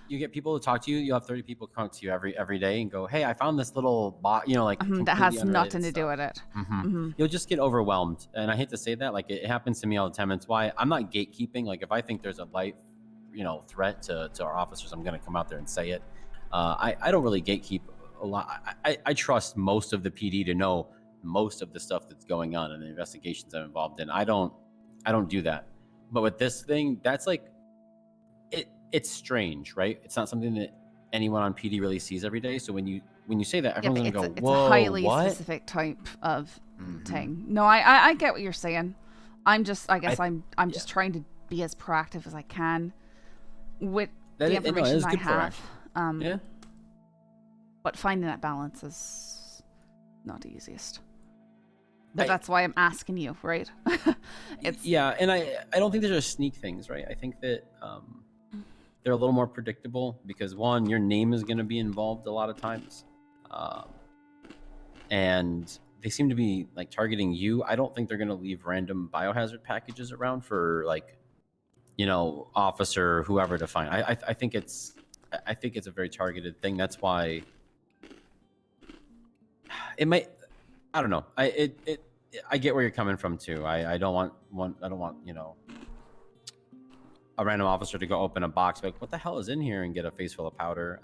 you get people to talk to you. You'll have 30 people come to you every day and go, "Hey, I found this little bot," that has nothing to do with it. You'll just get overwhelmed, and I hate to say that. It happens to me all the time. It's why I'm not gatekeeping. If I think there's a life, threat to our officers, I'm gonna come out there and say it. I don't really gatekeep a lot. I trust most of the PD to know most of the stuff that's going on and the investigations I'm involved in. I don't do that. But with this thing, that's it's strange, right? It's not something that anyone on PD really sees every day. So when you say that, everyone's gonna go, "Whoa, it's a highly what?" specific type of thing. No, I get what you're saying. I'm just just trying to be as proactive as I can with the information I have. Yeah. But finding that balance is not the easiest. But that's why I'm asking you, right? Yeah, and I don't think there's sneak things, right? I think that they're a little more predictable because one, your name is going to be involved a lot of times, and they seem to be targeting you. I don't think they're going to leave random biohazard packages around for officer, whoever to find. I think it's a very targeted thing. That's why it might. I don't know. I get where you're coming from too. I don't want a random officer to go open a box like, what the hell is in here, and get a face full of powder.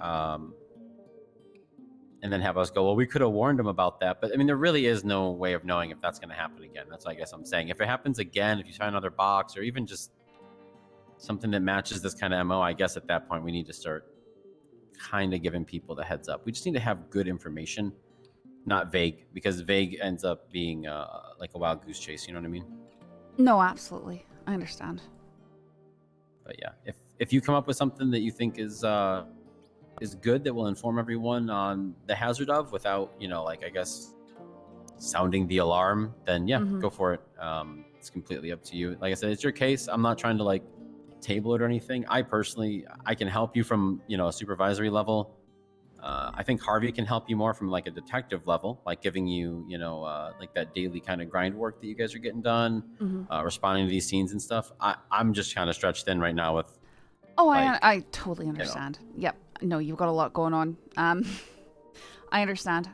And then have us go, well, we could have warned him about that. But I mean, there really is no way of knowing if that's going to happen again. That's what I guess I'm saying. If it happens again, if you find another box, or even just something that matches this kind of MO, I guess at that point we need to start kind of giving people the heads up. We just need to have good information, not vague, because vague ends up being like a wild goose chase. You know what I mean? No, absolutely. I understand. But yeah, if you come up with something that you think is good, that will inform everyone on the hazard of, without like, I guess, sounding the alarm, then yeah, go for it. It's completely up to you. Like I said, it's your case. I'm not trying to like table it or anything. I can help you from a supervisory level. I think Harvey can help you more from like a detective level, like giving you like that daily kind of grind work that you guys are getting done, responding to these scenes and stuff. I'm just kind of stretched thin right now with. Oh, like, I totally understand. Yep. No, you've got a lot going on. I understand.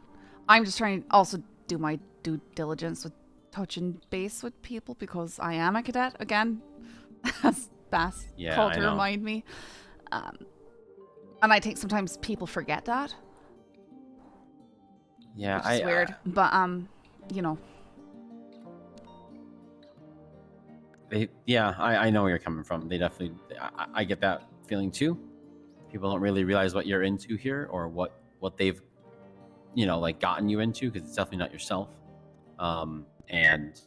I'm just trying to also do my due diligence with touching base with people, because I am a cadet again, as Bass called to remind me. And I think sometimes people forget that. Yeah, which is weird, but I know where you're coming from. They definitely, I get that feeling too. People don't really realize what you're into here, or what they've like gotten you into, because it's definitely not yourself. And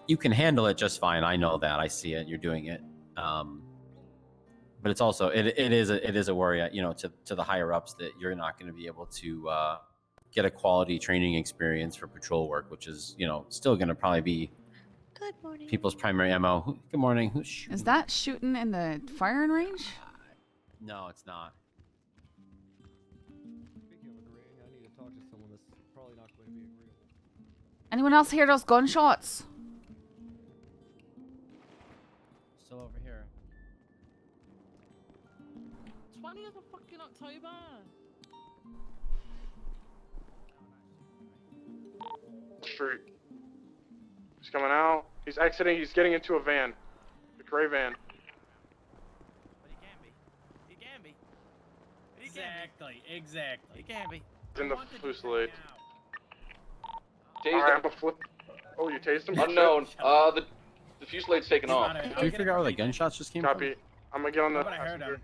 you can handle it just fine. I know that. I see it. You're doing it. But it's also it is a worry, to the higher ups, that you're not going to be able to get a quality training experience for patrol work, which is still going to probably be people's primary MO. Good morning. Who's shooting? Is that shooting in the firing range? No, it's not. Speaking of agreeing, I need to talk to someone that's probably not going to be agreeable. Anyone else hear those gunshots? Still over here. 20th of fucking October. Street. He's coming out. He's exiting. He's getting into a van. The gray van. Exactly. It can be. He's in the fusillade. Tased Alright, him. I'm a flip. Oh, you tased him? Unknown. The fusillade's taken off. Can we figure out where the gunshots just came Copy. from? I'm gonna get on the passenger.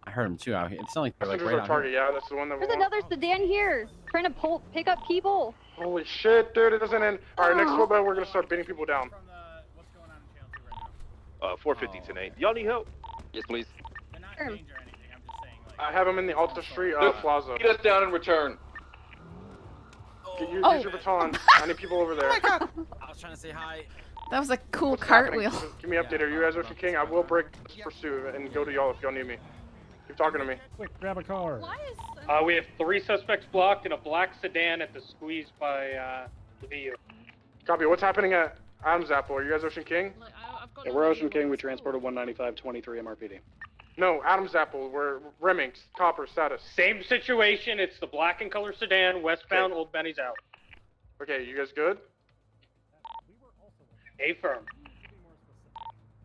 I heard them too out here. It's not like they're like Passenger's right our out target. here. Yeah, that's the one that we There's want. another sedan here, trying to pick up people. Holy shit, dude, it doesn't end. Alright, next football, we're gonna start beating people down. 450 tonight. Y'all need help? Yes, please. I have him in the Alta Street plaza. Get us down in return. Use your baton. I need people over there. I was trying to say hi. That was a cool What's happening? cartwheel. Give me an update. Are you guys Ocean King? I will break this pursuit and go to y'all if y'all need me. Keep talking to me. Quick, grab a car. We have 3 suspects blocked in a black sedan at the squeeze by the VU. Copy. What's happening at Adam's Apple? Are you guys Ocean King? Yeah, we're Ocean King. We transported 195-23 MRPD. No, Adam's Apple. We're Reming's. Copper status. Same situation. It's the black and color sedan, westbound. Old Benny's out. Okay, you guys good? A firm.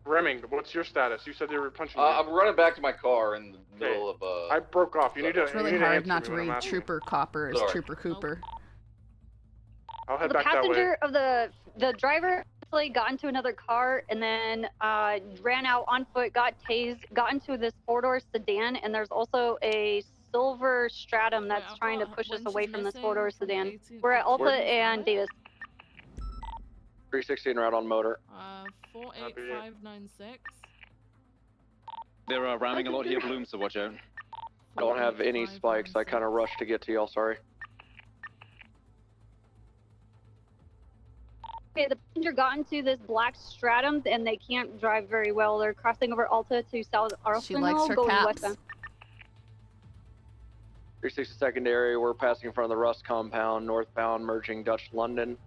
Reming, what's your status? You said they were punching you. I'm running back to my car in the middle of I broke off. You need to. It's really you need hard answer not me to when I'm read asking. Trooper Copper as Sorry. Trooper Cooper. I'll head The back that way. passenger of the driver actually got into another car and then ran out on foot, got tased, got into this 4-door sedan, and there's also a silver Stratum that's trying to push us away from this 4-door sedan. We're at Alta and Davis. 316 route on motor. 48596. They're ramming a lot here, Bloom, so watch out. Don't have any spikes. I kind of rushed to get to y'all, sorry. Okay, the passenger got into this black Stratum and they can't drive very well. They're crossing over Alta to South Arsenal, her going caps. westbound. 360 secondary, we're passing in front of the Rust compound, northbound, merging Dutch London.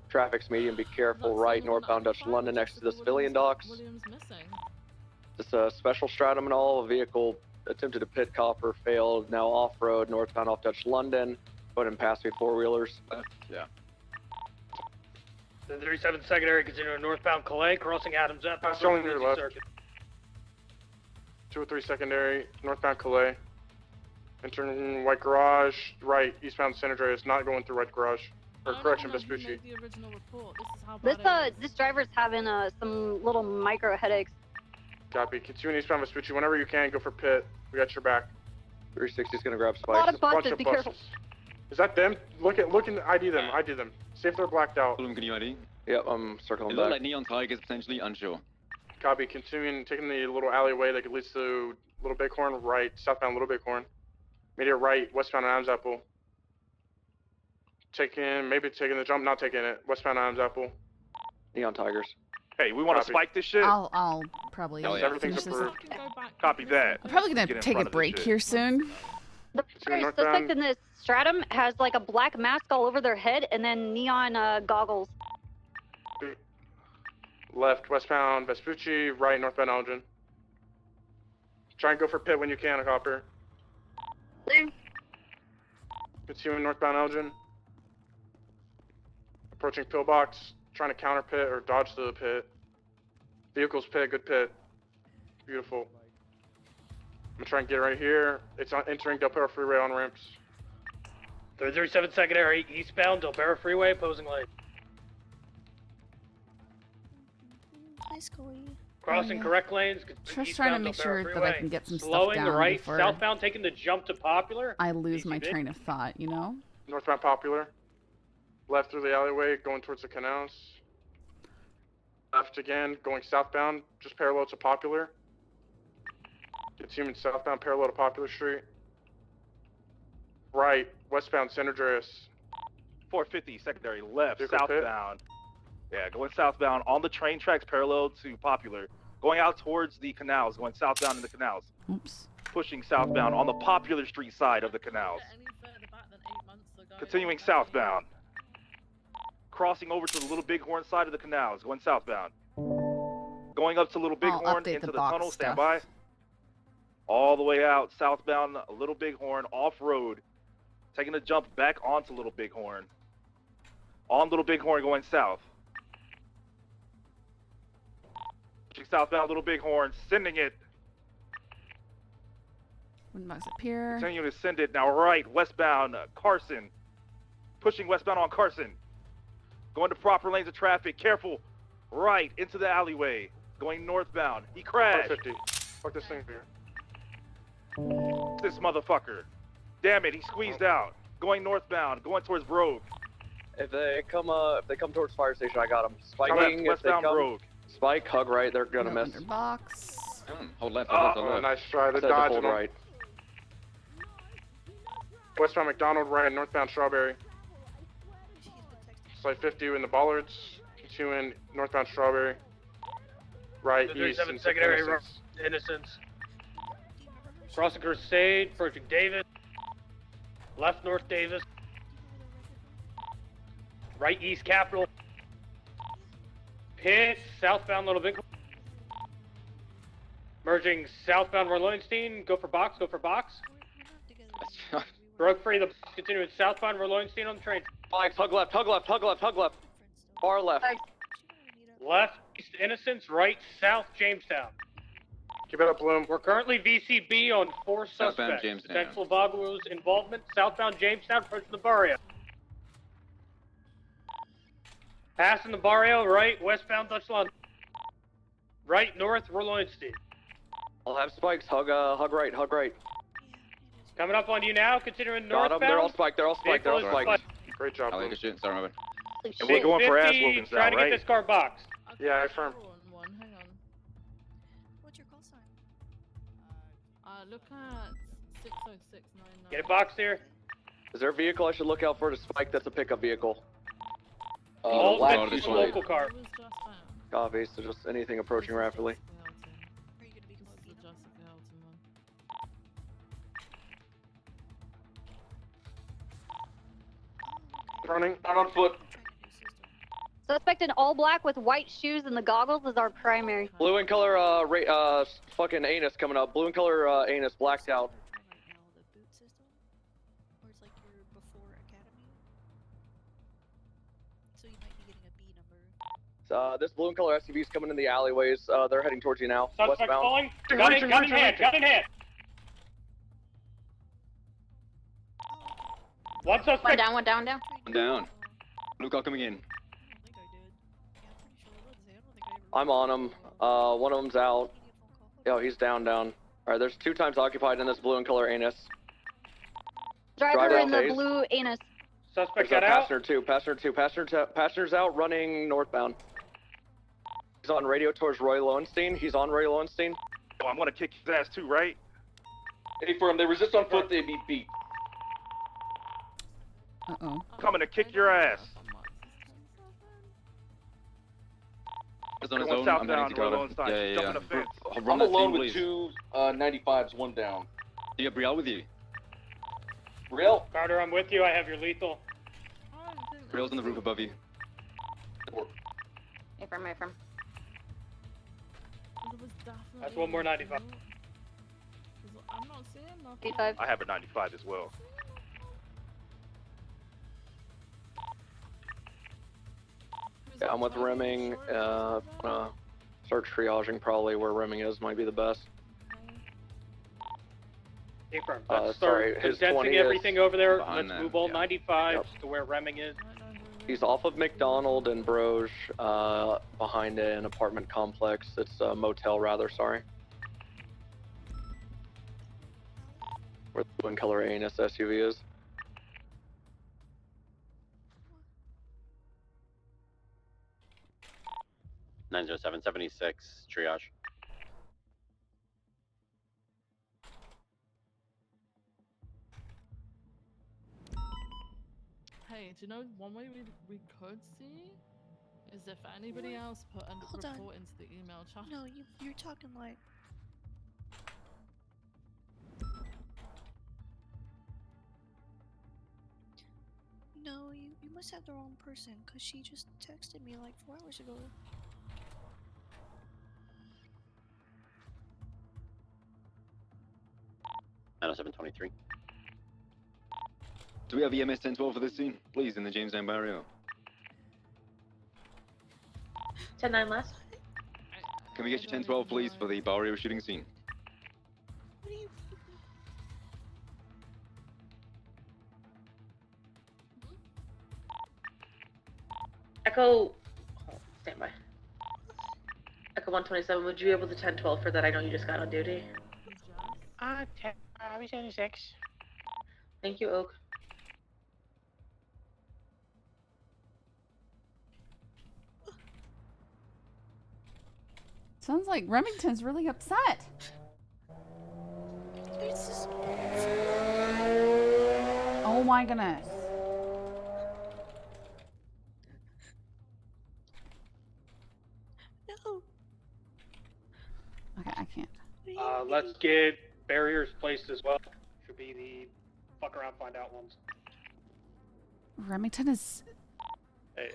Traffic's medium, be careful. Right, northbound Dutch London next to the civilian docks. Williams missing. This special stratum and all. A vehicle attempted to pit copper, failed. Now off-road, northbound off Dutch London. Go ahead and pass me four-wheelers. Yeah. The 37 secondary continuing northbound Calais, crossing Adams up. Showing your left. 203 secondary, northbound Calais. Entering White Garage, right, eastbound San Andreas, not going through White Garage. Or correction, Vespucci. This driver's having some little micro headaches. Copy. Continuing eastbound Vespucci. Whenever you can, go for pit. We got your back. 360's gonna grab A lot spikes. of buses, be careful. Is that them? Look and ID them. ID them. See if they're blacked out. Can you ID? Yep, I'm circling It back. looks like Neon Tiger is potentially unsure. Copy. Continuing, taking the little alleyway that could lead to Little Bighorn, right, southbound Little Bighorn. Immediate right, westbound Adams Apple. Maybe taking the jump, not taking it. Westbound Adams Apple. Neon Tigers. Hey, we want to spike this shit? I'll probably Everything's finish this. approved. Copy that. I'm probably gonna Get in take a front of this break shit. here soon. The first suspect in this stratum has like a black mask all over their head and then neon goggles. Left, westbound Vespucci, right, northbound Elgin. Try and go for pit when you can, Copper. Continuing northbound Elgin. Approaching pillbox, trying to counter pit or dodge the pit. Vehicles pit, good pit. Beautiful. I'm gonna try and get right here. It's on entering Del Perro Freeway on ramps. 37 secondary, eastbound Del Perro Freeway, opposing lane. Hi, Scully. Crossing correct lanes. Just trying to make sure that I can get some stuff Slowing down the right, before southbound taking the jump to Popular. I lose my train of thought, you know? Northbound Popular. Left through the alleyway, going towards the canals. Left again, going southbound, just parallel to Popular. Continuing southbound, parallel to Popular Street. Right, westbound San Andreas. 450 secondary left, Vehicle pit. southbound. Yeah, going southbound on the train tracks parallel to Popular. Going out towards the canals, going southbound in the canals. Oops. Pushing southbound on the Popular Street side of the canals. Continuing southbound. Crossing over to the Little Bighorn side of the canals, going southbound. Going up to Little Bighorn update into the the box tunnel, stand stuff. by. All the way out, southbound Little Bighorn, off-road. Taking a jump back onto Little Bighorn. On Little Bighorn going south. Pushing southbound Little Bighorn, sending it. Wooden box up here. Continuing to send it now right, westbound Carson. Pushing westbound on Carson. Going to proper lanes of traffic, careful. Right, into the alleyway. Going northbound. He crashed. 450. Fuck this thing here. This motherfucker. Damn it, he squeezed out. Going northbound, going towards Brogue. If they come towards fire station, I got them. Come Spiking. left, If they westbound come, Brogue. spike, hug right. They're gonna No miss. under box. Hold left, Oh, hold left. Nice try. They're Said to dodging hold them. right. Westbound McDonald, right, northbound Strawberry. Slide 50 in the bollards. Continuing northbound Strawberry. Right, The east. 37 into secondary, Innocence. Innocence. Crossing Crusade, approaching Davis. Left north Davis. Right east Capitol. Pit, southbound Little Big. Merging southbound Verloinstein. Go for box, go for box. Broke free the continuing southbound Verloinstein on the train. Spikes, hug left, hug left, hug left, hug left. Far left. Left east Innocence, right south Jamestown. Keep it up, Bloom. We're currently VCB on 4 Southbound suspects. Jamestown. Potential Vago's involvement. Southbound Jamestown, approaching the barrio. Passing the barrio, right, westbound Dutch London. Right, north, Verloinstein. I'll have spikes, hug right, hug right. Coming up on you now, continuing Got northbound. them, they're all spiked, they're all spiked, they're all Vehicle is spiked. Great job, I like Bloom. this shit. Sorry, my bad. And we're going for ass 50, whoopings now, trying to right? get this car boxed. Yeah, I affirm. Hang on. What's your call sign? Look at 60699. Get it boxed here. Is there a vehicle I should look out for to spike that's a pickup vehicle? All black that's piece a of local car. Copy, so just anything approaching rapidly. Running. Not on foot. Suspect in all black with white shoes and the goggles is our primary. Blue in color, fucking anus coming up. Blue in color, anus blacked out. This blue and color SUV is coming in the alleyways. They're heading towards you now. Suspect Westbound. falling. Gun in hand. Gun in hand. One suspect. One down, one down, down. One down. Blue car coming in. I'm on him. One of them's out. Yo, he's down. All right, there's 2 times occupied in this blue and color anus. Driver in the tased. blue anus. Suspect There's got a out. passenger out running northbound. He's on radio towards Roy Lowenstein. Oh, I'm gonna kick his ass too, right? Hey, firm, they resist on foot, they be beat. Uh-oh. Coming to kick your ass. He's on his Going own. I'm heading southbound, to cover. Roland Stein. Yeah. Jumping the fence. I'm alone with 2 95s, 1 down. Do you have Brielle with you? Real? Carter, I'm with you. I have your lethal. Brielle's on the roof above you. Affirm. That's one more 95. I'm not seeing nothing. 85. I have a 95 as well. Yeah, I'm with Remming. Start triaging probably where Remming is. Might be the best. Affirm. Sorry, Let's start his condensing 20 everything is over there. behind Let's them, move all yeah. 95 to where Remming is. He's off of McDonald and Broge, behind an apartment complex. It's a motel, rather. Sorry. Where the blue and color anus SUV is. $907.76 triage. Hey, do you know one way we could see is if anybody else put a report into the email chat. No, you're talking like. No, you must have the wrong person, cause she just texted me like 4 hours ago. $907.23. Do we have EMS 1012 for this scene? Please, in the Jamestown barrio. 10-9 last. Can we get your 1012, please, for the barrio shooting scene? Echo. Stand by. Echo 127. Would you be able to 10-12 for that? I know you just got on duty. 76. Thank you, Oak. Sounds like Remington's really upset. Oh my goodness. No. Okay, I can't. Let's get barriers placed as well. Should be the fuck around, find out ones. Remington is. Hey,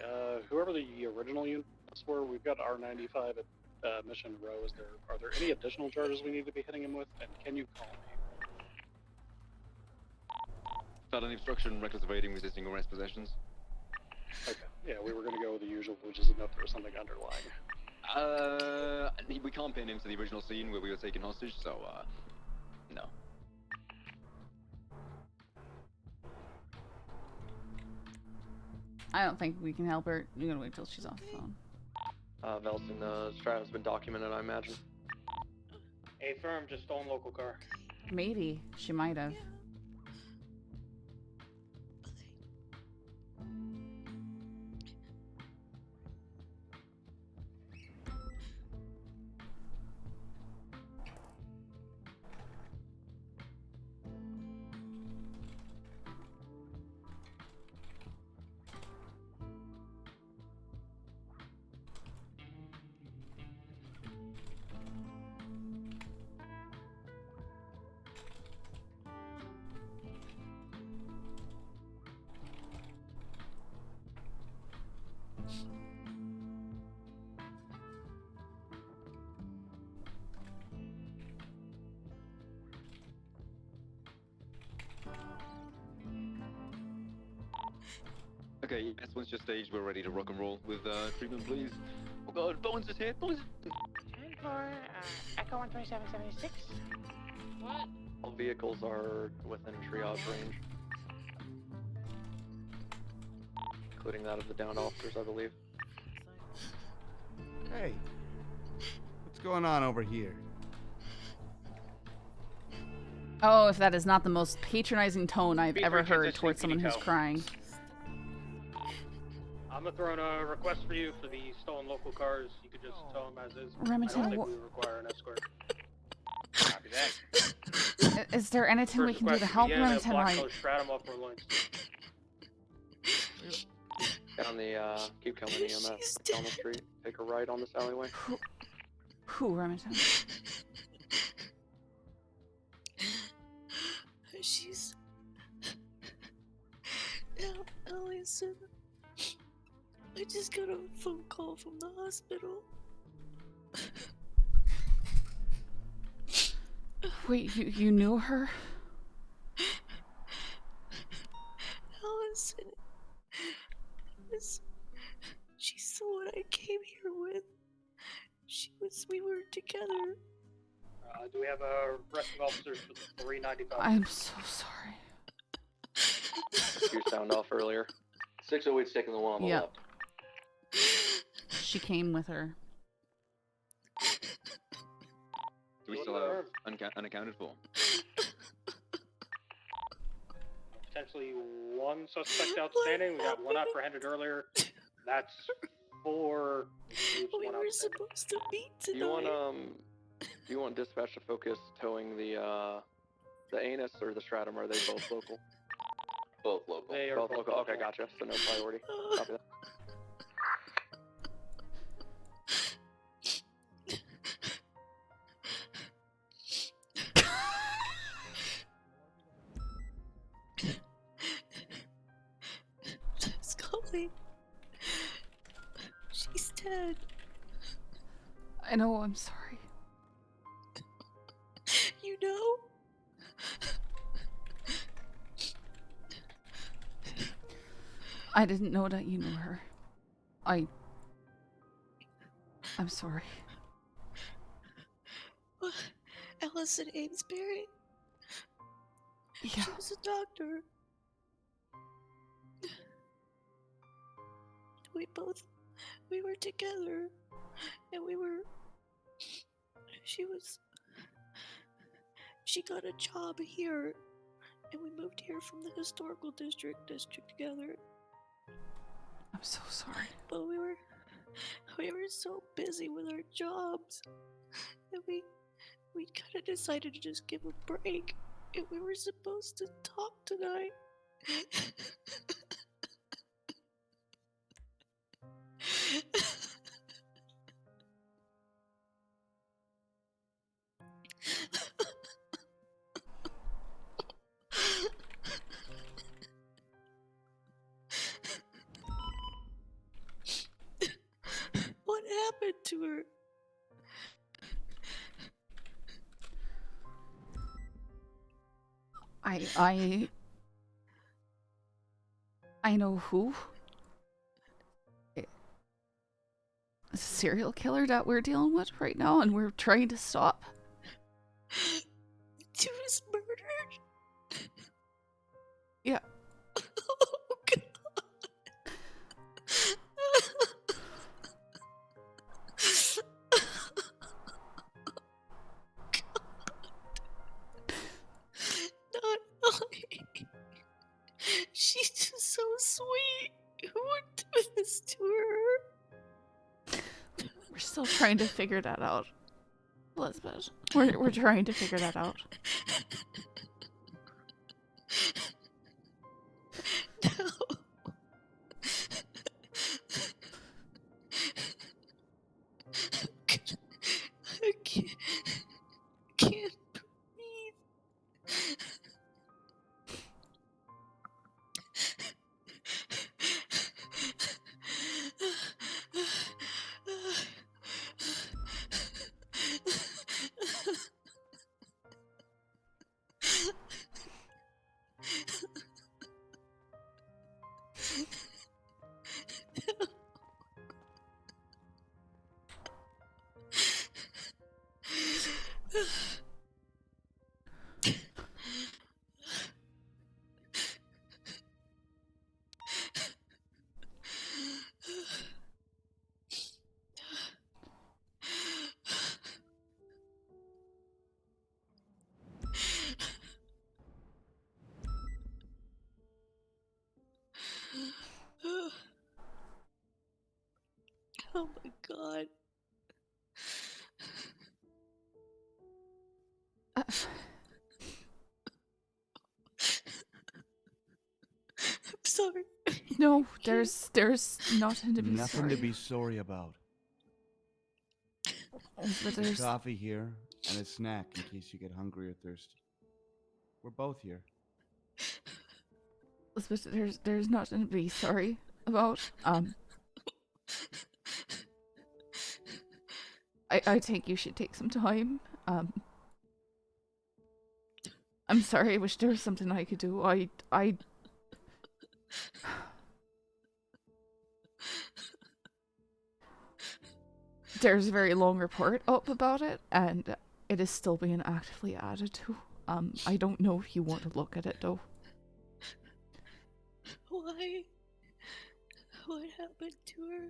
whoever the original units were, we've got R95 at Mission Row. Are there any additional charges we need to be hitting him with? And can you call me? Felony obstruction, reckless evading, resisting arrest, possessions. Okay. Yeah, we were gonna go with the usual, which is enough there was something underlying. We can't pin him to the original scene where we were taken hostage, so, no. I don't think we can help her. You're gonna wait till she's off the phone. Velson, Stratum's been documented, I imagine. A firm just stolen local car. Maybe she might have. Okay, yes, once you're staged, we're ready to rock and roll with treatment, please. Oh god, Bones is here, Bones! 10 for Echo 12776. What? All vehicles are within triage range. Including that of the downed officers, I believe. Hey, what's going on over here? Oh, if that is not the most patronizing tone I've ever heard towards someone who's crying. I'm gonna throw in a request for you for the stolen local cars. You could just tow them as is. Remington, I don't think we require an escort. Copy that. Is there anything we can do to help Remington? Stratum off Down the, keep coming EMS, down the street, take a right on this alleyway. Who, Remington? She's... Allison... I just got a phone call from the hospital. Wait, you knew her? Allison... She's the one I came here with. We were together. Do we have arresting officers for the 395? I'm so sorry. Your sound off earlier. 608's taking the one on the left. She came with her. Do we still have unaccounted for? Potentially one suspect outstanding. We got one apprehended earlier. That's 4. We were supposed to meet tonight. Do you want dispatch to focus towing the anus or the stratum? Are they both local? Both local. They are both both local. local. Okay, gotcha. So no priority. Copy that. Scully. She's dead. I know, I'm sorry. You know? I didn't know that you knew her. I'm sorry. Allison Amesbury? Yeah. She was a doctor. We were together. And she got a job here. And we moved here from the historical district together. I'm so sorry. But we were so busy with our jobs that we kind of decided to just give a break, and we were supposed to talk tonight. What happened to her? I know who. It's a serial killer that we're dealing with right now, and we're trying to stop. She was murdered? Yeah. Oh, God. She's just so sweet. Who would do this to her? We're still trying to figure that out, Elizabeth. We're trying to figure that out. No. I can't breathe. Oh my god. I'm sorry. No, there's nothing to be Nothing sorry. to be sorry about. But There's there's coffee here and a snack in case you get hungry or thirsty. We're both here. there's nothing to be sorry about. I think you should take some time. I'm sorry. I wish there was something I could do. There's a very long report up about it, and it is still being actively added to. I don't know if you want to look at it though. Why? What happened to her?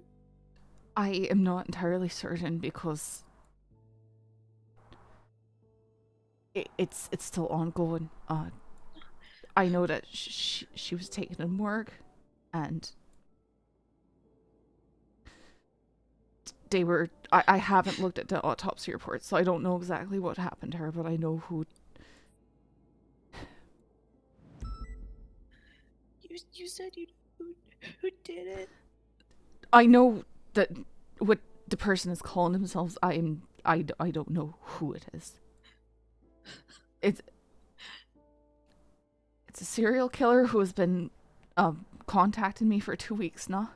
I am not entirely certain because it's still ongoing. I know that she was taken in morgue, and they were. I haven't looked at the autopsy report, so I don't know exactly what happened to her, but I know who. You said you knew who did it. I know that what the person is calling themselves. I don't know who it is. It's a serial killer who has been contacting me for 2 weeks now.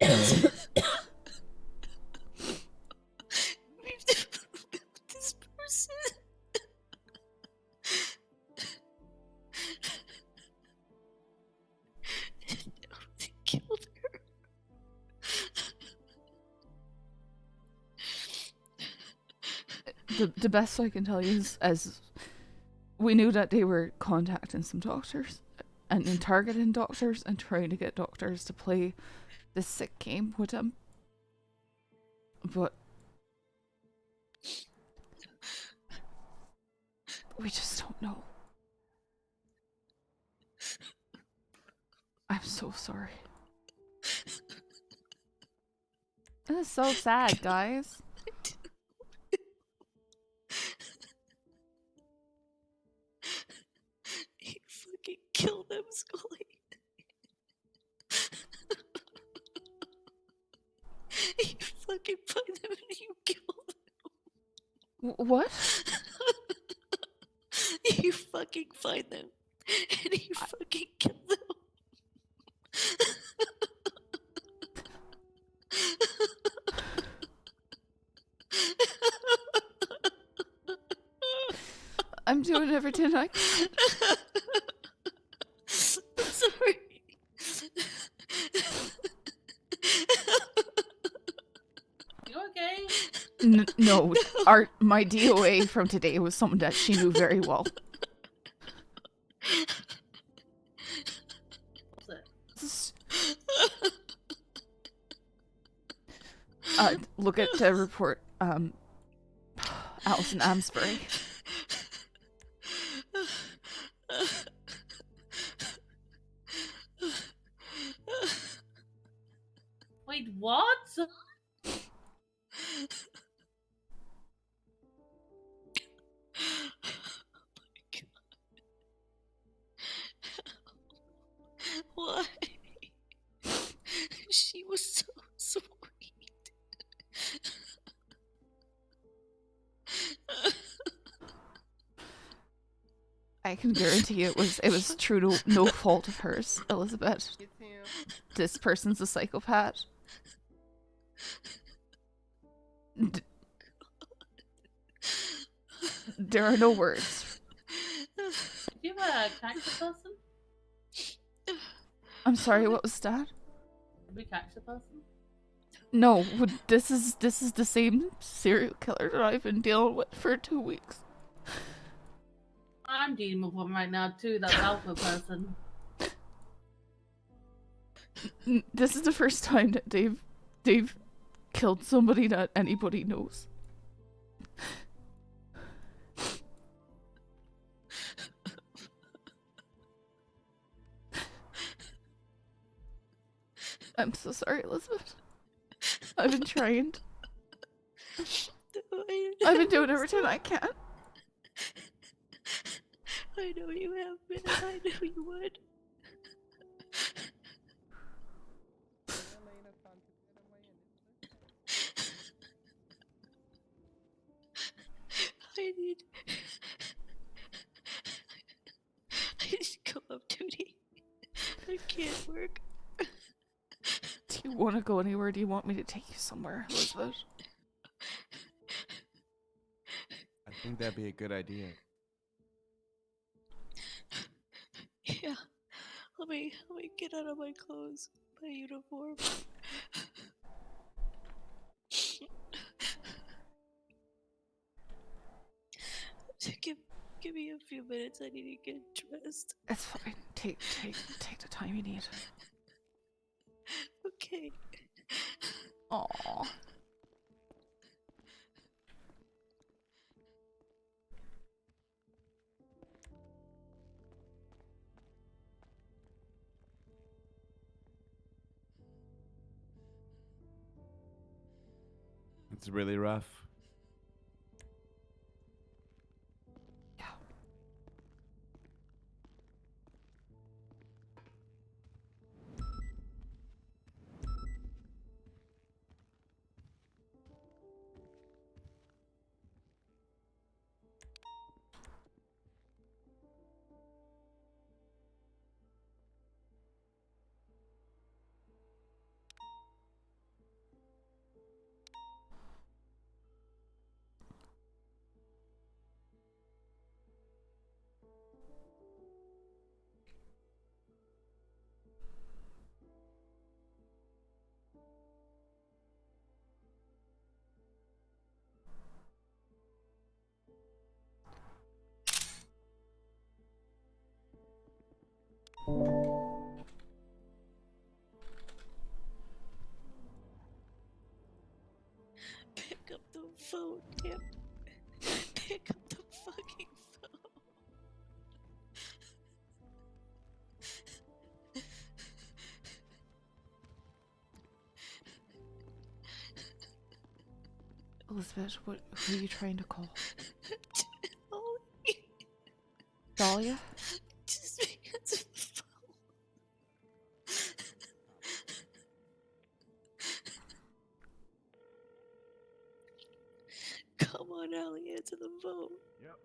This person. They killed her. The best I can tell you is, as we knew that they were contacting some doctors and targeting doctors and trying to get doctors to play this sick game with them. But we just don't know. I'm so sorry. This is so sad, guys. You fucking kill them, Scully. You fucking find them and you kill them. What? You fucking find them and you fucking kill them. I'm doing everything I can. I'm sorry. You okay? No, my DOA from today was something that she knew very well. Look at the report, Alison Amsbury. Wait, what? Why? She was so sweet. I can guarantee it was true to no fault of hers, Elizabeth. This person's a psychopath. There are no words. Did you catch the person? I'm sorry, what was that? Did we catch the person? No, this is the same serial killer that I've been dealing with for 2 weeks. I'm dealing with one right now too, that alpha person. This is the first time that they've killed somebody that anybody knows. I'm so sorry, Elizabeth. I've been trying. I've been doing everything I can. I know you have been. I knew you would. I need to go off duty. I can't work. Do you want to go anywhere? Do you want me to take you somewhere, Elizabeth? I think that'd be a good idea. Yeah. Let me get out of my clothes, my uniform. Give me a few minutes. I need to get dressed. It's fine. Take the time you need. Okay. Aww. It's really rough. Pick up the phone, damn. Pick up the fucking phone. Elizabeth, who are you trying to call? Dolly. Dahlia? Just because of the phone. Come on, Allie, answer the phone. Yep.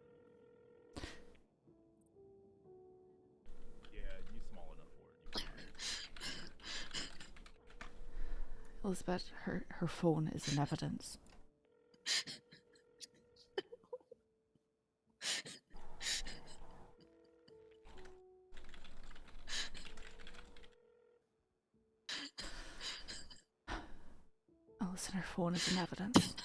Yeah, you small enough for it. Elizabeth, her phone is in evidence. Oh, listen, her phone is in evidence.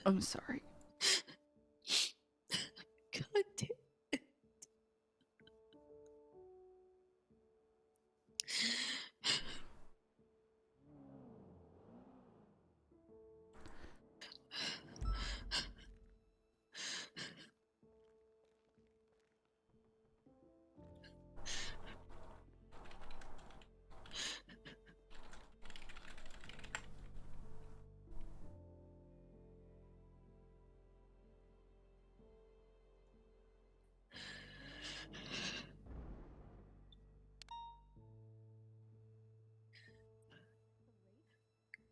I'm sorry. God damn it.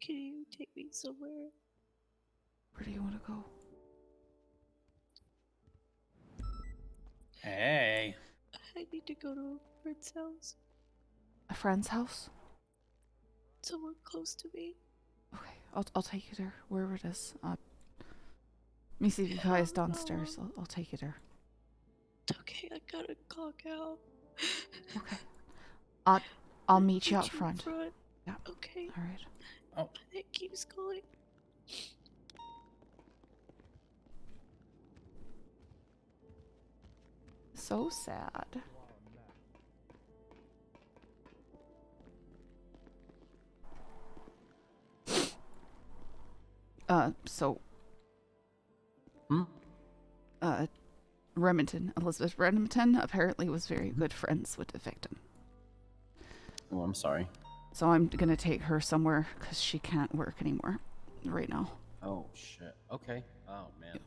Can you take me somewhere? Where do you want to go? Hey. I need to go to a friend's house. A friend's house? Somewhere close to me. Okay, I'll take you there, wherever it is. Let me see if you guys downstairs. I'll take you there. Okay, I gotta clock out. Okay. I'll meet you out front. Yeah. Okay. All right. Oh. Thank you, Scully. So sad. So. Hmm? Remington, Elizabeth Remington, apparently was very good friends with the victim. Oh, I'm sorry. So I'm gonna take her somewhere because she can't work anymore right now. Oh, shit. Okay. Oh, man.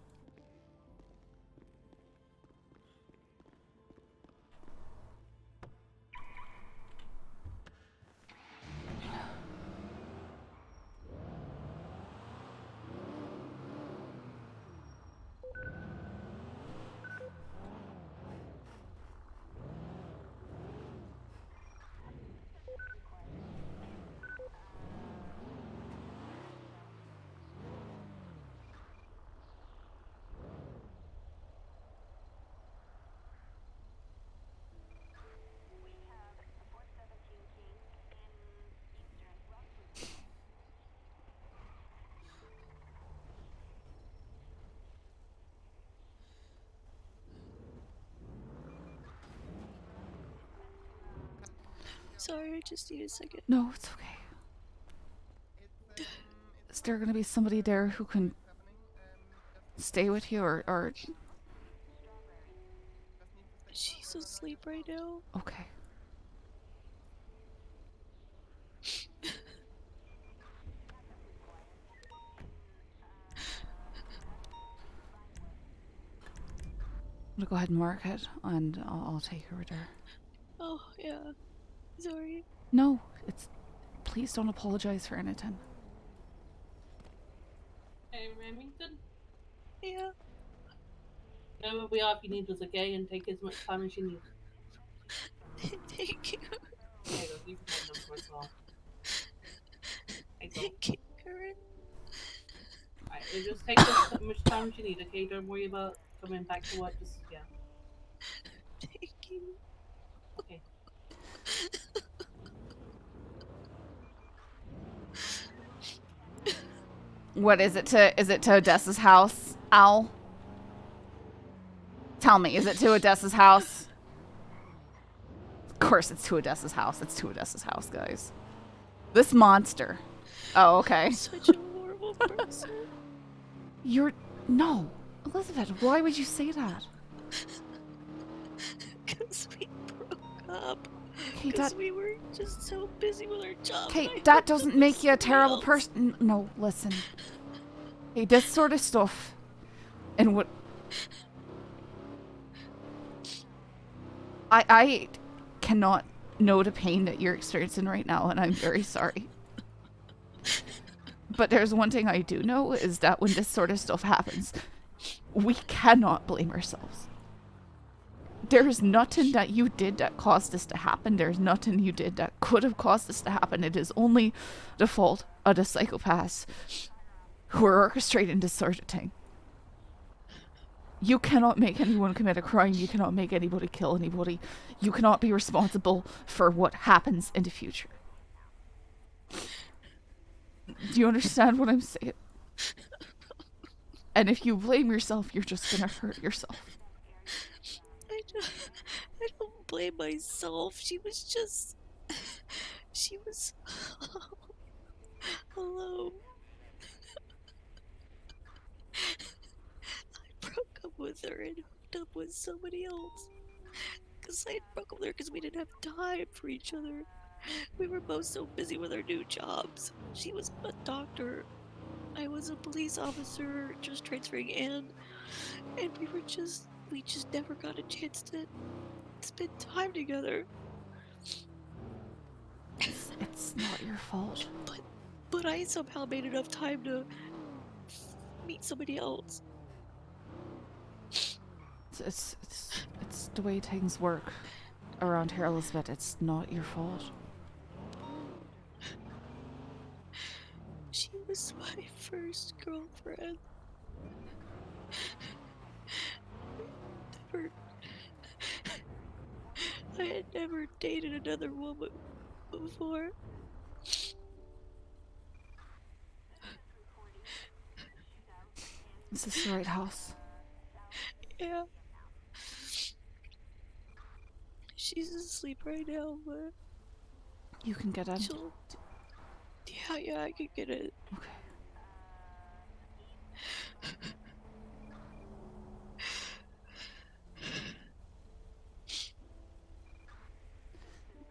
Sorry, I just need a second. No, it's okay. Is there gonna be somebody there who can stay with you, or... She's asleep right now. Okay. I'm gonna go ahead and mark it, and I'll take her there. Oh, yeah. Sorry. No, it's... Please don't apologize for anything. Hey, Remington? Yeah. Know where we are if you need us, okay? And take as much time as you need. Thank you. There you go, you can have number as well. Thank you, Karen. Right, it just take as much time as you need, okay? Don't worry about coming back to work just yet. Thank you. Okay. What is it to Odessa's house, Owl? Tell me, is it to Odessa's house? Of course it's to Odessa's house. It's to Odessa's house, guys. This monster. Oh, okay. Such a horrible person. No. Elizabeth, why would you say that? Because we broke up. Okay, Because we were just so busy with our jobs. Okay, that doesn't make you a terrible person. No, listen. Hey, this sort of stuff, and what... I cannot know the pain that you're experiencing right now, and I'm very sorry. But there's one thing I do know, is that when this sort of stuff happens, we cannot blame ourselves. There's nothing that you did that caused this to happen. There's nothing you did that could have caused this to happen. It is only the fault of the psychopaths who are orchestrating this sort of thing. You cannot make anyone commit a crime. You cannot make anybody kill anybody. You cannot be responsible for what happens in the future. Do you understand what I'm saying? And if you blame yourself, you're just gonna hurt yourself. I don't blame myself. She was alone. I broke up with her and hooked up with somebody else. Because I broke up with her because we didn't have time for each other. We were both so busy with our new jobs. She was a doctor. I was a police officer, just transferring in. And we just never got a chance to spend time together. It's not your fault. But I somehow made enough time to meet somebody else. It's the way things work around here, Elizabeth. It's not your fault. She was my first girlfriend. I had never dated another woman before. Is this the right house? Yeah. She's asleep right now, but... You can get in. Yeah, I can get in. Okay.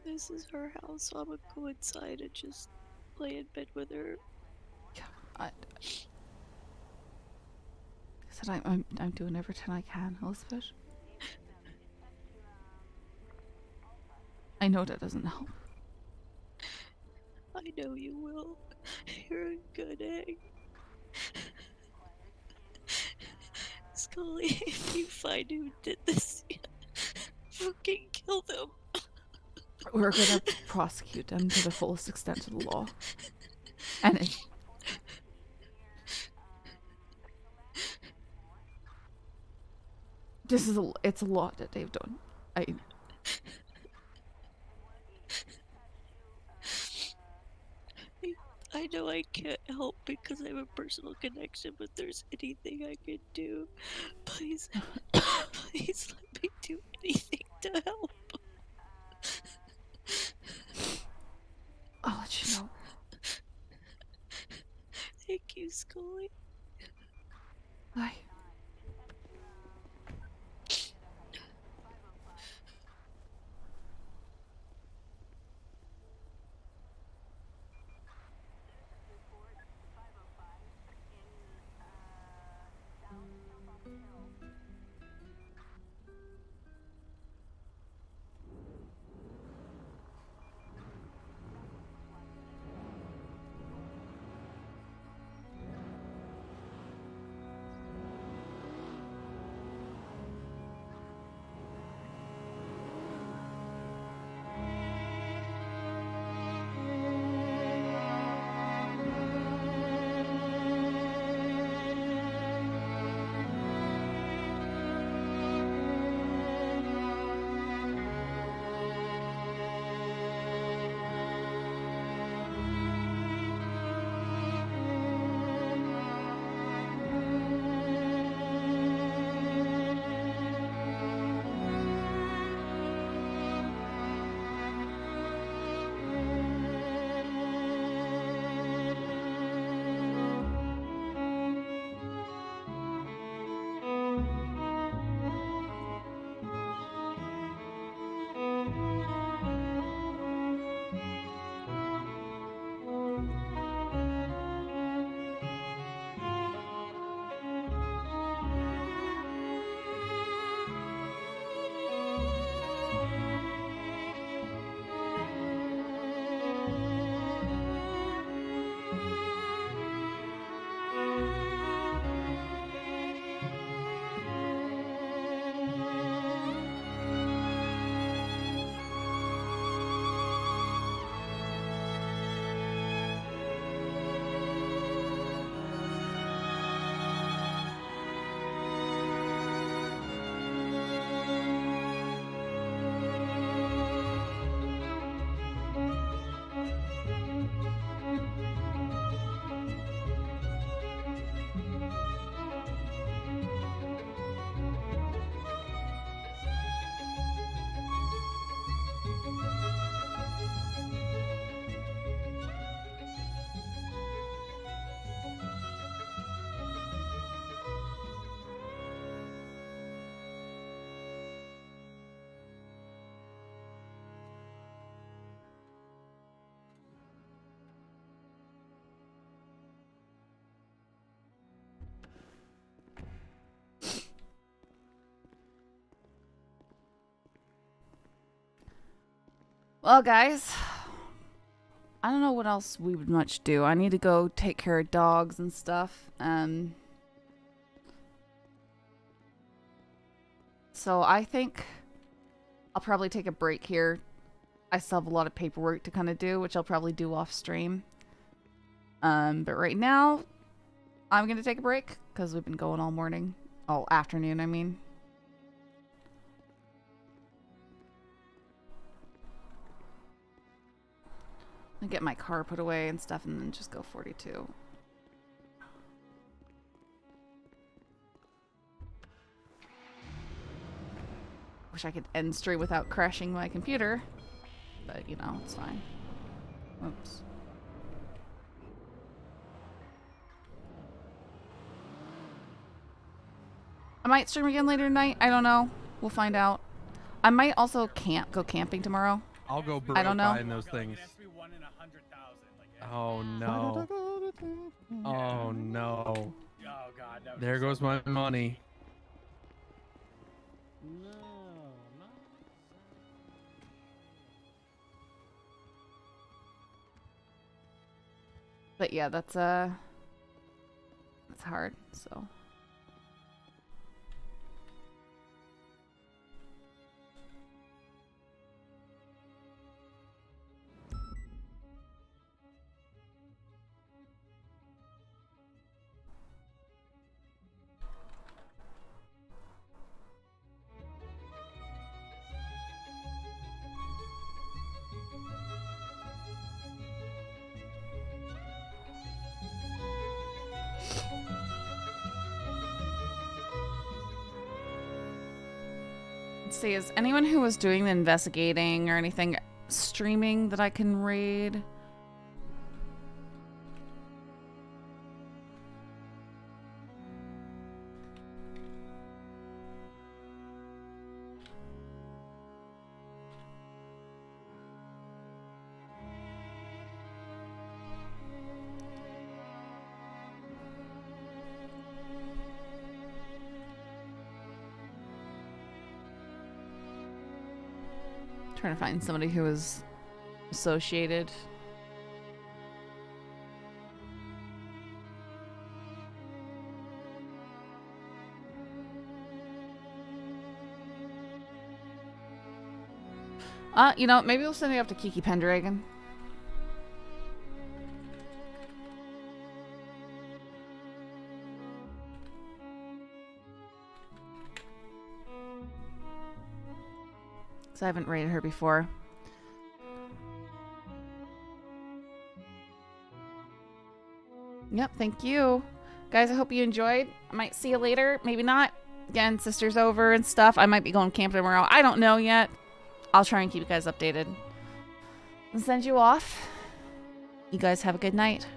This is her house, so I'm gonna go inside and just lay in bed with her. I said I'm doing everything I can, Elizabeth. I know that doesn't help. I know you will. You're a good egg. Scully, if you find who did this, fucking kill them. We're gonna prosecute them to the fullest extent of the law. And it's a lot that they've done. I know I can't help because I have a personal connection, but there's anything I can do. Please, please let me do anything to help. I'll let you know. Thank you, Scully. Bye. Well, guys, I don't know what else we would much do. I need to go take care of dogs and stuff. So I think I'll probably take a break here. I still have a lot of paperwork to kind of do, which I'll probably do off stream. But right now, I'm going to take a break because we've been going all morning. All afternoon, I mean. I'll get my car put away and stuff and then just go 42. Wish I could end stream without crashing my computer. But, you know, it's fine. Oops. I might stream again later tonight. I don't know. We'll find out. I might also go camping tomorrow. I'll go broke I don't know. buying those things. Oh no. Oh no. Oh god. There goes my money. But yeah, that's hard, so. Let's see, is anyone who was doing the investigating or anything streaming that I can raid? Trying to find somebody who is associated. You know, maybe we'll send it up to Kiki Pendragon. I haven't rated her before. Yep, thank you. Guys, I hope you enjoyed. I might see you later. Maybe not. Again, sister's over and stuff. I might be going camping tomorrow. I don't know yet. I'll try and keep you guys updated. I'll send you off. You guys have a good night.